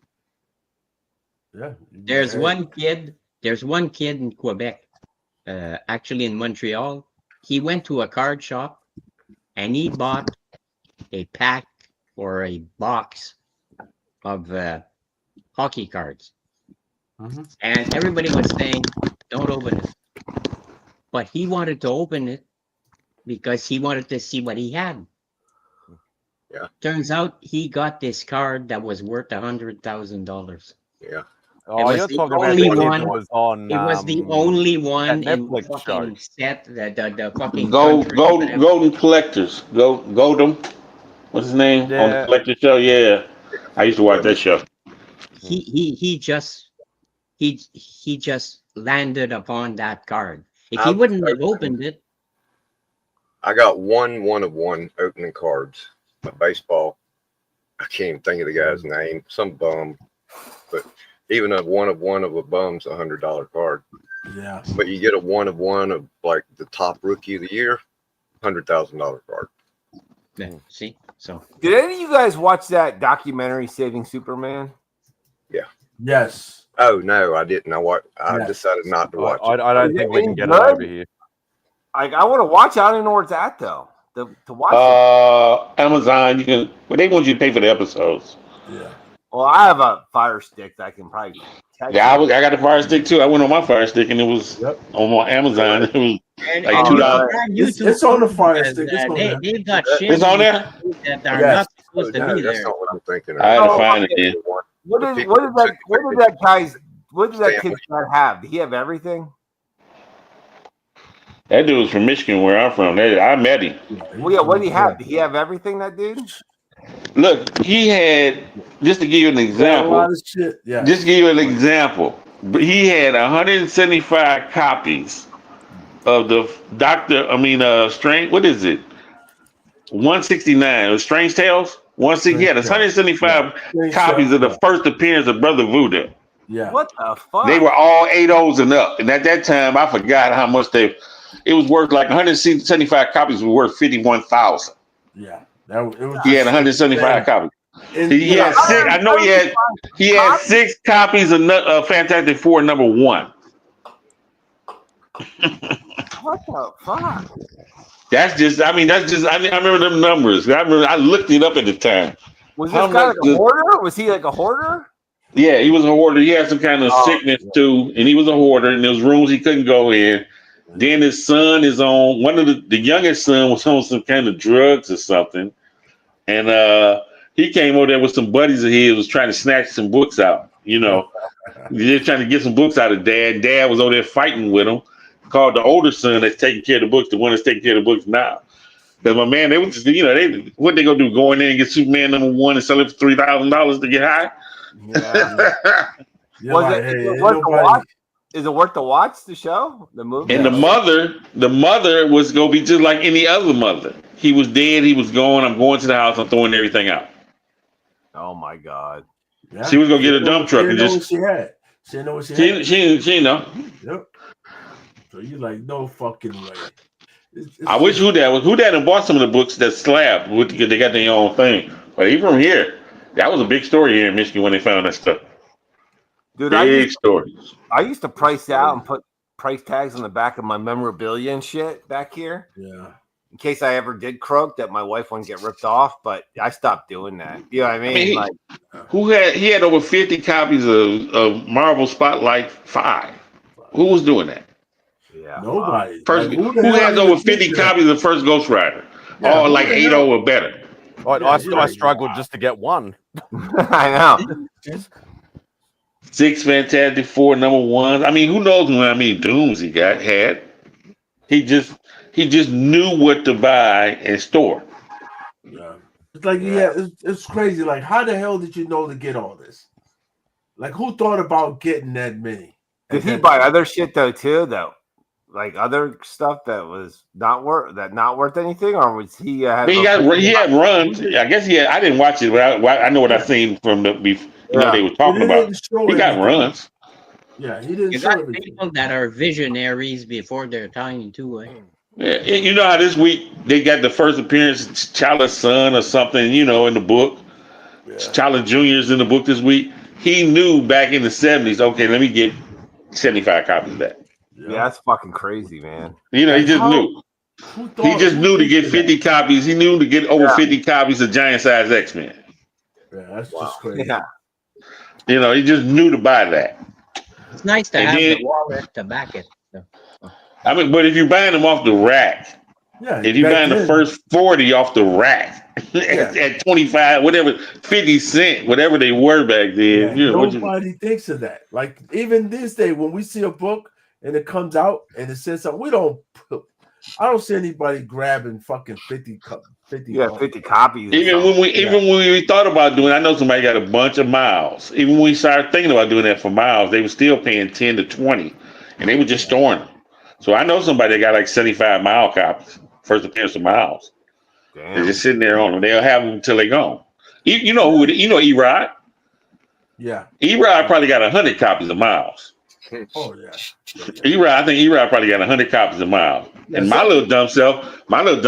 Yeah. There's one kid in Quebec, actually in Montreal. He went to a card shop and he bought a pack or a box of hockey cards. And everybody was saying, don't open it. But he wanted to open it because he wanted to see what he had. Yeah. Turns out he got this card that was worth $100,000. Yeah. Oh, you're talking about the kid that was on. It was the only one that in Netflix fucking show. set the fucking Golden Collectors. Goldem. What's his name on the Yeah. Collector show? Yeah, I used to watch that show. He just landed upon that card. If he wouldn't have opened it, I got one of one opening cards. My baseball. I can't even think of the guy's name. Some bum. But even a one of a bum's $100 card. Yeah. But you get a one of like the top rookie of the year, $100,000 card. yeah, see, so Did any of you guys watch that documentary, Saving Superman? Yeah. Yes. Oh no, I didn't. I Yeah. decided not to watch I it. don't Is think it we can any get it good? over here. Like, I want to watch it. I don't know where it's at though. To watch it. Amazon. You can. Well, they want you to pay for the episodes. Yeah. Well, I have a Fire Stick that I can probably. Yeah, I got the Fire Stick too. I went on my Fire Stick and it was on my Amazon. It was like $2. It's on the Fire Stick. It's on there. they got shit It's on there. that are Yes. not supposed to be That's there. not what I'm thinking. I had to find it. Then. What did that kid's dad have? Did he have everything? That dude was from Michigan, where I'm from. I met him. Well, yeah. What did he have? Did he have everything? That dude. Look, he had, just to give you an A example. lot of shit. Yeah. Just to give you an example, he had 175 copies of the Strange. What is it? 169. It was Strange Tales. 160. He had 175 copies of the first appearance of Brother Voodoo. Yeah. What the fuck? They were all 8.0s and up. And at that time, I forgot how much it was worth. Like 175 copies were worth $51,000. Yeah. It was He had 175 copies. He had six. I know he had 6 copies of Fantastic Four #1. What the fuck? I remember them numbers. I looked it up at the time. Was this guy like a hoarder? Was he like a hoarder? Yeah, he was a hoarder. He had some kind of sickness too, and he was a hoarder, and there was rooms he couldn't go in. Then his son is on, one of the youngest son was on some kind of drugs or something. And he came over there with some buddies of his, was trying to snatch some books out. They're trying to get some books out of Dad. Dad was over there fighting with him. Called the older son that's taking care of the books, the one that's taking care of the books now. Because my man, they was just, what they gonna do? Go in there and get Superman #1 and sell it for $3,000 to get high? Is it worth to watch the show, the movie? And the mother was gonna be just like any other mother. He was dead. He was gone. I'm going to the house. I'm throwing everything out. Oh my God! Yeah. She was gonna get a dump truck and She didn't know just. what she had. She didn't know what she had. She didn't know. Yep. So you like, no fucking way. I wish Who Dat and bought some of the books that slabbed. They got their own thing. But even from here, that was a big story here in Michigan when they found that stuff. Dude, big story. I used to price out and put price tags on the back of my memorabilia and shit back here. Yeah. In case I ever did croak, that my wife wouldn't get ripped off, but I stopped doing that. You know what I mean? He had over 50 copies of Marvel Spotlight 5. Who was doing that? Yeah. Nobody. Who has over 50 copies of First Ghost Rider? All like 8.0 or better. I struggled just to get one. I know. 6 Fantastic Four #1. I mean, who knows how many Dooms he had? He just knew what to buy and store. Yeah. It's like it's crazy. Like, how the hell did you know to get all this? Like, who thought about getting that many? Did he buy other shit though too? Though, like other stuff that was not worth anything, or was he? He had runs. I guess he had. I didn't watch it, but I know what I've seen from the. You know, they were talking about. He got runs. Yeah, he didn't You show got everything. people that are visionaries before their time too. Yeah, you know how this week they got the first appearance, Challer's son or something, you know, in the book. Challer Jr.'s in the book this week. He knew back in the 70s, okay, let me get 75 copies of that. Yeah, that's fucking crazy, man. You know, he just knew. He just knew to get 50 copies. He knew to get over 50 copies of Giant Size X-Men. Yeah, that's just crazy. Yeah. You know, he just knew to buy that. It's nice to And have then- the wallet to back it. So. I mean, but if you're buying them off the rack, Yeah, if you're back buying the then- first 40 off the rack at 25, whatever, 50 cents, whatever they were back then, you know, nobody thinks of that. Like, even this day, when we see a book and it comes out and it says something, I don't see anybody grabbing fucking 50 copies. even when we thought about doing, I know somebody got a bunch of miles. Even when we started thinking about doing that for miles, they were still paying 10 to 20, and they were just storing them. So I know somebody that got like 75 mile copies, first appearance of Miles. They're just sitting there on them. They'll have them until they gone. You know who? You know E-Rod. Yeah. E-Rod probably got 100 copies of Miles. Oh yeah. E-Rod, I think E-Rod probably got 100 copies of Miles. And my little dumb self, I was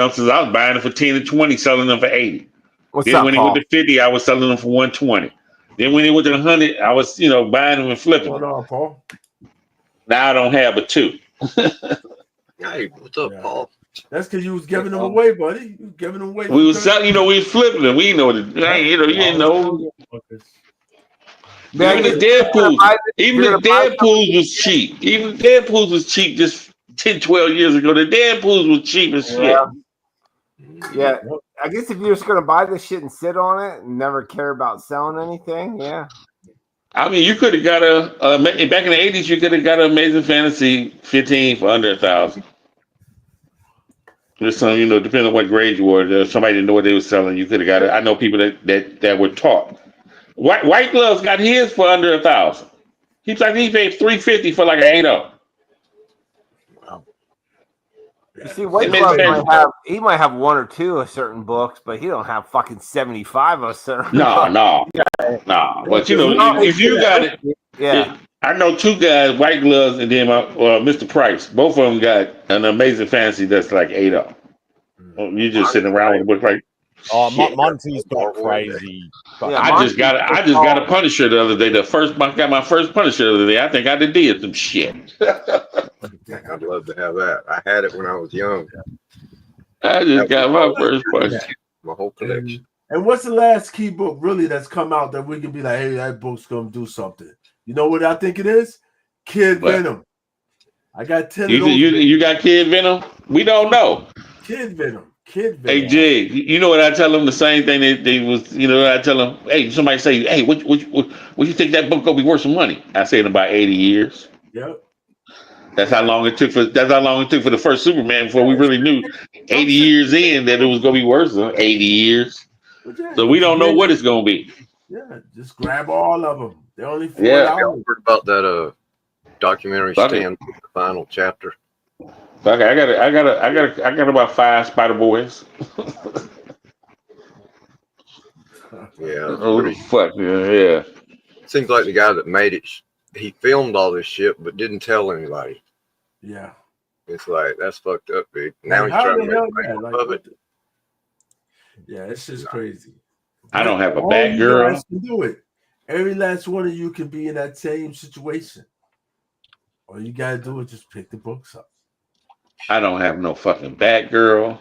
buying them for 10 to 20, selling them for 80. What's then up, when Paul? it went to 50, I was selling them for 120. Then when it went to 100, I was, buying them and flipping What's them. going on, Paul? Now I don't have but 2. Hey, what's up, Paul? That's because you was giving them away, buddy. You was giving them away. We was selling, we was flipping them. We know that, you didn't know. Even the Deadpools was cheap. Even the Deadpools was cheap just 10, 12 years ago. The Deadpools was cheap as shit. Yeah, I guess if you're just gonna buy this shit and sit on it and never care about selling anything, yeah. I mean, you could have got back in the 80s, you could have got an Amazing Fantasy 15 for under 1,000. Just some, depending on what grade you were, somebody didn't know what they were selling. You could have got it. I know people that were taught. White Gloves got his for under 1,000. He paid $350 for like an 8-0. You see, White Glove might have 1 or 2 of certain books, but he don't have fucking 75 of certain. No. But if you got it, yeah. I know 2 guys, White Gloves, and then Mr. Price. Both of them got an Amazing Fantasy that's like 8-0. You just sitting around with a book like. Oh, Monty's got crazy. I just got a Punisher the other day. I got my first Punisher the other day. I think I did some shit. I'd love to have that. I had it when I was young. I just got my first Punisher. My whole collection. And what's the last key book really that's come out that we can be like, hey, that book's gonna do something? You know what I think it is? Kid Venom. I got 10 of those. You got Kid Venom? We don't know. Kid Venom. Hey Jay, you know what I tell them? The same thing they was. I tell them, hey, somebody say, hey, what you think that book gonna be worth some money? I say in about 80 years. Yep. That's how long it took for the first Superman before we really knew 80 years in that it was gonna be worth 80 years. So we don't know what it's gonna be. Yeah, just grab all of them. They're only $4. Yeah, y'all heard about that documentary Stand for the Final Chapter. Okay, I got about 5 Spider Boys. Yeah. Oh fuck yeah. Seems like the guy that made it, he filmed all this shit but didn't tell anybody. Yeah. It's like that's fucked up, big. Now he's trying to make money of it. Yeah, it's just crazy. I don't have a All bad you girl. guys can do it. Every last one of you can be in that same situation. All you gotta do is just pick the books up. I don't have no fucking Batgirl.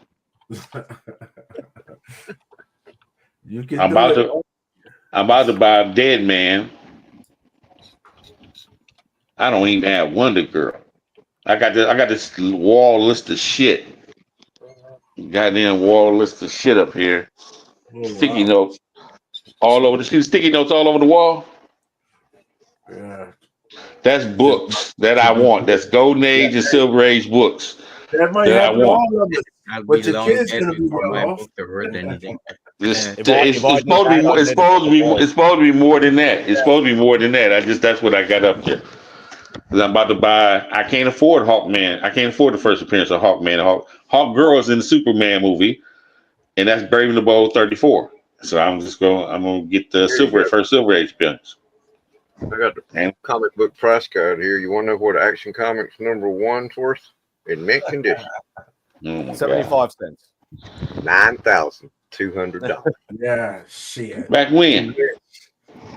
You can. I'm about to buy a Dead Man. I don't even have Wonder Girl. I got this wall list of shit. Goddamn wall list of shit up here. Sticky notes all over the sticky notes all over the wall. Yeah. That's books that I want. That's Golden Age and Silver Age books. That might that I happen want. all of it. I'll But be your long kid's dead gonna be before well my off. book to hurt anything. It's If I supposed did to be. that, I'd It's let it supposed to be. go. It's supposed to be more than that. It's supposed to be more than that. That's what I got up there. Because I'm about to buy. I can't afford Hawkman. I can't afford the first appearance of Hawkman. Hawk Girl is in the Superman movie, and that's Brave and the Bold 34. So I'm gonna get the first Silver Age appearance. I got the comic book price guide here. You want to know what Action Comics #1's worth in mint condition? 75 cents. $9,200. Yeah, shit. Back when?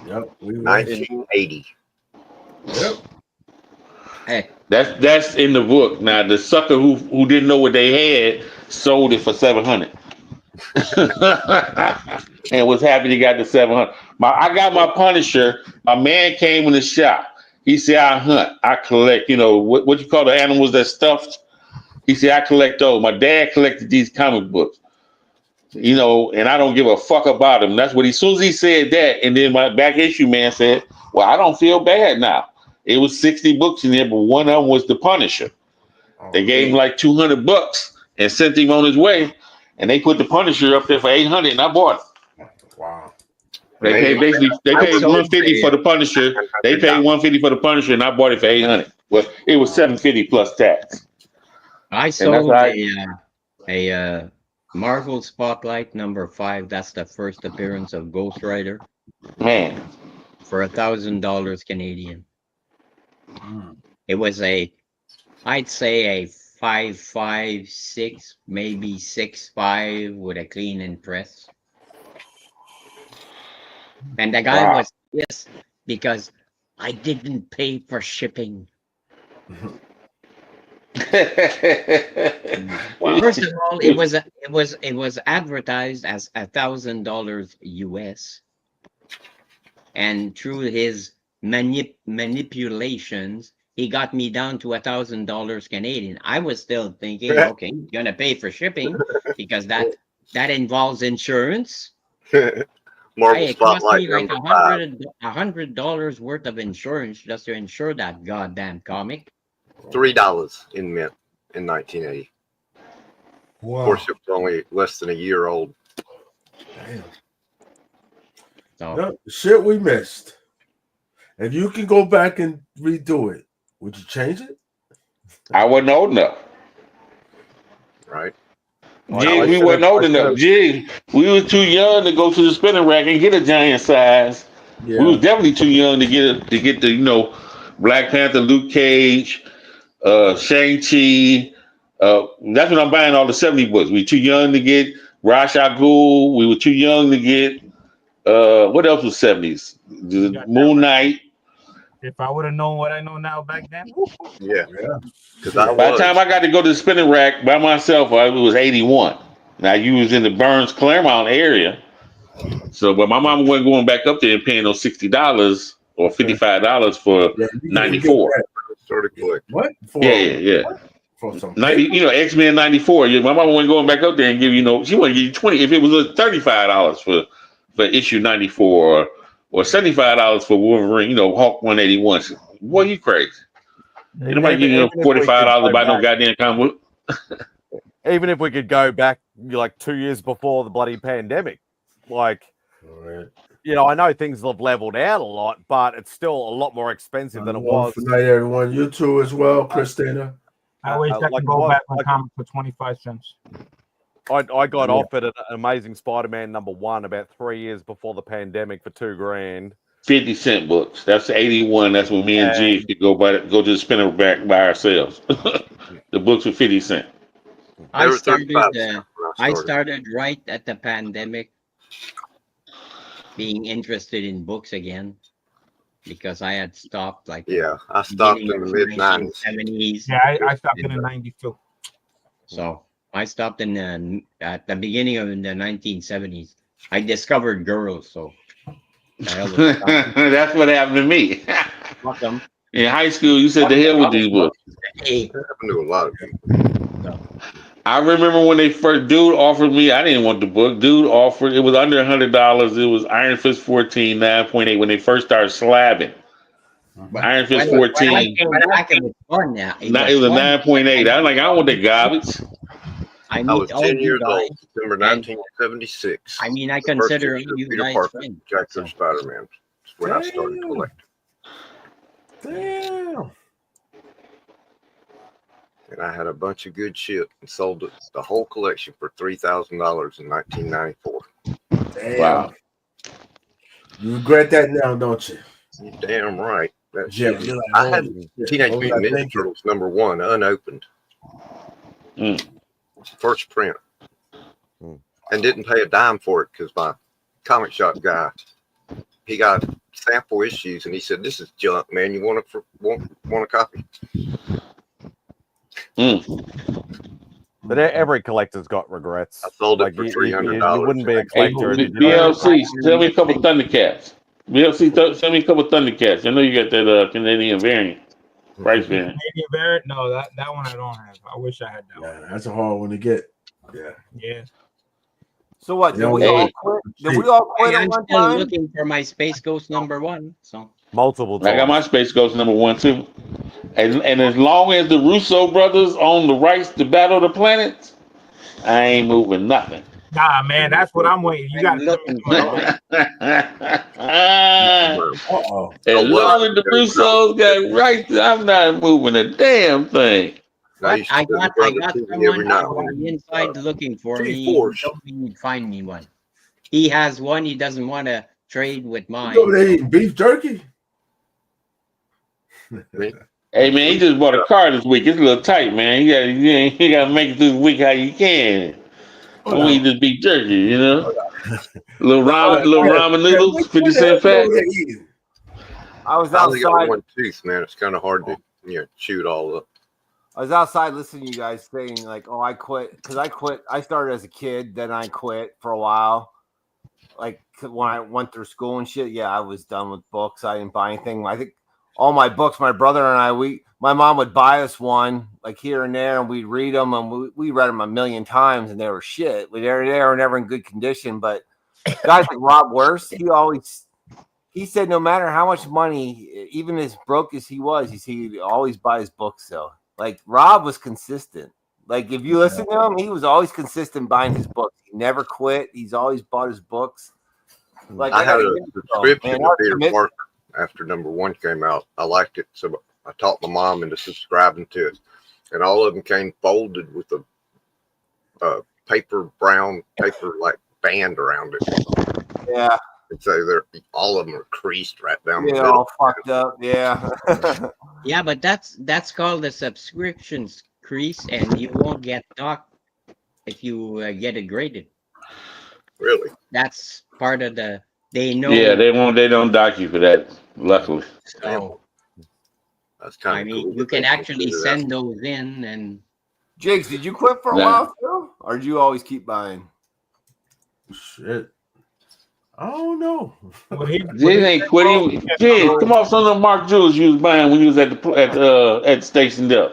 Yep. 1980. Yep. Hey, that's in the book. Now the sucker who didn't know what they had sold it for $700, and was happy he got the $700. I got my Punisher. My man came in the shop. He said, "I hunt. I collect. You know what you call the animals that stuffed." He said, "I collect those. My dad collected these comic books. You know, and I don't give a fuck about them." That's what as soon as he said that, and then my back issue man said, "Well, I don't feel bad now. It was 60 books in there, but one of them was the Punisher. They gave him like $200 and sent him on his way, and they put the Punisher up there for $800, and I bought it." Wow. They paid $150 for the Punisher. They paid $150 for the Punisher, and I bought it for $800. Well, it was $750 plus tax. I sold a Marvel Spotlight #5. That's the first appearance of Ghost Rider. Man, for $1,000 Canadian. It was I'd say a 5.5, 6, maybe 6.5 with a clean and press. And the guy was pissed because I didn't pay for shipping. First of all, it was advertised as $1,000 US, and through his manipulations, he got me down to $1,000 Canadian. I was still thinking, okay, you're gonna pay for shipping because that involves insurance. Marvel It cost Spotlight me like #5. $100 worth of insurance just to insure that goddamn comic. $3 in mint in 1980. Wow. Of course, it was only less than a year old. Damn. So, Yep, shit we missed. If you can go back and redo it, would you change it? I wasn't old enough. Right. Gee, we wasn't old enough. Gee, we were too young to go to the spinning rack and get a giant size. Yeah. We was definitely too young to get the Black Panther, Luke Cage, Shang-Chi. That's when I'm buying all the 70 books. We were too young to get Ra's al Ghul. We were too young to get what else was 70s? The Moon Knight. If I would have known what I know now back then. Yeah. By the time I got to go to the spinning rack by myself, it was 81. Now you was in the Burns Claremont area. So, but my mama wasn't going back up there and paying those $60 or $55 for 94. What? Yeah. For some 90, X-Men 94. My mama wasn't going back up there and give she wouldn't give you 20 if it was $35 for issue 94 or $75 for Wolverine, Hulk 181. Boy, you crazy. Ain't nobody giving you $45 to buy no goddamn comic book. Even if we could go back like 2 years before the bloody pandemic, I know things have leveled out a lot, but it's still a lot more expensive than it was. Good night, everyone. You too as well, Christina. I wish I could go back on comic for 25 cents. I got offered an Amazing Spider-Man #1 about 3 years before the pandemic for $2,000. 50-cent books. That's 81. That's when me and G could go to the spinner rack by ourselves. The books were 50 cents. I started right at the pandemic being interested in books again because I had stopped I stopped in the mid-90s. Yeah, I stopped in 92. So I stopped at the beginning of the 1970s. I discovered girls, so that's what happened to me. Welcome. In high school, you said the hell with these books. Hey. That happened to a lot of people. I remember when dude offered me, I didn't want the book. Dude offered, it was under $100. It was Iron Fist 14, 9.8 when they first started slabbing. Iron Fist 14. It was fun now. It was a 9.8. I was like, I don't want that garbage. I I meet was all 10 you years guys. old, December 1976. I mean, I The first consider issue of you Peter guys Parker, friends. Jack Spider-Man. That's when I started Damn. collecting. Damn. And I had a bunch of good shit and sold it, the whole collection for $3,000 in 1994. Damn. Wow. You regret that now, don't you? You're damn right. That Yeah, shit. you're like, I had holy shit, Teenage what was Mutant I Ninja thinking? Turtles #1 unopened. First print. And didn't pay a dime for it because my comic shop guy, he got sample issues and he said, "This is junk, man. You want a copy?" But every collector's got regrets. I sold it Like for you $300. wouldn't be a Hey, collector. BLC, tell me a couple Thundercats. BLC, tell me a couple Thundercats. I know you got that Canadian variant, price variant. Canadian variant? No, that one I don't have. I wish I had that one. Yeah, that's a hard one to get. Yeah. Yeah. So what? Did Yeah, we hey. all quit? Did we all quit I'm at one still time? looking for my Space Ghost #1. So Multiple I got times. my Space Ghost #1 too. And as long as the Russo brothers own the rights to Battle of the Planets, I ain't moving nothing. Nah, man, that's what I'm waiting. You got to looking for mine. Uh-oh. As long as the Russos got rights, I'm not moving a damn thing. But I got someone on the inside looking for me. He told me he'd find me one. He has one. He doesn't want to trade with mine. You over there eating beef jerky? Hey man, he just bought a car this week. It's a little tight, man. You got to make it through the week how you can. Don't eat this beef jerky, you know. Little ramen noodles, 50-cent pack. I was I only got outside. one tooth, man. It's kind of hard to chew it all up. I was outside listening to you guys saying like, "Oh, I quit," because I quit. I started as a kid, then I quit for a while. Like when I went through school and shit, yeah, I was done with books. I didn't buy anything. I think all my books, my brother and I, my mom would buy us one like here and there, and we'd read them, and we read them a million times, and they were shit. They were never in good condition. But guys like Rob Worst, he said no matter how much money, even as broke as he was, he'd always buy his books though. Like Rob was consistent. Like if you listen to him, he was always consistent buying his books. He never quit. He's always bought his books. Like I had a man, subscription to our Peter commitment- Parker after #1 came out. I liked it, so I talked my mom into subscribing to it, and all of them came folded with a brown paper like band around it. Yeah. And so all of them are creased right down the Yeah, middle. all fucked up. Yeah. Yeah, but that's called a subscriptions crease, and you won't get docked if you get it graded. Really? That's part of the. They know. Yeah, they don't dock you for that. Luckily. So that's kind of. I mean, you can actually send those in, and Jigs, did you quit for a while, Phil? Or did you always keep buying? Shit. I don't know. Jig ain't quitting. Jig, come off some of the Mark Jewels you was buying when you was at the station there.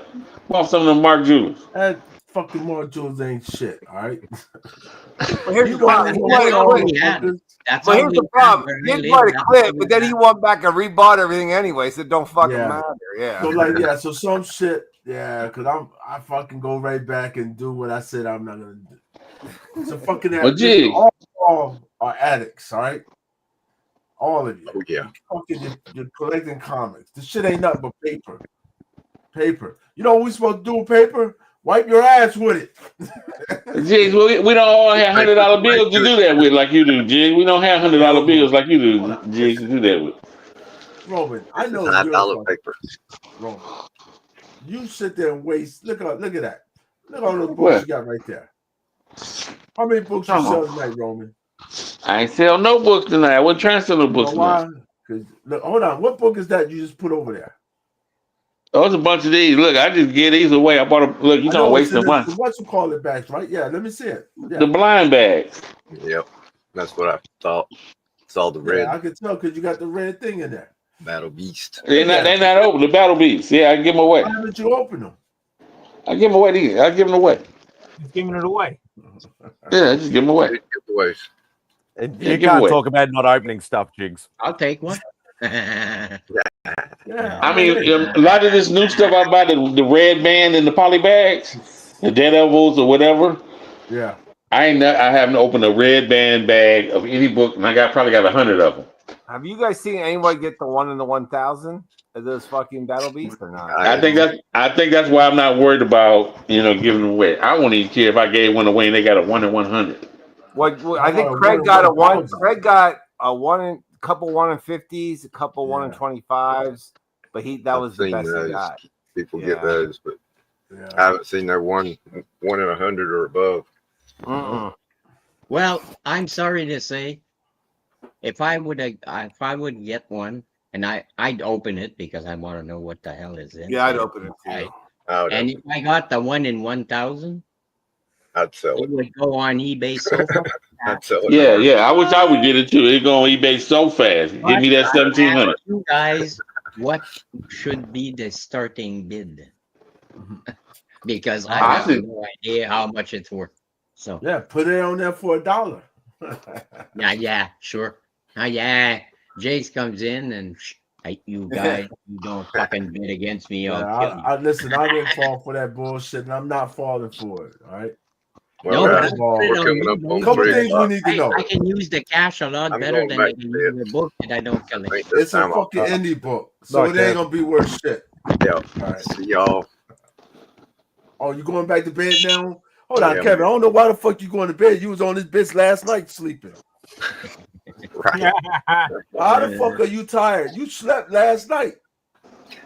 Come off some of the Mark Jewels. That fucking Mark Jewels ain't shit. All right. Well, here's the problem. He might have quit. But here's the problem. He might have quit, but then he went back and rebought everything anyway. So it don't fucking matter. Yeah. So some shit. Yeah, because I fucking go right back and do what I said I'm not gonna do. So fucking Well, Jig. all are addicts. All right. All of you. Oh, yeah. You're collecting comics. This shit ain't nothing but paper. Paper. You know what we supposed to do with paper? Wipe your ass with it. Jig, we don't all have $100 bills to do that with like you do, Jig. We don't have $100 bills like you do, Jig, to do that with. Roman, I know $9 you're paper. Roman. You sit there and waste. Look at that. Look at all those books What? you got right there. How many books you sell tonight, Roman? I ain't sell no books tonight. I wasn't trying to sell no books You know why? tonight. Because look, hold on. What book is that you just put over there? Oh, it's a bunch of these. Look, I just get these away. I bought a look. You don't waste the money. What's you call it bags, right? Yeah, let me see it. Yeah. The blind bags. Yep. That's what I thought. Saw the red Yeah, I can tell because you got the red thing in there. Battle Beast. They're not open. The Battle Beasts. Yeah, I give them away. Why haven't you open them? I give them away. These. I give them away. He's giving it away. Yeah, just give them away. Giveaways. And Yeah, you give can't away. talk about not opening stuff, Jigs. I'll take one. Yeah. I mean, a lot of this new stuff I buy, the red band and the poly bags, the Daredevils or whatever. Yeah. I haven't opened a red band bag of any book, and probably got 100 of them. Have you guys seen anyone get the 1 in the 1,000 of those fucking Battle Beasts or not? I think that's why I'm not worried about giving them away. I won't even care if I gave one away and they got a 1 in 100. What I think Craig got a 1. Craig got a 1 in couple 1 in 50s, a couple 1 in 25s, but that was the best he got. People get those, but I haven't seen no 1 in 100 or above. Well, I'm sorry to say, if I would get one, and I'd open it because I want to know what the hell is in. Yeah, I'd open it too. And if I got the 1 in 1,000, I'd sell it. It would go on eBay so fast. I'd sell it. Yeah. I wish I would get it too. It go on eBay so fast. Give me that 1,700. You guys, what should be the starting bid? Because I have no idea how much it's worth. So yeah, put it on there for $1. yeah, sure. Yeah, Jace comes in and you guys, you don't fucking bid against me. Listen, I didn't fall for that bullshit, and I'm not falling for it. All right. Well, no, a couple things we need to know. I can use the cash a lot better than I can use the book that I don't collect. It's a fucking indie book, so it ain't gonna be worth shit. Yeah. All right. See y'all. Oh, you going back to bed now? Hold on, Kevin. I don't know why the fuck you going to bed. You was on this bitch last night sleeping. Right. How the fuck are you tired? You slept last night.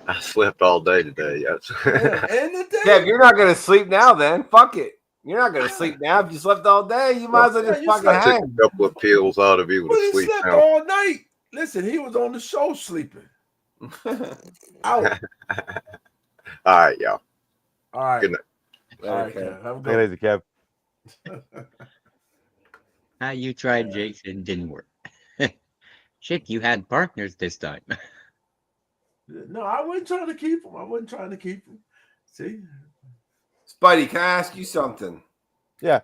I slept all day today. Yes. And the day. Yeah, if you're not gonna sleep now, then fuck it. You're not gonna sleep now. If you slept all day, you might as well just fucking I took hang. a couple of pills. I ought to be able But to he sleep slept now. all night. Listen, he was on the show sleeping. Out. All right, y'all. All right. Good night. All right, Kev. Have a Take it easy, Kev. You tried, Jason, didn't work. Shit, you had partners this time. No, I wasn't trying to keep him. See? Spidey, can I ask you something? Yeah.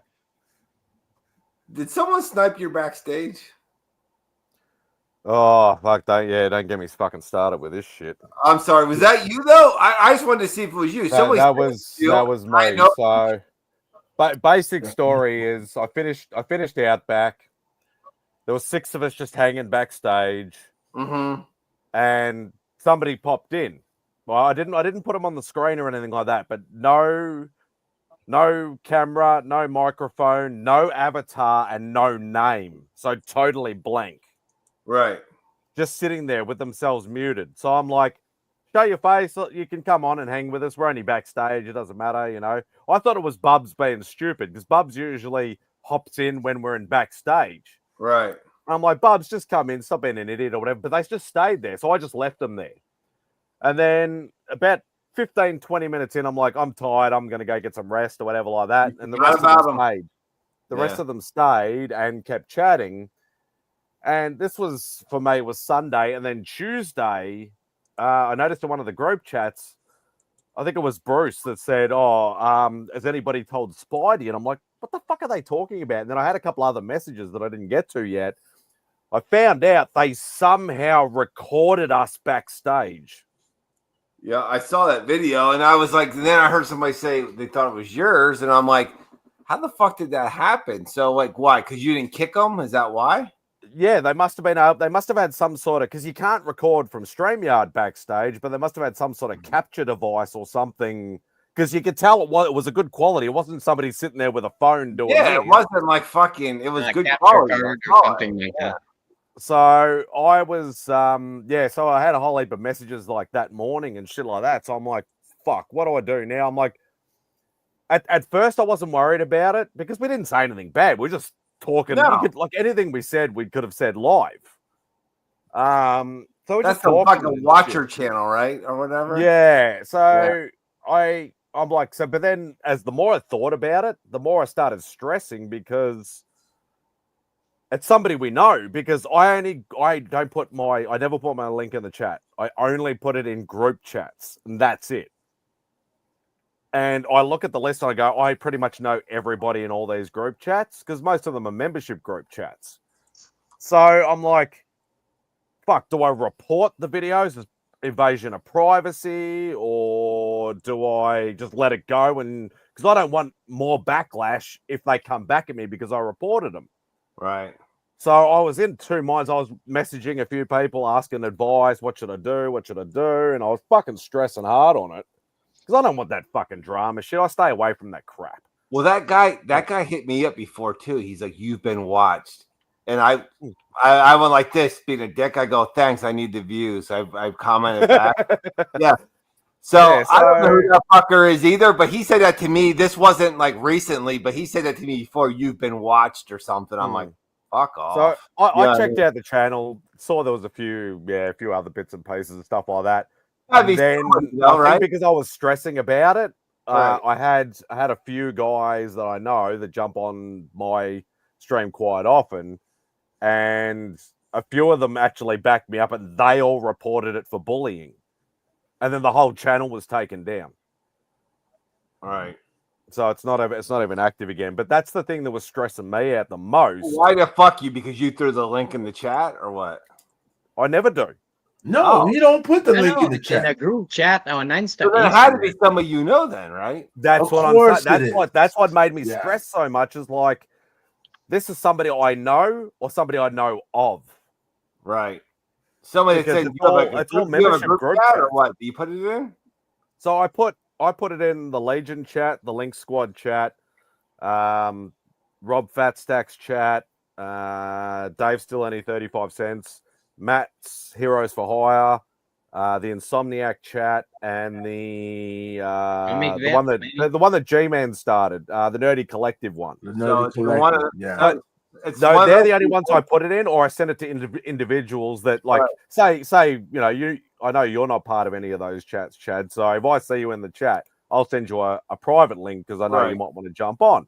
Did someone snipe your backstage? Oh, fuck, don't get me fucking started with this shit. I'm sorry, was that you though? I just wanted to see if it was you. That was me. So, but basic story is I finished Outback. There was 6 of us just hanging backstage, and somebody popped in. Well, I didn't put them on the screen or anything like that, but no camera, no microphone, no avatar, and no name. So totally blank. Right. Just sitting there with themselves muted. So I'm like, show your face. You can come on and hang with us. We're only backstage. It doesn't matter, you know. I thought it was Bubs being stupid because Bubs usually hops in when we're in backstage. Right. I'm like, Bubs, just come in. Stop being an idiot or whatever. But they just stayed there. So I just left them there. And then about 15, 20 minutes in, I'm like, I'm tired. I'm going to go get some rest or whatever like that. And the rest of them stayed. The rest of them stayed and kept chatting. And this was, for me, it was Sunday. And then Tuesday, I noticed in one of the group chats, I think it was Bruce that said, has anybody told Spidey? And I'm like, what the fuck are they talking about? And then I had a couple other messages that I didn't get to yet. I found out they somehow recorded us backstage. Yeah, I saw that video, and I was like, and then I heard somebody say they thought it was yours, and I'm like, how the fuck did that happen? So, like, why? Because you didn't kick them? Is that why? Yeah, they must have been able, they must have had some sort of, because you can't record from StreamYard backstage, but they must have had some sort of capture device or something, because you could tell it was a good quality. It wasn't somebody sitting there with a phone doing it. It wasn't like fucking, it was good quality. Or something like that. So I was, so I had a whole heap of messages like that morning and shit like that. So I'm like, fuck, what do I do now? I'm like, at first I wasn't worried about it because we didn't say anything bad. We're just talking. No. Like anything we said, we could have said live. So we that's just talking like a and Watcher shit. channel, right? Or whatever. Yeah. So I'm like, but then as the more I thought about it, the more I started stressing because it's somebody we know, because I never put my link in the chat. I only put it in group chats, and that's it. And I look at the list and I go, I pretty much know everybody in all these group chats because most of them are membership group chats. So I'm like, fuck, do I report the videos as invasion of privacy or do I just let it go? And because I don't want more backlash if they come back at me because I reported them. Right. So I was in two minds. I was messaging a few people asking advice. What should I do? What should I do? And I was fucking stressing hard on it because I don't want that fucking drama shit. I stay away from that crap. Well, that guy hit me up before too. He's like, "You've been watched," and I went like this, being a dick. I go, "Thanks, I need the views." I've commented back. Yeah. So I don't know who that fucker is either, but he said that to me. This wasn't like recently, but he said that to me before. You've been watched or something. I'm like, fuck off. So I checked out the channel, saw there was a few other bits and pieces and stuff like that. And then right? Because I was stressing about it, right. I had a few guys that I know that jump on my stream quite often, and a few of them actually backed me up, and they all reported it for bullying. And then the whole channel was taken down. All right. So it's not even active again. But that's the thing that was stressing me out the most. Why the fuck you? Because you threw the link in the chat or what? I never do. No, we don't put the link in the chat. In a group chat on Instagram. So there had to be somebody you know then, right? That's what I'm saying. That's what made me stress so much is like, this is somebody I know or somebody I know of. Right. Somebody said it's all membership group chat or what? Do you put it in? So I put it in the Legion chat, the Link Squad chat, Rob Fatstack's chat, Dave Still Any 35 Cents, Matt's Heroes for Hire, the Insomniac chat, and the one that G-Man started, the Nerdy Collective one. The Nerdy No, they're the only ones I put it in, or I send it to individuals that like say I know you're not part of any of those chats, Chad. So if I see you in the chat, I'll send you a private link because I know you might want to jump on.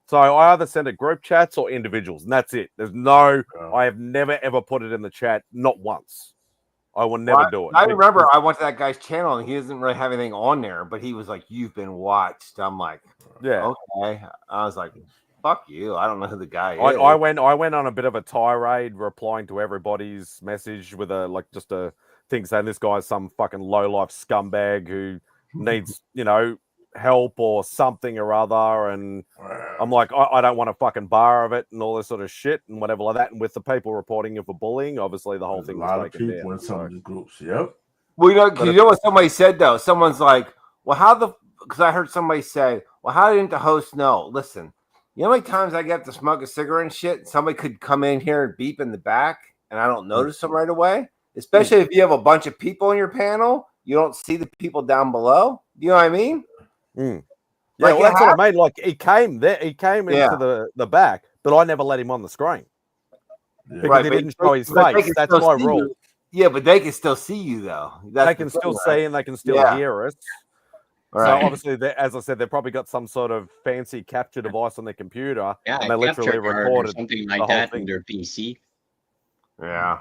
So I either send it group chats or individuals, and that's it. There's no, I have never ever put it in the chat, not once. I will never do it. I remember I went to that guy's channel and he doesn't really have anything on there, but he was like, "You've been watched." I'm like, yeah, okay. I was like, fuck you. I don't know who the guy is. I went on a bit of a tirade replying to everybody's message with just a thing saying this guy's some fucking low life scumbag who needs, help or something or other. And I'm like, I don't want a fucking bar of it and all this sort of shit and whatever like that. And with the people reporting you for bullying, obviously the whole thing was taken down. In some of the groups, yep. Well, you know what somebody said though? Someone's like, well, because I heard somebody say, well, how didn't the host know? Listen, you know how many times I get to smoke a cigarette and shit? Somebody could come in here and beep in the back, and I don't notice them right away. Especially if you have a bunch of people in your panel, you don't see the people down below. You know what I mean? Yeah, well, that's what I mean. Like he came into the back, but I never let him on the screen because he didn't show his face. That's my rule. Yeah, but they can still see you though. They can still see and they can still hear us. Right. So obviously, as I said, they've probably got some sort of fancy capture device on their computer, and they literally recorded something like that on their PC. Yeah.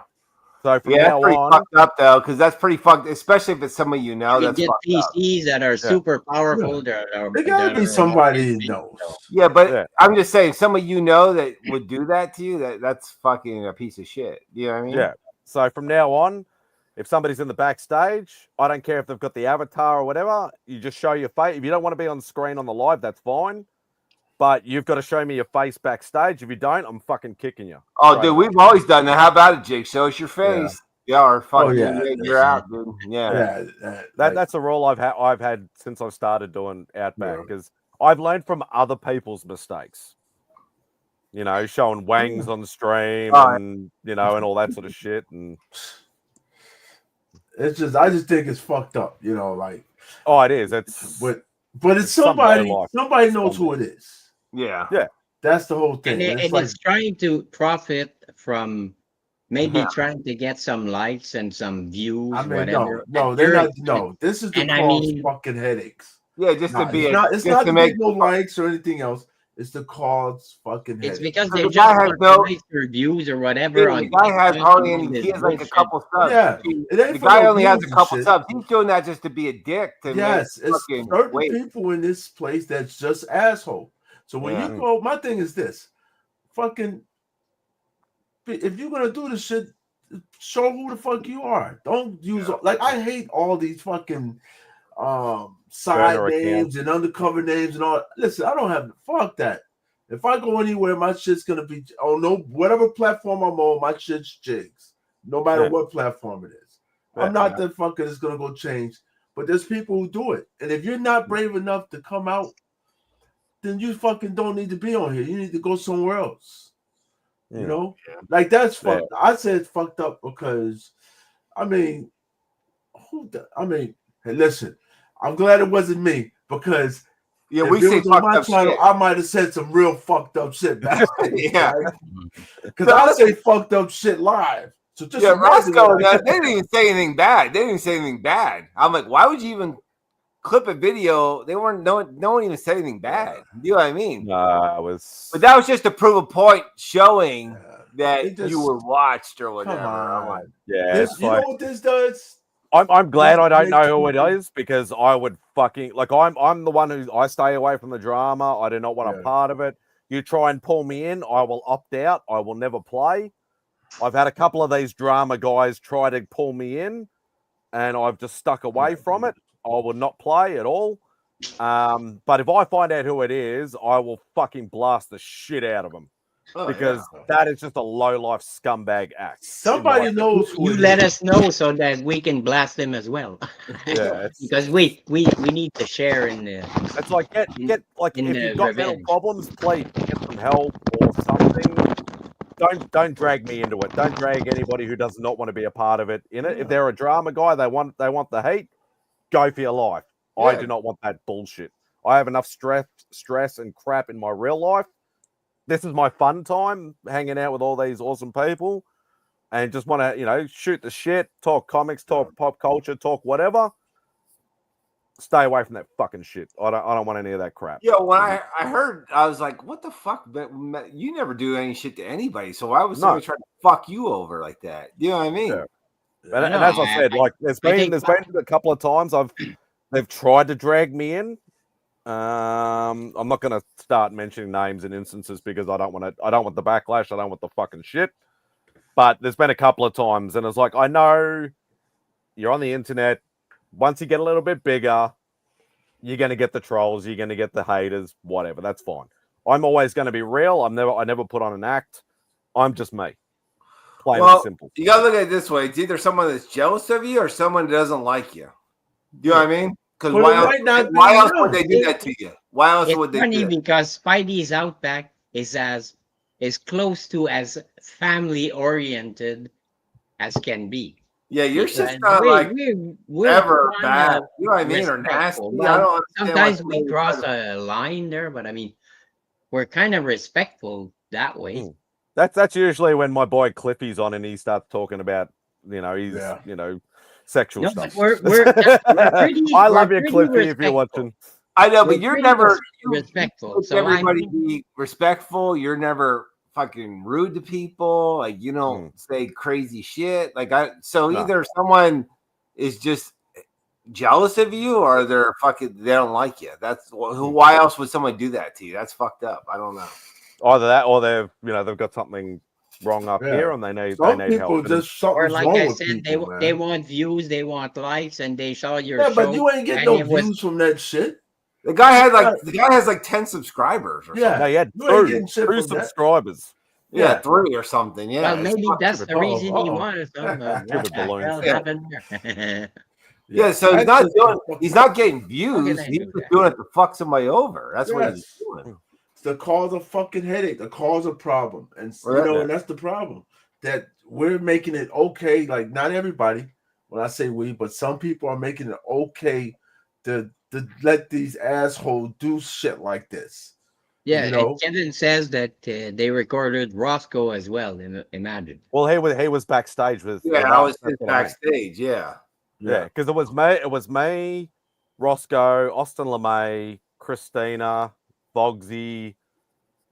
So from that's now pretty on, fucked up though, because that's pretty fucked. Especially if it's somebody you know. You That's get PCs that are super powerful. There gotta be somebody who knows. Yeah, but I'm just saying, somebody you know that would do that to you. That's fucking a piece of shit. You know what I mean? Yeah. So from now on, if somebody's in the backstage, I don't care if they've got the avatar or whatever. You just show your face. If you don't want to be on screen on the live, that's fine. But you've got to show me your face backstage. If you don't, I'm fucking kicking you. Oh, dude, we've always done that. How about it, Jake? Show us your face. Yeah, or fucking you're out, dude. Yeah. That's a rule I've had since I started doing Outback because I've learned from other people's mistakes. Showing wangs on the stream and and all that sort of shit and. It's just, I just think it's fucked up, like. Oh, it is. But it's somebody. Somebody knows who it is. Yeah. That's the whole thing. And it's trying to profit from maybe trying to get some likes and some views. Whatever. No, they're not. No, this is to cause fucking headaches. Yeah, just to be. It's not to make no likes or anything else. It's the cause fucking headaches. It's because they just want nice reviews or whatever. The guy has hardly any. He has like a couple subs. Yeah, the guy only has a couple subs. He's doing that just to be a dick. Yes, it's certain people in this place that's just asshole. So when you go, my thing is this: fucking, if you're gonna do this shit, show who the fuck you are. Don't use like I hate all these fucking side Burner names and undercover names and all. Listen, I don't have fuck that. If I go anywhere, my shit's gonna be whatever platform I'm on, my shit's jigs. No matter what platform it is. I'm not that fucker that's gonna go change. But there's people who do it. And if you're not brave enough to come out, then you fucking don't need to be on here. You need to go somewhere else. You know? Like that's fucked. I said fucked up because hey, listen, I'm glad it wasn't me because if we it say was on my fucked up channel, shit. I might have said some real fucked up shit back then. Yeah. Because I say fucked up shit live. So just Roscoe, they didn't even say anything bad. I'm like, why would you even clip a video? They weren't no one even said anything bad. You know what I mean? But that was just to prove a point showing that you were watched or whatever. I'm like, it's you know what this does? I'm glad I don't know who it is because I would fucking I'm the one who I stay away from the drama. I do not want a part of it. You try and pull me in, I will opt out. I will never play. I've had a couple of these drama guys try to pull me in, and I've just stuck away from it. I will not play at all. But if I find out who it is, I will fucking blast the shit out of them because that is just a low life scumbag act. Somebody knows who you let us know so that we can blast them as well. Because we need to share in the. It's like get like if you've got mental problems, please get some help or something. Don't drag me into it. Don't drag anybody who does not want to be a part of it in it. If they're a drama guy, they want the hate. Go for your life. I do not want that bullshit. I have enough stress and crap in my real life. This is my fun time, hanging out with all these awesome people, and just want to shoot the shit, talk comics, talk pop culture, talk whatever. Stay away from that fucking shit. I don't want any of that crap. Yeah, when I heard, I was like, what the fuck? You never do any shit to anybody, so why was somebody trying to fuck you over like that? You know what I mean? Yeah. And as I said, there's been a couple of times they've tried to drag me in. I'm not going to start mentioning names and instances because I don't want the backlash. I don't want the fucking shit. But there's been a couple of times, and it's like, I know you're on the internet. Once you get a little bit bigger, you're going to get the trolls, you're going to get the haters, whatever. That's fine. I'm always going to be real. I never put on an act. I'm just me. Plain and simple. You got to look at it this way. It's either someone that's jealous of you or someone that doesn't like you. You know what I mean? Because why else would they do that to you? Why else would they do that? Because Spidey's Outback is close to as family oriented as can be. Yeah, you're just not we're ever bad. You know what I mean? Or nasty. I don't sometimes we cross a line there, but I mean, we're kind of respectful that way. That's usually when my boy Cliffy's on and he starts talking about sexual stuff. We're pretty, I love you, Cliffy, if you're watching. I know, but you're never respectful. So everybody be respectful. You're never fucking rude to people. Like you don't say crazy shit. Either someone is just jealous of you or they don't like you. That's why else would someone do that to you? That's fucked up. I don't know. Either that or they've got something wrong up here and they need help. Or like I said, they want views, they want likes, and they saw your show. But you ain't getting no views from that shit. The guy has like 10 subscribers or something. No, he had two subscribers. Yeah, 3 or something. Yeah. Well, maybe that's the reason he wanted some. Yeah, so he's not getting views. He's just doing it to fuck somebody over. That's what he's doing. It's to cause a fucking headache, to cause a problem. And and that's the problem. That we're making it okay. Like not everybody, when I say we, but some people are making it okay to let these assholes do shit like this. Yeah, and Kevin says that they recorded Roscoe as well. Imagine. Well, he was backstage with. Yeah, I was backstage. Yeah, because it was me, Roscoe, Austin LeMay, Christina, Bogsy,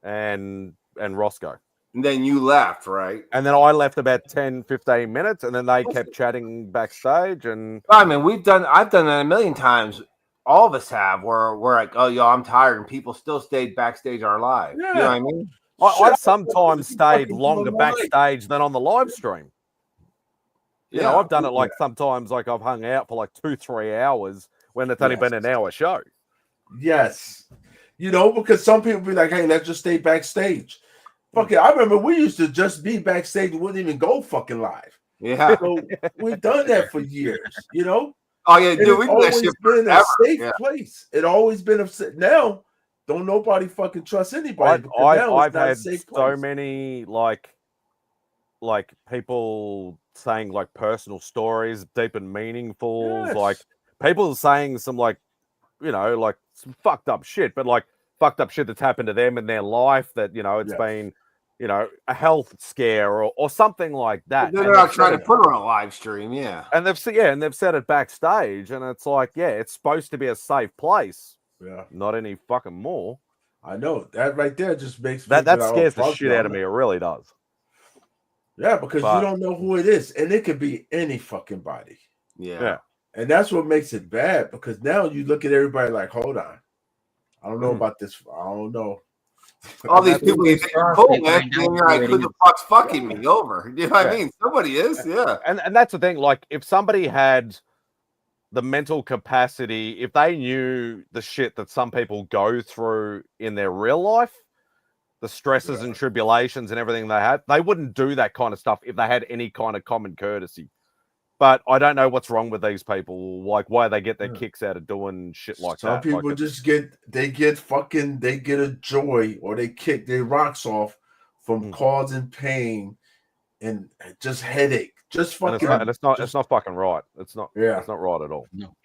and Roscoe. And then you left, right? And then I left about 10, 15 minutes, and then they kept chatting backstage. And I mean, I've done that a million times. All of us have, where we're like, oh, yo, I'm tired, and people still stayed backstage our live. Yeah. You know what I mean? I've sometimes stayed longer backstage than on the live stream. You know, I've done it like sometimes, like I've hung out for like 2-3 hours when it's only been an hour show. Yes. You know, because some people be like, hey, let's just stay backstage. Fuck it. I remember we used to just be backstage and wouldn't even go fucking live. Yeah. So we've done that for years, you know? Oh yeah, And dude, we it's do that always shit been forever. a safe Yeah. place. It always been a now. Don't nobody fucking trust anybody. because now I've it's not a had safe so place. many like people saying like personal stories, deep and meaningful, Yes. like people saying some like, you know, like some fucked up shit, but like fucked up shit that's happened to them in their life that, you know, it's Yes. been, you know, a health scare or something like that. They're And not they've trying said to it- put it on a live stream. Yeah. and they've said it backstage, and it's like, yeah, it's supposed to be a safe place, Yeah. not any fucking more. I know that right there just makes me That be like, scares the fuck shit y'all. out of me. It really does. Yeah, because But- you don't know who it is, and it could be any fucking body. Yeah. And that's what makes it bad, because now you look at everybody like, hold on, I don't know about this. I don't know. All these people you think are cool, They man. find And out you're like, who who it the is. fuck's fucking me over? You know what I Yeah. mean? Somebody is, yeah. And that's the thing. Like, if somebody had the mental capacity, if they knew the shit that some people go through in their real life, the stresses and tribulations and everything they have, they wouldn't do that kind of stuff if they had any kind of common courtesy. But I don't know what's wrong with these people, like why they get their kicks out of doing shit like Some that. people Like, just get a joy, or they kick their rocks off from causing pain and just headache. Just and fucking. it's not fucking right. It's not right at all. No.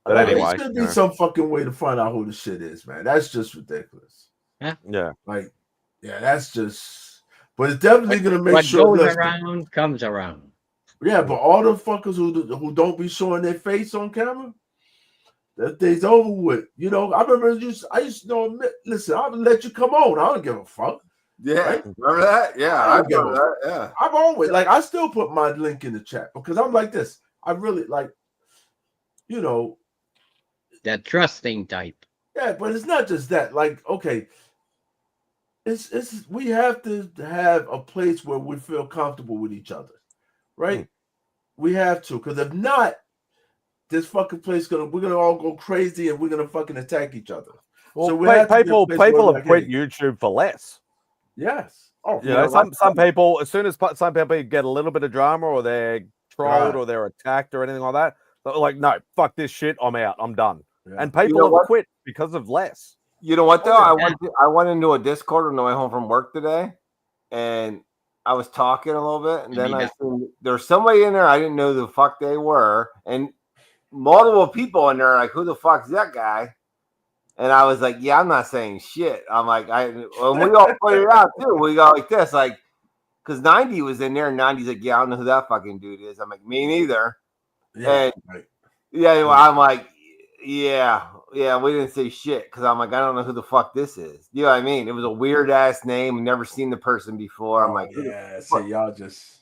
But There anyway, should you be know. some fucking way to find out who the shit is, man. That's just ridiculous. Yeah. Like, yeah, that's just. But it's definitely gonna make What sure. goes listen, around comes around. Yeah, but all the fuckers who don't be showing their face on camera, that day's over with. You know, I remember I used to know. Listen, I would let you come on. I don't give a fuck. Yeah. Right? Remember that? Yeah. I I don't give remember a- that. Yeah. I've always I still put my link in the chat because I'm like this. I really like, you know, That trusting type. yeah, but it's not just that. Like, okay, it's we have to have a place where we feel comfortable with each other, right? We have to, because if not, this fucking place we're gonna all go crazy and we're gonna fucking attack each other. Well, So we have to be a people place where have like, quit hey, YouTube for less. yes. Oh, You know, some people, as soon as some people get a little bit of drama or they're trolled Right. or they're attacked or anything like that, they're like, no, fuck this shit, I'm out, I'm done. Yeah. And people You know have what? quit because of less. You know what though? Oh, yeah. I went into a Discord on the way home from work today, and I was talking a little bit, and then I seen there's somebody in there I didn't know who the fuck they were, and multiple people in there like, who the fuck's that guy? And I was like, yeah, I'm not saying shit. I'm like, and we all pointed it out too. We go like this, like, because 90 was in there, and 90's like, yeah, I don't know who that fucking dude is. I'm like, me neither. Yeah, And right. yeah, well, I'm like, yeah, we didn't say shit because I'm like, I don't know who the fuck this is. You know what I mean? It was a weird ass name. Never seen the person before. I'm like, who the yeah, fuck? so y'all just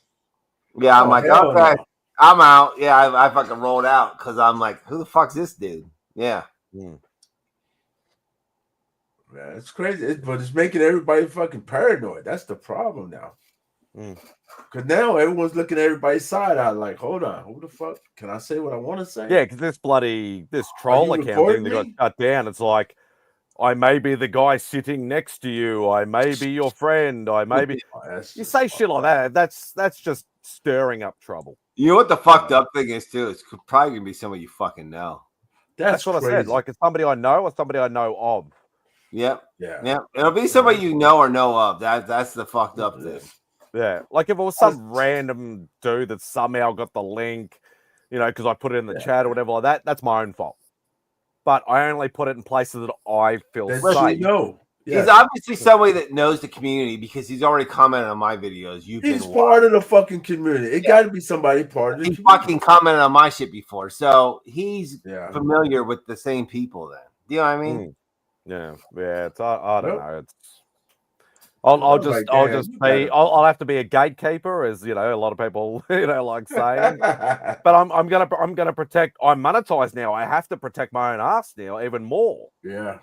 Yeah, I'm Oh, like, hell okay, no. I'm out. Yeah, I fucking rolled out because I'm like, who the fuck's this dude? Yeah. Yeah, it's crazy, but it's making everybody fucking paranoid. That's the problem now. Because now everyone's looking at everybody's side eye like, hold on, who the fuck? Can I say what I want to say? Yeah, because this troll you account thing recording that got me? shut down, it's like, I may be the guy sitting next to you. I may be your friend. I may be. You say shit like that. That's just stirring up trouble. You know what the fucked up thing is too? It's probably gonna be somebody you fucking know. That's what I said. Like, it's somebody I know or somebody I know of. Yep. Yeah. It'll be somebody you know or know of. That's the fucked up thing. Yeah, like if it was some random dude that somehow got the link, you know, because I put it in the chat or whatever like that, that's my own fault. But I only put it in places that I feel That's safe. you know. He's obviously somebody that knows the community because he's already commented on my videos. He's part of the fucking community. It got to be somebody part of the He community. fucking commented on my shit before, so he's familiar with the same people. Then, do you know what I mean? Yeah. It's I don't Nope. know. It's I'll just like, I'll damn, just you be gotta- I'll have to be a gatekeeper, as you know, a lot of people like saying. But I'm gonna protect. I'm monetized now. I have to protect my own ass now even more. Yeah.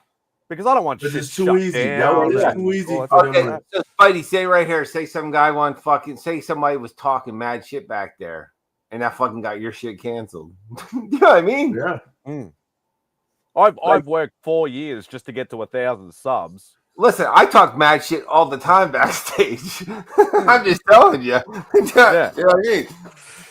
Because I don't want Because shit it's too shut easy. down It's and too easy all that for stuff. them. Okay, so Spidey, say right here, say some guy say somebody was talking mad shit back there, and that fucking got your shit canceled. You know what I mean? Yeah. I've worked 4 years just to get to 1,000 subs. Listen, I talk mad shit all the time backstage. I'm just telling you. Yeah. You know what I mean?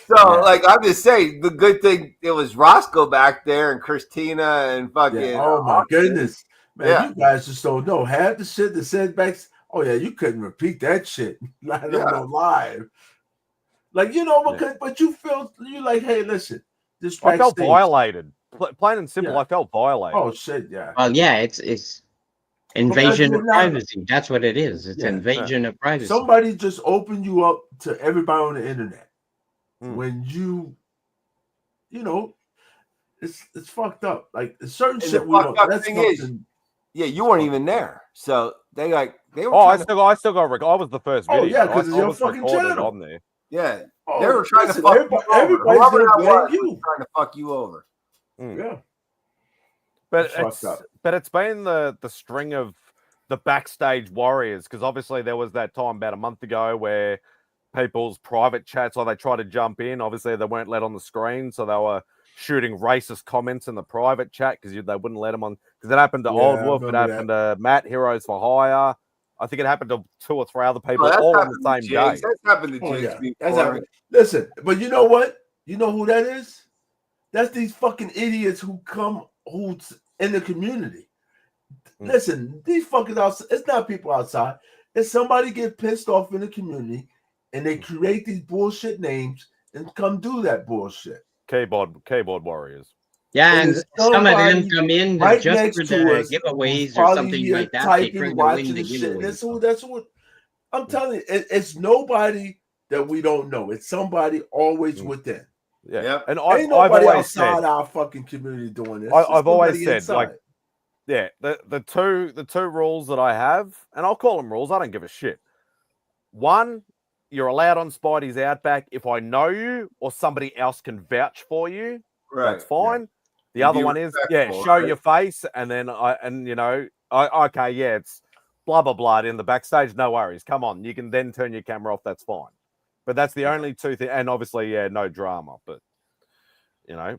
So, like, I'm just saying, the good thing it was Roscoe back there and Christina and fucking. Yeah. Oh my goodness, man! Yeah. You guys just don't know half the shit that said back. Oh yeah, you couldn't repeat that shit. Not on live. Like but you feel you like, hey, listen, this I felt backstage- violated. Plain and simple, Yeah. I felt violated. Oh shit, yeah. Well, yeah, it's invasion you're of not- privacy. That's what it is. It's Yeah. invasion of privacy. Somebody just opened you up to everybody on the internet. When it's fucked up. Like certain And shit the we don't. fucked up That's thing is, something. yeah, you weren't even there. So they were. Oh, trying to- I still got. I was the first Oh, video. yeah, 'cause it's I your was fucking recorded channel. on there. Yeah, Oh, they were trying listen, to fuck everybody- you over. everybody's Whoever gonna that blame was you. was trying to fuck you over. Yeah. But It's fucked it's been the string of the backstage warriors, because obviously there was that time about a month ago where people's private chats, or they tried to jump in. Obviously they weren't let on the screen, so they were shooting racist comments in the private chat because they wouldn't let them on. Because it happened to Yeah, Old I Wolf, it remember happened to Matt Heroes for Hire. I think it happened to 2 or 3 other people that's all on the happened to same day. Jigs. That's happened to Oh, Jigs yeah. before. That's happened. Listen, but you know what? You know who that is? That's these fucking idiots who's in the community. Listen, these fuckers outside. It's not people outside. It's somebody get pissed off in the community, and they create these bullshit names and come do that bullshit. Keyboard warriors. Yeah, and There's some of them somebody come in right just next for to the us giveaways who's or probably something here like that. They typing, try to watching win the the shit. And giveaways. that's what I'm telling you. It's nobody that we don't know. It's somebody always within. Yeah. Yep. And Ain't I've nobody always outside said, our fucking community doing this. I've It's always somebody said, inside. like, yeah, the two rules that I have, and I'll call them rules. I don't give a shit. One, you're allowed on Spidey's Outback if I know you or somebody else can vouch for you. Right. That's fine. The You other be one is, respectful, show right? your face, and then okay, yeah, it's blah blah blah in the backstage. No worries. Come on, you can then turn your camera off. That's fine. But that's the only two things, and obviously, yeah, no drama. But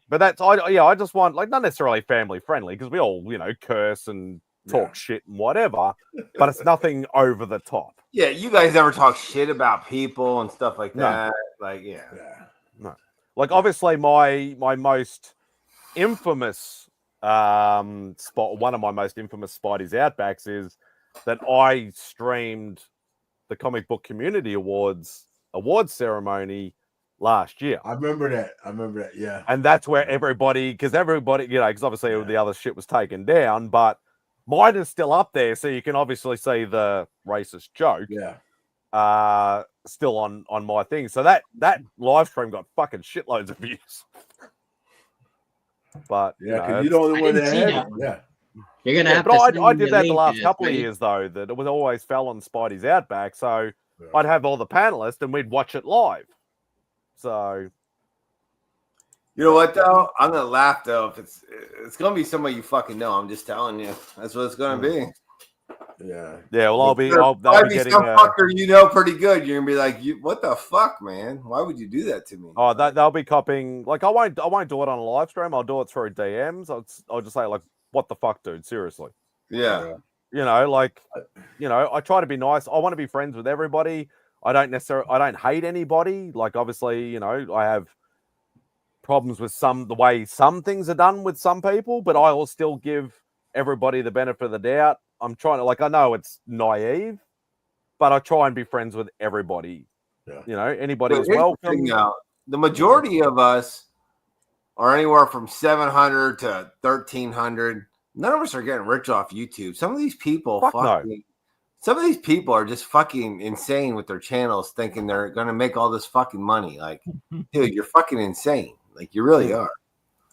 but that's I just want, like, not necessarily family friendly, because we all curse and talk shit and whatever, but it's nothing over the top. Yeah, you guys never talk shit about people and stuff like No. that. Like, yeah. No. Like, obviously, my most infamous spot, one of my most infamous Spidey's Outbacks, is that I streamed the Comic Book Community Awards ceremony last year. I remember that. Yeah. And that's where everybody, because obviously the other shit was taken down, but mine is still up there, so you can obviously see the racist joke. Yeah. Still on my thing. So that live stream got fucking shitloads of views. But Yeah, because you're the only one that had it. Yeah. You're gonna have but to I send did me that a the link last to couple of this, years, though, that it was always fell on Spidey's Outback. So I'd have all the panelists and we'd watch it live. So You know what though? I'm gonna laugh though if it's gonna be somebody you fucking know. I'm just telling you, that's what it's gonna be. Yeah. Yeah. Well, I'll be Probably getting some fucker you know pretty good. You're gonna be like, what the fuck, man? Why would you do that to me? Oh, they'll be copying. Like, I won't do it on a live stream. I'll do it through DMs. I'll just say, like, what the fuck, dude? Seriously. Yeah. I try to be nice. I want to be friends with everybody. I don't hate anybody. Like, obviously, I have problems with the way some things are done with some people, but I will still give everybody the benefit of the doubt. I'm trying to, like, I know it's naive, but I try and be friends with everybody. Yeah. Anybody But is here's the welcome. thing now, the majority of us are anywhere from 700 to 1,300. None of us are getting rich off YouTube. Some of these people, some of these people are just fucking insane with their channels, thinking they're gonna make all this fucking money. Like, dude, you're fucking insane. Like, you really are.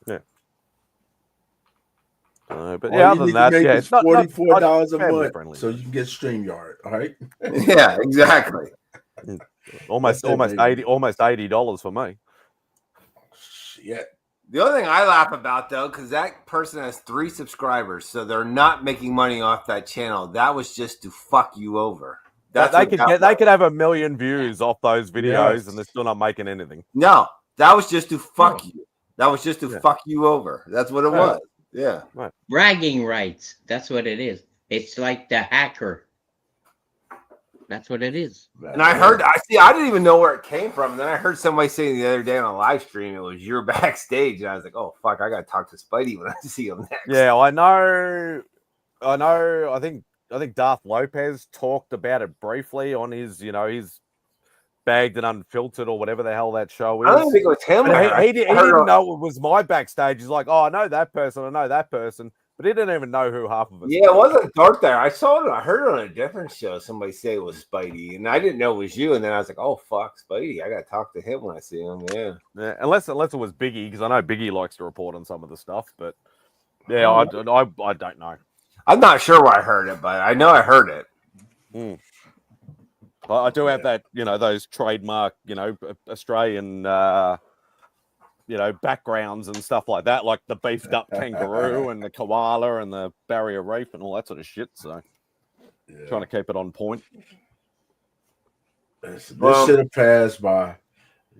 Yeah. But All yeah, you other need than that, to make yeah, is it's not $44 a family month, friendly. so you can get StreamYard. All right. Yeah, exactly. Almost $80 for me. Shit. The other thing I laugh about though, because that person has 3 subscribers, so they're not making money off that channel. That was just to fuck you over. They what could that they could have 1 million views off those videos, Yes. and they're still not making anything. No, that was just to fuck you. That was just to fuck you over. That's what it was. Yeah. Right. Bragging rights. That's what it is. It's like the hacker. That's what it is. And I heard, I didn't even know where it came from. And then I heard somebody saying the other day on a live stream, it was you're backstage. And I was like, oh, fuck, I got to talk to Spidey when I see him next. Yeah, I know. I think Darth Lopez talked about it briefly on his, his Bagged and Unfiltered or whatever the hell that show is. I don't think it was him. He didn't know it was my backstage. He's like, oh, I know that person. But he didn't even know who half of us. Yeah, it wasn't Dark there. I saw it. I heard it on a different show. Somebody say it was Spidey, and I didn't know it was you. And then I was like, "Oh fuck, Spidey! I got to talk to him when I see him." Yeah, unless it was Biggie, because I know Biggie likes to report on some of the stuff. But yeah, I don't know. I'm not sure where I heard it, but I know I heard it. I do have that, those trademark, Australian. Backgrounds and stuff like that, like the beefed up kangaroo and the koala and the barrier reef and all that sort of shit. So, trying to keep it on point. This should have passed by,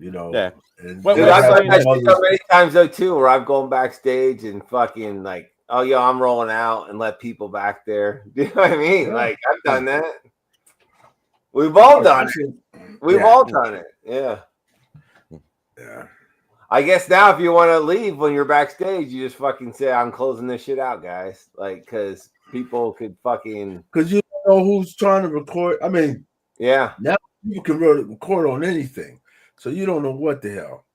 Yeah. And Dude, I've done that shit so many times though too, where I've gone backstage and fucking like, oh yo, I'm rolling out and let people back there. Do you know what I mean? Like I've done that. We've all done it. We've all done it. Yeah. Yeah. I guess now if you want to leave when you're backstage, you just fucking say, I'm closing this shit out, guys. Like, because people could fucking... Because you don't know who's trying to record. I mean, yeah. Now you can really record on anything. So you don't know what the hell.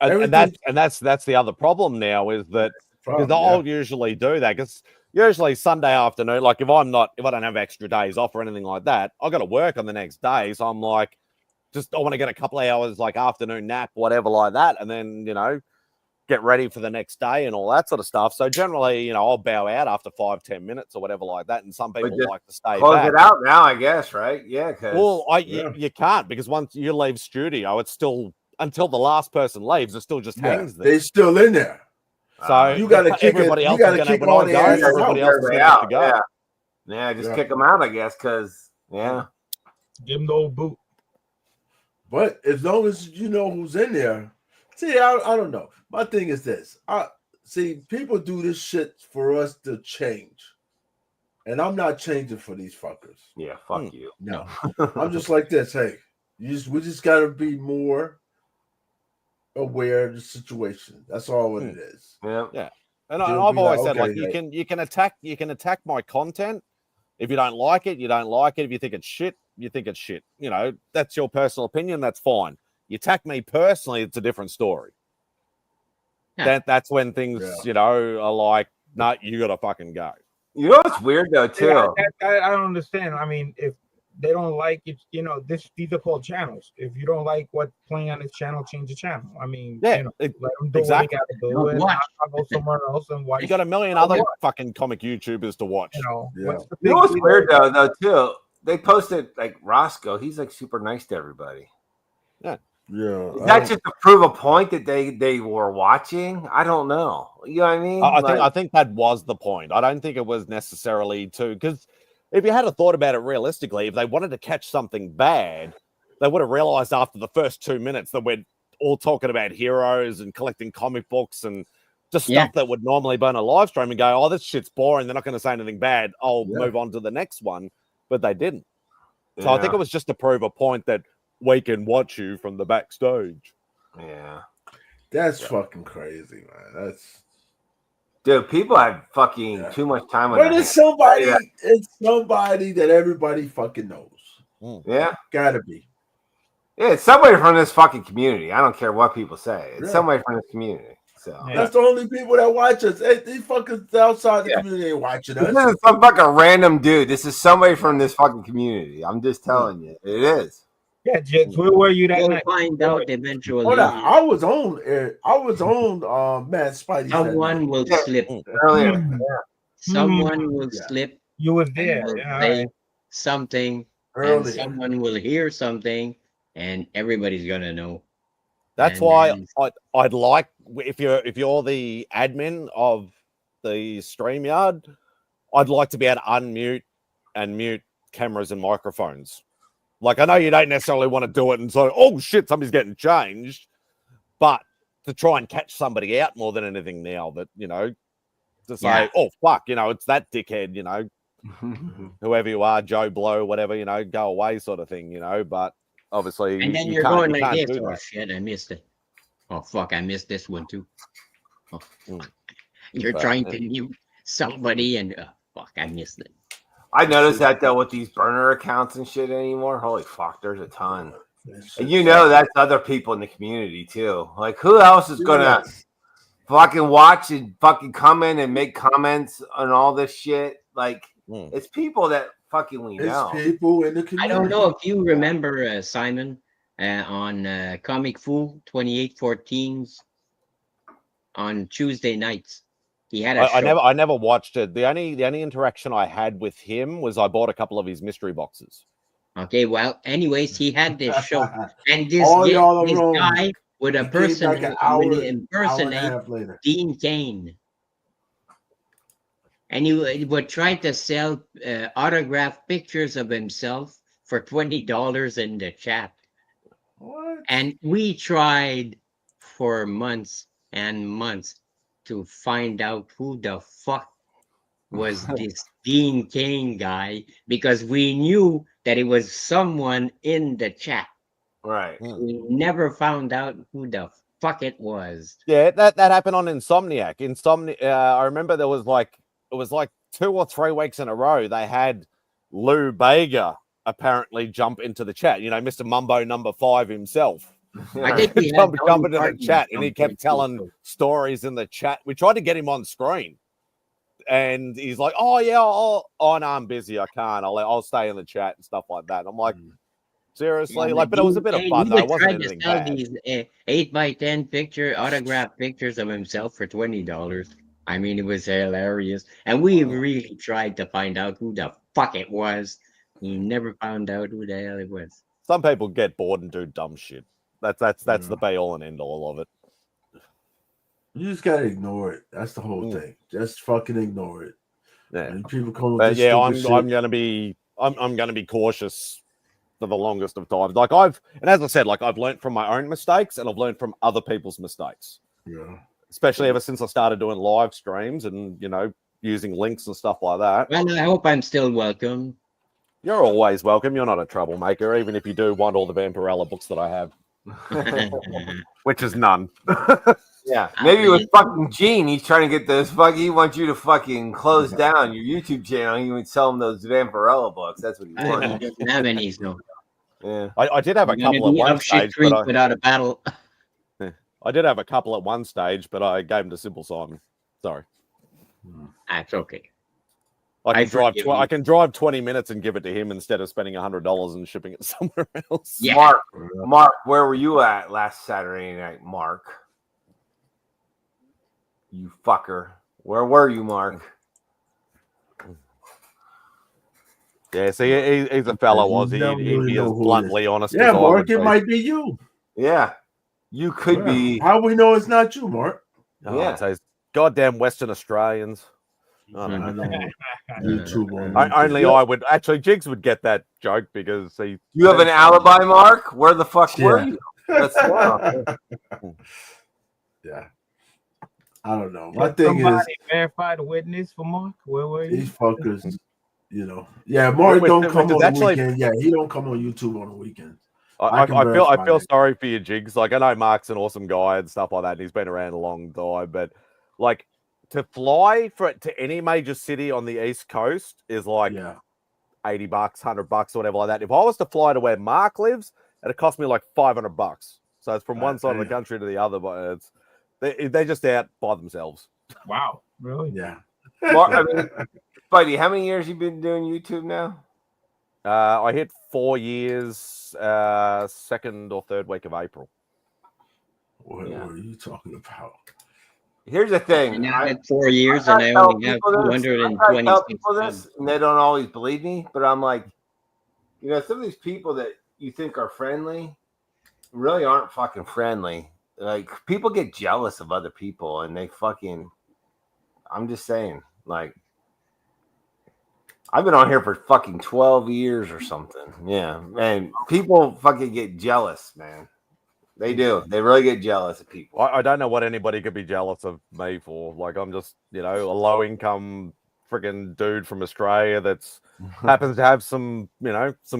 And that's the other problem now is that because I'll usually do that because usually Sunday afternoon, like if I don't have extra days off or anything like that, I got to work on the next day. So I'm like, I want to get a couple of hours, like afternoon nap, whatever, like that, and then get ready for the next day and all that sort of stuff. So generally, I'll bow out after 5-10 minutes or whatever like that, and some people like to stay. Close back. it out now, I guess, right? Yeah. Well, you can't because once you leave studio, it's still until the last person leaves, it still just hangs there. They're still in there. So you got to kick everybody else. You got to kick all the ass everybody else is going to have to go. Yeah, just kick them out, I guess, because give them the old boot. But as long as you know who's in there, see, I don't know. My thing is this. People do this shit for us to change. And I'm not changing for these fuckers. Yeah, fuck you. No. I'm just like this. Hey, we just gotta be more aware of the situation. That's all what it is. Yeah. And I've always said, like, you can attack my content. If you don't like it, you don't like it. If you think it's shit, you think it's shit. That's your personal opinion. That's fine. You attack me personally, it's a different story. Yeah. That's when things, are like, no, you gotta fucking go. You know what's weird though, too? I don't understand. I mean, if they don't like it, these are called channels. If you don't like what's playing on this channel, change the channel. I mean, let them do what they gotta do, and I'll go somewhere else and watch. You got a million other fucking comic YouTubers to watch. You know what's weird though, too? They posted like Roscoe. He's like super nice to everybody. Yeah. Is that just to prove a point that they were watching? I don't know. You know what I mean? I think that was the point. I don't think it was necessarily because if you had a thought about it realistically, if they wanted to catch something bad, they would have realized after the first 2 minutes that we're all talking about heroes and collecting comic books and just stuff that would normally be on a live stream and go, oh, this shit's boring. They're not going to say anything bad. I'll move on to the next one. But they didn't. So I think it was just to prove a point that we can watch you from the backstage. Yeah. That's fucking crazy, man. Dude, people have fucking too much time on But it's somebody, it's somebody that everybody fucking knows. Yeah. Gotta be. Yeah, it's somebody from this fucking community. I don't care what people say. It's somebody from this community. So that's the only people that watch us. Hey, these fuckers outside the community ain't watching us. This is some fucking random dude. This is somebody from this fucking community. I'm just telling you. It is. Yeah, Jets, where were you that night? Find out eventually. Hold on. I was on man, Spidey. Someone will slip. Earlier. Someone will slip. You was there. Say something. And someone will hear something, and everybody's gonna know. That's why I'd like if you're the admin of the StreamYard, I'd like to be able to unmute and mute cameras and microphones. Like, I know you don't necessarily want to do it and so, oh shit, somebody's getting changed, but to try and catch somebody out more than anything now that, to say, Yeah. oh fuck, it's that dickhead, whoever you are, Joe Blow, whatever, go away, sort of thing, But obviously, And then you you're can't, going you like can't this. do Oh that. shit, I missed it. Oh fuck, I missed this one too. Oh, you're But, trying to mute somebody, and fuck, I missed it. I noticed that though with these burner accounts and shit anymore. Holy fuck, there's a ton. And that's other people in the community too. Like who else is gonna fucking watch and fucking comment and make comments on all this shit? Like it's people that fucking we know. It's people in the community. I don't know if you remember Simon on Comic Fool 2814's on Tuesday nights. He had a show. I never watched it. The only interaction I had with him was I bought a couple of his mystery boxes. Okay, well, anyways, he had this show, and this guy with a person like an hour and a impersonate half later. Dean Cain, and he would try to sell autographed pictures of himself for $20 in the chat. What? And we tried for months and months to find out who the fuck was this Dean Cain guy, because we knew that it was someone in the chat. Right. We never found out who the fuck it was. Yeah, that happened on Insomniac. I remember it was like 2 or 3 weeks in a row they had Lou Bega apparently jump into the chat. Mr. Mumbo number 5 himself. I think we had jump Tony into the Martin chat, and he jump kept into telling it. stories in the chat. We tried to get him on screen, and he's like, "Oh yeah, no, I'm busy. I can't. I'll stay in the chat and stuff like that." And I'm like, seriously, Yeah, but it was a bit of fun he though. It would wasn't try to anything sell bad. these 8x10 autographed pictures of himself for $20. I mean, it was hilarious, and we really tried to find out who the fuck it was. We never found out who the hell it was. Some people get bored and do dumb shit. That's the be all and end all of it. You just gotta ignore it. That's the whole thing. Just fucking ignore it. Yeah. And people come with But this yeah, stupid I'm shit. gonna be cautious for the longest of times. And as I said, I've learned from my own mistakes and I've learned from other people's mistakes. Yeah. Especially ever since I started doing live streams and using links and stuff like that. Well, I hope I'm still welcome. You're always welcome. You're not a troublemaker, even if you do want all the Vampirella books that I have. Which is none. Yeah, maybe with fucking Gene, he's trying to get those he wants you to fucking close down your YouTube channel. He would sell him those Vampirella books. That's what he He wants. doesn't have any, so. Yeah, I did have a couple at one stage, but without a battle. I did have a couple at one stage, but I gave them to Simple Simon. Sorry. That's okay. I forgive you. can drive 20 minutes and give it to him instead of spending $100 and shipping it somewhere else. Yeah. Mark, where were you at last Saturday night, Mark? You fucker. Where were you, Mark? Yeah, see, he's a fellow, was he? Never He'd really be know as who it bluntly is. honest Yeah, as I Mark, would it be. might be you. Yeah, you could be. How we know it's not you, Mark? Yeah, so it's goddamn Western Australians. I don't I know. know. YouTube on Only YouTube. I would actually. Jigs would get that joke because he. You have an alibi, Mark? Where the fuck were Yeah. you? Let's go. Yeah. I don't know. My thing is Somebody verified a witness for Mark. Where were you? these fuckers, Yeah, Mark Which- don't which come is on the actually- weekend. Yeah, he don't come on YouTube on the weekend. I can feel verify that. sorry for you, Jigs. Like, I know Mark's an awesome guy and stuff like that, and he's been around a long time, but like to fly to any major city on the East Coast is like Yeah. $80, $100, or whatever like that. If I was to fly to where Mark lives, it'd cost me like $500. So it's from one side of the country to the other, but they're just out by themselves. Wow, really? Yeah. Mark, I mean, Spidey, how many years you been doing YouTube now? I hit 4 years, second or third week of April. What are you talking about? Here's the thing. And I had 4 years I and I tell only have people this, I try to 226 tell people this, subs. and they don't always believe me, but I'm like, some of these people that you think are friendly really aren't fucking friendly. Like, people get jealous of other people, and they fucking, I'm just saying, like, I've been on here for fucking 12 years or something. Yeah, man. People fucking get jealous, man. They do. They really get jealous of people. I don't know what anybody could be jealous of me for. Like, I'm just, a low income freaking dude from Australia that's happens to have some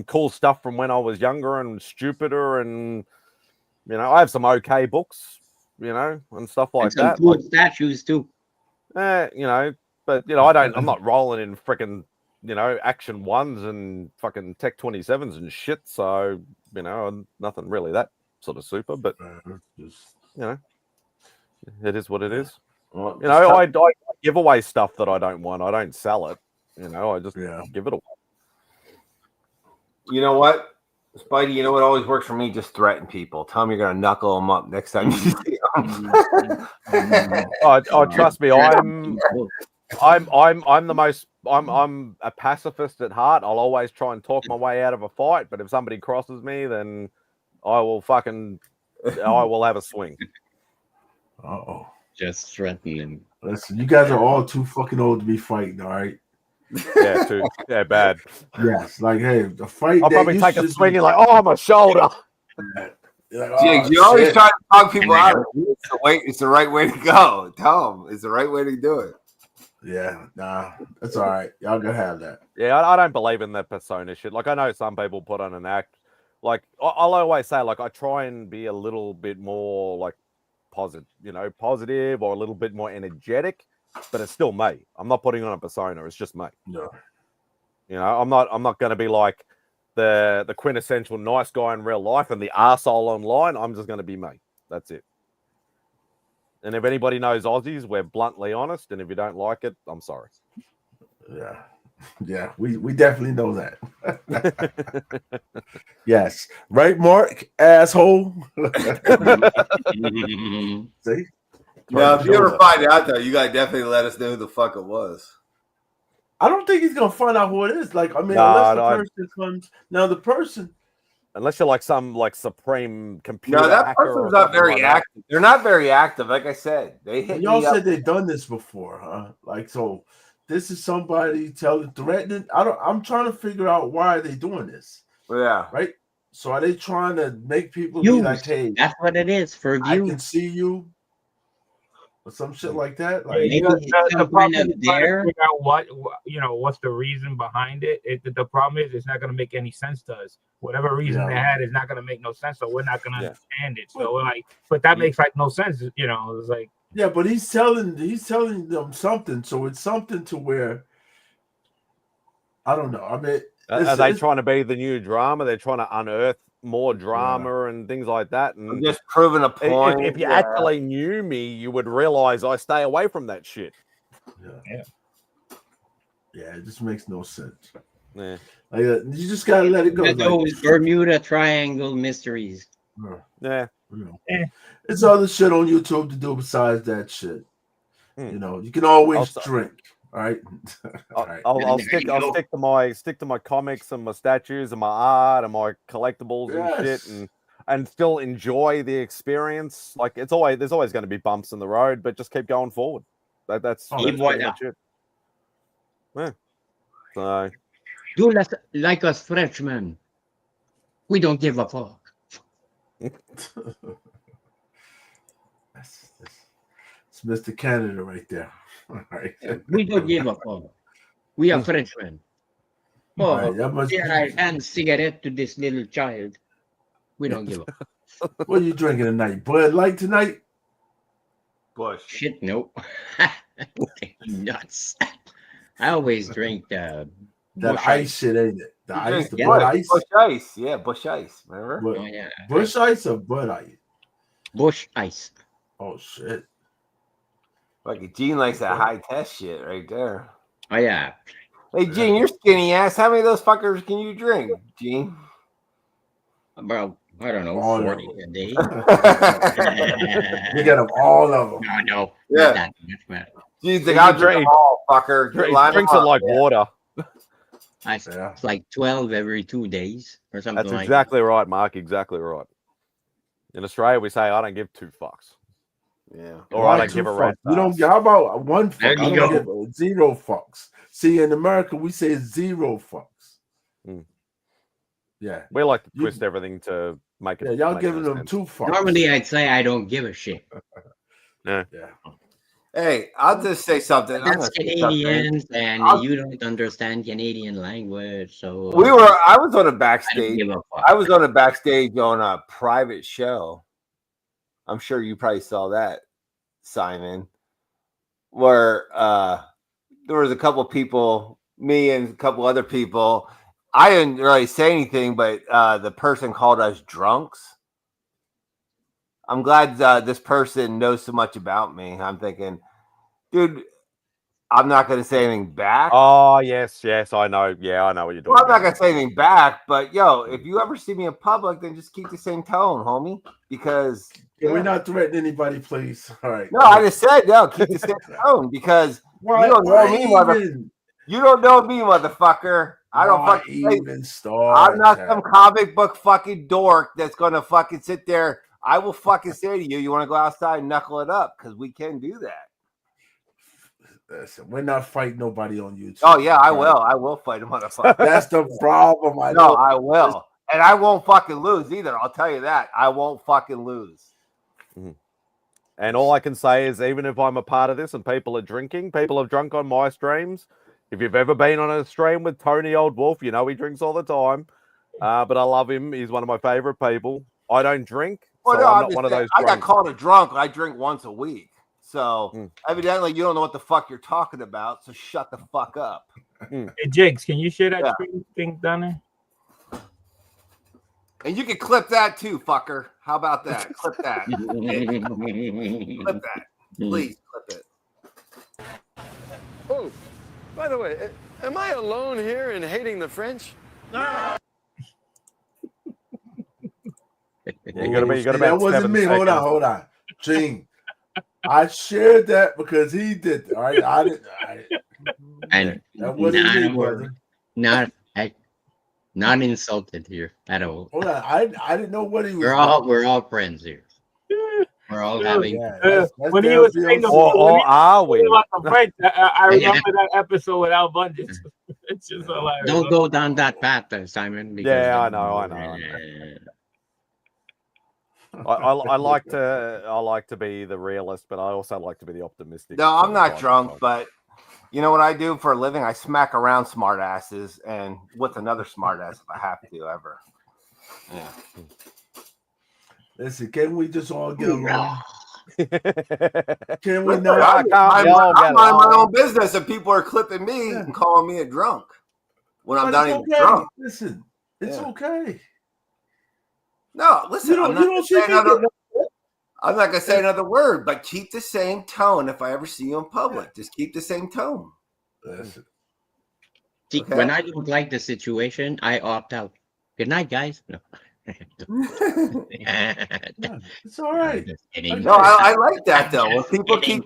cool stuff from when I was younger and stupider, and I have some okay books, and stuff like And some that. cool Like, statues too. but I'm not rolling in freaking Action 1s and fucking Tech 27s and shit. So nothing really that sort of super, but it is what it is. Well, I give away stuff that I don't want. I don't sell it. I just give it away. You know what, Spidey? You know what always works for me? Just threaten people. Tell them you're gonna knuckle them up next time you see them. Trust me, I'm the most. I'm a pacifist at heart. I'll always try and talk my way out of a fight. But if somebody crosses me, then I will have a swing. Uh-oh. Just threatening. Listen, you guys are all too fucking old to be fighting, all right? Yeah, bad. Yes, like, hey, the fight. I'll probably take a swing and my shoulder. Like, Jigs, you always try to talk people out of it. It's the right way to go. Tell them it's the right way to do it. Yeah, nah, that's all right. Y'all gonna have that. Yeah, I don't believe in that persona shit. Like, I know some people put on an act. Like, I'll always say, like, I try and be a little bit more, like, positive or a little bit more energetic, but it's still me. I'm not putting on a persona. It's just me. No. I'm not going to be like the quintessential nice guy in real life and the arsehole online. I'm just going to be me. That's it. And if anybody knows Aussies, we're bluntly honest. And if you don't like it, I'm sorry. Yeah, we definitely know that. Yes. Right, Mark? Asshole. See? Now, if you ever find out, though, you gotta definitely let us know who the fuck it was. I don't think he's gonna find out who it is. Like, I mean, Nah, unless the person comes. Now, the person. Unless you're like some supreme computer. No, that hacker person's or not something very like that. active. They're not very active. Like I said, they hit Y'all me up. said they've done this before, huh? Like, so this is somebody threatening. I'm trying to figure out why they're doing this. Yeah. Right. So are they trying to make people Views. be like, "Hey, That's what it is for I views. can see you," or some shit like that? Like, Maybe The problem is trying to there. figure out what's the reason behind it. The problem is it's not going to make any sense to us. Whatever reason they had is not going to make no sense, so we're not going to understand it. So we're like, but that makes like no sense. It's like, yeah, but he's telling them something, so it's something to where I don't know. I mean, Are they trying to be the new drama? They're trying to unearth more drama and things like that. And I'm just proving a point. If you actually knew me, you would realize I stay away from that shit. Yeah, it just makes no sense. Yeah. Like, you just gotta let it go. There's always Bermuda Triangle mysteries. Yeah. It's other shit on YouTube to do besides that shit. You can always drink. All right. I'll stick to my comics and my statues and my art and my collectibles and shit and still enjoy the experience. Like, there's always going to be bumps in the road, but just keep going forward. That's pretty much it. Yeah. So do like us Frenchmen. We don't give a fuck. It's Mr. Canada right there. All right. We don't give a fuck. We are Frenchmen. Oh, here I hand cigarette to this little child. We don't give a fuck. What are you drinking tonight? Bud Light tonight? Bush. Shit, nope. Nuts. I always drink that ice shit, ain't it? The ice, the Bud Ice. Bush Ice. Yeah, Bush Ice. Remember? Oh, yeah. Bush Ice or Bud Ice? Bush Ice. Oh, shit. Like, Gene likes that high test shit right there. Oh, yeah. Hey, Gene, you're skinny ass. How many of those fuckers can you drink, Gene? About, I don't know, all 40 a day. You got them, all of them. No. Yeah. Not that much, man. Gene's like, I'll drink them all, fucker. Drinks it like water. It's like 12 every 2 days or something. That's like exactly right, Mark. Exactly right. In Australia, we say, I don't give 2 fucks. Yeah. Or I don't give a rat. You don't. How about 1 fuck? There you I don't go. give 0 fucks. See, in America, we say 0 fucks. Mm. Yeah. We like to twist everything to make it. Yeah, y'all make giving no them sense. too far. Normally, I'd say I don't give a shit. Yeah. Hey, I'll just say something. I'm That's gonna say something. Canadians, and you don't understand Canadian language, so I was on a I don't backstage. give a fuck. I was on a backstage on a private show. I'm sure you probably saw that, Simon, where there was a couple people, me and a couple other people. I didn't really say anything, but the person called us drunks. I'm glad this person knows so much about me. I'm thinking, dude, I'm not going to say anything back. Oh yes, I know. Yeah, I know what you're doing. Well, I'm not going to say anything back, but yo, if you ever see me in public, then just keep the same tone, homie, because we're not threatening anybody, please. All right. No, I just said no. Keep the same tone because you don't know me, You don't know me, motherfucker. I don't fucking even start. I'm not some comic book fucking dork that's gonna fucking sit there. I will fucking say to you, you want to go outside and knuckle it up because we can do that. Listen, we're not fighting nobody on YouTube. Oh yeah, I will. I will fight a motherfucker. That's the problem. I will, and I won't fucking lose either. I'll tell you that. I won't fucking lose. Mm-hmm. And all I can say is, even if I'm a part of this and people are drinking, people have drunk on my streams. If you've ever been on a stream with Tony Old Wolf, you know he drinks all the time. But I love him. He's one of my favorite people. I don't drink, so I'm not one of those. I got called a drunk. I drink once a week. So evidently you don't know what the fuck you're talking about. So shut the fuck up. Hey, Jakes, can you share that screen thing down there? And you can clip that too, fucker. How about that? Clip that. Clip that. Please clip it. Oh, by the way, am I alone here in hating the French? No. You gotta be that wasn't me. Hold on. Gene, I shared that because he did that. All right. I didn't. And that wasn't me, brother. Not insulted here at all. Hold on. I didn't know what he was. We're all friends here. We're all having. When he was saying are we? about the French, I remember that episode with Al Bundy. It's just hilarious. Don't go down that path, Simon. Yeah, I know. I like to be the realist, but I also like to be the optimistic. No, I'm not drunk, but you know what I do for a living? I smack around smart asses and with another smart ass if I have to ever. Yeah. Listen, can we just all get along? Can we not? I mind my own business and people are clipping me and calling me a drunk when I'm not even drunk. Listen, it's okay. No, listen, I'm not going to say another word, but keep the same tone if I ever see you in public. Just keep the same tone. Listen. See, when I don't like the situation, I opt out. Good night, guys. No. It's all right. No, I like that though. When people keep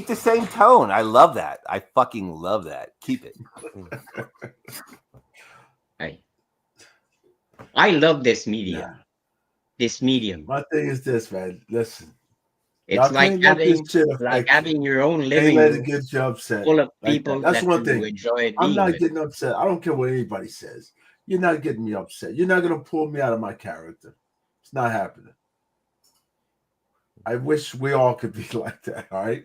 the same tone. I love that. I fucking love that. Keep it. I love this medium. Yeah. This medium. My thing is this, man. Listen. It's like having your own living room get you upset. full of people That's one thing. Enjoy I'm not getting upset. I don't care what anybody says. You're not getting me upset. You're not going to pull me out of my character. It's not happening. I wish we all could be like that. All right.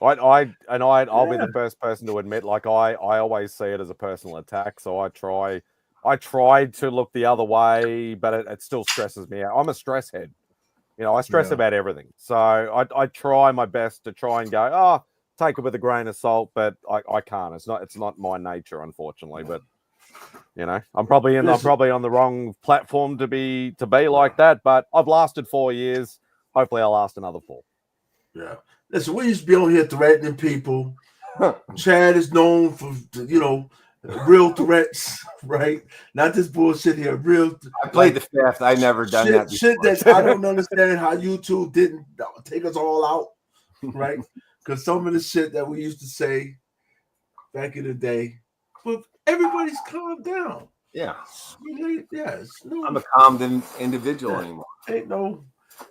I'll be the first person to admit, like I always see it as a personal attack. So I tried to look the other way, but it still stresses me out. I'm a stress head. You know, I stress about everything. So I try my best to try and go, take it with a grain of salt, but I can't. It's not my nature, unfortunately. But you know, I'm probably on the wrong platform to be like that. But I've lasted 4 years. Hopefully, I'll last another 4. Yeah. Listen, we used to be on here threatening people. Chad is known for real threats, right? Not this bullshit here. Real. I played the fifth. I never done that before. Shit that I don't understand how YouTube didn't take us all out, right? Because some of the shit that we used to say back in the day, but everybody's calmed down. Yeah. I'm a calm individual anymore. Ain't no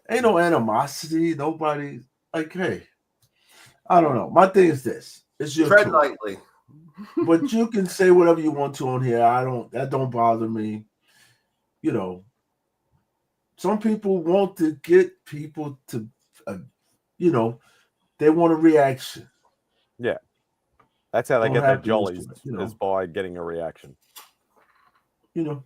animosity. Nobody hey, I don't know. My thing is this: it's your tread lightly. But you can say whatever you want to on here. That don't bother me. You know, some people want to get people to, you know, they want a reaction. Yeah. That's how they Don't get their have to listen jollies, to it, you know. is by getting a reaction. You know,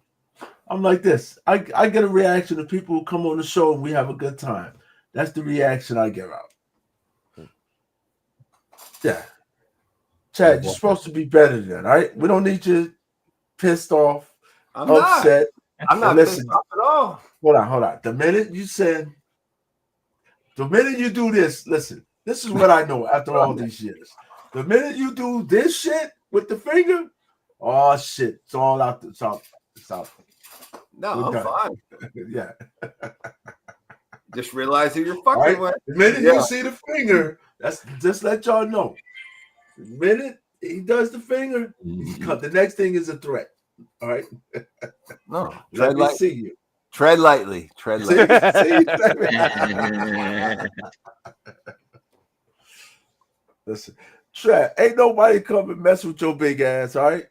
I'm like this. I get a reaction of people who come on the show and we have a good time. That's the reaction I get out. Yeah. Chad, you're supposed to be better than, all right? We don't need you pissed off, I'm upset. not. I'm not Listen, pissed off at all. Hold on. The minute you do this, listen, this is what I know after all these years. The minute you do this shit with the finger, oh shit, it's all out. It's out. No, We're I'm done. fine. Yeah. Just realize who you're fucking Right? with. The minute you see the finger, that's just let y'all know. The minute he does the finger, the next thing is a threat. All right. No, Let me see you. Tread lightly. Tread See? lightly. Listen, Trev, ain't nobody come and mess with your big ass, all right?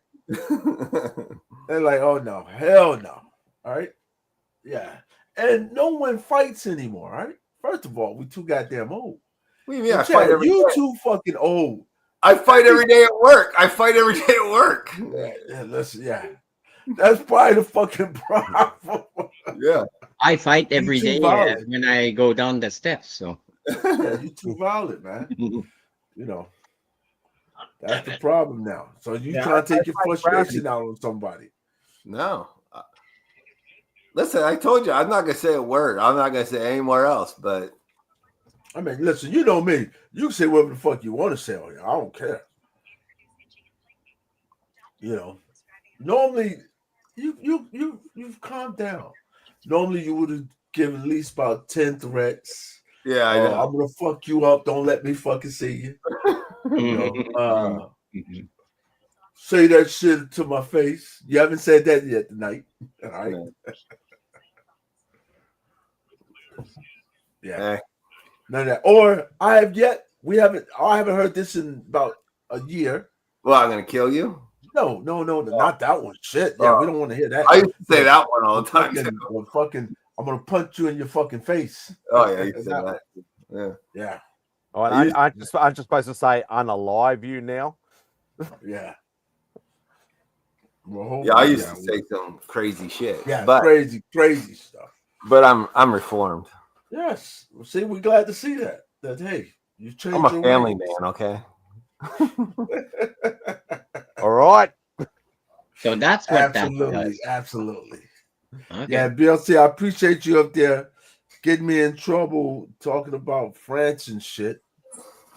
They're like, oh no, hell no. All right. Yeah. And no one fights anymore, all right? First of all, we too goddamn old. What do you mean? I Chad, fight every you day. too fucking old. I fight every day at work. Yeah, listen, yeah. That's probably the fucking problem. Yeah. I fight every too day violent. when I go down the steps. So Yeah, you too violent, man. You know, that's the problem now. So you trying to take your frustration out on somebody. No. Listen, I told you, I'm not going to say a word. I'm not going to say anywhere else, but. I mean, listen, you know me. You can say whatever the fuck you want to say on here. I don't care. You know, normally you've calmed down. Normally you would have given at least about 10 threats. Yeah, I know. I'm gonna fuck you up. Don't let me fucking see you. You know, say that shit to my face. You haven't said that yet tonight. All right. Yeah. None of that. Or I haven't heard this in about a year. Well, I'm gonna kill you. No, not that one. Shit. Yeah, we don't want to hear that. I used to say that one all the time. I'm gonna punch you in your fucking face. Oh yeah, you said that. Yeah. Yeah. Oh, and I'm just supposed to say unalive you now. Yeah. Yeah, I used to say some crazy shit. Yeah, but, crazy stuff. But I'm reformed. Yes. Well, see, we're glad to see that. That hey, you changed. I'm a your family ways. man, okay? All right. So that's what absolutely, that does. Absolutely. Okay. Yeah, BLC, I appreciate you up there getting me in trouble talking about France and shit.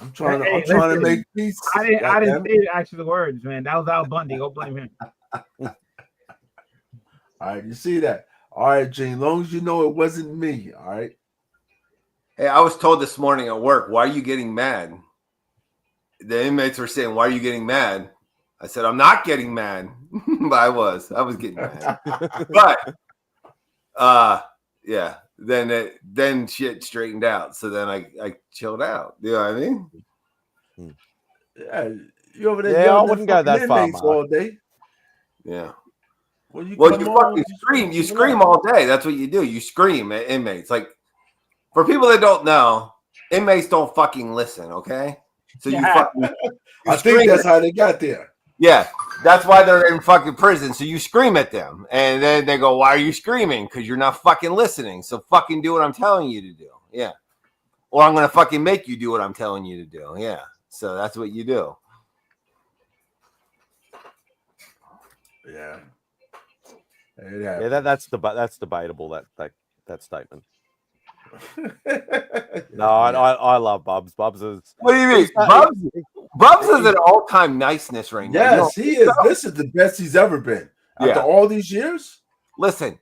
I'm trying to make peace. I didn't say the actual words, man. That was Al Bundy. Go blame him. All right, you see that? All right, Gene. As long as you know it wasn't me. All right. Hey, I was told this morning at work, why are you getting mad? The inmates were saying, why are you getting mad? I said, I'm not getting mad. But I was getting mad. But yeah, then shit straightened out. So then I chilled out. You know what I mean? Yeah, you over there? Yeah, I wouldn't go that far, Mark. all day. Yeah. Well, you fucking scream. You scream all day. That's what you do. You scream at inmates. Like, for people that don't know, inmates don't fucking listen, okay? So you fucking. I think that's how they got there. Yeah, that's why they're in fucking prison. So you scream at them, and then they go, "Why are you screaming? Because you're not fucking listening. So fucking do what I'm telling you to do." Yeah, or I'm gonna fucking make you do what I'm telling you to do. Yeah, so that's what you do. Yeah. Yeah, that's debatable. That statement. No, I love Bubs. Bubs is. What do you mean? Bubs is an all-time niceness right now. Yes, he is. This is the best he's ever been after all these years. Listen,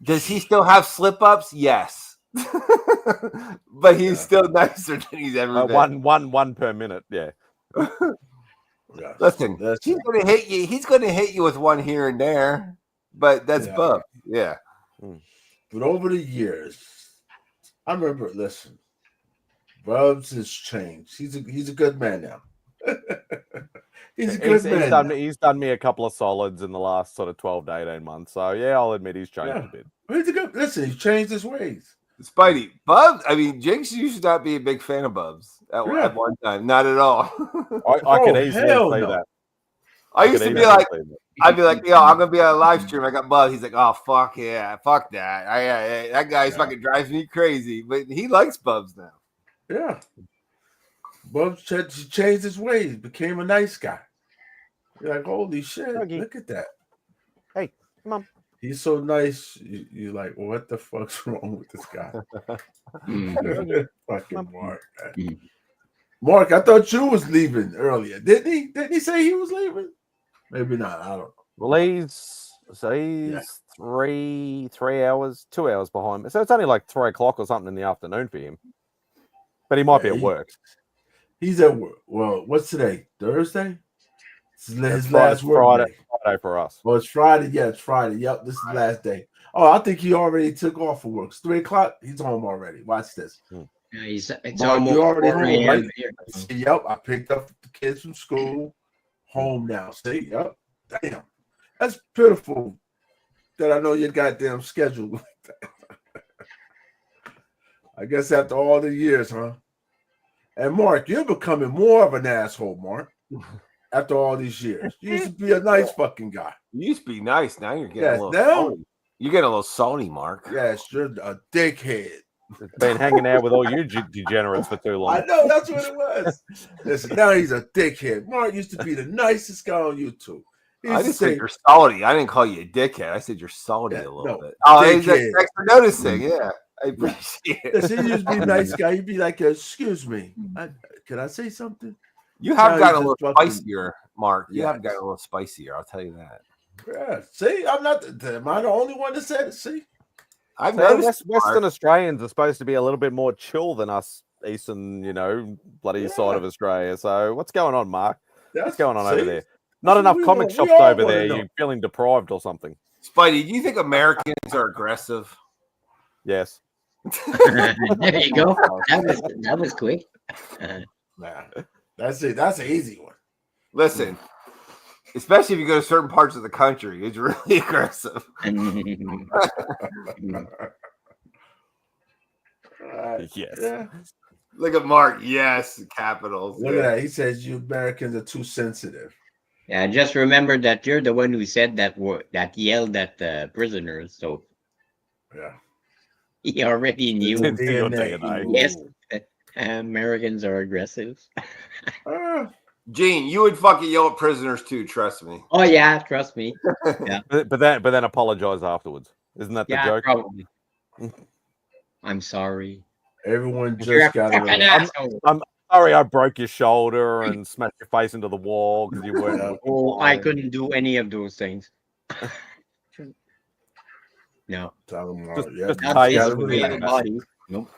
does he still have slip-ups? Yes, but he's still nicer than he's ever been. One per minute. Yeah. Listen, he's gonna hit you. He's gonna hit you with one here and there, but that's Bub. Yeah. But over the years, I remember. He's a good man. He's done me a couple of solids in the last sort of 12 to 18 months. So yeah, I'll admit he's changed a bit. He's a good. Listen, he's changed his ways. Spidey, Bubs. I mean, Jinx used to not be a big fan of Bubs at one time. Not at all. I could easily say that. I used to be like, I'd be like, yo, I'm gonna be on a live stream. I got Bubs. He's like, oh fuck yeah, fuck that. That guy fucking drives me crazy. But he likes Bubs now. Yeah. Bubs changed his ways, became a nice guy. You're like, holy shit, look at that. Hey, come on. He's so nice. You're like, what the fuck's wrong with this guy? Fucking Mark. Mark, I thought you was leaving earlier. Didn't he? Didn't he say he was leaving? Maybe not. I don't know. Well, he's 3 hours, 2 hours behind me. So it's only like 3 o'clock or something in the afternoon for him. But he might be at work. He's at work. Well, what's today? Thursday? His last Friday for us. Oh, it's Friday. Yeah, it's Friday. Yep, this is the last day. Oh, I think he already took off for work. It's 3 o'clock. He's home already. Watch this. Yeah, it's Mark, almost you already 4 home, a.m. right? here. Yep, I picked up the kids from school. Home now. See? Yep. Damn. That's pitiful that I know your goddamn schedule like that. I guess after all the years, huh? And Mark, you're becoming more of an asshole, Mark. After all these years, you used to be a nice fucking guy. You used to be nice. Now you're getting a little now salty. You're getting a little salty, Mark. Yes, you're a dickhead. Been hanging out with all you degenerates for too long. I know that's what it was. Listen, now he's a dickhead. Mark used to be the nicest guy on YouTube. I just said you're salty. I didn't call you a dickhead. I said you're salty a little bit. Oh, thanks for noticing. Yeah, I appreciate it. Listen, he used to be a nice guy. He'd be like, "Excuse me, can I say something?" You have Now gotten a he's little just spicier, Mark. You Yes. have gotten a little spicier. I'll tell you that. Yeah. See, I'm not. Am I the only one that said it? See, I've So noticed. Western Australians are supposed to be a little bit more chill than us eastern, bloody side of Australia. So what's going on, Mark? What's going on over there? Not enough comic shops over there. You're feeling deprived or something. Spidey, do you think Americans are aggressive? Yes. There you go. That was quick. Nah, that's it. That's an easy one. Listen, especially if you go to certain parts of the country, it's really aggressive. Yes. Yeah. Look at Mark. Yes, capitals. Look at that. He says you Americans are too sensitive. Yeah, just remember that you're the one who said that yelled at the prisoners. So yeah, he already knew. DNA. Yes, Americans are aggressive. Gene, you would fucking yell at prisoners too. Trust me. Oh yeah, trust me. Yeah, But then apologize afterwards. Isn't that the joke? Probably. I'm sorry. Everyone You're just a got fucking it. asshole. I'm sorry I broke your shoulder and smashed your face into the wall because you weren't. Oh, I couldn't do any of those things. No. Just Not tie this it with real your body. Nope.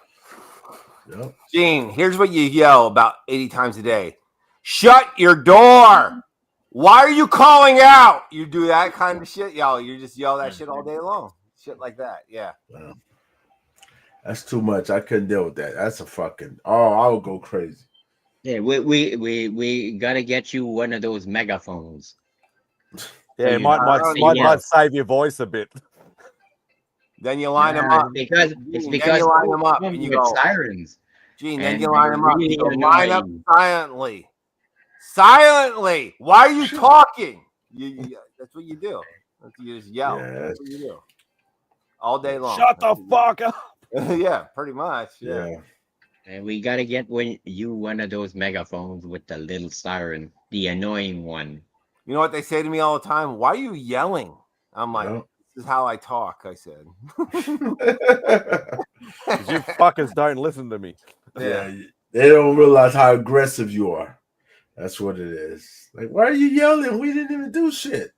Yep. Gene, here's what you yell about 80 times a day. Shut your door. Why are you calling out? You do that kind of shit, y'all. You just yell that shit all day long. Shit like that. Yeah. Wow. That's too much. I couldn't deal with that. That's a fucking. Oh, I would go crazy. Yeah, we gotta get you one of those megaphones. Yeah, it might save your voice a bit. Then you line them up. Because Then you line them up and you go sirens. Gene, then And you line them up. really You go, line up annoying. silently. Silently. Why are you talking? That's what you do. You just yell. That's what you do. All day long. Shut the fuck up. Yeah, pretty much. Yeah. And we gotta get one of those megaphones with the little siren, the annoying one. You know what they say to me all the time? Why are you yelling? I'm like, this is how I talk, I said. 'Cause you fuckers don't listen to me. Yeah, they don't realize how aggressive you are. That's what it is. Like, why are you yelling? We didn't even do shit.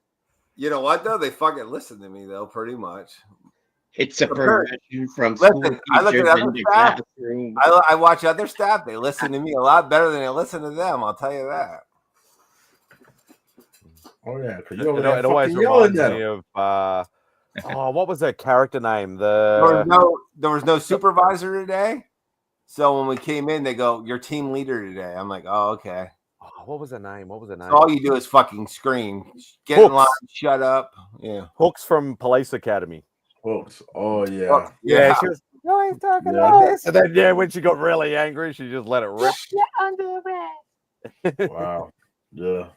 You know what, though? They fucking listen to me, though, pretty much. It's a progression from Listen, I look at other the staff. classroom. I watch other staff. They listen to me a lot better than I listen to them. I'll tell you that. Oh yeah, because It, you're over there it always fucking yelling reminds at me them. of what was that character name? There was no supervisor today. So when we came in, they go, "Your team leader today." I'm like, "Oh, okay." Oh, what was her name? What was her name? So all you do is fucking scream. Get in line, shut up. Yeah. Hooks from Police Academy. Hooks. Oh yeah. Yeah, she was. No, he's talking Yeah. like this. And then when she got really angry, she just let it rip. Your underwear. Wow. Yeah.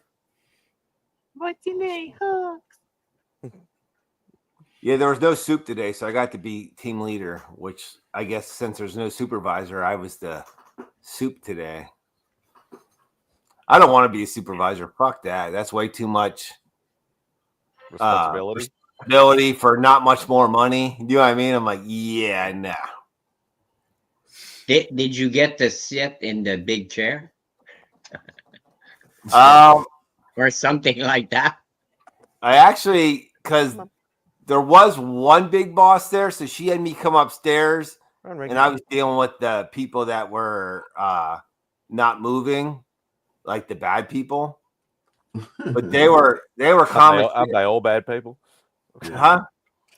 What's your name, Hooks? Yeah, there was no soup today, so I got to be team leader, which I guess since there's no supervisor, I was the soup today. I don't want to be a supervisor. Fuck that. That's way too much responsibility for not much more money. You know what I mean? I'm like, yeah, nah. Did you get to sit in the big chair? Or something like that? I actually, because there was one big boss there, so she had me come upstairs, and I was dealing with the people that were not moving, like the bad people. But they were common. Aren't they all bad people? Huh?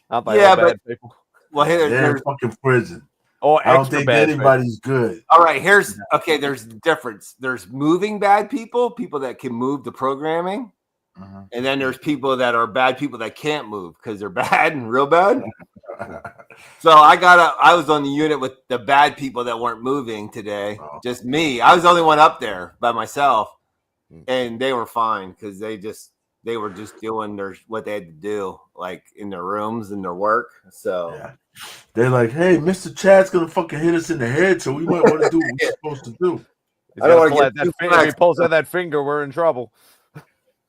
Aren't they all bad people? Well, They're in fucking prison. Or I don't think anybody's good. All right, there's the difference. There's moving bad people that can move the programming. And then there's people that are bad people that can't move because they're bad and real bad. So I was on the unit with the bad people that weren't moving today. Just me. I was the only one up there by myself. And they were fine because they were just doing what they had to do, like in their rooms and their work. So yeah. They're like, hey, Mr. Chad's gonna fucking hit us in the head, so we might want to do what we're supposed to do. I don't want to get that finger. If he pulls out that finger, we're in trouble.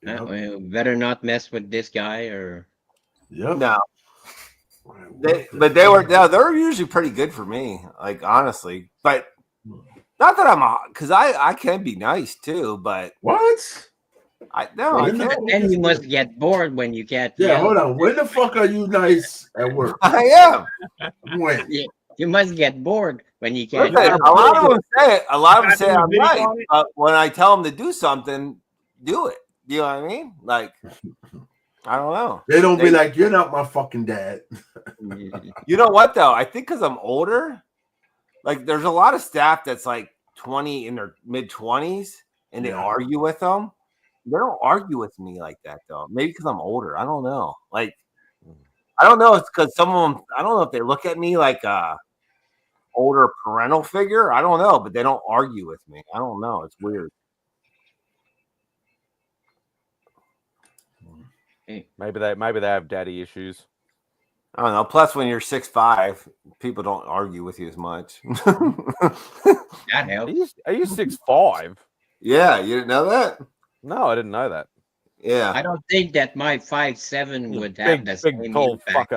We better not mess with this guy or. Yep. No. They're usually pretty good for me, like honestly. But not that because I can be nice too. But what? I Then you must get bored when you can't. Yeah, hold on. When the fuck are you nice at work? I am. When? You must get bored when you can't. Listen, a lot of them say I'm nice, but when I tell them to do something, do it. You know what I mean? Like, I don't know. They don't be like, you're not my fucking dad. You know what though? I think because I'm older, like there's a lot of staff that's like 20 in their mid 20s, and they argue with them. They don't argue with me like that though. Maybe because I'm older. I don't know. Like, I don't know. It's because some of them. I don't know if they look at me like a older parental figure. I don't know, but they don't argue with me. I don't know. It's weird. Maybe they have daddy issues. I don't know. Plus, when you're 6'5", people don't argue with you as much. That helps. Are you 6'5"? Yeah, you didn't know that? No, I didn't know that. Yeah. I don't think that my 5'7" would have the same big tall impact.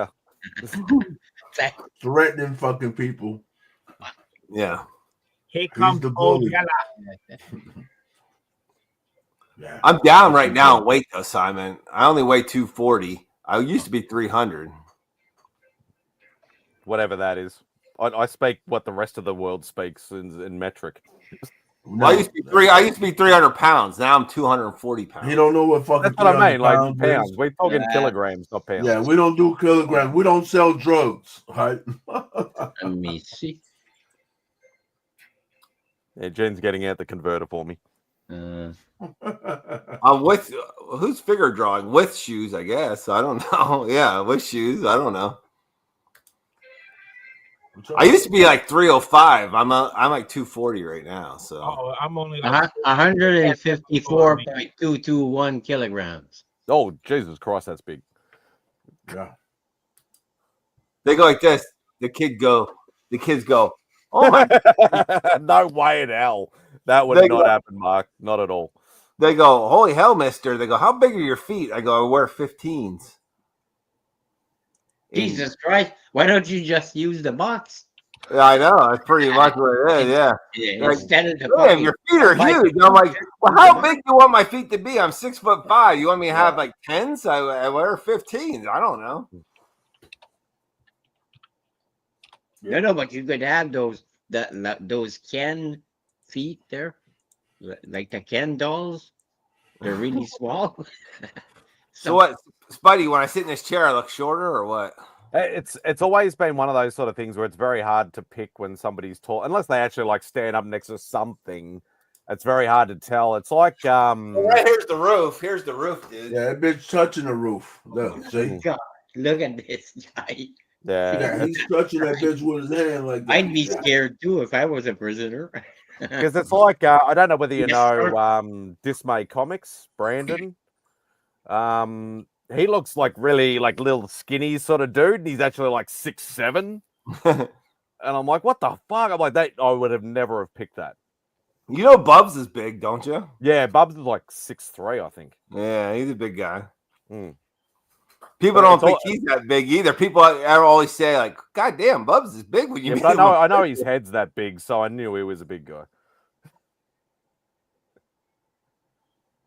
fucker. Threatening fucking people. Yeah. Here comes the old bully. Yala. Yeah. I'm down right now in weight though, Simon. I only weigh 240. I used to be 300. Whatever that is. I speak what the rest of the world speaks in metric. Well, I used to be 300 pounds. Now I'm 240 pounds. You don't know what fucking. That's what I mean. Like pounds pounds. is. We're talking kilograms, not pounds. Yeah, we don't do kilograms. We don't sell drugs. Right? Let me see. Yeah, Jen's getting out the converter for me. I'm with who's figure drawing with shoes, I guess. I don't know. Yeah, with shoes. I don't know. I used to be like 305. I'm like 240 right now. So I'm only like 154.221 kilograms. Oh, Jesus Christ, that's big. Yeah. They go like this. The kids go, oh my. No way in hell. That would not happen, Mark. Not at all. They go, holy hell, mister. They go, how big are your feet? I go, I wear 15s. Jesus Christ. Why don't you just use the box? Yeah, I know. That's pretty much what it is. Yeah. Like, Instead of the damn, your feet are huge. I'm like, well, how big do you want my feet to be? I'm 6'5". You want me to have like 10s? I wear 15s. I don't know. No, but you could have those Ken feet there, like the Ken dolls. They're really small. So what, Spidey? When I sit in this chair, I look shorter, or what? It's always been one of those sort of things where it's very hard to pick when somebody's tall, unless they actually like stand up next to something It's very hard to tell. It's like Right here's the roof. Here's the roof, dude. Yeah, that bitch touching the roof. Look, see? God, look at this guy. Yeah, he's touching that bitch with his hand like that. I'd be scared too if I was a prisoner. because it's like I don't know whether you Yes, know Dismay Comics, Brandon. He looks like really like little skinny sort of dude, and he's actually like 6'7". And I'm like, what the fuck? I'm like, that I would have never have picked that. You know Bubs is big, don't you? Yeah, Bubs is like 6'3", I think. Yeah, he's a big guy. Mm. People But don't it's think all- he's that big either. People always say, like, God damn, Bubs is big when you Yeah, meet but him. I know his head's that big, so I knew he was a big guy.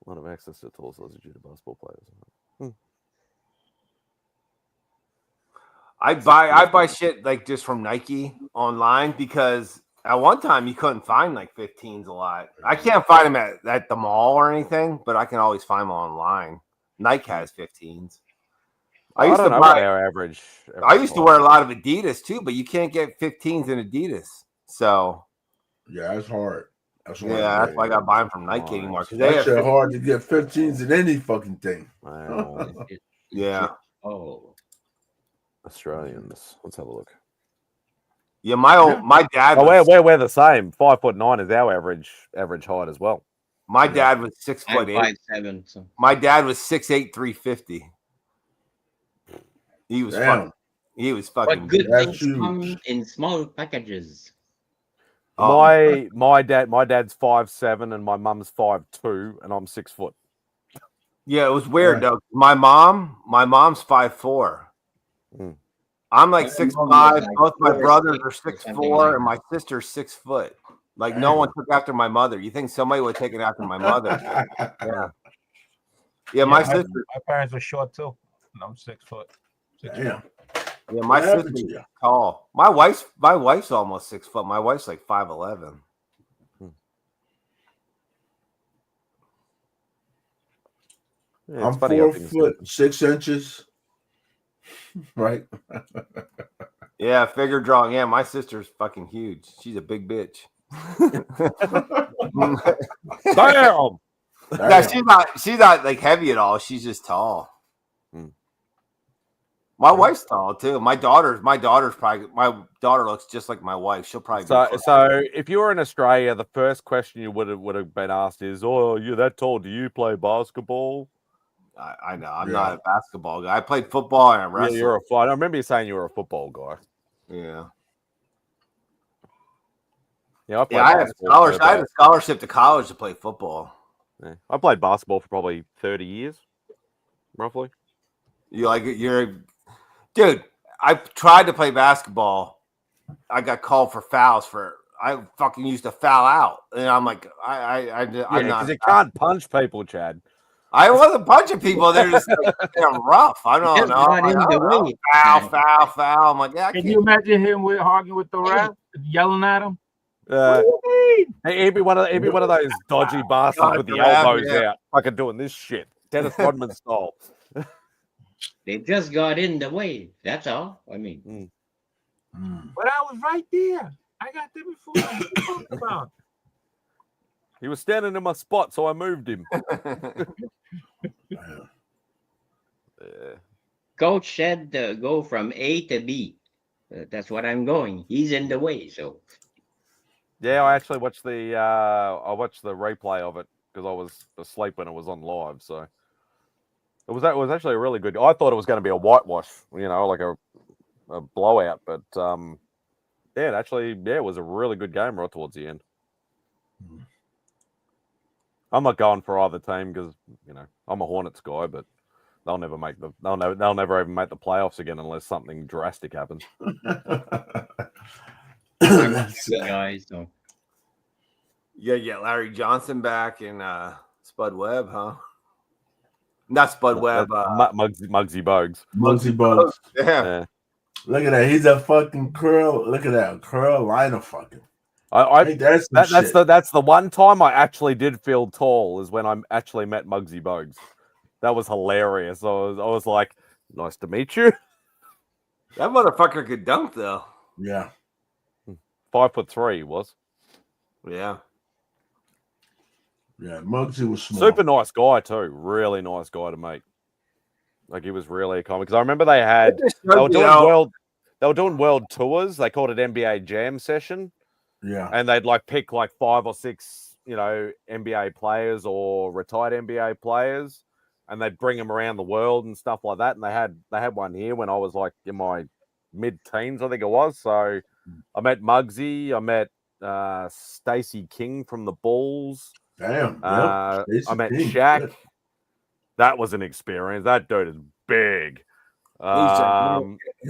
A lot of access to tools due to basketball players. I buy shit like just from Nike online because at one time you couldn't find like 15s a lot. I can't find them at the mall or anything, but I can always find them online. Nike has 15s. I used don't to know buy. what our average. I used to wear a lot of Adidas too, but you can't get 15s in Adidas. So Yeah, that's hard. That's hard. yeah, that's why I got to buy them from Nike anymore because they That have shit 15s. hard to get 15s in any fucking thing. Yeah. Oh. Australians. Let's have a look. Yeah, my dad. Oh, Was, we're the same. 5'9" is our average height as well. my dad was 6 I'm foot 8. 5'7", so My dad was 6'8", 350. He was Damn. fucking. He was fucking. but good That's things huge. come in small packages. Oh. My dad's 5'7" and my mum's 5'2", and I'm 6 foot. Yeah, it was weird Right. though. My mom's 5'4". Mm. I'm like My 6'5". mom was like Both my 4'6" brothers are or something 6'4", like and my sister's 6 foot. Like no one took after my mother. You think somebody would have taken after my mother? Yeah. Yeah, my sister. My parents were short too. And I'm 6 foot. 6 Damn. foot. Yeah, my What happened sister's to you? tall. My wife's almost 6 foot. My wife's like 5'11". Yeah, it's I'm funny how 4 things- foot 6 inches. Right. Yeah, figure drawing. Yeah, my sister's fucking huge. She's a big bitch. Damn! No, she's not like heavy at all. She's just tall. Hmm. My wife's tall too. My daughter looks just like my wife. She'll probably be So if you were in Australia, the first question you would have been asked is, "Oh, you're that tall? Do you play basketball?" I know. I'm not a basketball guy. I played football and I Yeah, wrestled. you're I remember you saying you were a football guy. Yeah. Yeah, I played Yeah, I had basketball for I had a about- scholarship to college to play football. yeah. I played basketball for probably 30 years, roughly. You like it? Dude, I tried to play basketball. I got called for fouls I fucking used to foul out. And I'm like, I'm Yeah, not. because you can't punch people, Chad. I wasn't punching people. They're just like, they're rough. I don't Just know. got I'm in like, the oh, way. foul. I'm like, yeah, I Can can't. you imagine him arguing with the ref, yelling at him? He'd be one of those dodgy bastards God, with the grab, elbows yeah. out, fucking doing this shit, Dennis Rodman style. They just got in the way. That's all. I mean, But I was right there. I got there before. What are you talking about? He was standing in my spot, so I moved him. coach said go from A to B. That's what I'm going. He's in the way, so Yeah, I actually watched the replay of it because I was asleep when it was on live. So it was actually a really good. I thought it was going to be a whitewash, like a blowout, but yeah, it was a really good game right towards the end. I'm not going for either team because I'm a Hornets guy, but they'll never even make the playoffs again unless something drastic happens. guys. So Yeah, Larry Johnson back and Spud Webb, huh? Not Spud Webb. Muggsy Bogues. Muggsy Bogues. Yeah. Look at that. He's a fucking curl. Look at that. Carolina fucking. That's the one time I actually did feel tall is when I actually met Muggsy Bogues. That was hilarious. I was like, nice to meet you. That motherfucker could dunk though. Yeah. 5'3" he was. Yeah. Yeah, Muggsy was smart. Super nice guy too. Really nice guy to meet. Like he was really comic. Because I remember they were doing world tours. They called it NBA Jam Session. Yeah. And they'd like pick like 5 or 6, NBA players or retired NBA players, and they'd bring them around the world and stuff like that. And they had one here when I was like in my mid-teens, I think it was. So I met Muggsy. I met Stacey King from the Bulls. Damn. I met Shaq. Yeah. That was an experience. That dude is big.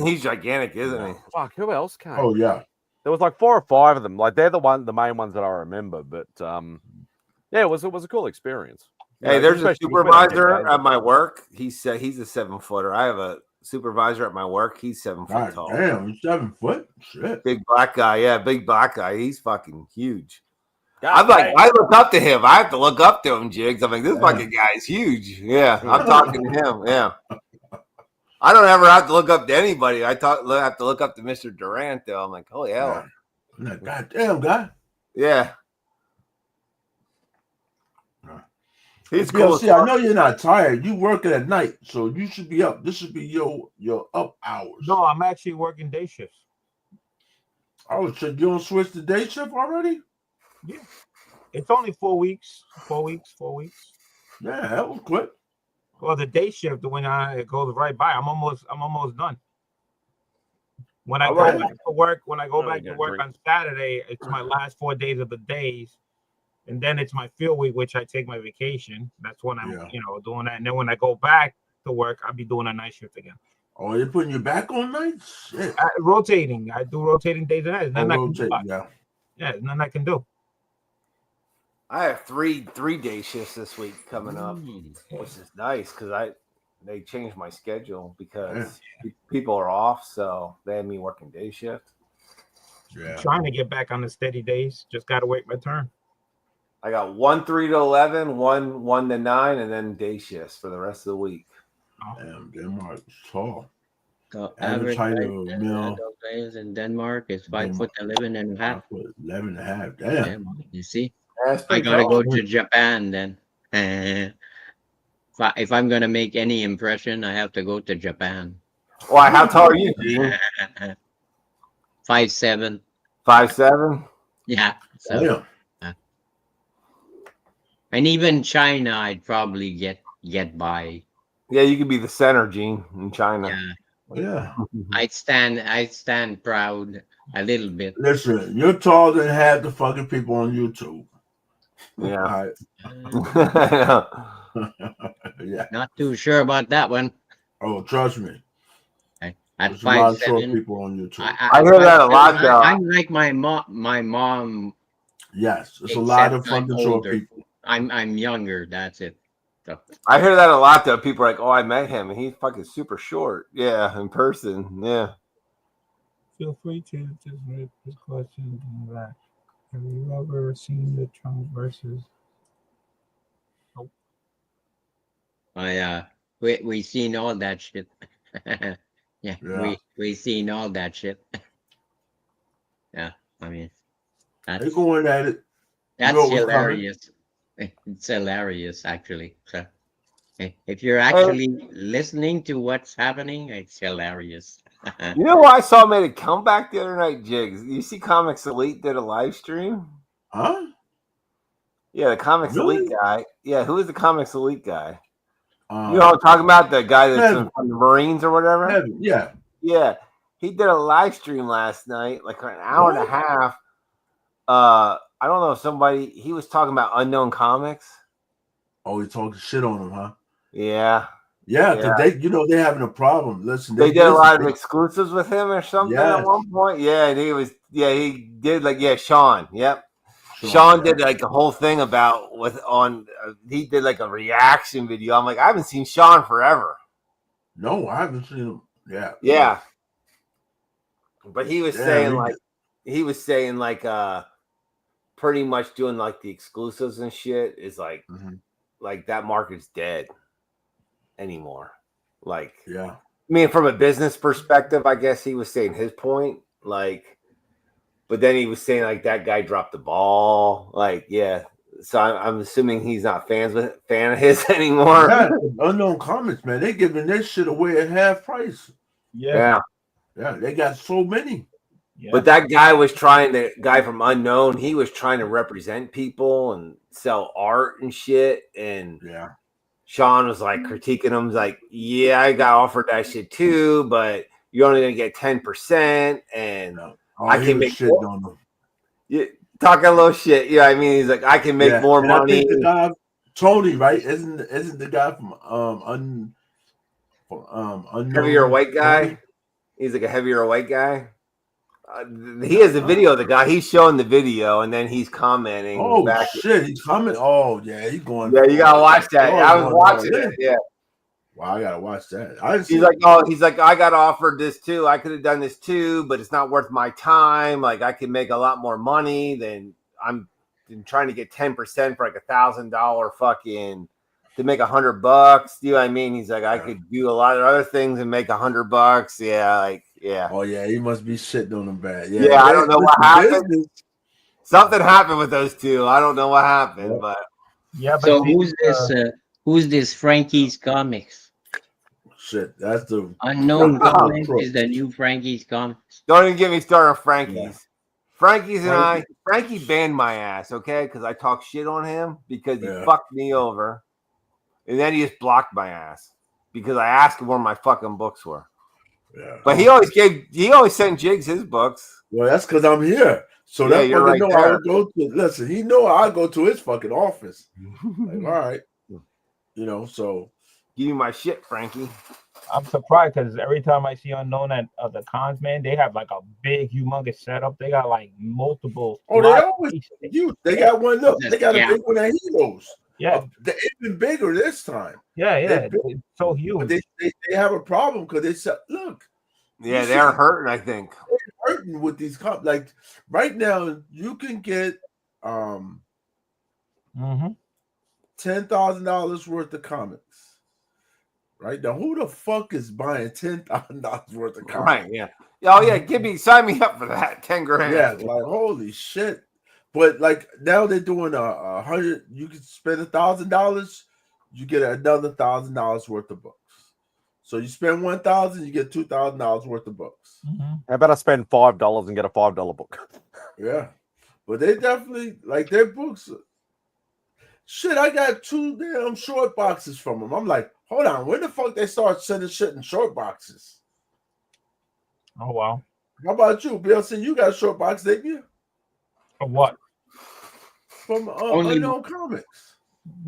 He's gigantic, isn't he? Fuck, who else came? Oh yeah. There was like 4 or 5 of them. Like they're the main ones that I remember. But yeah, it was a cool experience. Hey, there's a supervisor at my work. He's a 7-footer. I have a supervisor at my work. He's 7 foot tall. Damn, he's 7 foot. Shit. Big black guy. Yeah, big black guy. He's fucking huge. I look up to him. I have to look up to him, Jigs. I'm like, this fucking guy is huge. Yeah, I'm talking to him. Yeah. I don't ever have to look up to anybody. I have to look up to Mr. Durant, though. I'm like, holy hell. Yeah. Goddamn guy. Yeah. He's cool. See, I know you're not tired. You working at night, so you should be up. This should be your up hours. No, I'm actually working day shifts. Oh, so you don't switch to day shift already? Yeah. It's only 4 weeks. 4 weeks. Yeah, that was quick. Well, the day shift, when I go right by, I'm almost done. When I go back to work, on Saturday, it's my last 4 days of the days, and then it's my field week, which I take my vacation. That's when I'm, doing that. And then when I go back to work, I'll be doing a night shift again. Oh, they're putting you back on nights? Shit. Rotating. I do rotating days and nights. Yeah, there's nothing I can do. I have three day shifts this week coming up, which is nice because they changed my schedule because people are off, so they had me working day shift. Yeah, I'm trying to get back on the steady days. Just gotta wait my turn. I got 1 3 to 11, 1 to 9, and then day shifts for the rest of the week. Damn, Denmark is tall. So average days in Denmark is 5 foot 11 and a half. 11 and a half. Damn. You see? I gotta go to Japan then. If I'm gonna make any impression, I have to go to Japan. Why? How tall are you, Gene? 5'7". 5'7"? Yeah. So, and even China, I'd probably get by. Yeah, you could be the center, Gene, in China. Yeah. I'd stand proud a little bit. Listen, you're taller than half the fucking people on YouTube. Yeah. Yeah. Not too sure about that one. Oh, trust me. At There's a lot of short 5'7", people on YouTube. I hear that a lot, though. I'm like my mom. Yes, there's a lot of fucking short people. I'm younger. That's it. So. I hear that a lot, though. People are like, "Oh, I met him, and he's fucking super short." Yeah, in person. Yeah. Feel free to just read this question. Have you ever seen the Trump versus? Nope. We seen all that shit. Yeah. We seen all that shit. Yeah, I mean, they're going at it. That's hilarious. It's hilarious, actually. So, if you're actually listening to what's happening, it's hilarious. You know who I saw made a comeback the other night, Jigs? You see Comics Elite did a live stream? Huh? Yeah, the Comics Elite guy. Yeah, who is the Comics Elite guy? You know what I'm talking about? The guy that's from the Marines or whatever? Yeah. Yeah. He did a live stream last night, like an hour and a half. I don't know if he was talking about Unknown Comics. Oh, he talking shit on him, huh? Yeah. Yeah, because they're having a problem. Listen, they did a lot of exclusives with him or something at one point. Yeah, and he did Sean. Yep. Sean did like a whole thing about he did like a reaction video. I'm like, I haven't seen Sean forever. No, I haven't seen him. Yeah. Yeah. But he was saying pretty much doing like the exclusives and shit is like like that market's dead anymore. Like, yeah. I mean, from a business perspective, I guess he was saying his point. Like, but then he was saying like that guy dropped the ball. Like, yeah, So I'm assuming he's not fan of his anymore. Yeah, Unknown Comics, man, they giving this shit away at half price. Yeah. They got so many. Yeah. But that guy was guy from Unknown, he was trying to represent people and sell art and shit. And Sean was like critiquing him, like, yeah, I got offered that shit too, but you're only gonna get 10%, and I can make shit on them. Yeah, talking a little shit. Yeah, I mean, he's like, I can make more money. I think the guy Tony, right? Isn't the guy from Unknown? Heavier white guy? He's like a heavier white guy. He has a video of the guy. He's showing the video, and then he's commenting. Oh shit, he's commenting. Oh yeah, he's going. Yeah, you gotta watch that. I was watching it. Yeah. Wow, I gotta watch that. He's like, I got offered this too. I could have done this too, but it's not worth my time. Like, I can make a lot more money than I'm trying to get 10% for like $1,000 fucking to make $100. You know what I mean? He's like, I could do a lot of other things and make $100. Yeah, like, yeah. Oh yeah, he must be shitting on them bad. Yeah, I don't know what happened. Something happened with those two. I don't know what happened, but yeah. So who's this Frankie's Comics? Shit, that's the Unknown Comics is the new Frankie's Comics. Don't even get me started on Frankie's. Yeah. Frankie's and Frankie banned my ass, okay? Because I talked shit on him because he fucked me over. And then he just blocked my ass because I asked him where my fucking books were. Yeah. But he always sent Jigs his books. Well, that's because I'm here. So that fucking right know I would go to. Listen, he know I go to his fucking office. Like, all right, you know. So give me my shit, Frankie. I'm surprised because every time I see Unknown at the cons, man, they have like a big, humongous setup. They got like multiple. Oh, they always huge. They got one. Look, they got a big one at Heroes. Yeah, they're even bigger this time. Yeah, it's so huge. But they have a problem because they said, look. Yeah, they're hurting. I think they're hurting with these comics. Like right now, you can get $10,000 worth of comics. Right now, who the fuck is buying $10,000 worth of comics? Right? Yeah. Oh yeah, sign me up for that. 10 grand. Yeah, like holy shit. But like now they're doing $100. You can spend $1,000, you get another $1,000 worth of books. So you spend $1,000, you get $2,000 worth of books. How about I spend $5 and get a $5 book? Yeah, but they definitely like their books. Shit, I got 2 damn short boxes from them. I'm like, hold on, when the fuck they start sending shit in short boxes? Oh wow. How about you, BLC? You got a short box, didn't you? Of what? From Unknown Comics.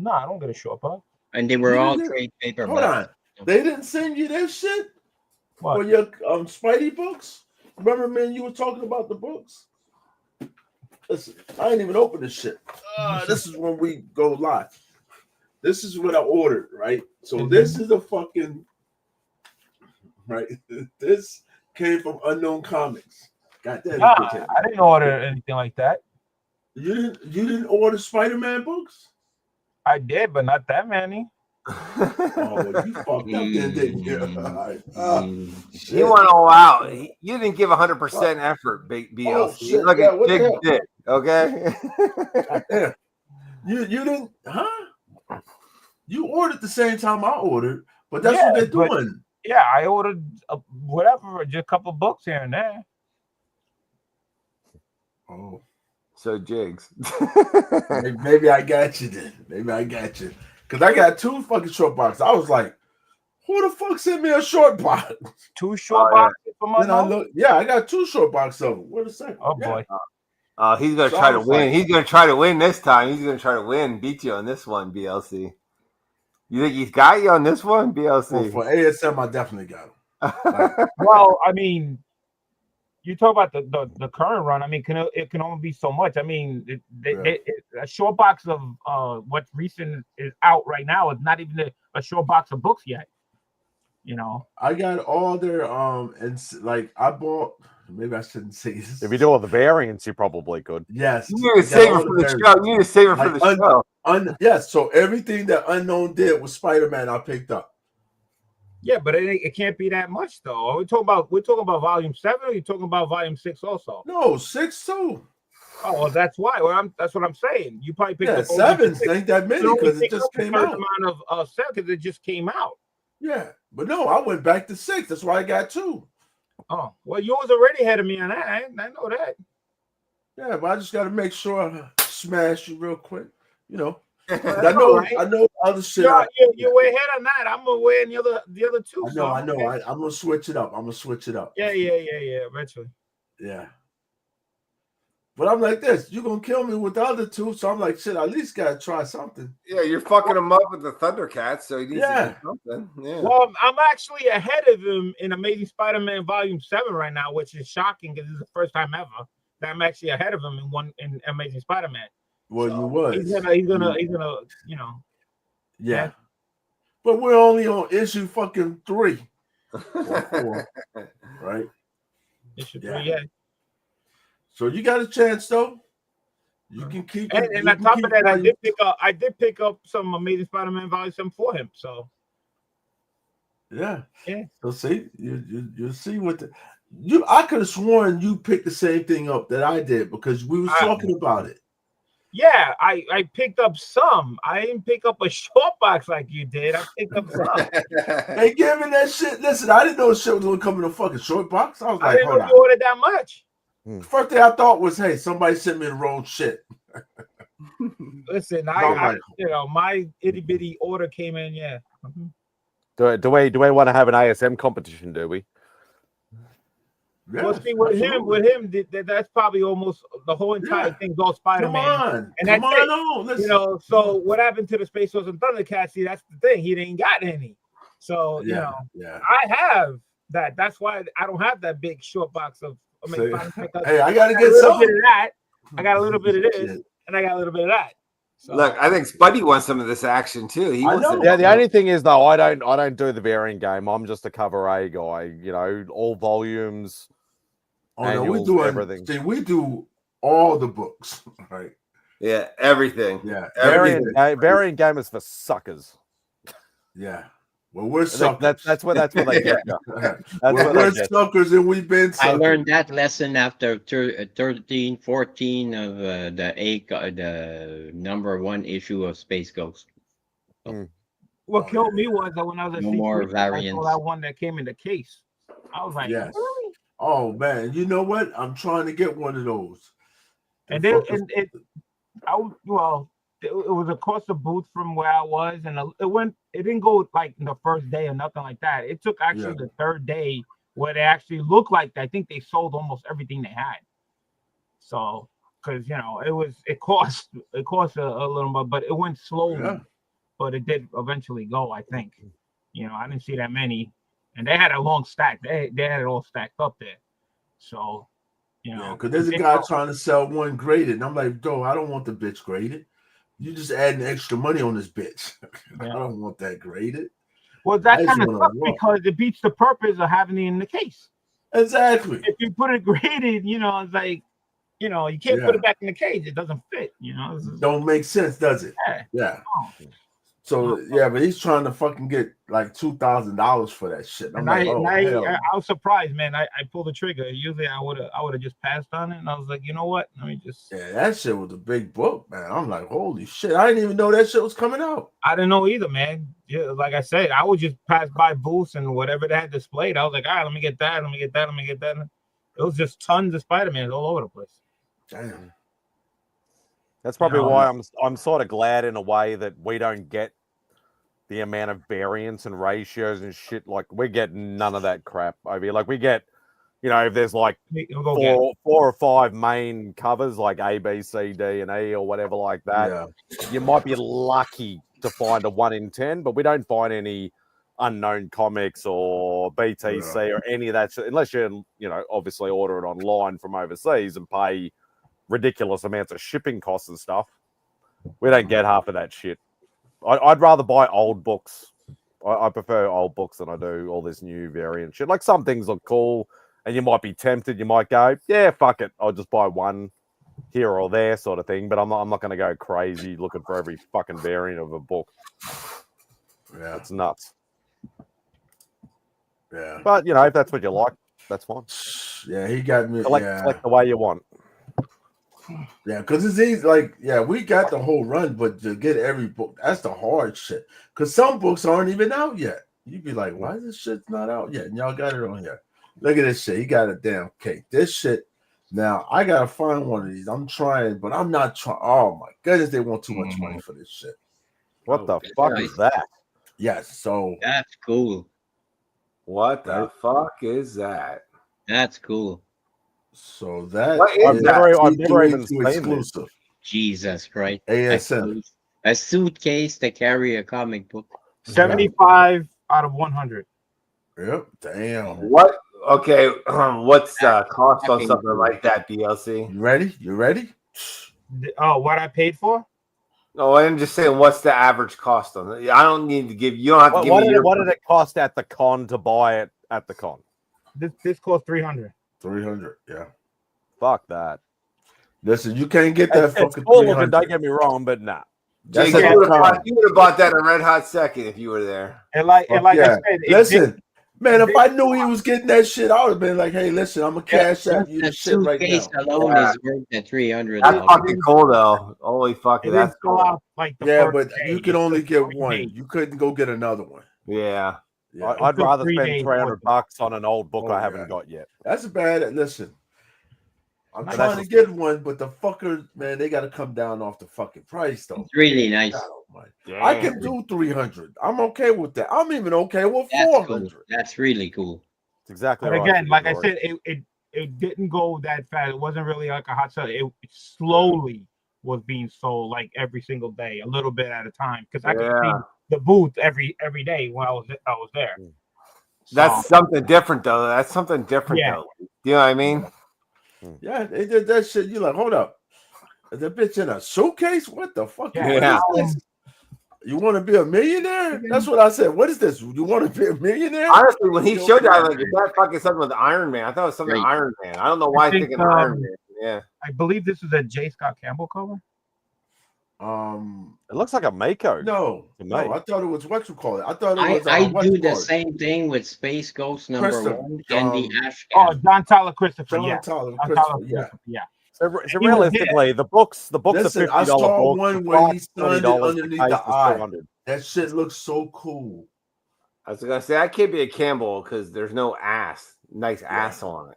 No, I don't get a short box. And they were all trade paperbacks. Hold on. They didn't send you this shit for your Spidey books? Remember, man, you were talking about the books? Listen, I ain't even opened this shit. This is when we go live. This is what I ordered, right? So this is a fucking right. This came from Unknown Comics. Got that? I didn't order anything like that. You didn't order Spider-Man books? I did, but not that many. Oh, you fucked up then, didn't you? You went all out. You didn't give 100% effort, big BLC. Oh, look at big dick, okay? You didn't, huh? You ordered the same time I ordered, but that's what they're doing. Yeah, I ordered whatever, just a couple books here and there. Oh, so Jigs. Maybe I got you then. Maybe I got you. Because I got 2 fucking short boxes. I was like, who the fuck sent me a short box? 2 short boxes for my I got 2 short boxes of them. Wait a second. Oh, boy. He's going to try to win. He's going to try to win this time. He's going to try to win, beat you on this one, BLC. You think he's got you on this one, BLC? Well, for ASM, I definitely got him. Well, I mean, you talk about the current run. I mean, it can only be so much. I mean, a short box of what's recent is out right now is not even a short box of books yet. You know, I got all their and like I bought. Maybe I shouldn't say this. If you do all the variants, you probably could. Yes, you need to save it for the show. You need to save it for the show. Yes, so everything that Unknown did with Spider-Man, I picked up. Yeah, but it can't be that much though. We're talking about volume 7, or are you talking about volume 6 also? No, 6 too. Oh, well, that's why. That's what I'm saying. You probably picked Yeah, up 7s ain't that many because it picked just up a came certain out. amount of 7 because it just came out. Yeah, but no, I went back to 6. That's why I got 2. Oh, well, you was already ahead of me on that. I know that. Yeah, but I just got to make sure I smash you real quick. You know, Well, I know, right. I know other shit. You're way ahead on that. I'm away in the other 2. I know, I know. Okay. I'm gonna switch it up. Yeah. Eventually. Yeah. But I'm like this. You're gonna kill me with the other 2, so I'm like, shit. I at least gotta try something. Yeah, you're fucking him up with the Thundercats, so he needs to do something. Yeah. Well, I'm actually ahead of him in Amazing Spider-Man Volume 7 right now, which is shocking because this is the first time ever that I'm actually ahead of him in Amazing Spider-Man. Well, you was. He's gonna, you know. Yeah. But we're only on issue fucking 3 or 4, right? Issue 3, yeah. So you got a chance though. You can keep it. And on top of that, I did pick up some Amazing Spider-Man Volume 7 for him. So yeah. Yeah. So see, you see what I could have sworn you picked the same thing up that I did because we was talking about it. Yeah, I picked up some. I didn't pick up a short box like you did. I picked up some. They giving that shit. Listen, I didn't know shit was gonna come in a fucking short box. I was like, I didn't hold know on. you ordered that much. First thing I thought was, hey, somebody sent me the wrong shit. Listen, my itty bitty order came in. Yeah. Do we want to have an ASM competition? Do we? Yeah, well, see, with him, that's probably almost the whole entire thing's all Spider-Man. Come on, and come that's on, it. no, listen. You know, so what happened to the Space Force and Thundercats? See, that's the thing. He didn't got any. So you know, I have that. That's why I don't have that big short box of. Hey, I gotta get a little some. bit of that. I got a little bit of this, and I got a little bit of that. So, Look, I think Spuddy wants some of this action too. He wants to. Yeah, the only thing is though, I don't do the variant game. I'm just a cover A guy. You know, all volumes. Oh no, we annuals, do everything. See, we do all the books, right? Yeah, everything. Yeah, variant game is for suckers. Yeah. Well, we're suckers. That's what they get. We're suckers, and we've been suckers. I learned that lesson after 13, 14 of the number 1 issue of Space Ghost. what killed me was that when I was at No C3, more I variants. saw that one that came in the case. I was like, Yes. Oh man, you know what? I'm trying to get one of those. And then it was across the booth from where I was, and it didn't go like the first day or nothing like that. It took actually the third day where they actually looked like I think they sold almost everything they had. So, because it cost a little bit, but it went slowly. But it did eventually go. I think. I didn't see that many, and they had a long stack. They had it all stacked up there. So, because there's a guy trying to sell one graded, and I'm like, bro, I don't want the bitch graded. You just adding extra money on this bitch. I don't want that graded. Well, that kind of sucks because it beats the purpose of having it in the case. Exactly. If you put it graded, it's like, you can't put it back in the cage. It doesn't fit. Don't make sense, does it? Yeah. So but he's trying to fucking get like $2,000 for that shit. I'm like, I was surprised, man. I pulled the trigger. Usually I would have just passed on it, and I was like, you know what? Let me just. Yeah, that shit was a big book, man. I'm like, holy shit! I didn't even know that shit was coming out. I didn't know either, man. Yeah, like I said, I would just pass by booths and whatever they had displayed. I was like, all right, let me get that. Let me get that. Let me get that. It was just tons of Spider-Man all over the place. Damn. That's probably why I'm sort of glad in a way that we don't get the amount of variants and ratios and shit. Like we're getting none of that crap over here. Like we get, if there's like four or five main covers like A, B, C, D, and E or whatever like that, you might be lucky to find a 1 in 10, but we don't find any unknown comics or BTC or any of that shit, unless you obviously order it online from overseas and pay ridiculous amounts of shipping costs and stuff. We don't get half of that shit. I'd rather buy old books. I prefer old books than I do all this new variant shit. Like some things look cool and you might be tempted. You might go, yeah, fuck it. I'll just buy one here or there sort of thing. But I'm not going to go crazy looking for every fucking variant of a book. Yeah. It's nuts. Yeah. But, if that's what you like, that's fine. Yeah, he got me. Select the way you want. Yeah, because it's easy. Like, yeah, we got the whole run, but to get every book, that's the hard shit. Because some books aren't even out yet. You'd be like, why is this shit not out yet? And y'all got it on here. Look at this shit. He got a damn cake. This shit. Now, I got to find one of these. I'm trying, but I'm not trying. Oh, my goodness. They want too much money for this shit. What the fuck is that? Yes. So. That's cool. What the fuck is that? That's cool. So that What is I've never even seen exclusive. this. Jesus Christ. ASN. A suitcase to carry a comic book. 75 out of 100. Yep. Damn. What? Okay. What's cost on something like that, BLC? You ready? You ready? Oh, what I paid for? No, I'm just saying, what's the average cost on it? I don't need to give you. Don't have to give me What did it cost at the con to buy it at the con? This cost 300. 300. Yeah. Fuck that. Listen, you can't get that It's fucking cool 300. looking, don't get me wrong, but nah. That's Jake, a you would con. have bought that in a red hot second if you were there. And like Yeah. I said, it Listen, man, if I knew he was getting that shit, I would have been like, hey, listen, I'm gonna cash out you The the shit right now. suitcase alone Yeah. is worth the 300. That's fucking cool, though. Holy fuck, It that's didn't go cool. out like the Yeah, first but day. you could It only took get 3 one. days. You couldn't go get another one. Yeah. Yeah. I'd took rather 3 spend days $300 on an old book Oh, I haven't yeah. got yet. That's a bad. Listen, I'm That's trying to just- get one, but the fuckers, man, they got to come down off the fucking price, though. It's really nice. God almighty. I can do 300. I'm okay with that. I'm even okay with That's 400. cool. That's really cool. It's exactly But right. again, like I Rory. said, it didn't go that fast. It wasn't really like a hot sale. It slowly was being sold like every single day, a little bit at a time. Because I could see Yeah. the booth every day when I was there. That's So, something different, though. That's something different, Yeah. though. You know what I mean? Yeah, they did that shit. You're like, hold up. Is that bitch in a suitcase? What the fuck? Yeah. What is this? You want to be a millionaire? That's what I said. What is this? You want to be a millionaire? Honestly, when he showed that, I was like, is that fucking something with Iron Man? I thought it was something with Right. Iron Man. I don't know why I I'm think, thinking Iron Man. Yeah. I believe this is a J. Scott Campbell cover. It looks like a Mako. No, to me. no, I thought it was what you call it. I thought it was. I what do you the call it? same thing with Space Ghost number Christopher, 1 and the Ash Oh, Cat. John Tyler Christopher. John Yeah. Tyler John Christopher, Tyler yeah. Christopher, yeah. So was realistically, the books are Listen, I $50 saw books. one The where he price, signed it $20, underneath case the is eye. 200. That shit looks so cool. I was going to say, that can't be a Campbell because there's no nice ass on it.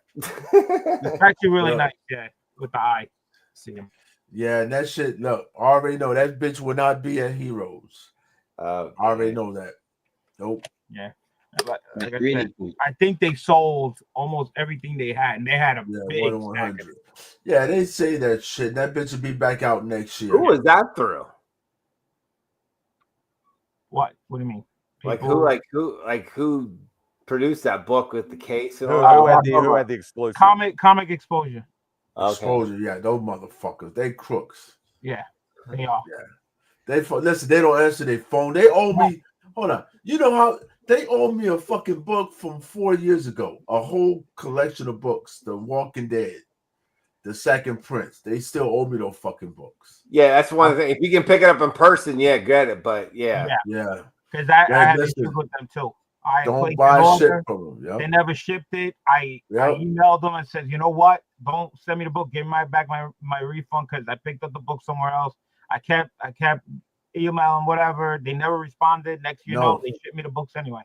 It's actually really Yeah. nice, yeah, with the eye. See him. Yeah, and that shit. Look, I already know that bitch will not be at Heroes. I already know that. Nope. Yeah. Like That's I really said, cool. I think they sold almost everything they had, and they had a Yeah, big 1 in stack 100. of- Yeah, they say that shit. That bitch will be back out next year. Who was that through? What? What do you mean? Who produced that book with the case and Who, all that? who had the exclusive? Comic exposure. Okay. Exposure. Yeah, those motherfuckers. They crooks. Yeah, they are. Yeah. Listen, they don't answer their phone. They owe me. Hold on. You know how they owe me a fucking book from 4 years ago? A whole collection of books. The Walking Dead, The Second Prince. They still owe me those fucking books. Yeah, that's one thing. If you can pick it up in person, yeah, get it. But yeah. Yeah. Because I had listen, issues with them too. I don't placed buy an shit order, from them. They Yeah. never shipped it. I Yep. emailed them and said, you know what? Don't send me the book. Give me back my refund because I picked up the book somewhere else. I kept emailing whatever. They never responded. Next you know, No. they shipped me the books anyway.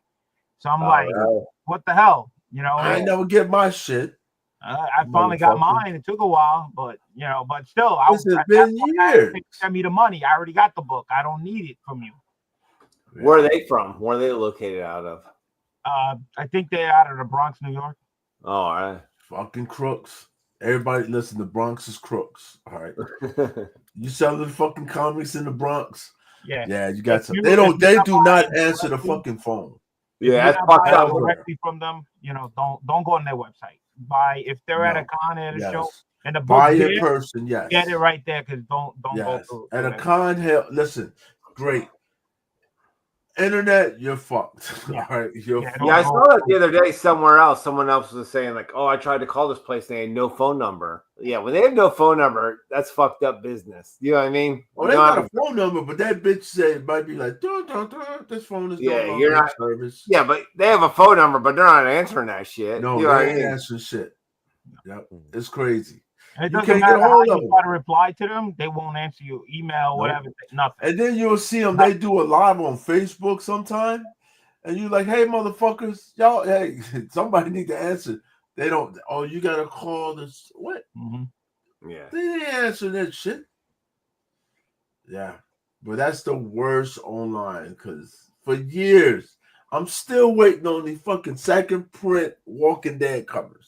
So I'm Oh, like, right. what the hell? You know, I ain't never get my shit. I finally got Motherfucker. mine. It took a while, but but still, This has at been that point, I years. think send me the money. I already got the book. I don't need it from you. Where are they from? Where are they located out of? I think they're out of the Bronx, New York. Oh, all right. Fucking crooks. Everybody, listen. The Bronx is crooks. All right. You sell the fucking comics in the Bronx. Yeah. Yeah, you got If some. you- They if don't. you're They not do not buying answer the directly- fucking phone. Yeah, If that's you're not fucked buying up. directly from them. You know, don't go on their website. Buy if they're at a No. con at a show Yes. and the book Buy there, it in person. Yes. get it right there because don't go Yes. through. And a through con hell. Listen, great. Internet, you're fucked. Yeah. All right, you're Yeah, fucked. Yeah, I saw that the other day somewhere else. Someone else was saying, like, oh, I tried to call this place and they had no phone number. Yeah, when they have no phone number, that's fucked up business. You know what I mean? Well, You they don't got have- a phone number, but that bitch said it might be like, this phone is Yeah, no longer you're in not- service. yeah, but they have a phone number, but they're not answering that shit. No, you know what they I ain't mean? answering shit. Yep, it's crazy. It You doesn't can't matter get a how hold of you them. try to reply to them; they won't answer you. Email, Nope. whatever, nothing. And then you'll see them. They do a live on Facebook sometime, and you like, "Hey, motherfuckers, y'all, hey, somebody need to answer." They don't. Oh, you gotta call this. What? Yeah. They didn't answer that shit. Yeah, but that's the worst online because for years I'm still waiting on the fucking second print Walking Dead covers.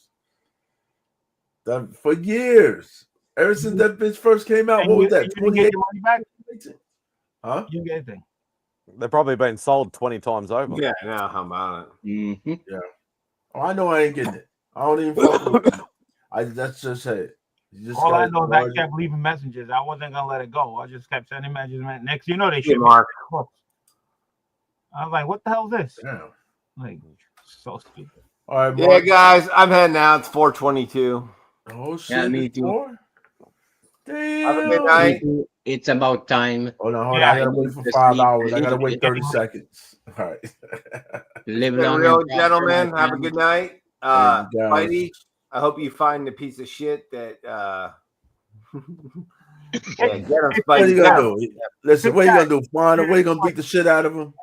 For years, ever since that bitch first came out. And What was you that? didn't get your money back? Huh? You didn't get anything. They've probably been sold 20 times over. Yeah, now how about it? Yeah. Oh, I know I ain't getting it. I don't even fuck with it. That's just it. You just All I gotta know is I charge it. kept leaving messages. I wasn't gonna let it go. I just kept sending messages. Next, you know, they Yeah, should. Mark. I was like, "What the hell is this?" Damn. Like, so stupid. All right, Yeah, Mark. guys, I'm heading out. It's 4:22. Oh shit! Yeah, me it's too. 4? Have a good Damn. night. It's about time. Hold on. Yeah, I gotta wait for Just 5 leave- hours. I leave gotta it. wait 30 seconds. All right. Live Stay long real, and prosper, gentlemen. my Have a friend. good night. And you guys- Whitey, I hope you find the piece of shit that yeah, get him, What are Spidey. you Get gonna him. do? Listen, what you gonna do? Find a way, gonna beat the shit out of him?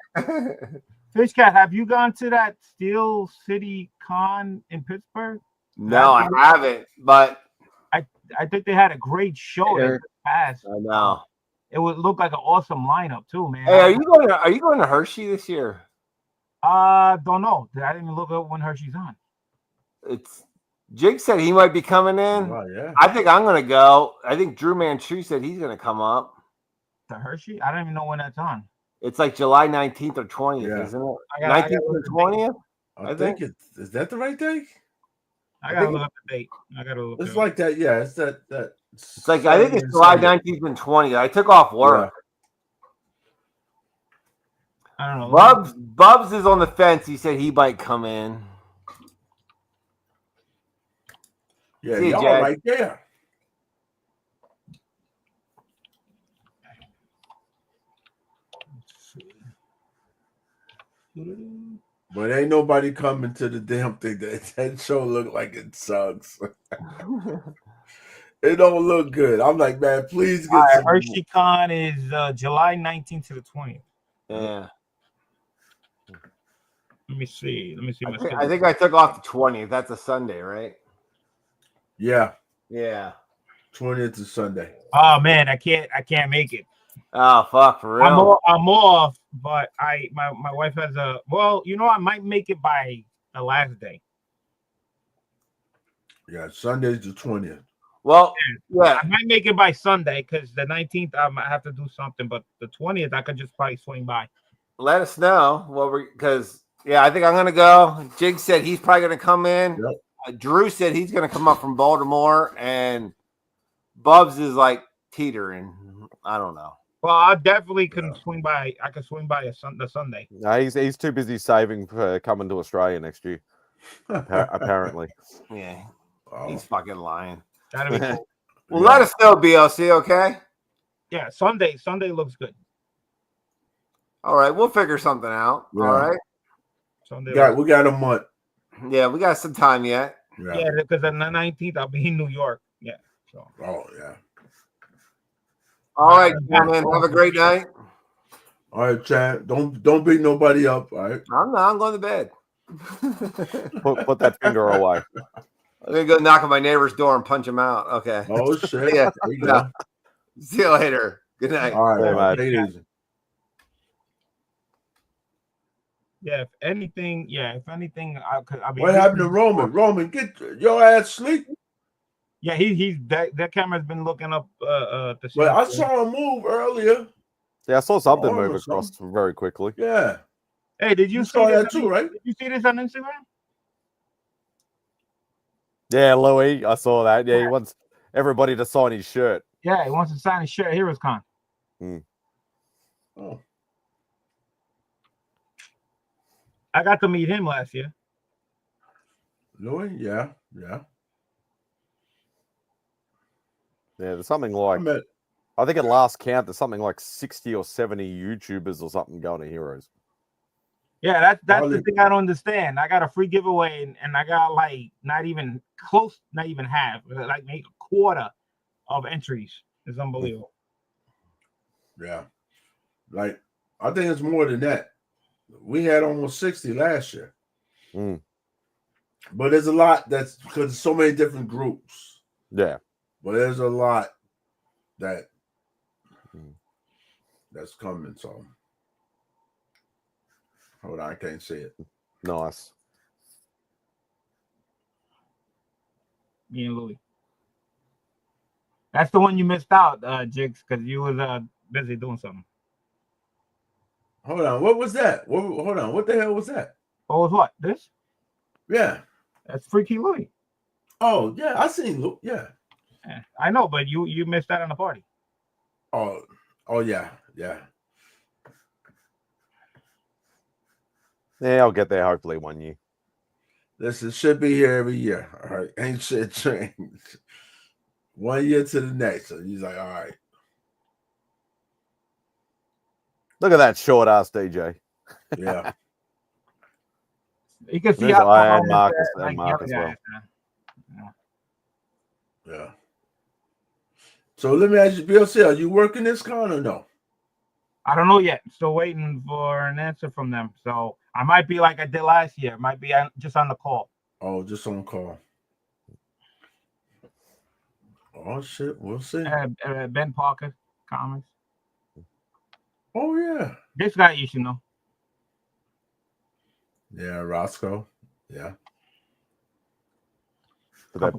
Fish Cat, have you gone to that Steel City Con in Pittsburgh? No, I haven't, but I think they had a great show that passed. I know. It would look like an awesome lineup too, man. Hey, are you going to Hershey this year? Don't know. I didn't even look up when Hershey's on. It's Jake said he might be coming in. Oh, yeah. I think I'm gonna go. I think Drew Manchu said he's gonna come up. To Hershey? I don't even know when that's on. It's like July 19th or 20th, Yeah. isn't it? I gotta 19th or look at the 20th? I think is that the right day? I gotta look up the date. I gotta look. It's like that, yeah. It's that. It's like I think it's July 19th and 20th. I took off work. I don't know. Bubs is on the fence. He said he might come in. Yeah, See you, y'all Jack. right there. But ain't nobody coming to the damn thing. That show look like it sucks. It don't look good. I'm like, man, please get some. Hershey Con is July 19th to the 20th. Yeah. Let me see. Let me see. I think I took off the 20th. That's a Sunday, right? Yeah, Yeah. 20th is Sunday. Oh man, I can't make it. Oh fuck, for real. I'm off, but my wife has a I might make it by the last day. Yeah, Sunday's the 20th. Well, yeah, I might make it by Sunday because the 19th I might have to do something, but the 20th I could just probably swing by. let us know because I think I'm gonna go. Jig said he's probably gonna come in. Yep. Drew said he's gonna come up from Baltimore, and Bubs is like teetering. I don't know. Well, I definitely can swing by. I could swing by the Sunday. No, he's too busy saving for coming to Australia next year. Apparently. Yeah, Oh. he's fucking lying. That'd be cool. Well, let us know, BLC. Okay. Yeah, Sunday looks good. All right, we'll figure something out. Yeah. All right. Sunday. We got a month. Yeah, we got some time yet. Yeah, because on the 19th I'll be in New York. Yeah. So. Oh yeah. All right, gentlemen. Have a great night. All right, Chad. Don't beat nobody up. All right. I'm going to bed. Put that finger away. I'm gonna go knock on my neighbor's door and punch him out. Okay. Oh shit. Yeah. There you go. See you later. Good night. All right, Hey, man. mate. Take it easy. Yeah, if anything, I'll be. What happened to Roman? Roman, get your ass sleep. Yeah, he's that camera's been looking up. To see Well, I saw him move earlier. Yeah, I saw something Arm or move across very quickly. Yeah. Hey, did you see saw this that too, right? Did you see this on Instagram? Yeah, Louis, I saw that. Yeah, he wants everybody to sign his shirt. Yeah, he wants to sign his shirt at Heroes Con. Oh. I got to meet him last year. Louis? Yeah. Yeah, there's something like met- I think at last count there's something like 60 or 70 YouTubers or something going to Heroes. Yeah, that's the Probably- thing I don't understand. I got a free giveaway and I got like not even half, like maybe a quarter of entries. It's unbelievable. Yeah. Like, I think it's more than that. We had almost 60 last year. But there's a lot that's because there's so many different groups. Yeah. But there's a lot that's coming. So hold on, I can't see it. Nice. Me and Louis. That's the one you missed out, Jigs, because you was busy doing something. Hold on, what was that? Hold on, what the hell was that? What was what? This? Yeah. That's Freaky Louis. Oh, yeah, I seen Luke. Yeah. I know, but you missed that on the party. Oh, yeah. Yeah, I'll get there hopefully one year. Listen, should be here every year. All right. Ain't shit changed. 1 year to the next. So he's like, all right. Look at that short ass DJ. Yeah. You can see There's how I and Marcus and Mark as well. Yeah. So let me ask you, BLC, are you working this con or no? I don't know yet. Still waiting for an answer from them. So I might be like I did last year. Might be just on the call. Oh, just on call. Oh shit, we'll see. Ben Parker Comics. Oh yeah. This guy you should know. Yeah, Roscoe. Yeah. With that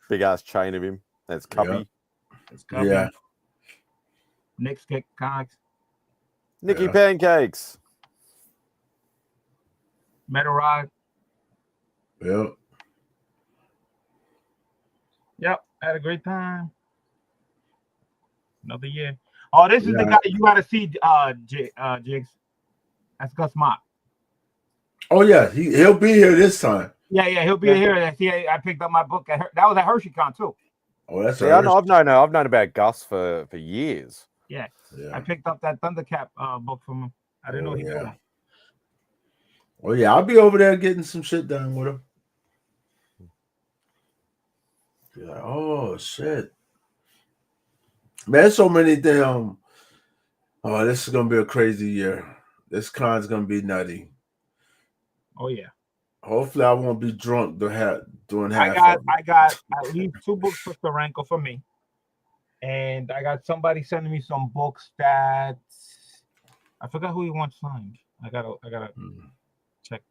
big ass chain of him. That's Cubby. Yeah. Nick's Kick Comics. Nicky Pancakes. Metal Rod. Yep. Yep. Had a great time. Another year. Oh, this is the guy you gotta see, Jigs. That's Gus Mott. Oh yeah, he'll be here this time. Yeah, he'll be here. I picked up my book that was at HersheyCon too. Oh, that's I've known about Gus for years. Yeah. I picked up that Thundercat book from him. I didn't know he did. Well, yeah, I'll be over there getting some shit done with him. Be like, oh shit, man! So many damn. Oh, this is gonna be a crazy year. This con's gonna be nutty. Oh yeah. Hopefully, I won't be drunk doing half. I got at least 2 books for Steranko for me, and I got somebody sending me some books that I forgot who he wants signed. I gotta check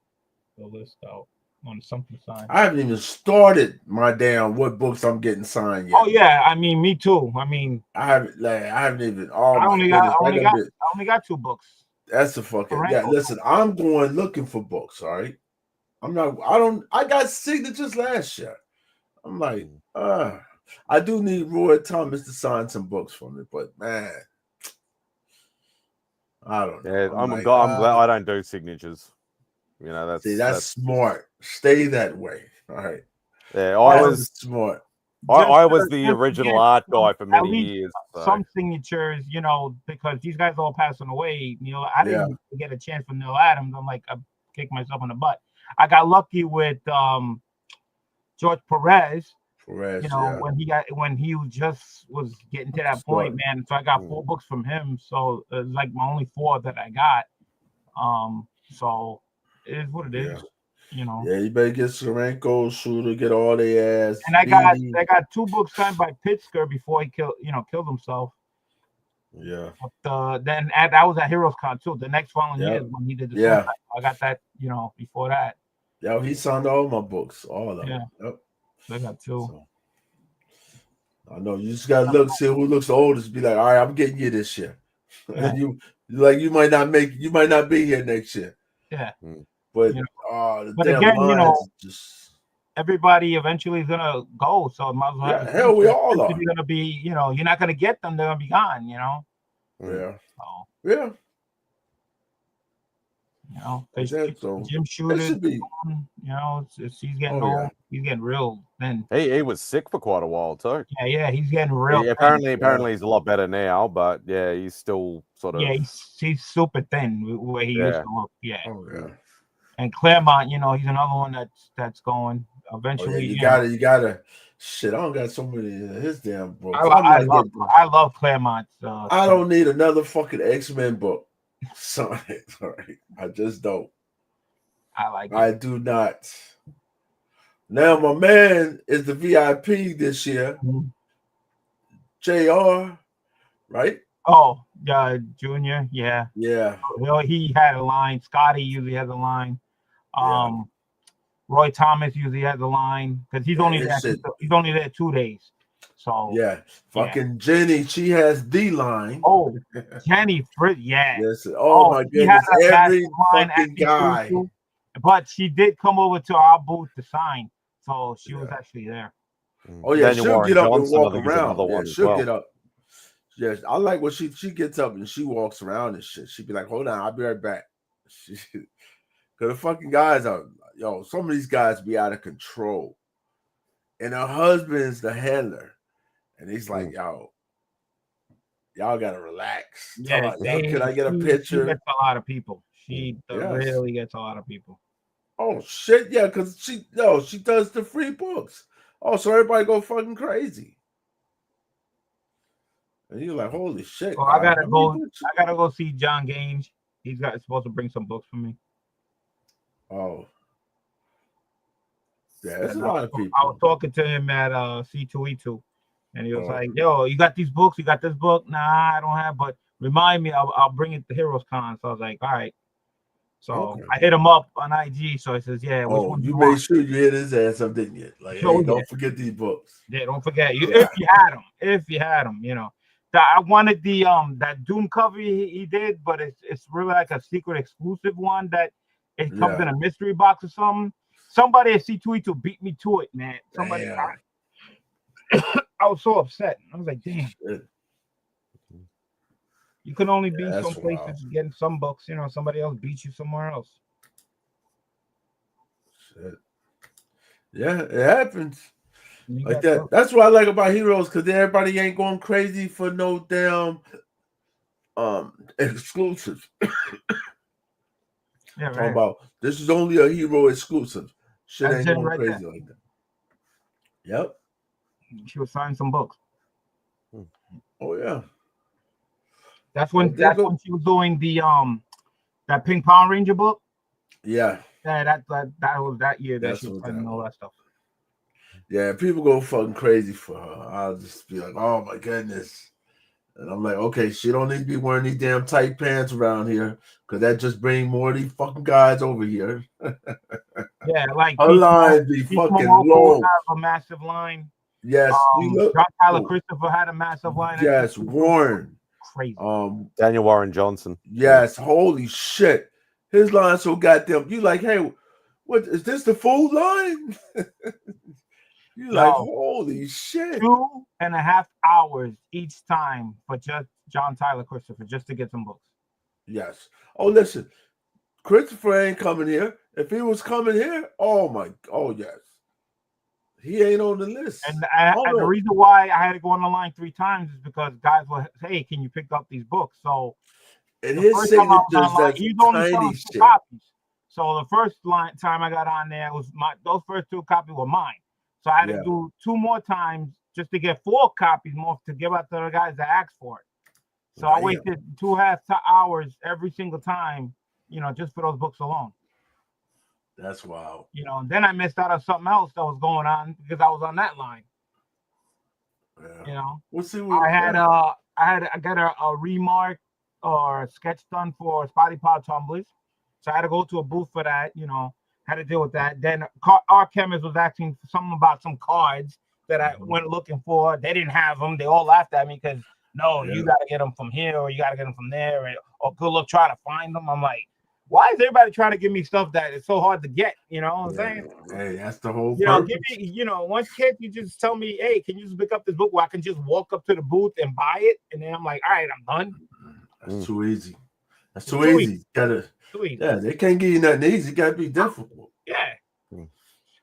the list out on something signed. I haven't even started my damn what books I'm getting signed yet. Oh yeah, I mean me too. I mean I haven't even. Oh, I only got 2 books. That's a fucking Listen, I'm going looking for books. All right, I got signatures last year. I'm like, I do need Roy Thomas to sign some books for me, but man, I don't know. Yeah, I'm glad I don't do signatures. You know, that's smart. Stay that way. All right. Yeah, I was smart. I was the original art guy for many years. So. Some signatures, because these guys all passing away. I didn't get a chance for Neil Adams. I'm like, I kicked myself in the butt. I got lucky with George Perez. When he was getting to that point, man. So I got 4 books from him. So it's like my only 4 that I got. So it is what it is. Yeah, you better get Steranko, Shooter, get all their ass. And I got 2 books signed by Pittsburgh before he killed himself. Yeah. But then that was at Heroes Con too. The next following year when he did the suicide. I got that, before that. Yeah, he signed all my books, all of them. Yeah. Yep. I got 2. So, I know you just gotta see who looks the oldest. Be like, all right, I'm getting you this year. Yeah. And you might not be here next year. Yeah. But again, everybody eventually is gonna go. So might as well hell, we all are. You're gonna be, you're not gonna get them. They're gonna be gone. Yeah. So, yeah. Jim Shooter, he's getting old. He's getting real thin. He was sick for quite a while too. Yeah, he's getting real. Apparently he's a lot better now, but yeah, he's still sort of. Yeah, he's super thin where he used to look. Yeah. Oh yeah. And Claremont, he's another one that's going eventually. You Shit, I don't got so many of his damn books. I love Claremont. I don't need another fucking X-Men book. Sorry. I just don't. I do not. Now my man is the VIP this year. JR, right? Oh, Junior, yeah. Yeah. Well, he had a line. Scotty usually has a line. Roy Thomas usually has a line because he's only there 2 days. So yeah, fucking Jenny, she has the line. Oh, Jenny Fritz, yeah. Yes. Oh my goodness, every fucking guy. But she did come over to our booth to sign, so she was actually there. Oh yeah, she'll get up and walk around. Yeah, she'll get up. Yes, I like when she gets up and she walks around and shit. She'd be like, "Hold on, I'll be right back." Because the fucking guys are, some of these guys be out of control, and her husband's the handler, and he's like, "Yo, y'all gotta relax." Yeah, can I get a picture? She gets a lot of people. She really gets a lot of people. Oh shit, yeah, because she does the free books. Oh, so everybody go fucking crazy. And you're like, holy shit. Well, I gotta go see John Gaines. He's supposed to bring some books for me. Oh. Yeah, there's a lot of people. I was talking to him at C2E2, and he was like, "Yo, you got these books? You got this book? Nah, I don't have, but remind me, I'll bring it to Heroes Con." So I was like, "All right." So I hit him up on IG. So he says, "Yeah." You made sure you hit his ass up, didn't you? Like, hey, don't forget these books. Yeah, don't forget you if you had them, I wanted the that Doom cover he did, but it's really like a secret exclusive one that it comes in a mystery box or something. Somebody at C2E2 beat me to it, man. Somebody, I was so upset. I was like, damn. You can only be some places getting some books, somebody else beats you somewhere else. Shit. Yeah, it happens. Like that. Books. That's what I like about Heroes, because everybody ain't going crazy for no damn exclusives. Yeah, right. About this is only a Hero exclusive. Shit ain't going crazy like that. Yep. She was signing some books. Oh yeah. That's when she was doing the that Pink Power Ranger book. Yeah. Yeah, that was that year that she was signing all that stuff. Yeah, people go fucking crazy for her. I'll just be like, oh my goodness. And I'm like, okay, she don't need to be wearing these damn tight pants around here, because that just bring more of these fucking guys over here. Yeah, like her line be fucking low. Have a massive line. Yes, John Tyler Christopher had a massive line. Yes, Warren. Crazy. Daniel Warren Johnson. Yes, holy shit. His line so goddamn. You like, hey, what is this? The full line? You like, holy shit. 2.5 hours each time for just John Tyler Christopher just to get some books. Yes. Oh, listen, Christopher ain't coming here. If he was coming here, yes. He ain't on the list. And the reason why I had to go on the line 3 times is because guys were, hey, can you pick up these books? So and his signatures, that's tiny shit. Copies. So the first time I got on there was those first 2 copies were mine. So I had to do 2 more times just to get 4 copies more to give out to the guys that asked for it. So I wasted 2.5 hours every single time, just for those books alone. That's wild. And then I missed out on something else that was going on because I was on that line. Yeah. We'll see. I got a remark or a sketch done for Spotty Pod Tumblers. So I had to go to a booth for that, had to deal with that. Then our chemist was asking for something about some cards that I went looking for. They didn't have them. They all laughed at me because, you got to get them from here or you got to get them from there. Or good luck trying to find them. I'm like, why is everybody trying to give me stuff that is so hard to get? You know what I'm saying? Hey, that's the whole purpose. Give me, once you just tell me, hey, can you just pick up this book where I can just walk up to the booth and buy it? And then I'm like, all right, I'm done. That's too easy. That's too easy. Yeah, they can't give you nothing easy. It got to be difficult. Yeah.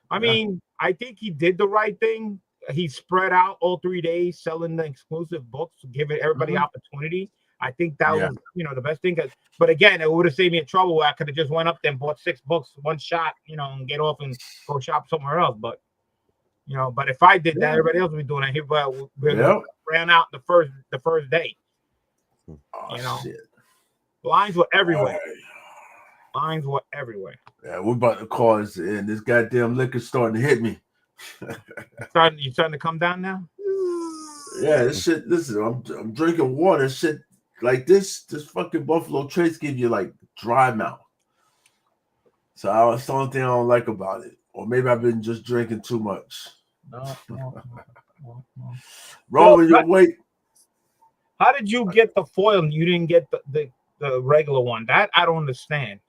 I mean, I think he did the right thing. He spread out all 3 days selling the exclusive books, giving everybody opportunity. I think that was, the best thing. But again, it would have saved me in trouble where I could have just went up there and bought 6 books, one shot, and get off and go shop somewhere else. But You know, but if I did that, everybody else would be doing it. Here, but we ran out the first day. Oh, you know, shit. lines were everywhere. Lines were everywhere. Yeah, we're about to call this, and this goddamn liquor's starting to hit me. You starting to come down now? Yeah, this shit. Listen, I'm drinking water. Shit like this fucking Buffalo Trace give you like dry mouth. So that's the only thing I don't like about it. Or maybe I've been just drinking too much. No. Roman, your weight. How did you get the foil and you didn't get the regular one? That I don't understand.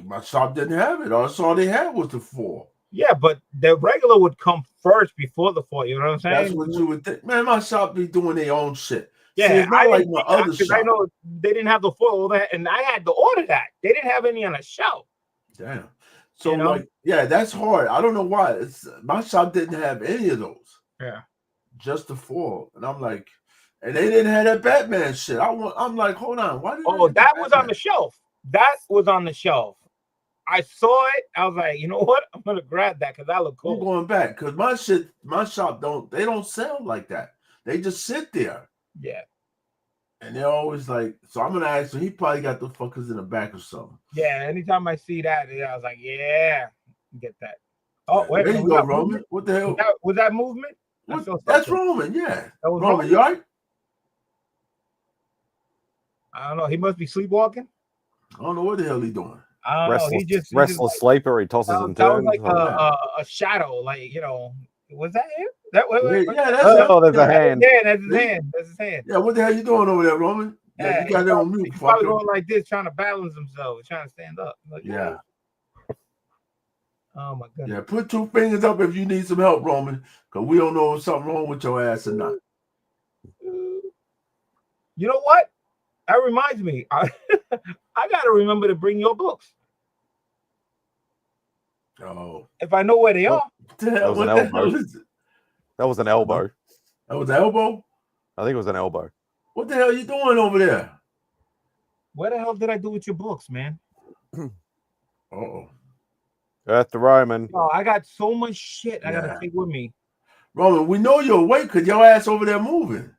My shop didn't have it. That's all they had was the foil. Yeah, but the regular would come first before the foil. You know what I'm saying? That's what you would think. Man, my shop be doing their own shit. Yeah, see, it's not like my other shop. I know they didn't have the foil, and I had to order that. They didn't have any on the shelf. Damn. So like, yeah, that's hard. I don't know why. My shop didn't have any of those. Yeah, just the foil, and I'm like, and they didn't have that Batman shit. I'm like, hold on, why? That was on the shelf. That was on the shelf. I saw it. I was like, you know what? I'm gonna grab that because that look cool. I'm going back because my shop don't sell like that. They just sit there. Yeah. And they're always like, so I'm gonna ask him. He probably got the fuckers in the back or something. Yeah. Anytime I see that, I was like, yeah, get that. Oh, wait, there you go, Roman. What the hell? Was that movement? That's Roman. Yeah. That was Roman. You all right? I don't know. He must be sleepwalking. I don't know what the hell he's doing. I don't know. He just restless sleeper. He tosses and turns. That was like a shadow. Like, you know, was that him? Yeah, that's there's a hand. Yeah, that's his hand. That's his hand. Yeah, what the hell you doing over there, Roman? Yeah, you got that on mute. He's probably going like this, trying to balance himself, trying to stand up. Like, yeah. Oh my goodness. Yeah, put 2 fingers up if you need some help, Roman, because we don't know if something wrong with your ass or not. You know what? That reminds me. I gotta remember to bring your books. Oh. If I know where they are. That was an elbow. That was an elbow. That was an elbow? I think it was an elbow. What the hell are you doing over there? What the hell did I do with your books, man? Uh-oh. Earth the Roman. Oh, I got so much shit I gotta take with me. Roman, we know you're awake because your ass over there moving.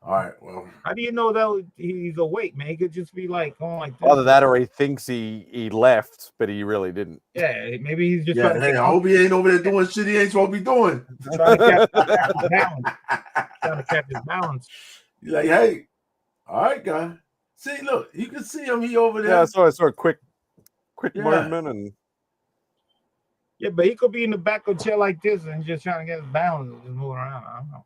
All right, well. How do you know that he's awake, man? He could just be like going like this. Either that or he thinks he left, but he really didn't. Yeah, maybe he's just trying to I hope he ain't over there doing shit he ain't supposed to be doing. Trying to catch his balance. Trying to catch his balance. You're like, hey, all right, guy. See, look, you can see him. He over there. Yeah, I saw a quick movement and. Yeah, but he could be in the back of a chair like this and just trying to get his balance and just moving around. I don't know.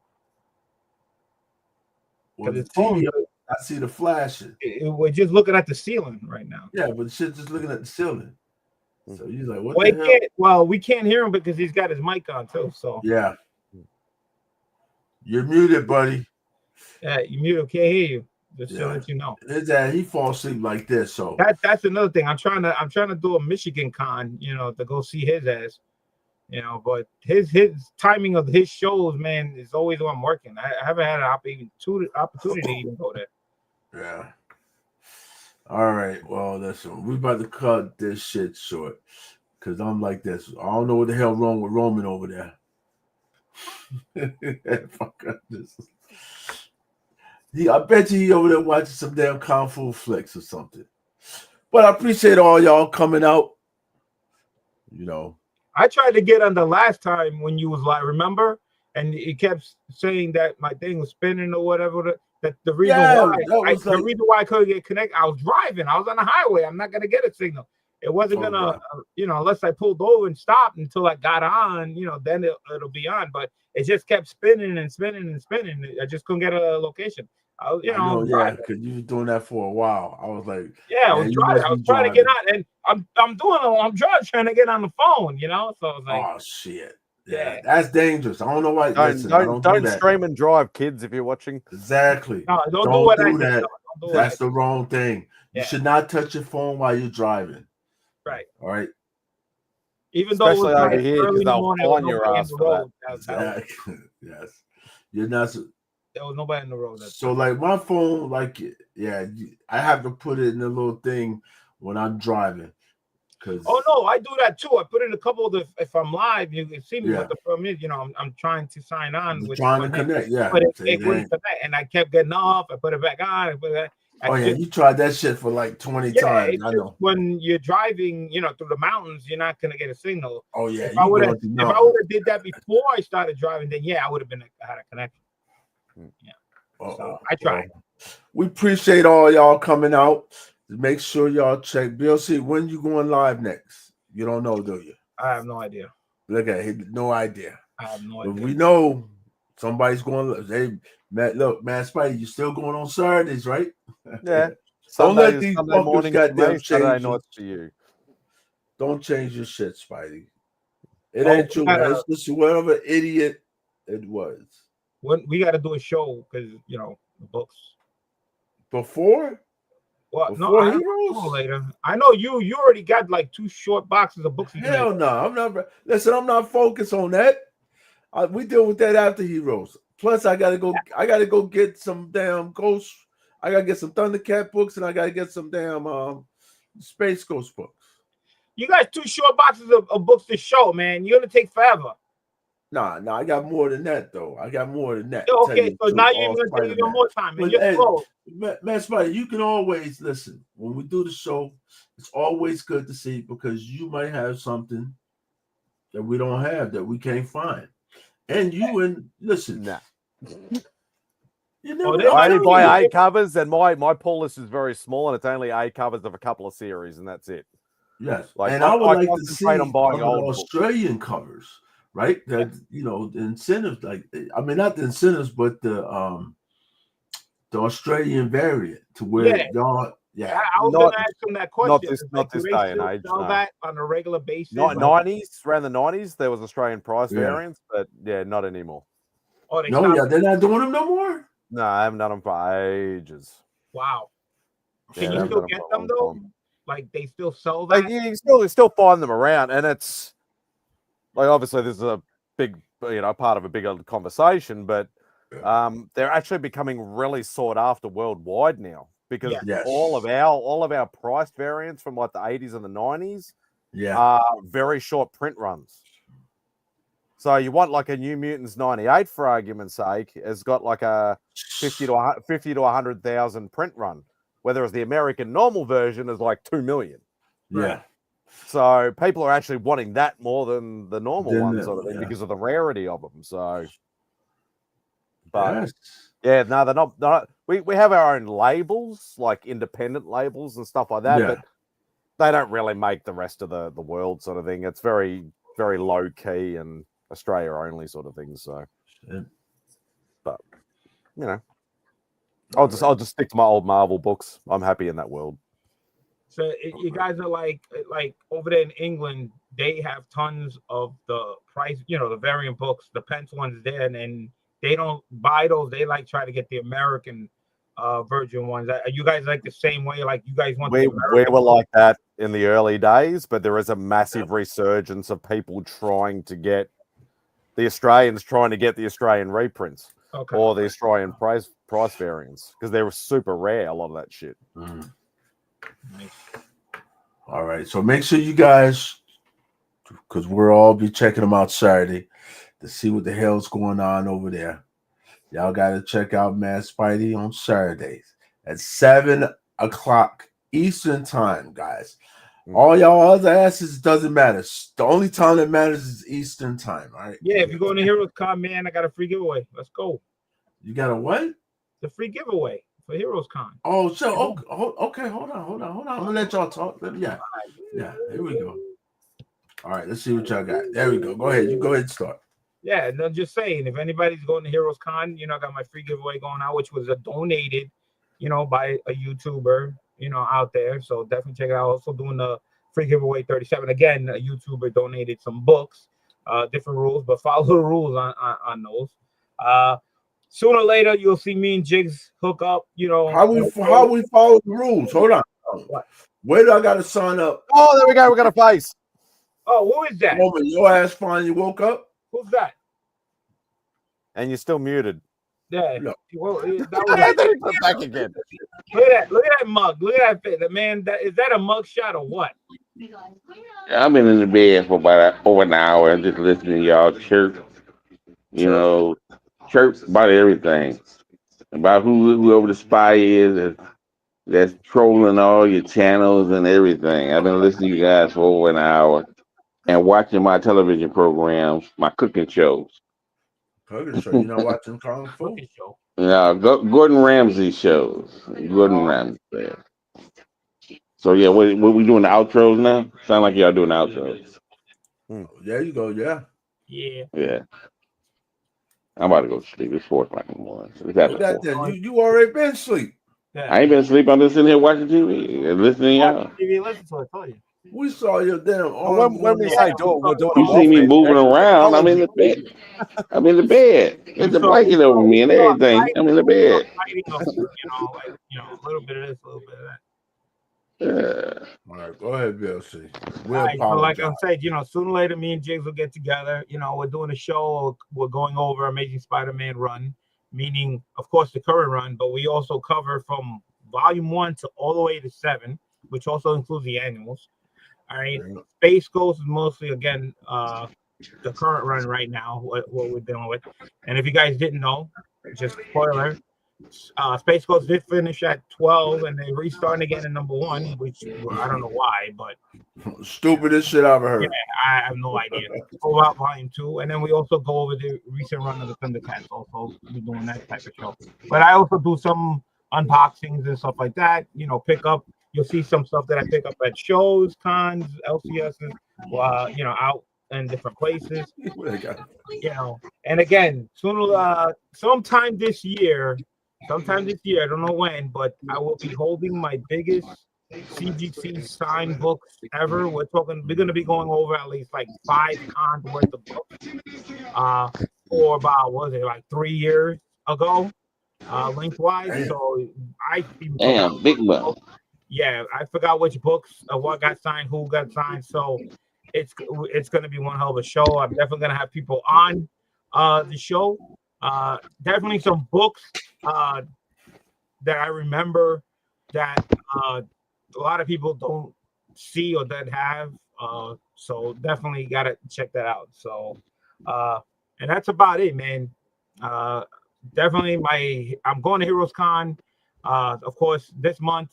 Well, the TV, I see the flashing. We're just looking at the ceiling right now. Yeah, but the shit's just looking at the ceiling. So he's like, what well, the hell? Well, we can't hear him because he's got his mic on too. So yeah. You're muted, buddy. Yeah, you muted. Can't hear you. Just to let you know. He falls asleep like this. So that's another thing. I'm trying to do a Michigan con, to go see his ass. But his timing of his shows, man, is always when I'm working. I haven't had an opportunity to even go there. Yeah. All right. Well, listen, we're about to cut this shit short because I'm like this. I don't know what the hell wrong with Roman over there. Fuck this. I bet you he over there watching some damn Kung Fu flicks or something. But I appreciate all y'all coming out. I tried to get on the last time when you was like, remember? And he kept saying that my thing was spinning or whatever. That the reason the reason why I couldn't get connected, I was driving. I was on the highway. I'm not gonna get a signal. It wasn't gonna, unless I pulled over and stopped until I got on, then it'll be on. But it just kept spinning and spinning and spinning. I just couldn't get a location. Because you were doing that for a while. I was like, I was driving. I was trying to get on, and I'm trying to get on the phone, So I was like, oh shit, yeah, that's dangerous. I don't know why. Don't stream and drive, kids. If you're watching, exactly. No, don't do what do I that. do. That's the wrong thing. You should not touch your phone while you're driving. Right. All right. Even though especially over here, because they'll find your ass for that. Exactly. Yes. You're not. There was nobody in the road. So like my phone, I have to put it in the little thing when I'm driving. Oh no, I do that too. I put in a couple of the. If I'm live, you can see me. Yeah. What the problem is, I'm trying to sign on. You're With trying to connect, yeah. but So it you wouldn't ain't- connect, and I kept getting off. I put it back on. I put it. Oh yeah, you tried that shit for like 20 times. It's I just know. when you're driving, through the mountains, you're not gonna get a signal. Oh yeah, If you I would going have, through if I mountains. would have did that before I started driving, then yeah, I would have had a connection. Yeah. So I tried. We appreciate all y'all coming out. Make sure y'all check BLC. When you going live next? You don't know, do you? I have no idea. Look at it, no idea. I have no But idea. we know somebody's going. Hey, Matt, look, man, Spidey, you still going on Saturdays, right? Yeah. Don't Sunday, let these Sunday fuckers morning for goddamn me, Saturday change. nights for you. Don't change your shit, Spidey. It Oh, ain't true. we gotta- It's just whatever idiot it was. When we got to do a show because the books. Before? Well, no, Before I Heroes? know later. I know you already got like 2 short boxes of books. Hell no. I'm not. Listen, I'm not focused on that. We deal with that after Heroes. Plus, I gotta go get some damn Ghost. I gotta get some Thundercat books, and I gotta get some damn Space Ghost books. You got 2 short boxes of books to show, man. You're gonna take forever. Nah, I got more than that though. I got more than that. Yeah, to tell okay, you so the now truth, you're all gonna take Spider-Man. even more time, and But, you're hey, slow. Man, Spider, you can always listen when we do the show. It's always good to see because you might have something that we don't have that we can't find, and you and listen. Nah. You never I only know. buy 8 covers, and my pull list is very small, and it's only 8 covers of a couple of series, and that's it. Yes, Like, and I would like to see concentrate on buying some of the old books. Australian covers, right? That the incentives, not the incentives, but the Australian variant to where Yeah. y'all, yeah. I was Not- gonna ask him that question. not Do this they day and still age, sell no. that on a regular basis? Not 90s, around the 90s, there was Australian price Yeah. variants, but yeah, not anymore. Oh, they No, stopped. yeah, they're not doing them no more. No, I haven't done them for ages. Wow. Yeah, Can I you haven't still done get for a them long though? time. Like they still sell that? Like, you can still find them around, and it's like obviously this is a big part of a bigger conversation, but they're actually becoming really sought after worldwide now because Yes. all of our priced variants from like the 80s and the 90s Yeah. are very short print runs. So you want like a New Mutants 98 for argument's sake has got like a 50 to 100,000 print run, whereas the American normal version is like 2 million. Yeah. So people are actually wanting that more than the normal Than one the- sort of thing yeah. because of the rarity of them. So, but Yes. yeah, no, they're not. We have our own labels, like independent labels and stuff like that, Yeah. but they don't really make the rest of the world sort of thing. It's very, very low key and Australia only sort of thing. So, Shit. but I'll just stick to my old Marvel books. I'm happy in that world. So you guys are like over there in England, they have tons of the price, the variant books, the Pence ones there, and they don't buy those. They try to get the American version ones. Are you guys like the same way? Like you guys want We the American were book? like that in the early days, but there is a massive resurgence of people trying to get the Australian reprints or the Australian price variants because they were super rare. A lot of that shit. All right, so make sure you guys, because we'll all be checking them out Saturday to see what the hell's going on over there. Y'all got to check out Mad Spidey on Saturdays at 7 o'clock Eastern time, guys. All y'all other asses doesn't matter. The only time that matters is Eastern time. All right. Yeah, if you go in the Heroes Con, man, I got a free giveaway. Let's go. You got a what? The free giveaway for Heroes Con. Oh, so okay. Hold on. I'm gonna let y'all talk. Yeah. Here we go. All right, let's see what y'all got. There we go. Go ahead. You go ahead and start. Yeah, no, just saying, if anybody's going to Heroes Con, I got my free giveaway going out, which was donated, by a YouTuber, out there. So definitely check it out. Also doing the free giveaway 37. Again, a YouTuber donated some books, different rules, but follow the rules on those. Sooner or later, you'll see me and Jigs hook up. How we follow the rules? Hold on. Where do I got to sign up? Oh, there we go. We got a face. Oh, who is that? Woman, your ass finally woke up. Who's that? And you're still muted. Yeah. No. Well, that was back again. Look at that! Look at that mug! Look at that fit. The man, is that a mug shot or what? I've been in the bed for about over an hour and just listening to y'all chirp. You know, chirp about everything, about whoever the spy is that's trolling all your channels and everything. I've been listening to you guys for over an hour and watching my television programs, my cooking shows. Cooking show. You not watching Kung Fu? Yeah, Gordon Ramsay shows. Gordon Ramsay. So yeah, what we doing the outros now? Sound like y'all doing the outros. There you go. Yeah. Yeah. Yeah. I'm about to go to sleep. It's 4 o'clock in the morning. So it's after What that 4. then? You already been asleep. I ain't been asleep. I'm just sitting here watching TV and listening to y'all. TV, listen to it. Tell you. We saw your damn arm. When we say do it, we're doing You see me moving around. I'm in the bed. I'm in the bed. There's a blanket over me and everything. I'm in the bed. A little bit of this, a little bit of that. All right, go ahead, Bill C. All right, so like I said, sooner or later, me and Jigs will get together. We're doing a show. We're going over Amazing Spider-Man run, meaning, of course, the current run, but we also cover from Volume 1 to all the way to 7, which also includes the annuals. All right, Space Ghost is mostly, again, the current run right now, what we're dealing with. And if you guys didn't know, just spoiler, Space Ghost did finish at 12, and they restarting again in number 1, which I don't know why, but stupidest shit I've ever heard. Yeah, I have no idea. Go out Volume 2, and then we also go over the recent run of the Thundercats. Also, we're doing that type of show. But I also do some unboxings and stuff like that. Pick up. You'll see some stuff that I pick up at shows, cons, LCSs, out in different places. And again, sometime this year, I don't know when, but I will be holding my biggest CGC signed books ever. We're going to be going over at least like 5 cons worth of books for about, what was it, like 3 years ago, lengthwise. So Damn, big one. Yeah, I forgot which books, what got signed, who got signed. So it's going to be one hell of a show. I'm definitely going to have people on the show. Definitely some books that I remember that a lot of people don't see or don't have. So definitely got to check that out. So, and that's about it, man. Definitely I'm going to Heroes Con. Of course, this month,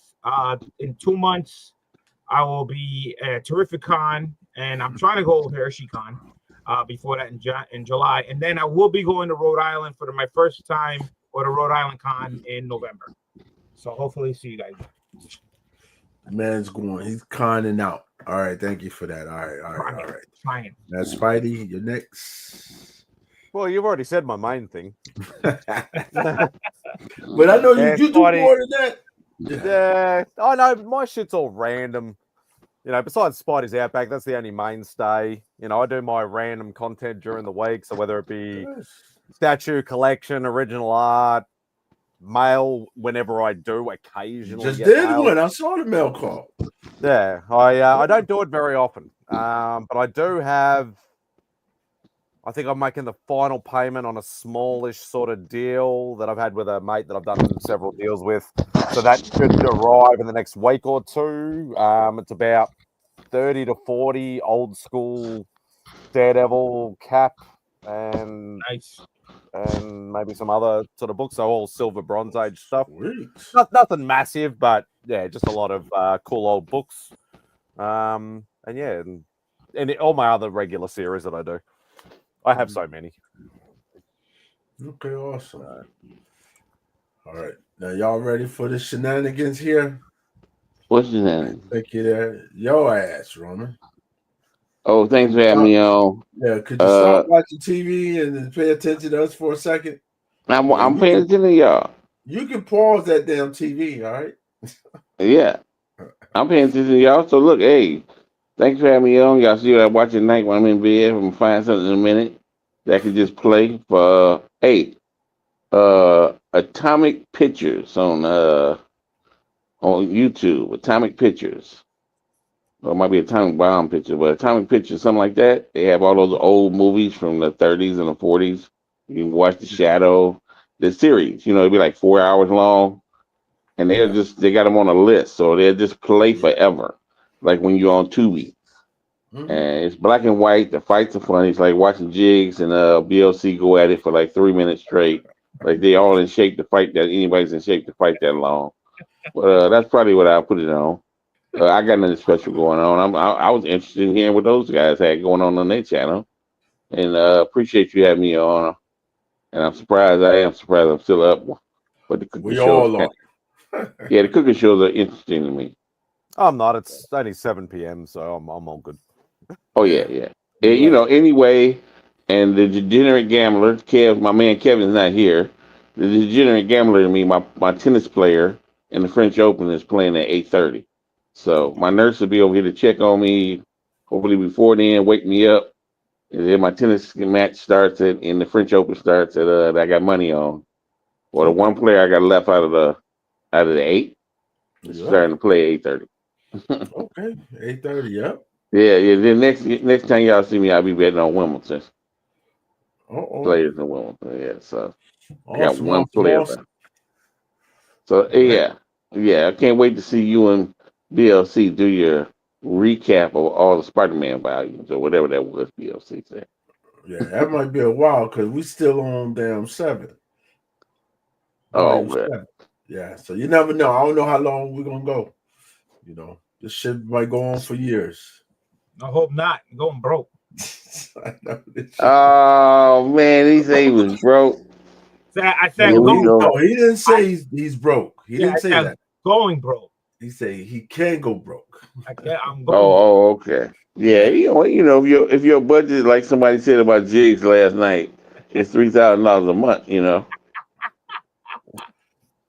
in 2 months, I will be at Terrific Con, and I'm trying to go to Hershey Con before that in July. And then I will be going to Rhode Island for my first time for the Rhode Island Con in November. So hopefully see you guys. Man's going. He's conning out. All right, thank you for that. All right. Now, Spidey, you're next. Well, you've already said my main thing. But I know you do more than that. Yeah, I know. My shit's all random. Besides Spidey's Outback, that's the only mainstay. I do my random content during the week. So whether it be statue collection, original art, mail, whenever I do, occasionally. Just did one. I saw the mail call. Yeah, I don't do it very often. But I do have. I think I'm making the final payment on a smallish sort of deal that I've had with a mate that I've done several deals with. So that should arrive in the next week or two. It's about 30 to 40 old school Daredevil, Cap, and maybe some other sort of books. So all Silver Bronze Age stuff. Nothing massive, but yeah, just a lot of cool old books. And all my other regular series that I do. I have so many. Okay, awesome. All right. Now, y'all ready for the shenanigans here? What's shenanigans? Thank you there. Your ass, Roman. Oh, thanks for having me on. Yeah, could you stop watching TV and pay attention to us for a second? I'm paying attention to y'all. You can pause that damn TV, all right? Yeah. I'm paying attention to y'all. So, look, hey, thanks for having me on. Y'all see what I watch at night when I'm in bed. I'm going to find something in a minute that I can just play for, Atomic Pictures on YouTube. Atomic Pictures. Or it might be Atomic Bomb Pictures, but Atomic Pictures, something like that. They have all those old movies from the 30s and the 40s. You can watch The Shadow. the series. You know, it'd be like 4 hours long, and they got them on a list, so they'll just play forever, like when you're on Tubi. Mhm. And it's black and white. The fights are funny. It's like watching Jigs and BLC go at it for like 3 minutes straight. Like they all in shape to fight that. Anybody's in shape to fight that long. But that's probably what I'll put it on. I got nothing special going on. I was interested in hearing what those guys had going on their channel, and appreciate you having me on. And I'm surprised. I am surprised I'm still up. But the cooking We shows, all yeah, the cooking shows are interesting to me. I'm not. It's only 7 p.m., so I'm all good. Oh yeah. And, you know, anyway, and the degenerate gambler, Kev, my man Kevin's not here. The degenerate gambler to me, my tennis player in the French Open is playing at 8:30. So my nurse will be over here to check on me, hopefully before then, wake me up. And then my tennis match starts and the French Open starts at that I got money on. Well, the one player I got left out of the 8 is starting to play at 8:30. Okay, 8:30. Yep. Yeah. Then next time y'all see me, I'll be betting on Wimbledon. Players in Wimbledon. Yeah. So I got one player left. So yeah. I can't wait to see you and BLC do your recap of all the Spider-Man volumes or whatever that was. BLC said. Yeah, that might be a while because we still on damn 7. Oh, Volume man. 7. Yeah, so you never know. I don't know how long we're gonna go. You know, this shit might go on for years. I hope not. I'm going broke. Oh man, he said he was broke. I said No, going broke. he didn't say he's broke. He didn't say I said that. Going broke. He said he can go broke. I'm going. Oh, okay. Yeah, you know, if your budget, like somebody said about Jigs last night, is $3,000 a month. You know.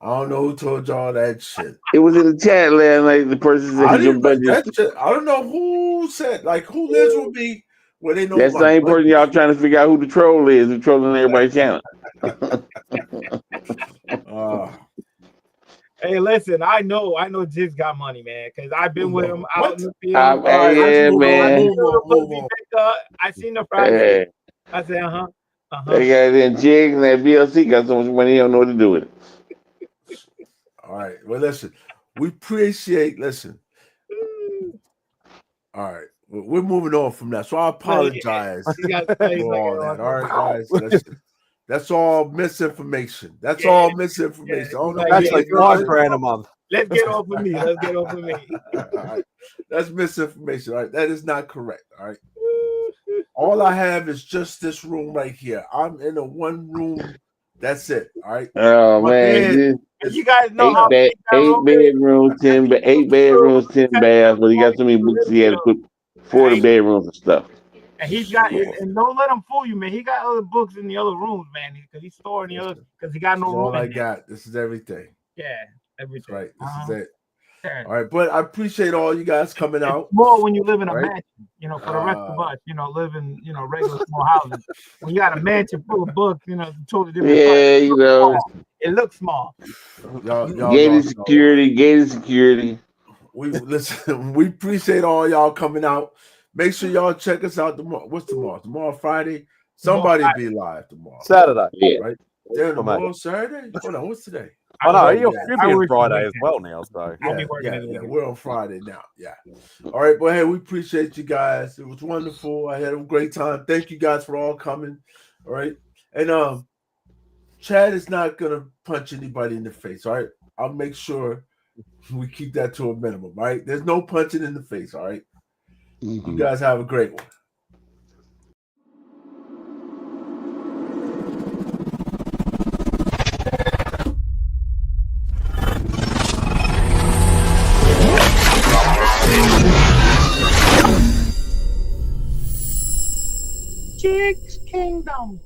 I don't know who told y'all that shit. It was in the chat last night. The person said your budget. I don't know who said, like, who lives with me where they know That my same budget. person y'all trying to figure out who the troll is, who's trolling everybody's channel. Hey, listen, I know Jigs got money, man, because I've been with him out in the field. Yeah, man. I seen the Friday. I said, They got in Jigs and that VLC got so much money, he don't know what to do with it. All right. Well, listen, we appreciate. Listen. All right. We're moving on from that. So I apologize for all that. All right, guys. Listen. That's all misinformation. That's all misinformation. Oh, no, That's like $5,000 a month. Let's get off of me. Let's get off of me. All right. That's misinformation. All right. That is not correct. All right. All I have is just this room right here. I'm in a one room. That's it. All right. Oh man, you guys know eight bedrooms, 10 baths, but he got so many books he had to put 40 bedrooms and stuff. And he's got, and don't let him fool you, man. He got other books in the other rooms, man, because he's storing the other, because he got no room. All I got. This is everything. Yeah, everything. Right. This is it. All right, but I appreciate all you guys coming out. It's more when you live in a Right? mansion, you know, for the rest of us, you know, live in, you know, regular small houses. When you got a mansion full of books, you know, it's totally different. Yeah, you know. It looks small. Gated security. We listen. We appreciate all y'all coming out. Make sure y'all check us out tomorrow. What's tomorrow? Tomorrow Friday. Somebody be live tomorrow. Saturday. Yeah. Right. Damn, tomorrow Saturday. Hold on. What's today? Oh no, you'll be on Friday as well now. So Yeah, we're on Friday now. Yeah. All right, but hey, we appreciate you guys. It was wonderful. I had a great time. Thank you guys for all coming. All right. And Chad is not gonna punch anybody in the face. All right. I'll make sure we keep that to a minimum. All right. There's no punching in the face. All right. You guys have a great one. Jigs Kingdom.